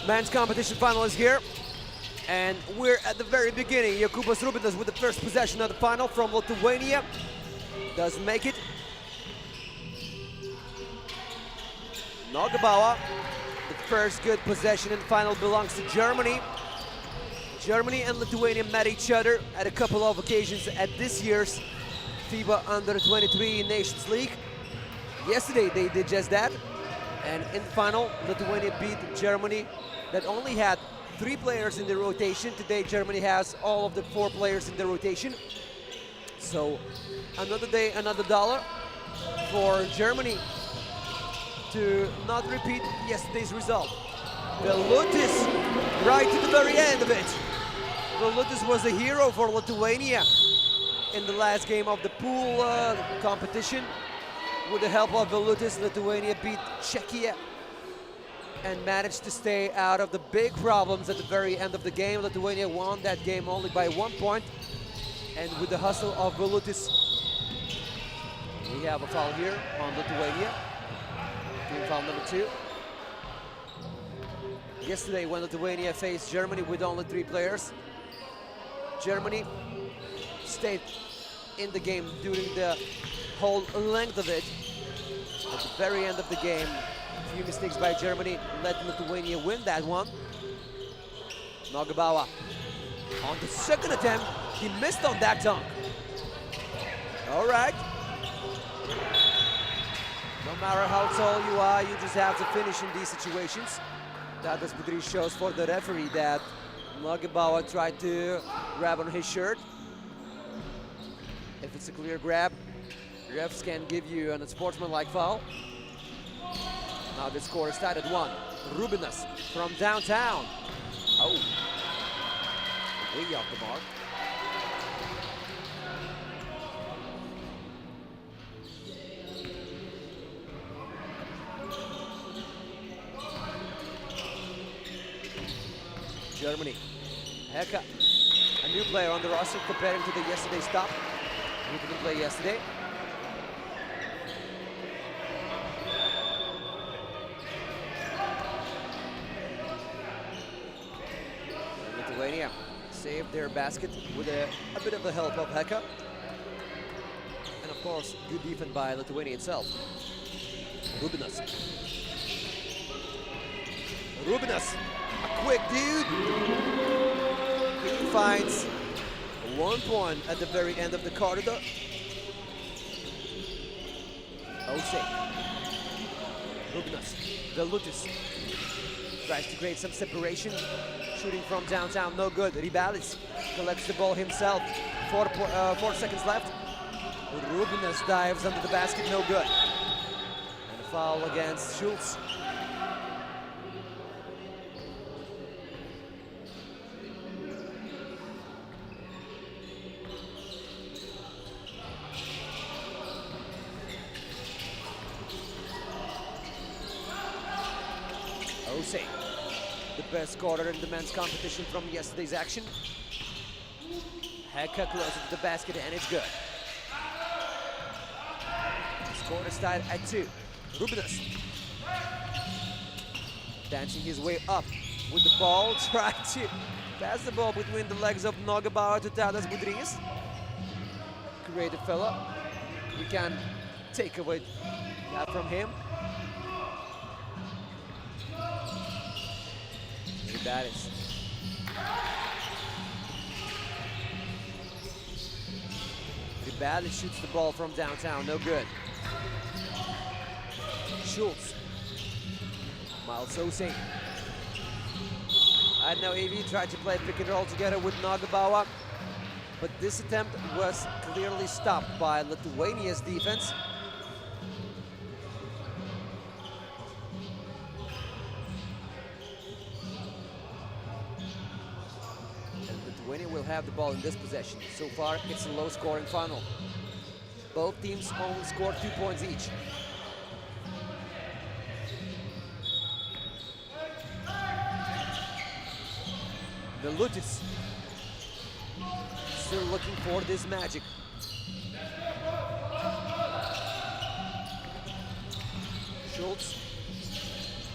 Men's competition final is here. And we're at the very beginning. Jokūbas Rubinas with the first possession of the final from Lithuania. Doesn't make it. Nogabauer, the first good possession in the final belongs to Germany. Germany and Lithuania met each other at a couple of occasions at this year's FIBA Under-23 Nations League. Yesterday they did just that. And in the final, Lithuania beat Germany that only had 3 players in the rotation. Today Germany has all of the 4 players in the rotation. So another day, another dollar for Germany to not repeat yesterday's result. Vilnius right to the very end of it. Vilnius was a hero for Lithuania in the last game of the pool competition. With the help of Vilnius, Lithuania beat Czechia and managed to stay out of the big problems at the very end of the game. Lithuania won that game only by 1 point. And with the hustle of Vilnius, we have a foul here on Lithuania. Team foul number 2. Yesterday when Lithuania faced Germany with only 3 players, Germany stayed in the game during the whole length of it. At the very end of the game, a few mistakes by Germany let Lithuania win that one. Nogabauer on the second attempt, he missed on that dunk. All right. No matter how tall you are, you just have to finish in these situations. Tadas Budrys shows for the referee that Nogabauer tried to grab on his shirt. If it's a clear grab, refs can give you an unsportsmanlike foul. Now the score is tied at 1. Rubinas from downtown. Oh, way off the mark. Germany. Heka, a new player on the roster comparing to the yesterday's top. Who didn't play yesterday. Lithuania saved their basket with a bit of the help of Heka. And of course, good defense by Lithuania itself. Rubinas. Rubinas, a quick dude. He finds 1 point at the very end of the corridor. Ose. Rubinas. Vilnius tries to create some separation. Shooting from downtown, no good. Ribalis collects the ball himself. 4 seconds left. Rubinas dives under the basket, no good. And a foul against Schultz. Ose, the best scorer in the men's competition from yesterday's action. Heka closer to the basket and it's good. The score is tied at 2. Rubinas dancing his way up with the ball, trying to pass the ball between the legs of Nogabauer to Tadas Budrys. Creative fella. You can take away that from him. Ribalis. Ribalis shoots the ball from downtown, no good. Schultz. Miles Ose. I know AV tried to play pick and roll together with Nogabauer, but this attempt was clearly stopped by Lithuania's defense. Lithuania will have the ball in this possession. So far, it's a low-scoring final. Both teams only scored 2 points each. Vilnius still looking for this magic. Schultz,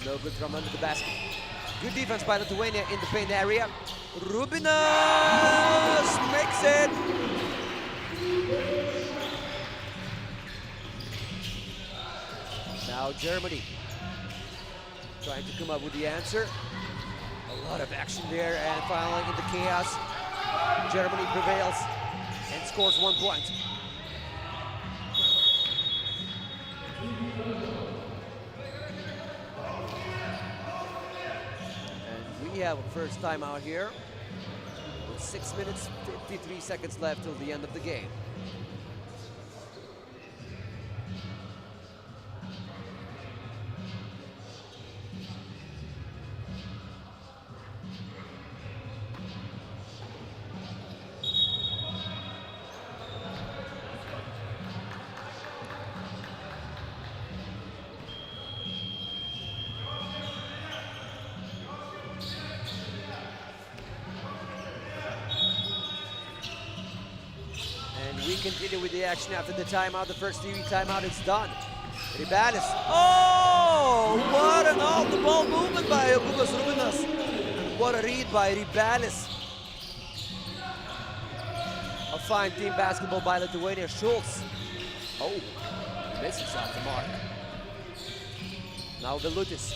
no good from under the basket. Good defense by Lithuania in the paint area. Rubinas makes it. Now Germany trying to come up with the answer. A lot of action there, and finally in the chaos, Germany prevails and scores 1 point. And we have a first timeout here with 6 minutes, 53 seconds left till the end of the game. Continue with the action after the timeout. The first TV timeout is done. Ribalis. Oh, what an off-the-ball movement by Augustas Rubinas. What a read by Ribalis. A fine team basketball by Lithuania. Schultz. Oh, misses off the mark. Now Vilutis.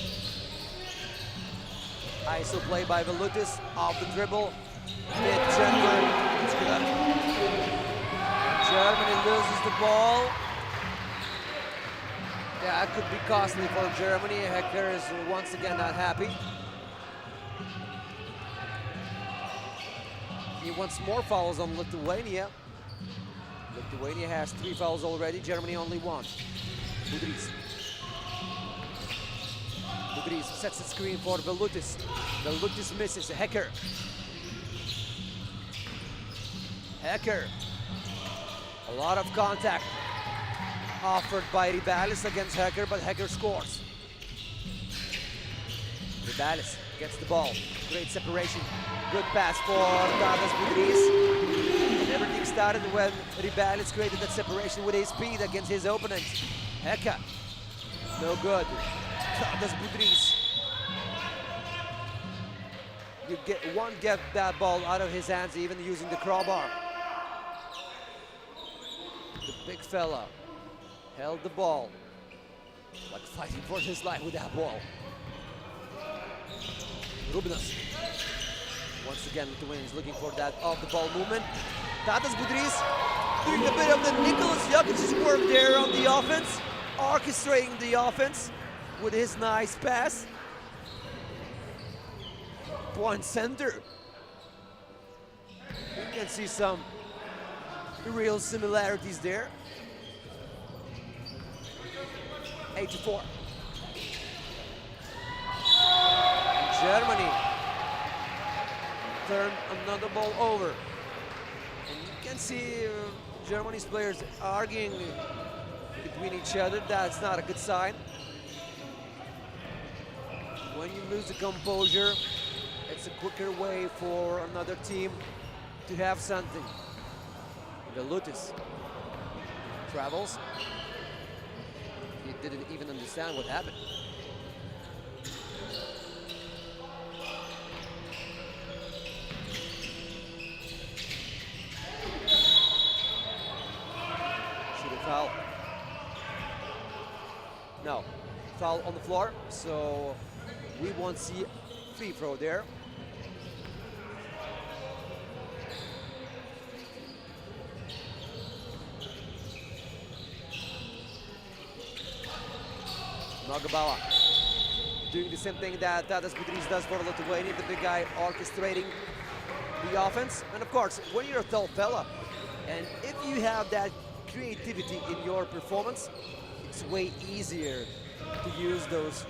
ISO play by Vilutis. Off the dribble. Mid-chamber. It's good. Germany loses the ball. Yeah, it could be costly for Germany. Hecker is once again not happy. He wants more fouls on Lithuania. Lithuania has 3 fouls already. Germany only 1. Budrys. Budrys sets the screen for Vilutis. Vilutis misses. Hecker. Hecker. A lot of contact offered by Ribalis against Hecker, but Hecker scores. Ribalis gets the ball. Great separation. Good pass for Tadas Budrys. And everything started when Ribalis created that separation with his speed against his opponent. Hecker. No good. Tadas Budrys. You won't get that ball out of his hands even using the crowbar. The big fella held the ball, like fighting for his life with that ball. Rubinas. Once again, Lithuania is looking for that off-the-ball movement. Tadas Budrys doing a bit of the Nicholas Jakic's work there on the offense, orchestrating the offense with his nice pass. Point center. You can see some real similarities there. 8-4. Germany turned another ball over. And you can see Germany's players arguing between each other. That's not a good sign. When you lose the composure, it's a quicker way for another team to have something. Vilutis travels. He didn't even understand what happened. Should have foul. No, foul on the floor, so we won't see free throw there. Nogabala doing the same thing that Tadas Budrys does for Lithuania, the big guy orchestrating the offense. And of course, when you're a tall fella, and if you have that creativity in your performance, it's way easier to use those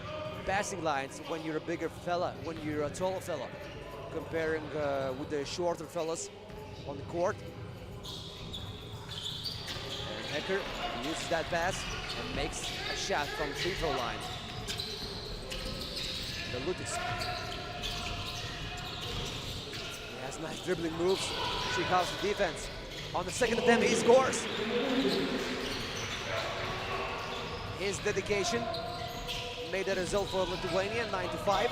passing lines when you're a bigger fella, when you're a taller fella, comparing with the shorter fellas on the court. And Hecker uses that pass and makes a shot from the free throw line. Vilutis. He has nice dribbling moves. She helps the defense. On the second attempt, he scores. His dedication made the result for Lithuania, 9-5.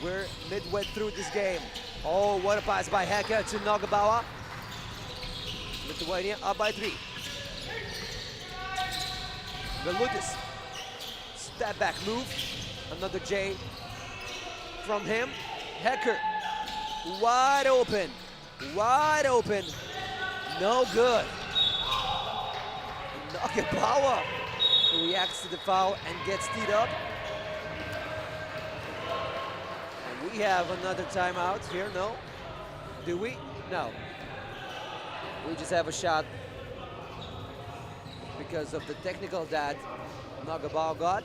We're midway through this game. Oh, what a pass by Heka to Nogabauer. Lithuania up by 3. Velutis. Step back move. Another J from him. Hecker. Wide open. Wide open. No good. Nogabauer reacts to the foul and gets teed up. And we have another timeout here, no? Do we? No. We just have a shot because of the technical that Nogabauer got.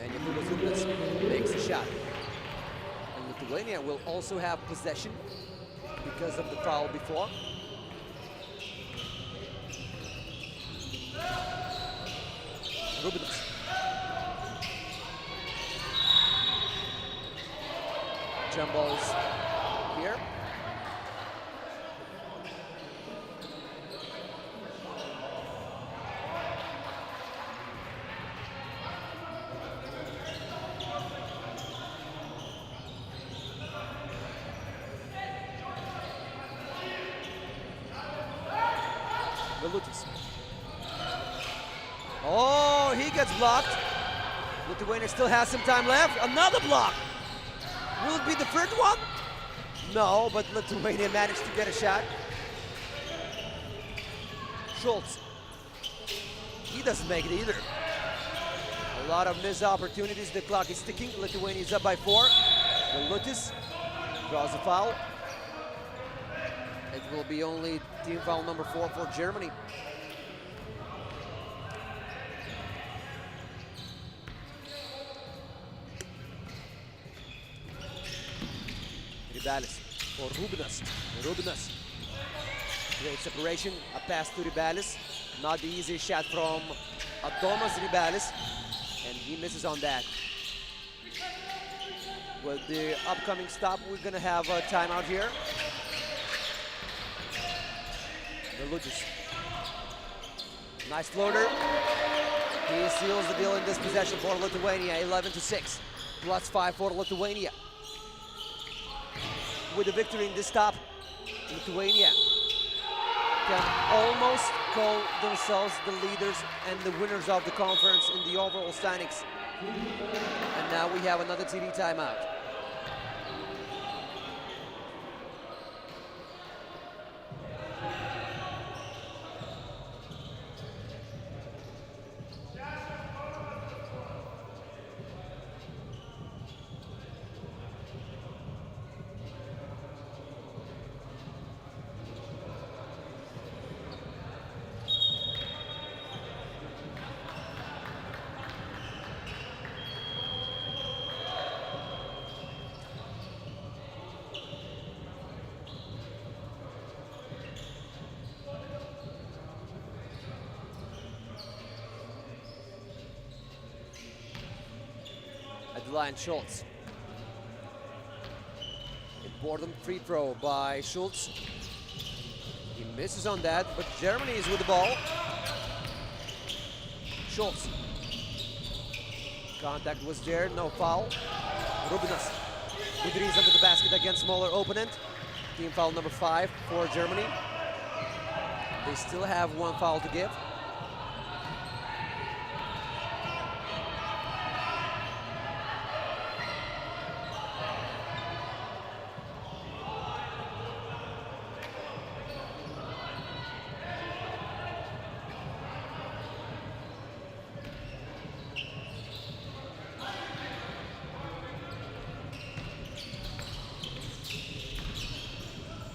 And Yakuba makes a shot. And Lithuania will also have possession because of the foul before. Rubinos. Jumbles here. Velutis. Oh, he gets blocked. Lithuania still has some time left. Another block. Will it be the third one? No, but Lithuania managed to get a shot. Schultz. He doesn't make it either. A lot of missed opportunities. The clock is ticking. Lithuania is up by 4. Velutis draws a foul. It will be only team foul number 4 for Germany. Ribalis for Rubinas. Rubinas. Great separation. A pass to Ribalis. Not the easy shot from Adomas Ribalis. And he misses on that. With the upcoming stop, we're going to have a timeout here. Velutis. Nice floater. He seals the deal in this possession for Lithuania. 11-6. +5 for Lithuania. With a victory in this stop, Lithuania can almost call themselves the leaders and the winners of the conference in the overall standings. And now we have another TD timeout. Line Schultz. Important free throw by Schultz. He misses on that, but Germany is with the ball. Schultz. Contact was there, no foul. Rubinas. Udriz under the basket against smaller opponent. Team foul number 5 for Germany. They still have 1 foul to give.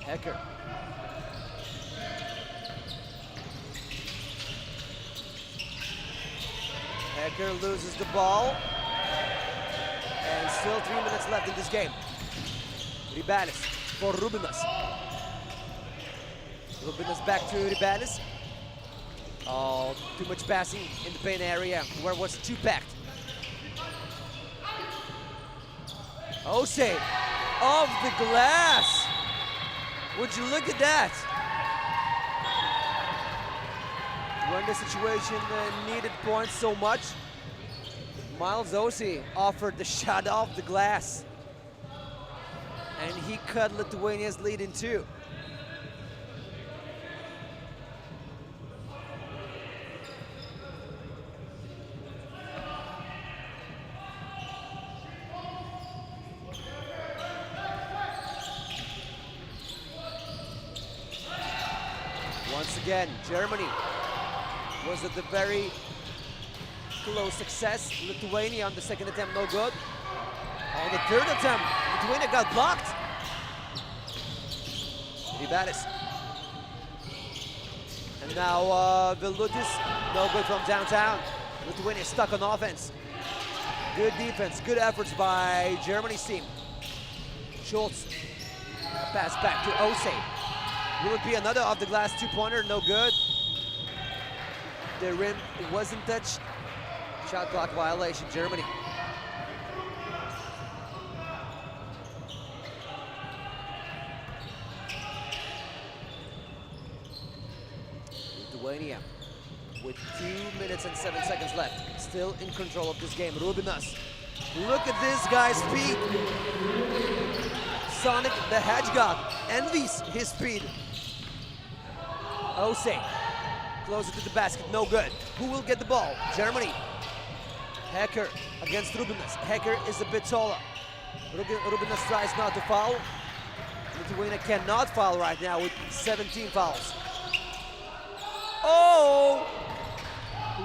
Hecker. Hecker loses the ball. And still 3 minutes left in this game. Ribalis for Rubinas. Rubinas back to Ribalis. Oh, too much passing in the paint area where it was too packed. Ose off the glass. Would you look at that? When the situation needed points so much, Miles Osi offered the shot off the glass, and he cut Lithuania's lead in two. Once again, Germany was at the very close success. Lithuania on the second attempt, no good. On the third attempt, Lithuania got blocked. Ribaris. And now Vilnius, no good from downtown. Lithuania stuck on offense. Good defense, good efforts by Germany's team. Schultz, a pass back to Ose. Will it be another off the glass two-pointer? No good. The rim wasn't touched. Shot clock violation, Germany. Lithuania with 2 minutes and 7 seconds left. Still in control of this game. Rubinas. Look at this guy's speed. Sonic the Hedgehog envies his speed. Ose, closer to the basket, no good. Who will get the ball? Germany. Hecker against Rubinas. Hecker is a bit taller. Rubinas tries not to foul. Lithuania cannot foul right now with 17 fouls. Oh!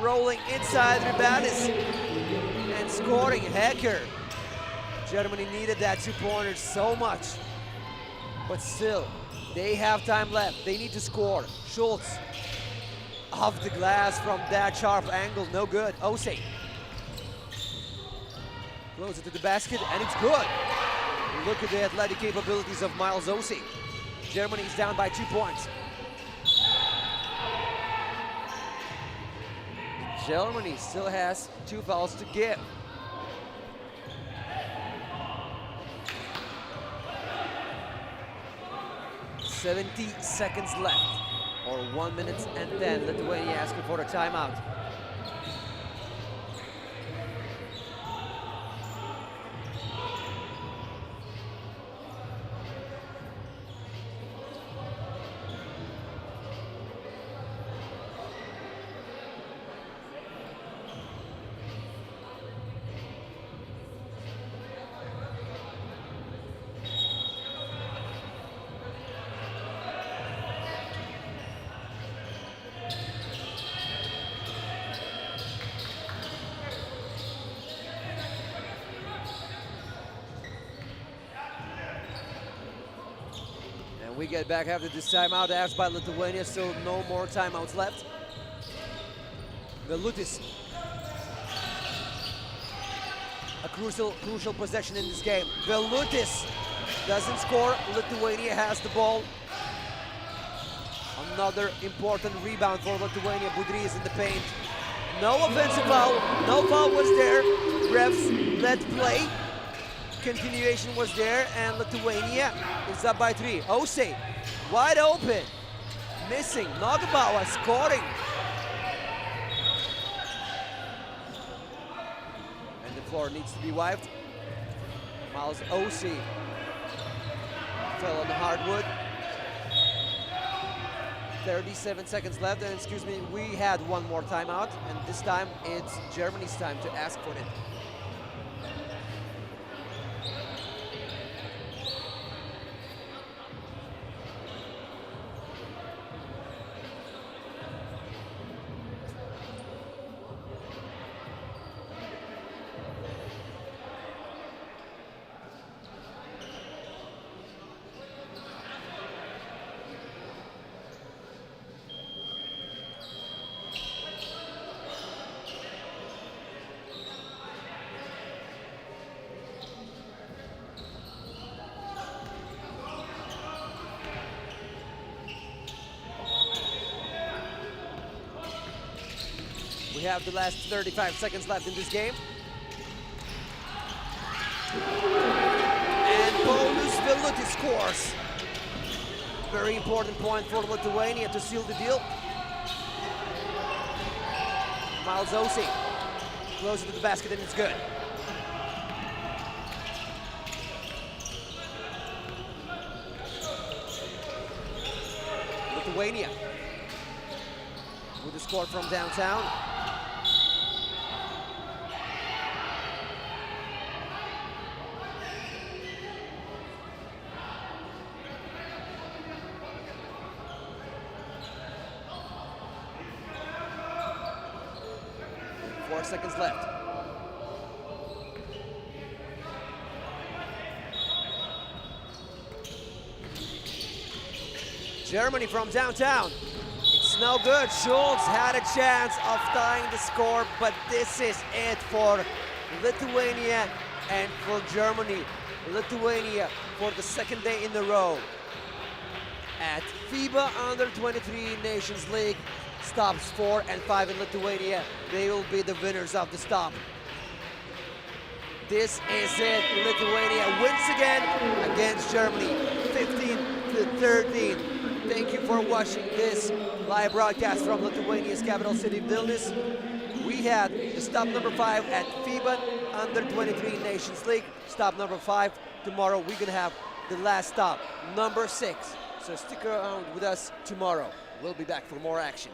Rolling inside Ribanis and scoring Hecker. Germany needed that two-pointer so much, but still, they have time left. They need to score. Schultz off the glass from that sharp angle, no good. Ose close it to the basket, and it's good. Look at the athletic capabilities of Miles Ose. Germany is down by 2 points. Germany still has 2 fouls to give. .70 seconds left, or 1 minute and 10. Lithuania asking for a timeout. We get back after this timeout asked by Lithuania, so no more timeouts left. Vilnius. A crucial possession in this game. Vilnius doesn't score. Lithuania has the ball. Another important rebound for Lithuania. Budry is in the paint. No offensive foul. No foul was there. Refs let play. Continuation was there, and Lithuania is up by 3. Ose, wide open, missing. Nagabawa scoring. And the floor needs to be wiped. Miles Ose fell on the hardwood. 37 seconds left, and excuse me, we had one more timeout, and this time it's Germany's time to ask for it. We have the last 35 seconds left in this game. And bonus Vilnius scores. Very important point for Lithuania to seal the deal. Miles Ose closer to the basket and it's good. Lithuania with the score from downtown. Four seconds left. Germany from downtown. It's no good. Schultz had a chance of tying the score, but this is it for Lithuania and for Germany. Lithuania for the second day in a row at FIBA Under-23 Nations League. Stops 4 and 5 in Lithuania. They will be the winners of the stop. This is it. Lithuania wins again against Germany, 15-13. Thank you for watching this live broadcast from Lithuania's capital city, Vilnius. We had the stop number 5 at FIBA Under-23 Nations League. Stop number 5. Tomorrow we're gonna have the last stop, number 6. So stick around with us tomorrow. We'll be back for more action.